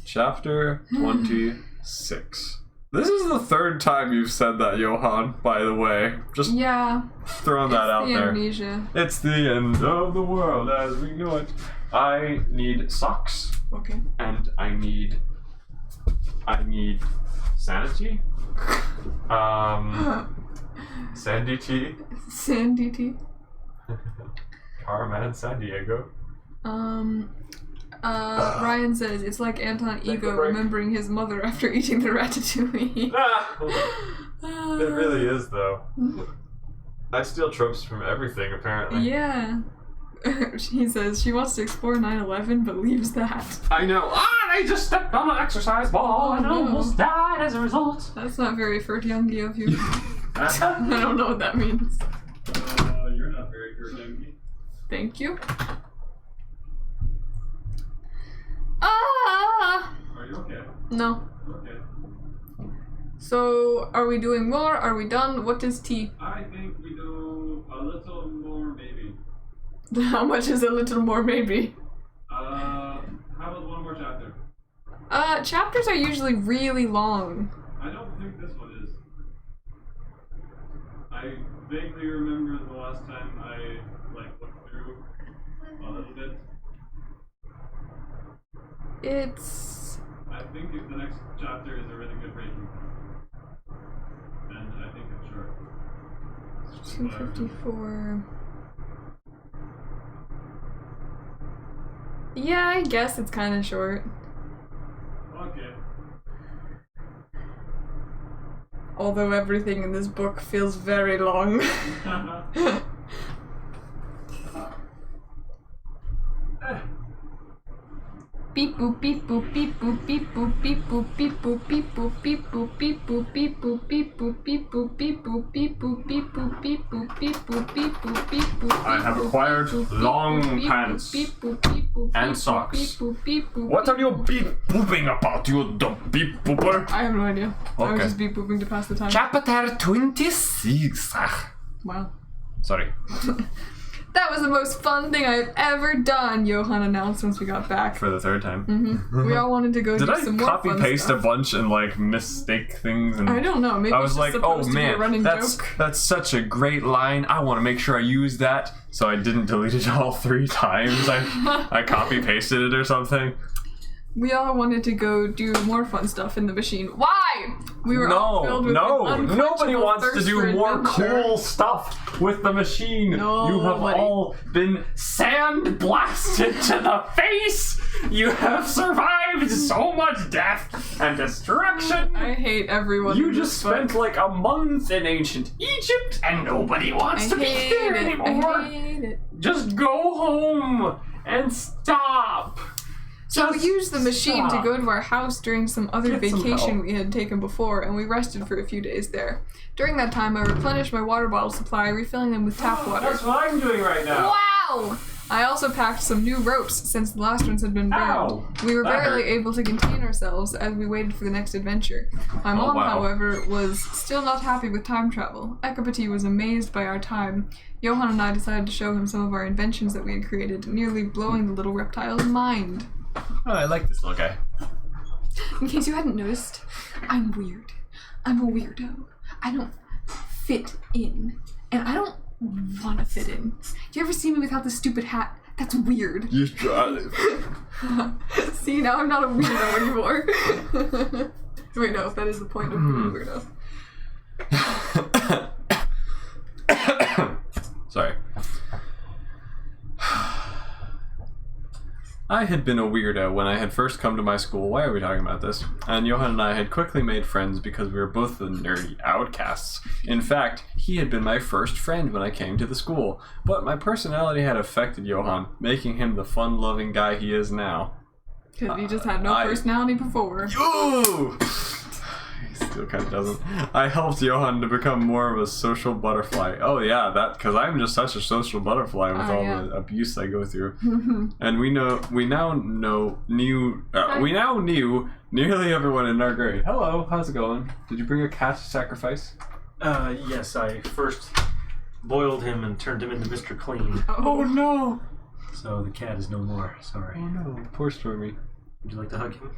S1: Chapter 26. This is the third time you've said that, Johan, by the way. Just
S2: Yeah.
S1: throwing that out
S2: the
S1: there.
S2: amnesia.
S1: It's the end of the world as we know it. I need socks,
S2: Okay.
S1: and I need sanity. Sandy tea.
S2: Sandy tea.
S1: Carman San Diego.
S2: Ryan says it's like Anton Ego
S1: break.
S2: remembering his mother after eating the ratatouille.
S1: It really is, though. I steal tropes from everything, apparently.
S2: Yeah. He says she wants to explore 9/11 but leaves that.
S1: I know.
S4: They just stepped on an exercise ball and
S2: Oh, no.
S4: almost died as a result.
S2: That's not very Furt-Youngy of you. I don't know what that means.
S1: You're not very Furt-Youngy.
S2: Thank you. Ah!
S1: Are you okay?
S2: No.
S1: Okay.
S2: So, are we doing more? Are we done? What is tea?
S1: I think we do a little more, maybe.
S2: How much is a little more, maybe?
S1: How about one more chapter?
S2: Chapters are usually really long.
S1: I don't think this one is. I vaguely remember the last time I, looked through a little bit.
S2: It's...
S1: I think the next chapter is a really good breaking point. And I think it's short.
S2: 254. Yeah, I guess it's kind of short.
S1: Okay.
S2: Although everything in this book feels very long. Beep boop beep boop beep boop beep boop beep boop beep boop beep boop beep boop beep boop beep boop beep boop beep boop beep boop beep boop beep boop beep boop beep boop beep boop beep boop.
S1: I have acquired long pants and socks. What are you beep booping about, you dumb beep booper?
S2: I have no idea. I was
S1: Okay.
S2: just beep booping to pass the time.
S1: Chapter 26.
S2: Wow.
S1: Sorry.
S2: That was the most fun thing I've ever done, Johan announced once we got back.
S1: For the third time.
S2: We all wanted to go
S1: Did
S2: do
S1: I
S2: some more
S1: copy
S2: fun
S1: paste
S2: stuff.
S1: a bunch and mistake things? And
S2: I don't know. Maybe
S1: I
S2: it's
S1: was
S2: just
S1: like,
S2: supposed
S1: oh
S2: to be a
S1: man,
S2: running
S1: that's
S2: joke.
S1: such a great line. I want to make sure I use that, so I didn't delete it all 3 times. I copy pasted it or something.
S2: We all wanted to go do more fun stuff in the machine. Why? We were all filled with
S1: nobody
S2: unquenchable
S1: wants to
S2: thirst
S1: do
S2: for
S1: more
S2: adventure.
S1: cool stuff with the machine. You have
S2: Nobody.
S1: all been sand blasted to the face. You have survived so much death and destruction.
S2: I hate everyone.
S1: You
S2: in
S1: just
S2: this book.
S1: spent like a month in ancient Egypt and nobody wants
S2: I
S1: to be
S2: hate
S1: here
S2: it.
S1: anymore.
S2: I hate it.
S1: Just go home and stop.
S2: So we
S1: Just
S2: used the machine
S1: stop.
S2: to go to our house during some other
S1: Get some
S2: vacation
S1: help.
S2: we had taken before, and we rested for a few days there. During that time, I replenished my water bottle supply, refilling them with tap water.
S1: That's what I'm doing right now.
S2: Wow! I also packed some new ropes since the last ones had been burned.
S1: Ow!
S2: We were
S1: That
S2: barely
S1: hurt.
S2: able to contain ourselves as we waited for the next adventure. My mom,
S1: wow.
S2: however, was still not happy with time travel. Ekapati was amazed by our time. Johan and I decided to show him some of our inventions that we had created, nearly blowing the little reptile's mind.
S1: Oh, I like this little guy.
S2: In case you hadn't noticed, I'm weird. I'm a weirdo. I don't fit in. And I don't want to fit in. Do you ever see me without this stupid hat? That's weird.
S1: You try.
S2: See, now I'm not a weirdo anymore. Wait, no, that is the point of being a weirdo.
S1: Sorry. I had been a weirdo when I had first come to my school. Why are we talking about this? And Johan and I had quickly made friends because we were both the nerdy outcasts. In fact, he had been my first friend when I came to the school. But my personality had affected Johan, making him the fun-loving guy he is now.
S2: Because you just had no personality before.
S1: Ooh! He still kind of doesn't. I helped Johan to become more of a social butterfly. Oh yeah, because I'm just such a social butterfly with all
S2: yeah.
S1: the abuse I go through. And we now knew nearly everyone in our grade. Hello, how's it going? Did you bring a cat to sacrifice?
S6: Yes, I first boiled him and turned him into Mr. Clean.
S1: Oh no!
S6: So the cat is no more. Sorry.
S1: Oh no, poor Stormy.
S6: Would you like to hug him?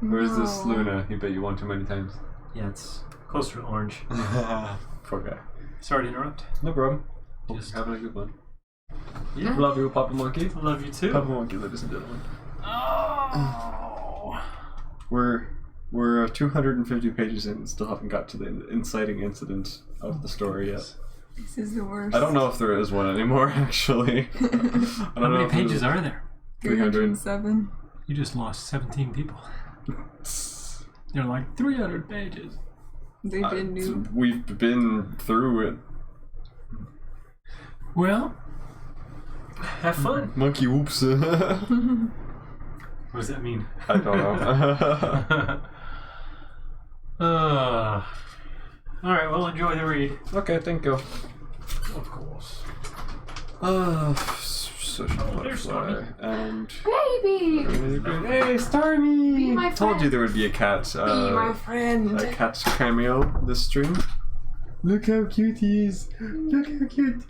S1: Where's this
S2: No.
S1: Luna? He bet you won too many times.
S6: Yeah, it's closer to orange.
S1: Poor guy.
S6: Sorry to interrupt.
S1: No problem. Hope
S6: Just-
S1: you're having a good one.
S6: Yeah.
S1: Love you, Papa Monkey.
S6: I love you too.
S1: Papa Monkey, ladies and gentlemen.
S6: Oh.
S1: We're 250 pages in and still haven't got to the inciting incident of the story yet.
S2: This is the worst.
S1: I don't know if there is one anymore, actually. I don't
S6: How
S1: know
S6: many
S1: if
S6: pages
S1: there's-
S6: are there?
S2: 307.
S7: You just lost 17 people. They're like 300 pages.
S2: They've been new.
S1: We've been through it.
S7: Well,
S6: Have fun.
S1: Monkey whoops. I
S6: What does that mean?
S1: don't know.
S6: All right. Well, enjoy the read.
S1: Okay, thank you.
S6: Of course.
S1: Social
S6: there's
S1: butterfly and
S2: Baby!
S1: hey, Starmie!
S2: Be my
S1: Told you
S2: friend.
S1: there would be a cat.
S2: Be my friend.
S1: A cat cameo this stream.
S5: Look how cute he is. Look how cute.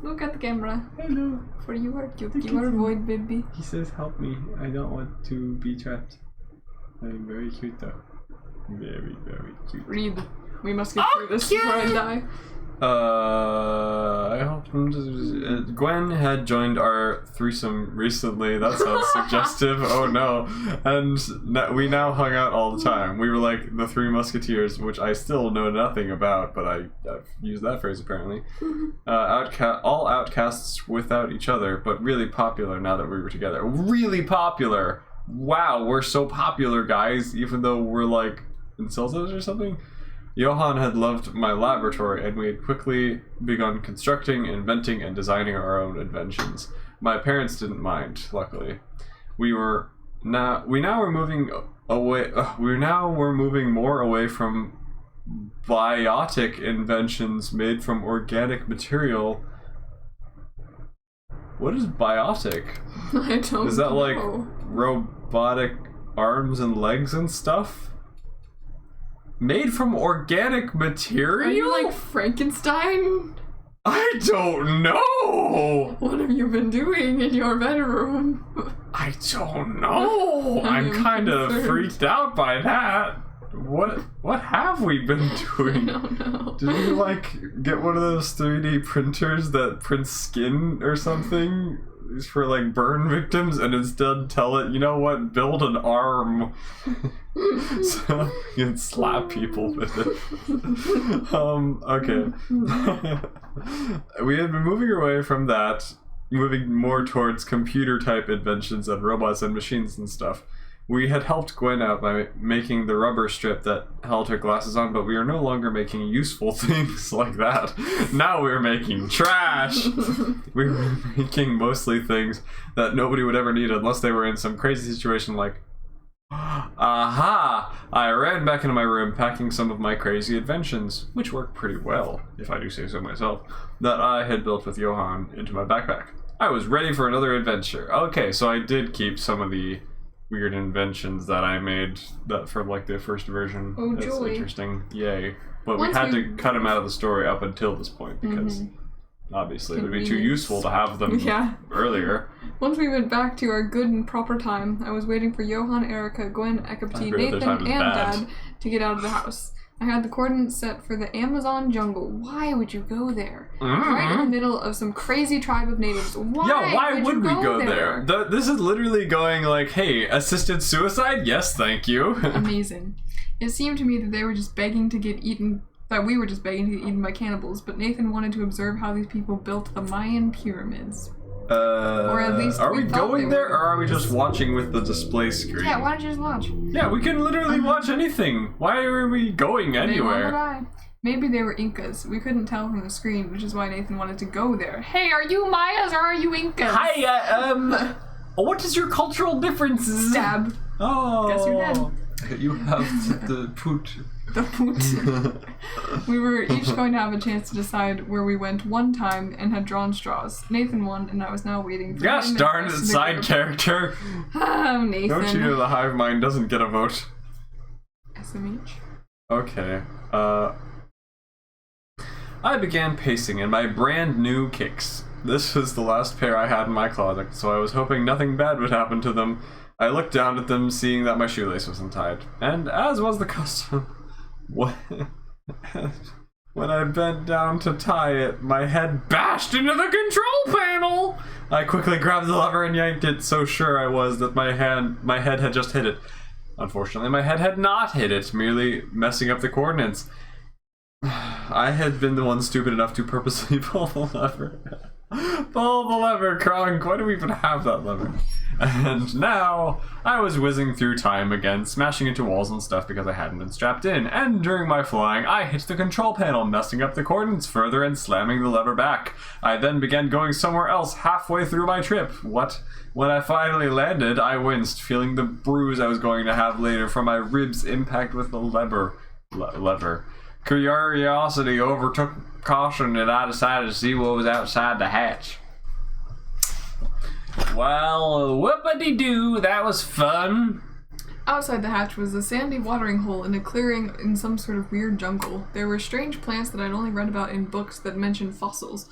S2: Look at the camera.
S1: Hello.
S2: For you are cute. You are void, baby.
S1: He says, "Help me! I don't want to be trapped." I'm very cute though. Very, very cute.
S2: Read. We must get through this before I die.
S1: I hope Gwen had joined our threesome recently. That sounds suggestive. Oh no! And we now hung out all the time. We were like the Three Musketeers, which I still know nothing about, but I've used that phrase apparently. All outcasts without each other, but really popular now that we were together. Really popular. Wow, we're so popular, guys. Even though we're like incels or something. Johan had loved my laboratory, and we had quickly begun constructing, inventing, and designing our own inventions. My parents didn't mind, luckily. We're moving more away from biotic inventions made from organic material. What is biotic?
S2: I don't
S1: Is that
S2: know.
S1: like robotic arms and legs and stuff? Made from organic material?
S2: Are you like Frankenstein?
S1: I don't know!
S2: What have you been doing in your bedroom?
S1: I don't know! I'm
S2: I'm
S1: kind of
S2: concerned.
S1: freaked out by that. What have we been
S2: I
S1: doing?
S2: don't know.
S1: Did we like get one of those 3D printers that prints skin or something? For like burn victims, and instead tell it, you know what, build an arm so you can slap people with it. Okay. We had been moving away from that, moving more towards computer type inventions and robots and machines and stuff. We had helped Gwen out by making the rubber strip that held her glasses on, but we are no longer making useful things like that. Now we're making trash! We were making mostly things that nobody would ever need unless they were in some crazy situation like, aha! I ran back into my room packing some of my crazy inventions, which worked pretty well, if I do say so myself, that I had built with Johan into my backpack. I was ready for another adventure. Okay, so I did keep some of the weird inventions that I made that for like the first version.
S2: Oh,
S1: That's
S2: joy.
S1: interesting. Yay. But
S2: Once
S1: we had
S2: we-
S1: to cut them out of the story up until this point because obviously it would be too
S2: Convenience.
S1: useful to have them
S2: Yeah.
S1: earlier.
S2: Once we went back to our good and proper time, I was waiting for Johan, Erica, Gwen, Ekapti,
S1: Every other
S2: Nathan,
S1: time
S2: and
S1: is bad.
S2: Dad to get out of the house. I had the coordinates set for the Amazon jungle. Why would you go there? Right in the middle of some crazy tribe of natives. Why?
S1: Yeah, why would
S2: you
S1: we go there? This is literally going like, hey, assisted suicide? Yes, thank you.
S2: Amazing. It seemed to me that they were just begging to get eaten. That we were just begging to get eaten by cannibals. But Nathan wanted to observe how these people built the Mayan pyramids. Or at least
S1: are
S2: we
S1: we
S2: thought
S1: going
S2: they
S1: there,
S2: were.
S1: or are we just watching with the display screen?
S2: Yeah, why don't you just watch?
S1: Yeah, we can literally watch anything. Why are we going
S2: They wanted
S1: anywhere?
S2: I. Maybe they were Incas. We couldn't tell from the screen, which is why Nathan wanted to go there. Hey, are you Mayas or are you Incas?
S1: Hi, what is your cultural differences?
S2: Stab.
S1: Oh.
S2: Guess you're dead.
S1: You have the poot.
S2: The poot. We were each going to have a chance to decide where we went one time and had drawn straws. Nathan won, and I was now waiting for
S1: Gosh
S2: him and
S1: darn
S2: the
S1: it,
S2: rest of the
S1: side
S2: group.
S1: character.
S2: Oh, Nathan.
S1: Don't you know the hive mind doesn't get a vote?
S2: SMH.
S1: Okay, I began pacing in my brand new kicks. This was the last pair I had in my closet, so I was hoping nothing bad would happen to them. I looked down at them, seeing that my shoelace was untied, and as was the custom, when I bent down to tie it, my head bashed into the control panel! I quickly grabbed the lever and yanked it, so sure I was that my head had just hit it. Unfortunately, my head had not hit it, merely messing up the coordinates. I had been the one stupid enough to purposely pull the lever. Pull the lever, Kronk. Why do we even have that lever? And now, I was whizzing through time again, smashing into walls and stuff because I hadn't been strapped in. And during my flying, I hit the control panel, messing up the coordinates further and slamming the lever back. I then began going somewhere else halfway through my trip. When I finally landed, I winced, feeling the bruise I was going to have later from my ribs' impact with the lever. Curiosity overtook caution, and I decided to see what was outside the hatch. Well, whoopity-doo, that was fun.
S2: Outside the hatch was a sandy watering hole in a clearing in some sort of weird jungle. There were strange plants that I'd only read about in books that mentioned fossils.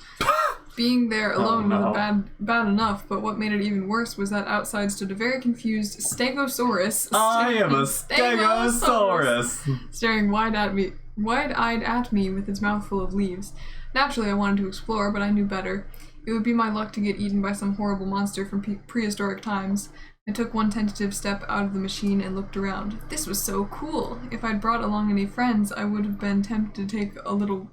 S2: Being there alone was bad enough, but what made it even worse was that outside stood a very confused Stegosaurus.
S1: I am a Stegosaurus!
S2: Staring wide-eyed at me with its mouth full of leaves. Naturally, I wanted to explore, but I knew better. It would be my luck to get eaten by some horrible monster from prehistoric times. I took one tentative step out of the machine and looked around. This was so cool. If I'd brought along any friends, I would have been tempted to take a little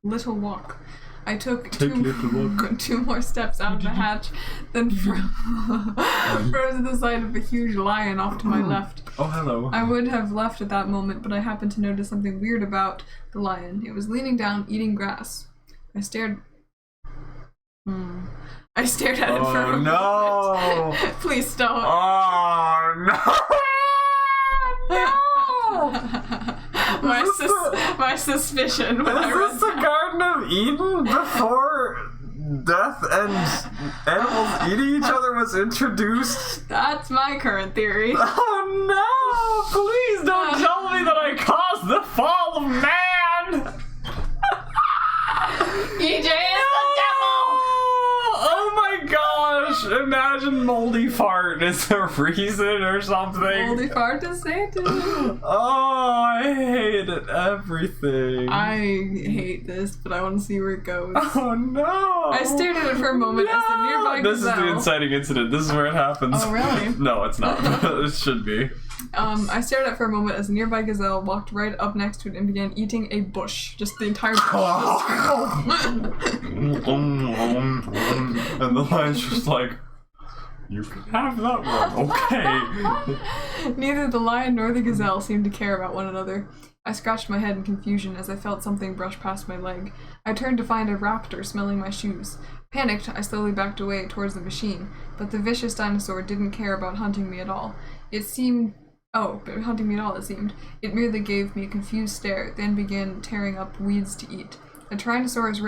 S2: walk. I took two more steps out of the hatch, then froze at the sight of a huge lion off to my left.
S1: Oh, hello.
S2: I would have left at that moment, but I happened to notice something weird about the lion. It was leaning down, eating grass. I stared at it for a moment.
S1: No!
S2: Please don't.
S1: Oh, no!
S2: My suspicion when I
S1: Is
S2: read
S1: this the Garden of Eden before death and animals eating each other was introduced?
S2: That's my current theory.
S1: Oh no! Please don't tell me that I caused the fall of man!
S2: EJ is the devil!
S1: Oh my gosh! Imagine moldy fart is the reason or something.
S2: Moldy fart to Satan.
S1: Oh, I hate it. Everything.
S2: I hate this, but I want to see where it goes.
S1: Oh no!
S2: I stared at it for a moment as the nearby
S1: This is
S2: gazelle.
S1: the inciting incident. This is where it happens.
S2: Oh, really?
S1: No, it's not. It should be.
S2: I stared at it for a moment as a nearby gazelle walked right up next to it and began eating a bush. Just the entire bush.
S1: And the lion's just like, you can have that one, okay.
S2: Neither the lion nor the gazelle seemed to care about one another. I scratched my head in confusion as I felt something brush past my leg. I turned to find a raptor smelling my shoes. Panicked, I slowly backed away towards the machine, but the vicious dinosaur didn't care about hunting me at all. It seemed. It merely gave me a confused stare, then began tearing up weeds to eat. A Tyrannosaurus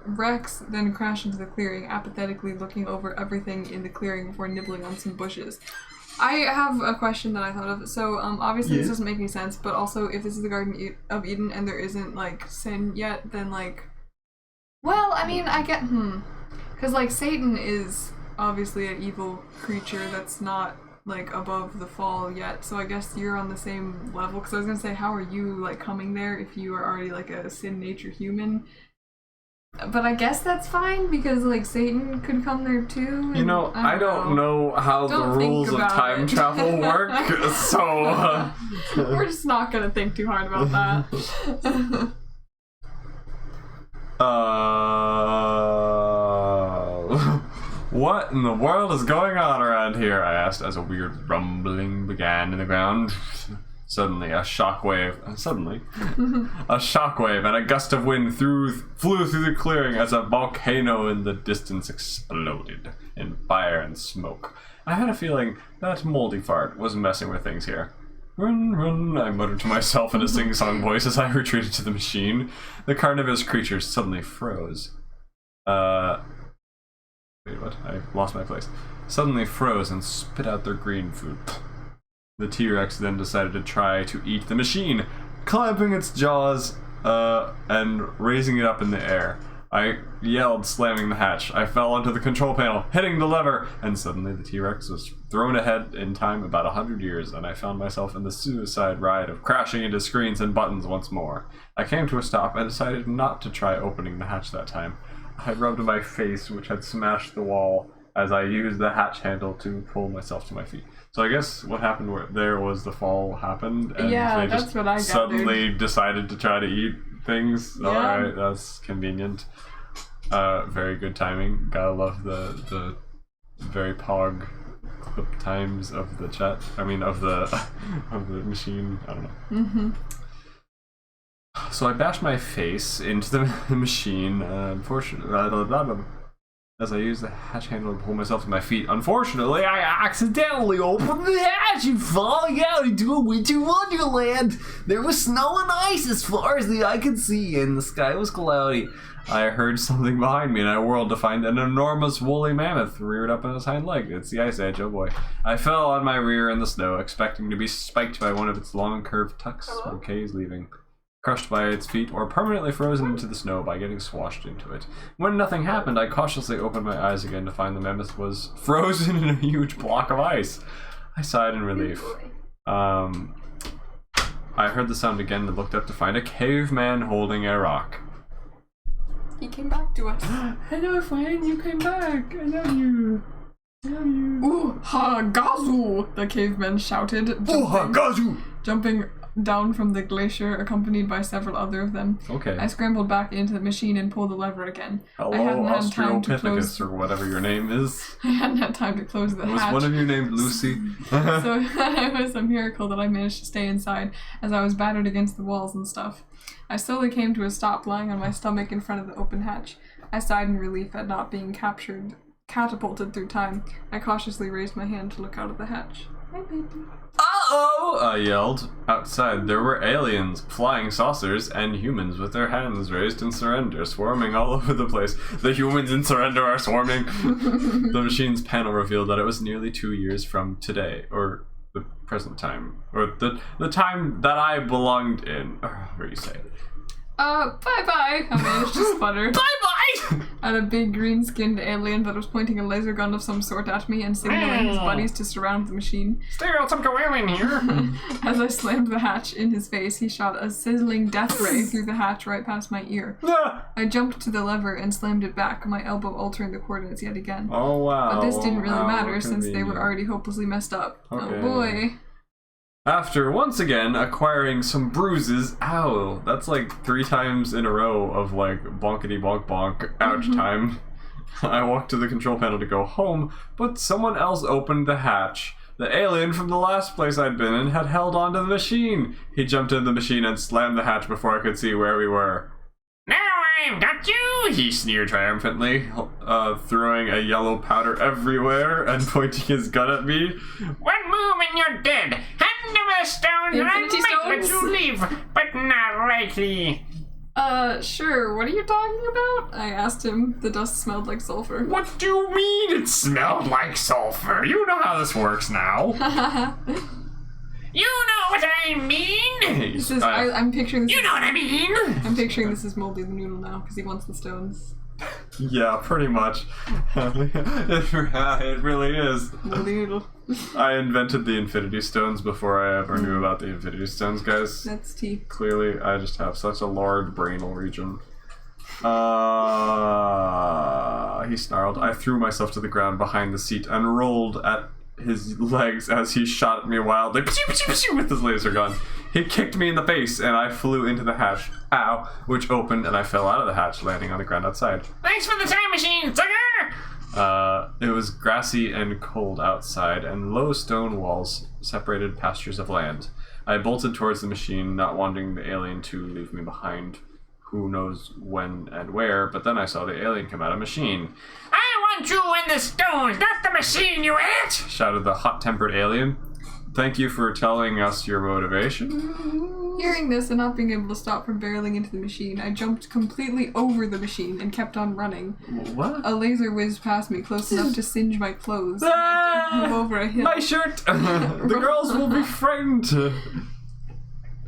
S2: Rex then crashed into the clearing, apathetically looking over everything in the clearing before nibbling on some bushes. I have a question that I thought of. So, obviously this doesn't make any sense, but also if this is the Garden of Eden and there isn't, like, sin yet, then, like... Well, I mean, I get... Because, like, Satan is obviously an evil creature that's not, like, above the fall yet, so I guess you're on the same level, because I was gonna say, how are you, like, coming there if you are already, like, a sin-nature human? But I guess that's fine, because, like, Satan could come there, too.
S1: You know, I don't know how the rules of time travel work, so...
S2: We're just not gonna think too hard about that.
S1: What in the world is going on around here? I asked as a weird rumbling began in the ground. Suddenly, a shockwave and a gust of wind flew through the clearing as a volcano in the distance exploded in fire and smoke. I had a feeling that moldy fart was messing with things here. Run, run, I muttered to myself in a sing-song voice as I retreated to the machine. The carnivorous creatures suddenly froze. Wait, what? I lost my place. Suddenly froze and spit out their green food. The T-Rex then decided to try to eat the machine, clamping its jaws and raising it up in the air. I yelled, slamming the hatch. I fell onto the control panel, hitting the lever, and suddenly the T-Rex was thrown ahead in time about 100 years, and I found myself in the suicide ride of crashing into screens and buttons once more. I came to a stop and decided not to try opening the hatch that time. I rubbed my face, which had smashed the wall, as I used the hatch handle to pull myself to my feet. So I guess what happened there was the fall happened, and
S2: yeah,
S1: they
S2: that's
S1: just
S2: what I
S1: suddenly decided to try to eat things.
S2: Yeah.
S1: Alright, that's convenient. Very good timing. Gotta love the very pog clip times of the chat. I mean, of the of the machine. I don't know.
S2: Mm-hmm.
S1: So I bashed my face into the machine. Unfortunately, as I used the hatch handle to pull myself to my feet, unfortunately, I accidentally opened the hatch and falling out into a winter wonderland. There was snow and ice as far as the eye could see, and the sky was cloudy. I heard something behind me, and I whirled to find an enormous woolly mammoth reared up on its hind leg. It's the Ice Age, oh boy. I fell on my rear in the snow, expecting to be spiked by one of its long curved tucks when Kay's leaving. Crushed by its feet, or permanently frozen into the snow by getting swashed into it. When nothing happened, I cautiously opened my eyes again to find the mammoth was frozen in a huge block of ice. I sighed in relief. I heard the sound again and looked up to find a caveman holding a rock.
S2: He came back to us.
S7: Hello, friend. You came back. I love you. I love you.
S2: Ooh, Hagazu! The caveman shouted, jumping down from the glacier, accompanied by several other of them.
S1: Okay.
S2: I scrambled back into the machine and pulled the lever again.
S1: Hello,
S2: I hadn't had time to
S1: Australopithecus,
S2: close.
S1: or whatever your name is.
S2: I hadn't had time to close the
S1: Was
S2: hatch.
S1: one of you named Lucy?
S2: So it was a miracle that I managed to stay inside, as I was battered against the walls and stuff. I slowly came to a stop lying on my stomach in front of the open hatch. I sighed in relief at not being catapulted through time. I cautiously raised my hand to look out of the hatch. Hi, baby.
S1: Uh-oh! I yelled. Outside, there were aliens, flying saucers, and humans with their hands raised in surrender, swarming all over the place. The humans in surrender are swarming! The machine's panel revealed that it was nearly 2 years from today, or the present time, or the time that I belonged in. However you say it.
S2: Bye-bye, I managed to sputter.
S1: Bye-bye!
S2: At a big green-skinned alien that was pointing a laser gun of some sort at me and signaling his buddies to surround the machine.
S4: Stereotypical alien here.
S2: As I slammed the hatch in his face, he shot a sizzling death ray through the hatch right past my ear. I jumped to the lever and slammed it back, my elbow altering the coordinates yet again.
S1: Oh, wow.
S2: But this didn't really
S1: How
S2: matter since they were
S1: convenient.
S2: already hopelessly messed up.
S1: Okay.
S2: Oh boy.
S1: After once again acquiring some bruises, ow, that's like 3 times in a row of like bonkety bonk bonk, ouch time. I walked to the control panel to go home, but someone else opened the hatch. The alien from the last place I'd been in had held onto the machine. He jumped into the machine and slammed the hatch before I could see where we were.
S4: Now I've got you.
S1: He sneered triumphantly, throwing a yellow powder everywhere and pointing his gun at me.
S4: One move and you're dead. Hand over the stones and I
S2: Infinity
S4: might let
S2: stones?
S4: you leave, but not likely.
S2: Sure, what are you talking about? I asked him. The dust smelled like sulfur.
S1: What do you mean it smelled like sulfur? You know how this works now.
S4: You know what I mean?
S2: This is, I'm picturing this.
S4: You know what I mean?
S2: I'm picturing this as Moldy the Noodle now, because he wants the stones.
S1: Yeah, pretty much. It really is.
S2: Moldy Noodle.
S1: I invented the Infinity Stones before I ever knew about the Infinity Stones, guys.
S2: That's tea.
S1: Clearly, I just have such a large brainal region. He snarled. I threw myself to the ground behind the seat and rolled at his legs as he shot at me wildly with his laser gun. He kicked me in the face and I flew into the hatch, ow, which opened and I fell out of the hatch, landing on the ground outside.
S4: Thanks for the time machine, sucker!
S1: It was grassy and cold outside, and low stone walls separated pastures of land. I bolted towards the machine, not wanting the alien to leave me behind. Who knows when and where, but then I saw the alien come out of the machine.
S4: I want you in the stones, not the machine, you ant!
S1: Shouted the hot-tempered alien. Thank you for telling us your motivation.
S2: Hearing this and not being able to stop from barreling into the machine, I jumped completely over the machine and kept on running.
S1: What?
S2: A laser whizzed past me close enough to singe my clothes. And I did move over a hill,
S1: My shirt! The girls will be frightened.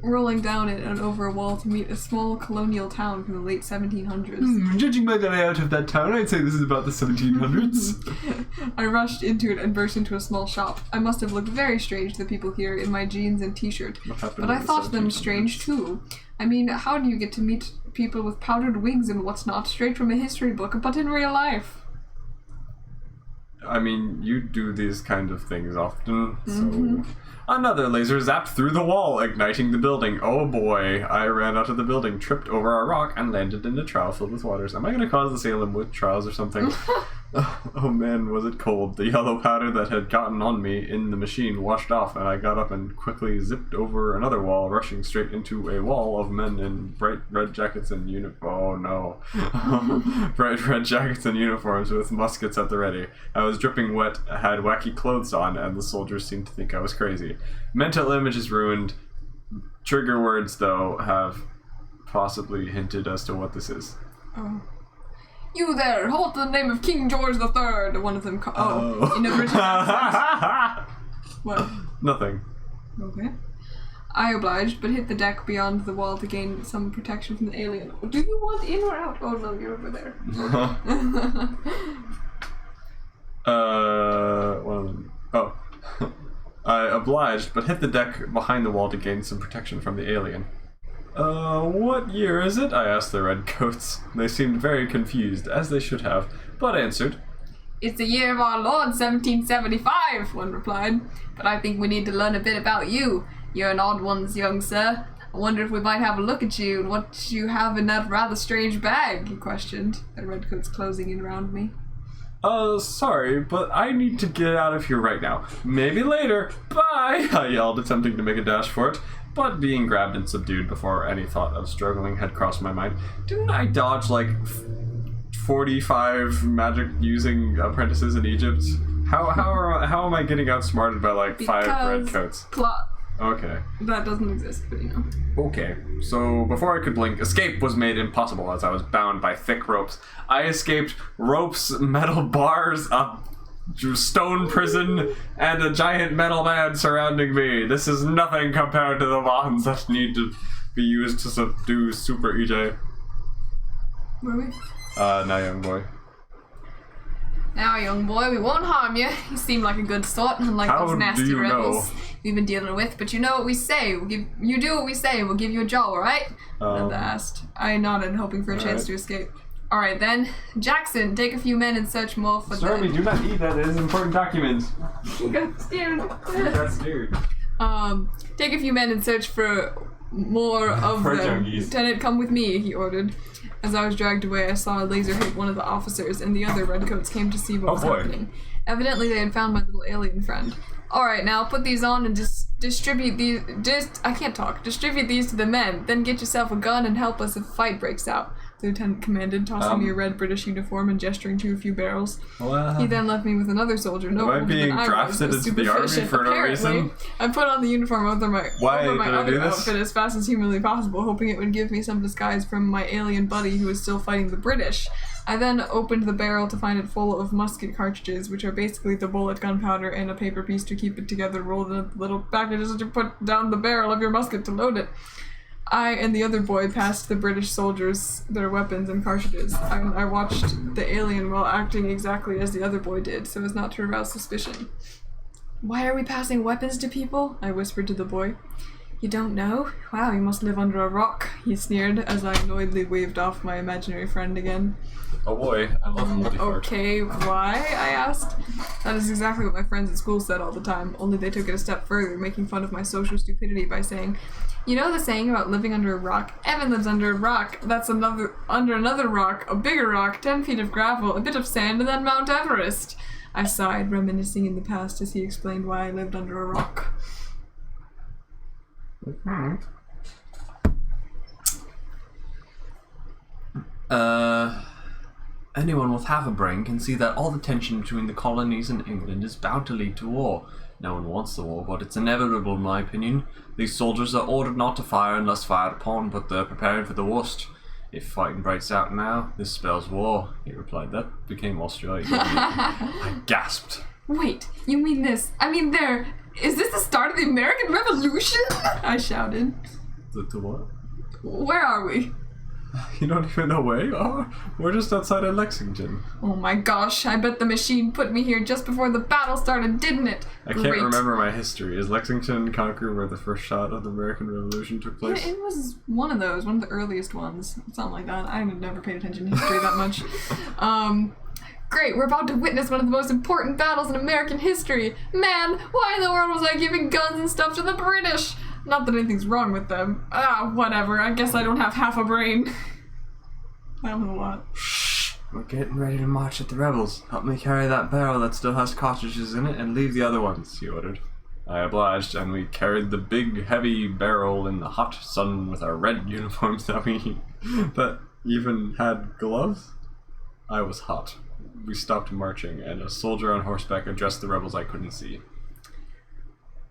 S2: rolling down it and over a wall to meet a small colonial town from the late 1700s.
S1: Judging by the layout of that town, I'd say this is about the 1700s.
S2: I rushed into it and burst into a small shop. I must have looked very strange to the people here in my jeans and t-shirt, but I thought them strange too. I mean, how do you get to meet people with powdered wigs and what's not straight from a history book, but in real life?
S1: I mean, you do these kind of things often, so... Another laser zapped through the wall, igniting the building. Oh boy, I ran out of the building, tripped over a rock, and landed in a trial filled with waters. Am I going to cause the Salem with trials or something? Oh man, was it cold. The yellow powder that had gotten on me in the machine washed off, and I got up and quickly zipped over another wall, rushing straight into a wall of men in bright red jackets and oh no. Bright red jackets and uniforms with muskets at the ready. I was dripping wet, had wacky clothes on, and the soldiers seemed to think I was crazy. Mental image is ruined. Trigger words, though, have possibly hinted as to what this is.
S2: Oh. You there, hold the name of King George III. One of them. In a British accent. What?
S1: Nothing.
S2: Okay. I obliged, but hit the deck beyond the wall to gain some protection from the alien. Do you want in or out? Oh no, you're over there.
S1: One of them. Oh. I obliged, but hit the deck behind the wall to gain some protection from the alien. What year is it? I asked the redcoats. They seemed very confused, as they should have, but answered.
S2: It's the year of our Lord, 1775, one replied. But I think we need to learn a bit about you. You're an odd one, young sir. I wonder if we might have a look at you and what you have in that rather strange bag, he questioned, the redcoats closing in around me.
S1: Sorry, but I need to get out of here right now. Maybe later. Bye! I yelled, attempting to make a dash for it, but being grabbed and subdued before any thought of struggling had crossed my mind. Didn't I dodge like 45 magic-using apprentices in Egypt? How am I getting outsmarted by like 5 redcoats?
S2: Plot.
S1: Okay.
S2: That doesn't exist, but you know.
S1: Okay, so before I could blink, escape was made impossible as I was bound by thick ropes. I escaped ropes, metal bars, a stone prison, and a giant metal man surrounding me. This is nothing compared to the bonds that need to be used to subdue Super EJ.
S2: Where are we?
S1: Now young boy.
S2: Now, young boy, we won't harm you. You seem like a good sort, unlike
S1: How
S2: those nasty
S1: do you
S2: rebels
S1: know?
S2: we've been dealing with. But you know what we say. You do what we say, we'll give you a job, alright? Linda asked. I nodded, hoping for a chance to escape. Alright then. Jackson, take a few men and search more for
S1: Stormy, do not eat that. It is important document.
S2: You got scared.
S1: Got scared.
S2: Take a few men and search for more of
S1: For
S2: them.
S1: junkies.
S2: Lieutenant, come with me, he ordered. As I was dragged away, I saw a laser hit one of the officers, and the other redcoats came to see what was happening. Evidently, they had found my little alien friend. Alright, now put these on and distribute these. Distribute these to the men. Then get yourself a gun and help us if a fight breaks out. The lieutenant commanded, tossing me a red British uniform and gesturing to a few barrels. He then left me with another soldier. No
S1: Am I being drafted into the army for no reason?
S2: I put on the uniform over my other outfit as fast as humanly possible, hoping it would give me some disguise from my alien buddy who was still fighting the British. I then opened the barrel to find it full of musket cartridges, which are basically the bullet, gunpowder, and a paper piece to keep it together, rolled in little packages to put down the barrel of your musket to load it. I and the other boy passed the British soldiers their weapons and cartridges. I watched the alien while acting exactly as the other boy did, so as not to arouse suspicion. Why are we passing weapons to people? I whispered to the boy. You don't know? Wow, you must live under a rock, he sneered as I annoyedly waved off my imaginary friend again.
S1: Oh boy, I love bloody fart.
S2: Okay, why? I asked. That is exactly what my friends at school said all the time, only they took it a step further, making fun of my social stupidity by saying, you know the saying about living under a rock? Evan lives under a rock. That's under another rock, a bigger rock, 10 feet of gravel, a bit of sand, and then Mount Everest. I sighed, reminiscing in the past as he explained why I lived under a rock.
S1: Anyone with half a brain can see that all the tension between the colonies and England is bound to lead to war. No one wants the war, but it's inevitable in my opinion. These soldiers are ordered not to fire unless fired upon, but they're preparing for the worst. If fighting breaks out now, this spells war, he replied. That became Australia. I gasped.
S2: Wait, you mean this? I mean there... Is this the start of the American Revolution? I shouted.
S1: The what?
S2: Where are we?
S1: You don't even know where you are? We're just outside of Lexington.
S2: Oh my gosh, I bet the machine put me here just before the battle started, didn't it?
S1: I can't remember my history. Is Lexington and Concord where the first shot of the American Revolution took place?
S2: Yeah, it was one of those, one of the earliest ones. Something like that. I never paid attention to history that much. Great, we're about to witness one of the most important battles in American history. Man, why in the world was I giving guns and stuff to the British? Not that anything's wrong with them. Whatever. I guess I don't have half a brain. That was a lot.
S1: Shh! We're getting ready to march at the rebels. Help me carry that barrel that still has cartridges in it and leave the other ones, he ordered. I obliged, and we carried the big, heavy barrel in the hot sun with our red uniforms that even had gloves. I was hot. We stopped marching, and a soldier on horseback addressed the rebels I couldn't see.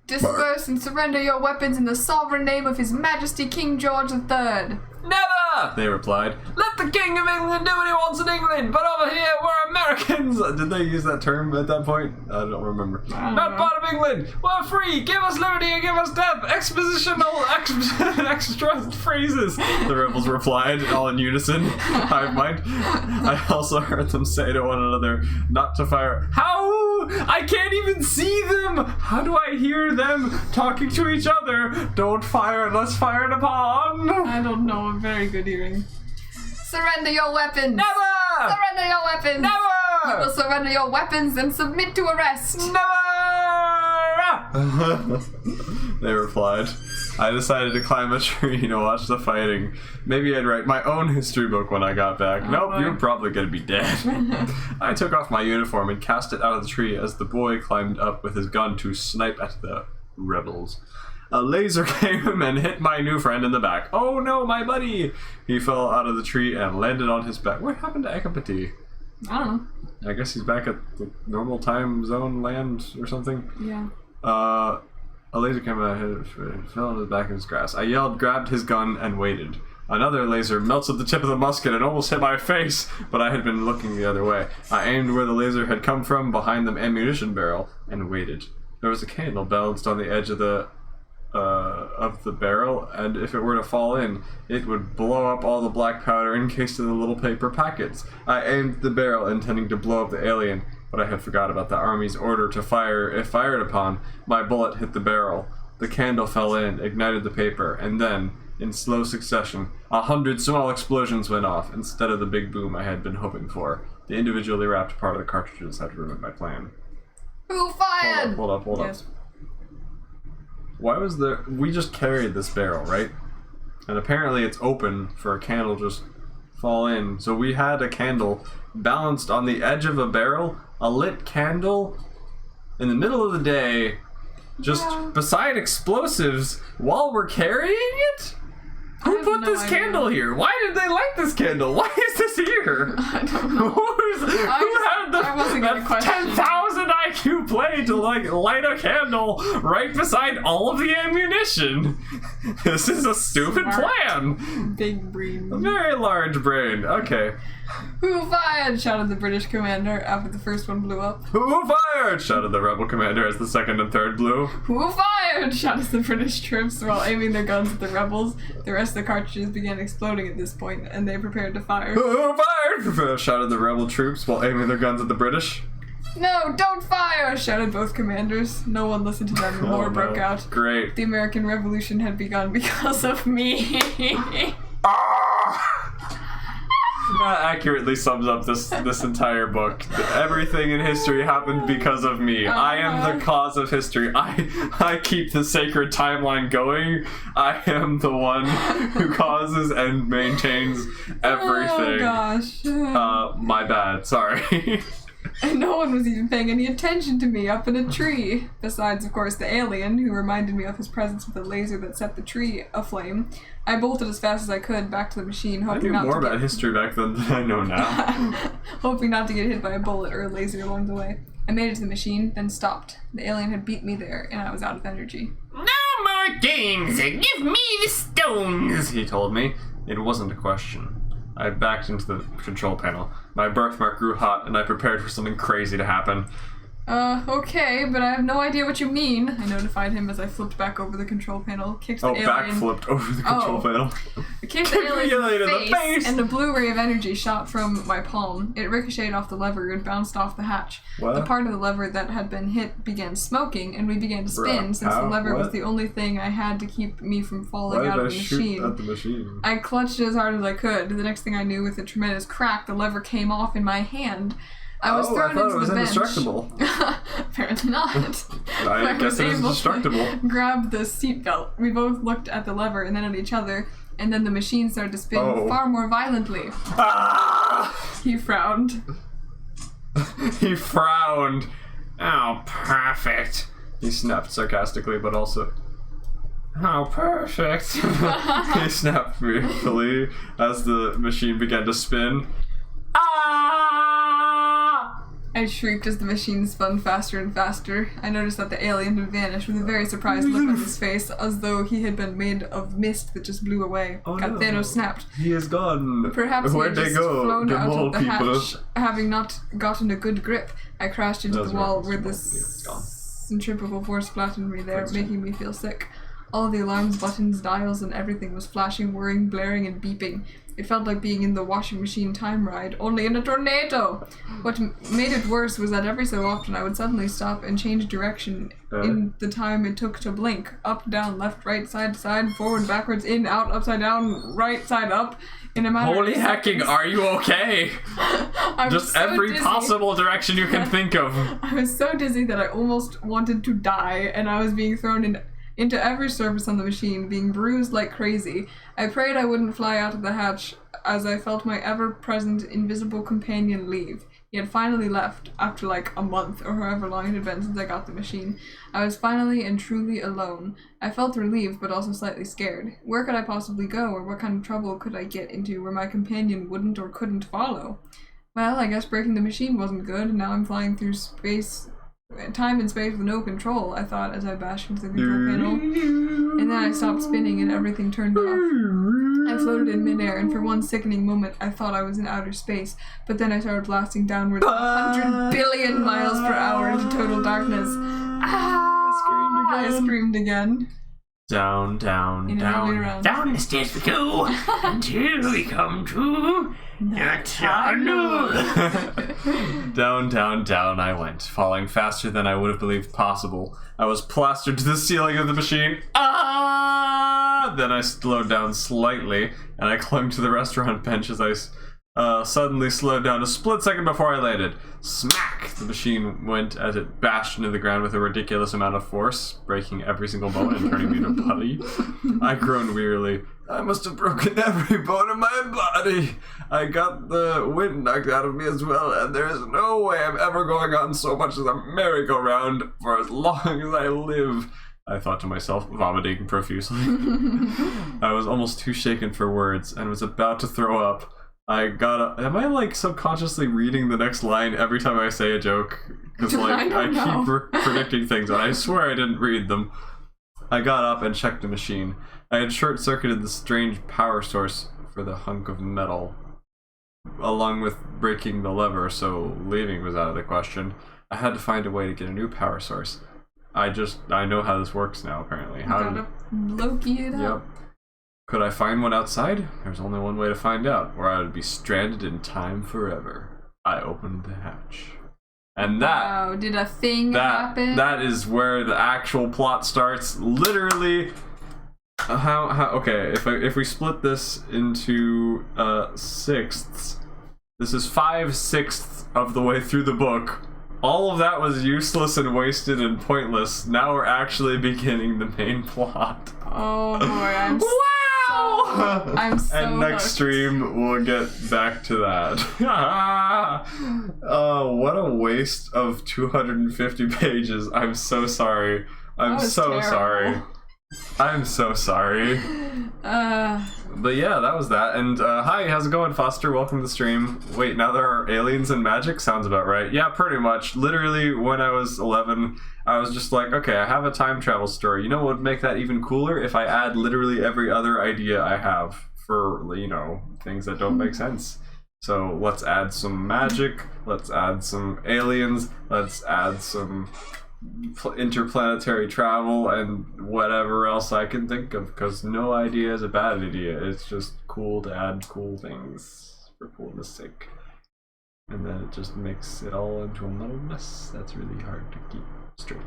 S2: Disperse and surrender your weapons in the sovereign name of His Majesty King George III.
S1: Never! They replied. Let the King of England do what he wants in England, but over here we're Americans! Did they use that term at that point? I don't remember. Not part of England! We're free! Give us liberty and give us death! Extra phrases! The rebels replied, all in unison. Hive mind. I also heard them say to one another not to fire. How? I can't even see them! How do I hear them talking to each other? Don't fire unless fired upon!
S2: I don't know, I'm very good hearing. Surrender your weapons!
S1: Never!
S2: Surrender your weapons!
S1: Never!
S2: You will surrender your weapons and submit to arrest!
S1: Never! They replied. I decided to climb a tree to watch the fighting. Maybe I'd write my own history book when I got back. Nope,
S2: boy.
S1: you're probably gonna be dead. I took off my uniform and cast it out of the tree as the boy climbed up with his gun to snipe at the rebels. A laser came and hit my new friend in the back. Oh no, my buddy! He fell out of the tree and landed on his back. What happened to Ekapati?
S2: I don't know.
S1: I guess he's back at the normal time zone land or something.
S2: Yeah.
S1: A laser came out and fell on the back of his grass. I yelled, grabbed his gun, and waited. Another laser melted the tip of the musket and almost hit my face, but I had been looking the other way. I aimed where the laser had come from, behind the ammunition barrel, and waited. There was a candle balanced on the edge of the barrel, and if it were to fall in, it would blow up all the black powder encased in the little paper packets. I aimed the barrel, intending to blow up the alien, but I had forgot about the army's order to fire if fired upon. My bullet hit the barrel. The candle fell in, ignited the paper, and then, in slow succession, 100 small explosions went off, instead of the big boom I had been hoping for. The individually wrapped part of the cartridges had ruined my plan.
S2: Who fired?
S1: Hold up.
S2: Yes.
S1: Why was there... We just carried this barrel, right? And apparently it's open for a candle just fall in. So we had a candle balanced on the edge of a barrel, a lit candle, in the middle of the day, just beside explosives while we're carrying it? Who put
S2: no
S1: this
S2: idea.
S1: candle here? Why did they light this candle? Why is this here?
S2: I don't know.
S1: Who
S2: wasn't gonna
S1: had
S2: question.
S1: the 10,000 IQ play to light a candle right beside all of the ammunition? This is a stupid
S2: Smart.
S1: plan.
S2: Big brain.
S1: A very large brain. Okay.
S2: Who fired? Shouted the British commander after the first one blew up.
S1: Who fired? Shouted the rebel commander as the second and third blew.
S2: Who fired? Shouted the British troops while aiming their guns at the rebels. The rest of the cartridges began exploding at this point, and they prepared to fire.
S1: Who fired? Shouted the rebel troops while aiming their guns at the British.
S2: No, don't fire! Shouted both commanders. No one listened to them and war broke out.
S1: Great.
S2: The American Revolution had begun because of me.
S1: That accurately sums up this entire book. Everything in history happened because of me. I am the cause of history. I keep the sacred timeline going. I am the one who causes and maintains everything.
S2: Oh gosh.
S1: My bad. Sorry.
S2: And no one was even paying any attention to me up in a tree. Besides, of course, the alien, who reminded me of his presence with a laser that set the tree aflame. I bolted as fast as I could back to the machine,
S1: I
S2: hoping
S1: knew
S2: not
S1: more
S2: to
S1: about history back then than I know now.
S2: hoping not to get hit by a bullet or a laser along the way. I made it to the machine, then stopped. The alien had beat me there, and I was out of energy.
S4: No more games! Give me the stones!
S1: He told me. It wasn't a question. I backed into the control panel. My birthmark grew hot, and I prepared for something crazy to happen.
S2: Okay, but I have no idea what you mean. I notified him as I flipped back over the control panel, kicked the alien.
S1: Backflipped over the control panel.
S2: I kicked the alien
S1: alien
S2: in
S1: in
S2: the
S1: the face.
S2: and a blue ray of energy shot from my palm. It ricocheted off the lever and bounced off the hatch.
S1: What?
S2: The part of the lever that had been hit began smoking, and we began to spin
S1: Bruh,
S2: since the
S1: how?
S2: lever was
S1: What?
S2: the only thing I had to keep me from falling
S1: Why
S2: out
S1: did
S2: of
S1: I
S2: the
S1: shoot
S2: machine.
S1: at the machine?
S2: I clutched it as hard as I could. The next thing I knew, with a tremendous crack, the lever came off in my hand. I was thrown
S1: thought
S2: into
S1: it was
S2: the bench.
S1: indestructible.
S2: Apparently not.
S1: I guess it is
S2: able
S1: destructible.
S2: to grab the seatbelt. We both looked at the lever and then at each other, and then the machine started to spin
S1: Oh.
S2: far more violently.
S1: Ah!
S2: He frowned.
S1: He frowned. Oh, perfect. He snapped sarcastically, but also. How perfect. He snapped fearfully as the machine began to spin. Ah!
S2: I shrieked as the machine spun faster and faster. I noticed that the alien had vanished with a very surprised look on his face, as though he had been made of mist that just blew away.
S1: Oh,
S2: Got
S1: no.
S2: Thanos snapped.
S1: He is gone.
S2: Perhaps he
S1: Where'd
S2: had
S1: they
S2: just
S1: go?
S2: flown
S1: The
S2: out
S1: mole
S2: of the
S1: people.
S2: hatch, having not gotten a good grip. I crashed into
S1: Those
S2: the wall
S1: were-
S2: where the
S1: it's gone.
S2: centrifugal force flattened me there, making me feel sick. All the alarms, buttons, dials, and everything was flashing, whirring, blaring, and beeping. It felt like being in the washing machine time ride, only in a tornado. What made it worse was that every so often I would suddenly stop and change direction in the time it took to blink. Up, down, left, right, side to side, forward, backwards, in, out, upside down, right side up. In a matter
S1: Holy
S2: of
S1: hecking,
S2: seconds.
S1: are you okay?
S2: I was
S1: Just
S2: so
S1: every
S2: dizzy.
S1: possible direction you can think of.
S2: I was so dizzy that I almost wanted to die, and I was being thrown into every surface on the machine, being bruised like crazy. I prayed I wouldn't fly out of the hatch as I felt my ever-present invisible companion leave. He had finally left after like a month or however long it had been since I got the machine. I was finally and truly alone. I felt relieved but also slightly scared. Where could I possibly go, or what kind of trouble could I get into where my companion wouldn't or couldn't follow? Well, I guess breaking the machine wasn't good, and now I'm flying through time and space with no control, I thought as I bashed into the control panel. And then I stopped spinning and everything turned off. I floated in midair, and for one sickening moment I thought I was in outer space, but then I started blasting downwards 100 billion miles per hour into total darkness. Ah! I screamed again.
S1: Down, down,
S2: In an early
S1: down.
S2: round.
S4: Down the stairs we go until we come to the tunnel.
S1: Down, down, down I went, falling faster than I would have believed possible. I was plastered to the ceiling of the machine. Ah! Then I slowed down slightly, and I clung to the restaurant bench as I suddenly slowed down a split second before I landed. Smack! The machine went as it bashed into the ground with a ridiculous amount of force, breaking every single bone and turning me to putty. I groaned wearily. I must have broken every bone in my body. I got the wind knocked out of me as well, and there is no way I'm ever going on so much as a merry-go-round for as long as I live. I thought to myself, vomiting profusely. I was almost too shaken for words and was about to throw up. Am I like subconsciously reading the next line every time I say a joke? Because like I keep predicting things and I swear I didn't read them. I got up and checked the machine. I had short-circuited the strange power source for the hunk of metal, along with breaking the lever, so leaving was out of the question. I had to find a way to get a new power source. I know how this works now, apparently.
S2: Gotta Loki it up.
S1: Yep. Could I find one outside? There's only one way to find out, or I would be stranded in time forever. I opened the hatch. And
S2: Wow, did a thing happen?
S1: that is where the actual plot starts. Literally, okay, if we split this into sixths, this is 5/6 of the way through the book. All of that was useless and wasted and pointless. Now we're actually beginning the main plot.
S2: Oh boy, I'm so
S1: And next
S2: hooked.
S1: stream we'll get back to that. Oh, what a waste of 250 pages. I'm so sorry. I'm
S2: That was
S1: so
S2: terrible.
S1: sorry. I'm so sorry. But yeah, that was that. And hi, how's it going, Foster? Welcome to the stream. Wait, now there are aliens and magic? Sounds about right. Yeah, pretty much. Literally, when I was 11, I was just like, okay, I have a time travel story. You know what would make that even cooler? If I add literally every other idea I have for, you know, things that don't make sense. So let's add some magic. Let's add some aliens. Let's add some interplanetary travel and whatever else I can think of, because no idea is a bad idea. It's just cool to add cool things for coolness sake, and then it just makes it all into a little mess that's really hard to keep straight.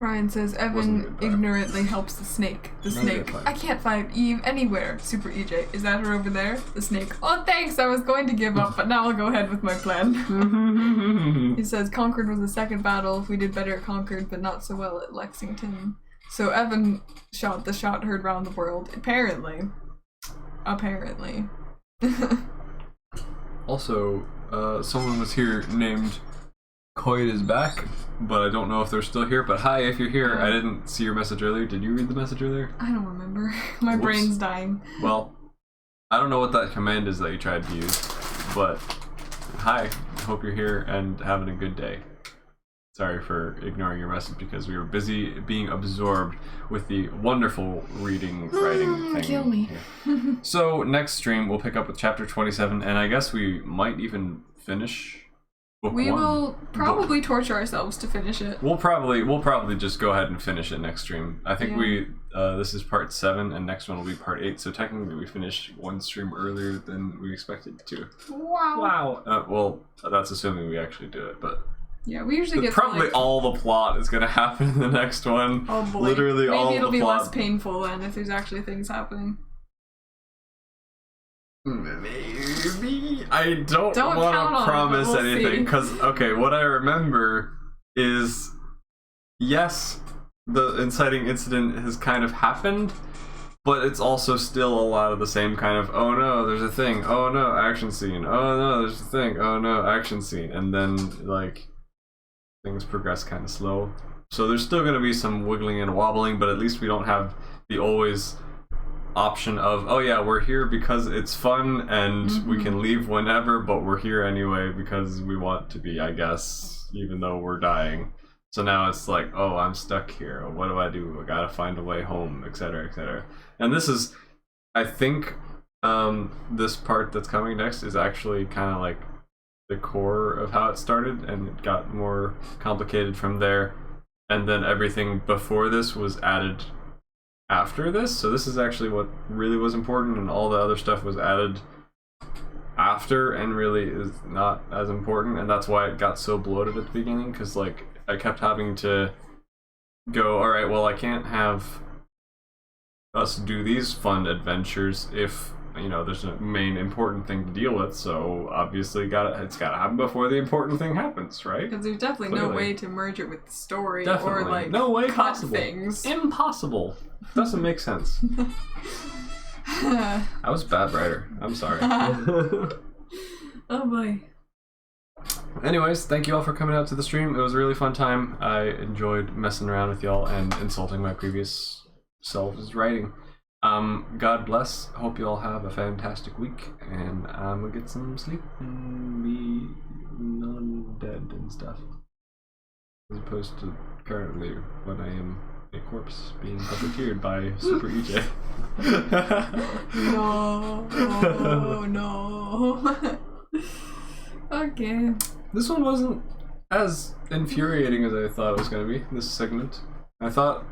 S2: Ryan says
S1: Wasn't a
S2: Evan
S1: good drive.
S2: ignorantly helps the snake. The
S1: Not a
S2: snake.
S1: good fight.
S2: I can't find Eve anywhere. Super EJ. Is that her over there? The snake. Oh, thanks. I was going to give up, but now I'll go ahead with my plan. He says Concord was the second battle. We did better at Concord, but not so well at Lexington. So Evan shot the shot heard round the world. Apparently.
S1: Also, someone was here named Coit is back, but I don't know if they're still here. But hi, if you're here. I didn't see your message earlier. Did you read the message earlier?
S2: I don't remember. My
S1: Whoops.
S2: brain's dying.
S1: Well, I don't know what that command is that you tried to use, but hi, hope you're here and having a good day. Sorry for ignoring your message because we were busy being absorbed with the wonderful reading, writing thing.
S2: Kill me.
S1: here. So next stream we'll pick up with chapter 27, and I guess we might even finish book
S2: We
S1: 1.
S2: will probably torture ourselves to finish it.
S1: We'll probably just go ahead and finish it next stream. I think this is part 7 and next one will be part 8. So technically we finished one stream earlier than we expected to.
S2: Wow.
S6: Wow.
S1: Well, that's assuming we actually do it, but
S2: Yeah, we usually get
S1: probably
S2: like,
S1: all the plot is gonna happen in the next one.
S2: Oh boy.
S1: Literally
S2: Maybe
S1: all
S2: it'll
S1: the
S2: be
S1: plot.
S2: less painful then if there's actually things happening.
S1: Maybe I don't
S2: Don't
S1: want
S2: count on
S1: to
S2: it,
S1: promise
S2: but we'll
S1: anything
S2: see.
S1: because okay, what I remember is yes, the inciting incident has kind of happened, but it's also still a lot of the same kind of oh no, there's a thing, oh no, action scene, oh no, there's a thing, oh no, action scene, and then like things progress kind of slow. So there's still going to be some wiggling and wobbling, but at least we don't have the always option of oh yeah, we're here because it's fun and we can leave whenever, but we're here anyway because we want to be, I guess, even though we're dying. So now it's like, oh, I'm stuck here. What do I do? I gotta find a way home, etc., etc. And this is, I think, this part that's coming next is actually kind of like the core of how it started, and it got more complicated from there. And then everything before this was added after this. So this is actually what really was important, and all the other stuff was added after and really is not as important. And that's why it got so bloated at the beginning, because like I kept having to go, all right, well, I can't have us do these fun adventures if, you know, there's a main important thing to deal with, so obviously it's gotta happen before the important thing happens, right?
S2: Because there's definitely no
S1: Clearly.
S2: way to merge it with the story
S1: Definitely.
S2: or like
S1: No way
S2: cut
S1: possible.
S2: things.
S1: Impossible. Doesn't make sense. I was a bad writer. I'm sorry.
S2: Oh boy.
S1: Anyways, thank you all for coming out to the stream. It was a really fun time. I enjoyed messing around with y'all and insulting my previous selves writing. God bless. Hope you all have a fantastic week, and I'm gonna get some sleep and be non-dead and stuff, as opposed to currently when I am a corpse being puppeteered by Super EJ.
S2: No. Okay.
S1: This one wasn't as infuriating as I thought it was gonna be. This segment, I thought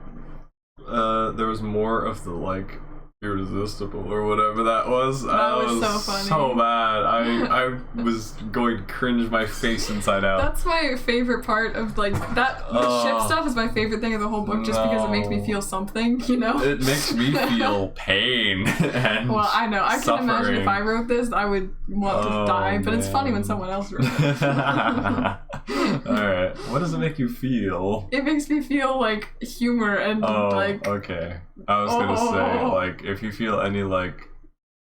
S1: there was more of the like irresistible or whatever that was.
S2: That was so funny.
S1: So bad. I was going to cringe my face inside out.
S2: That's my favorite part of like that. The ship stuff is my favorite thing of the whole book, just because it makes me
S1: No.
S2: feel something, you know.
S1: It makes me feel pain and
S2: Well, I know. I can imagine if I
S1: suffering.
S2: wrote this, I would want to
S1: Oh,
S2: die. But it's funny when
S1: man.
S2: someone else wrote it.
S1: Alright, what does it make you feel?
S2: It makes me feel like humor and
S1: Oh,
S2: like
S1: okay. I was gonna say,
S2: Oh.
S1: like, if you feel any, like,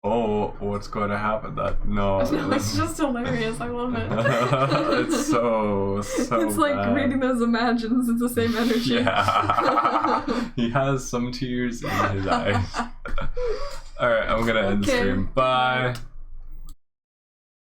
S1: oh, what's going to happen? That, no.
S2: no, it's just hilarious. I love it.
S1: It's so
S2: It's like
S1: bad.
S2: reading those imagines. It's the same energy.
S1: Yeah. He has some tears in his eyes. Alright, I'm gonna end the
S2: Okay.
S1: stream. Bye.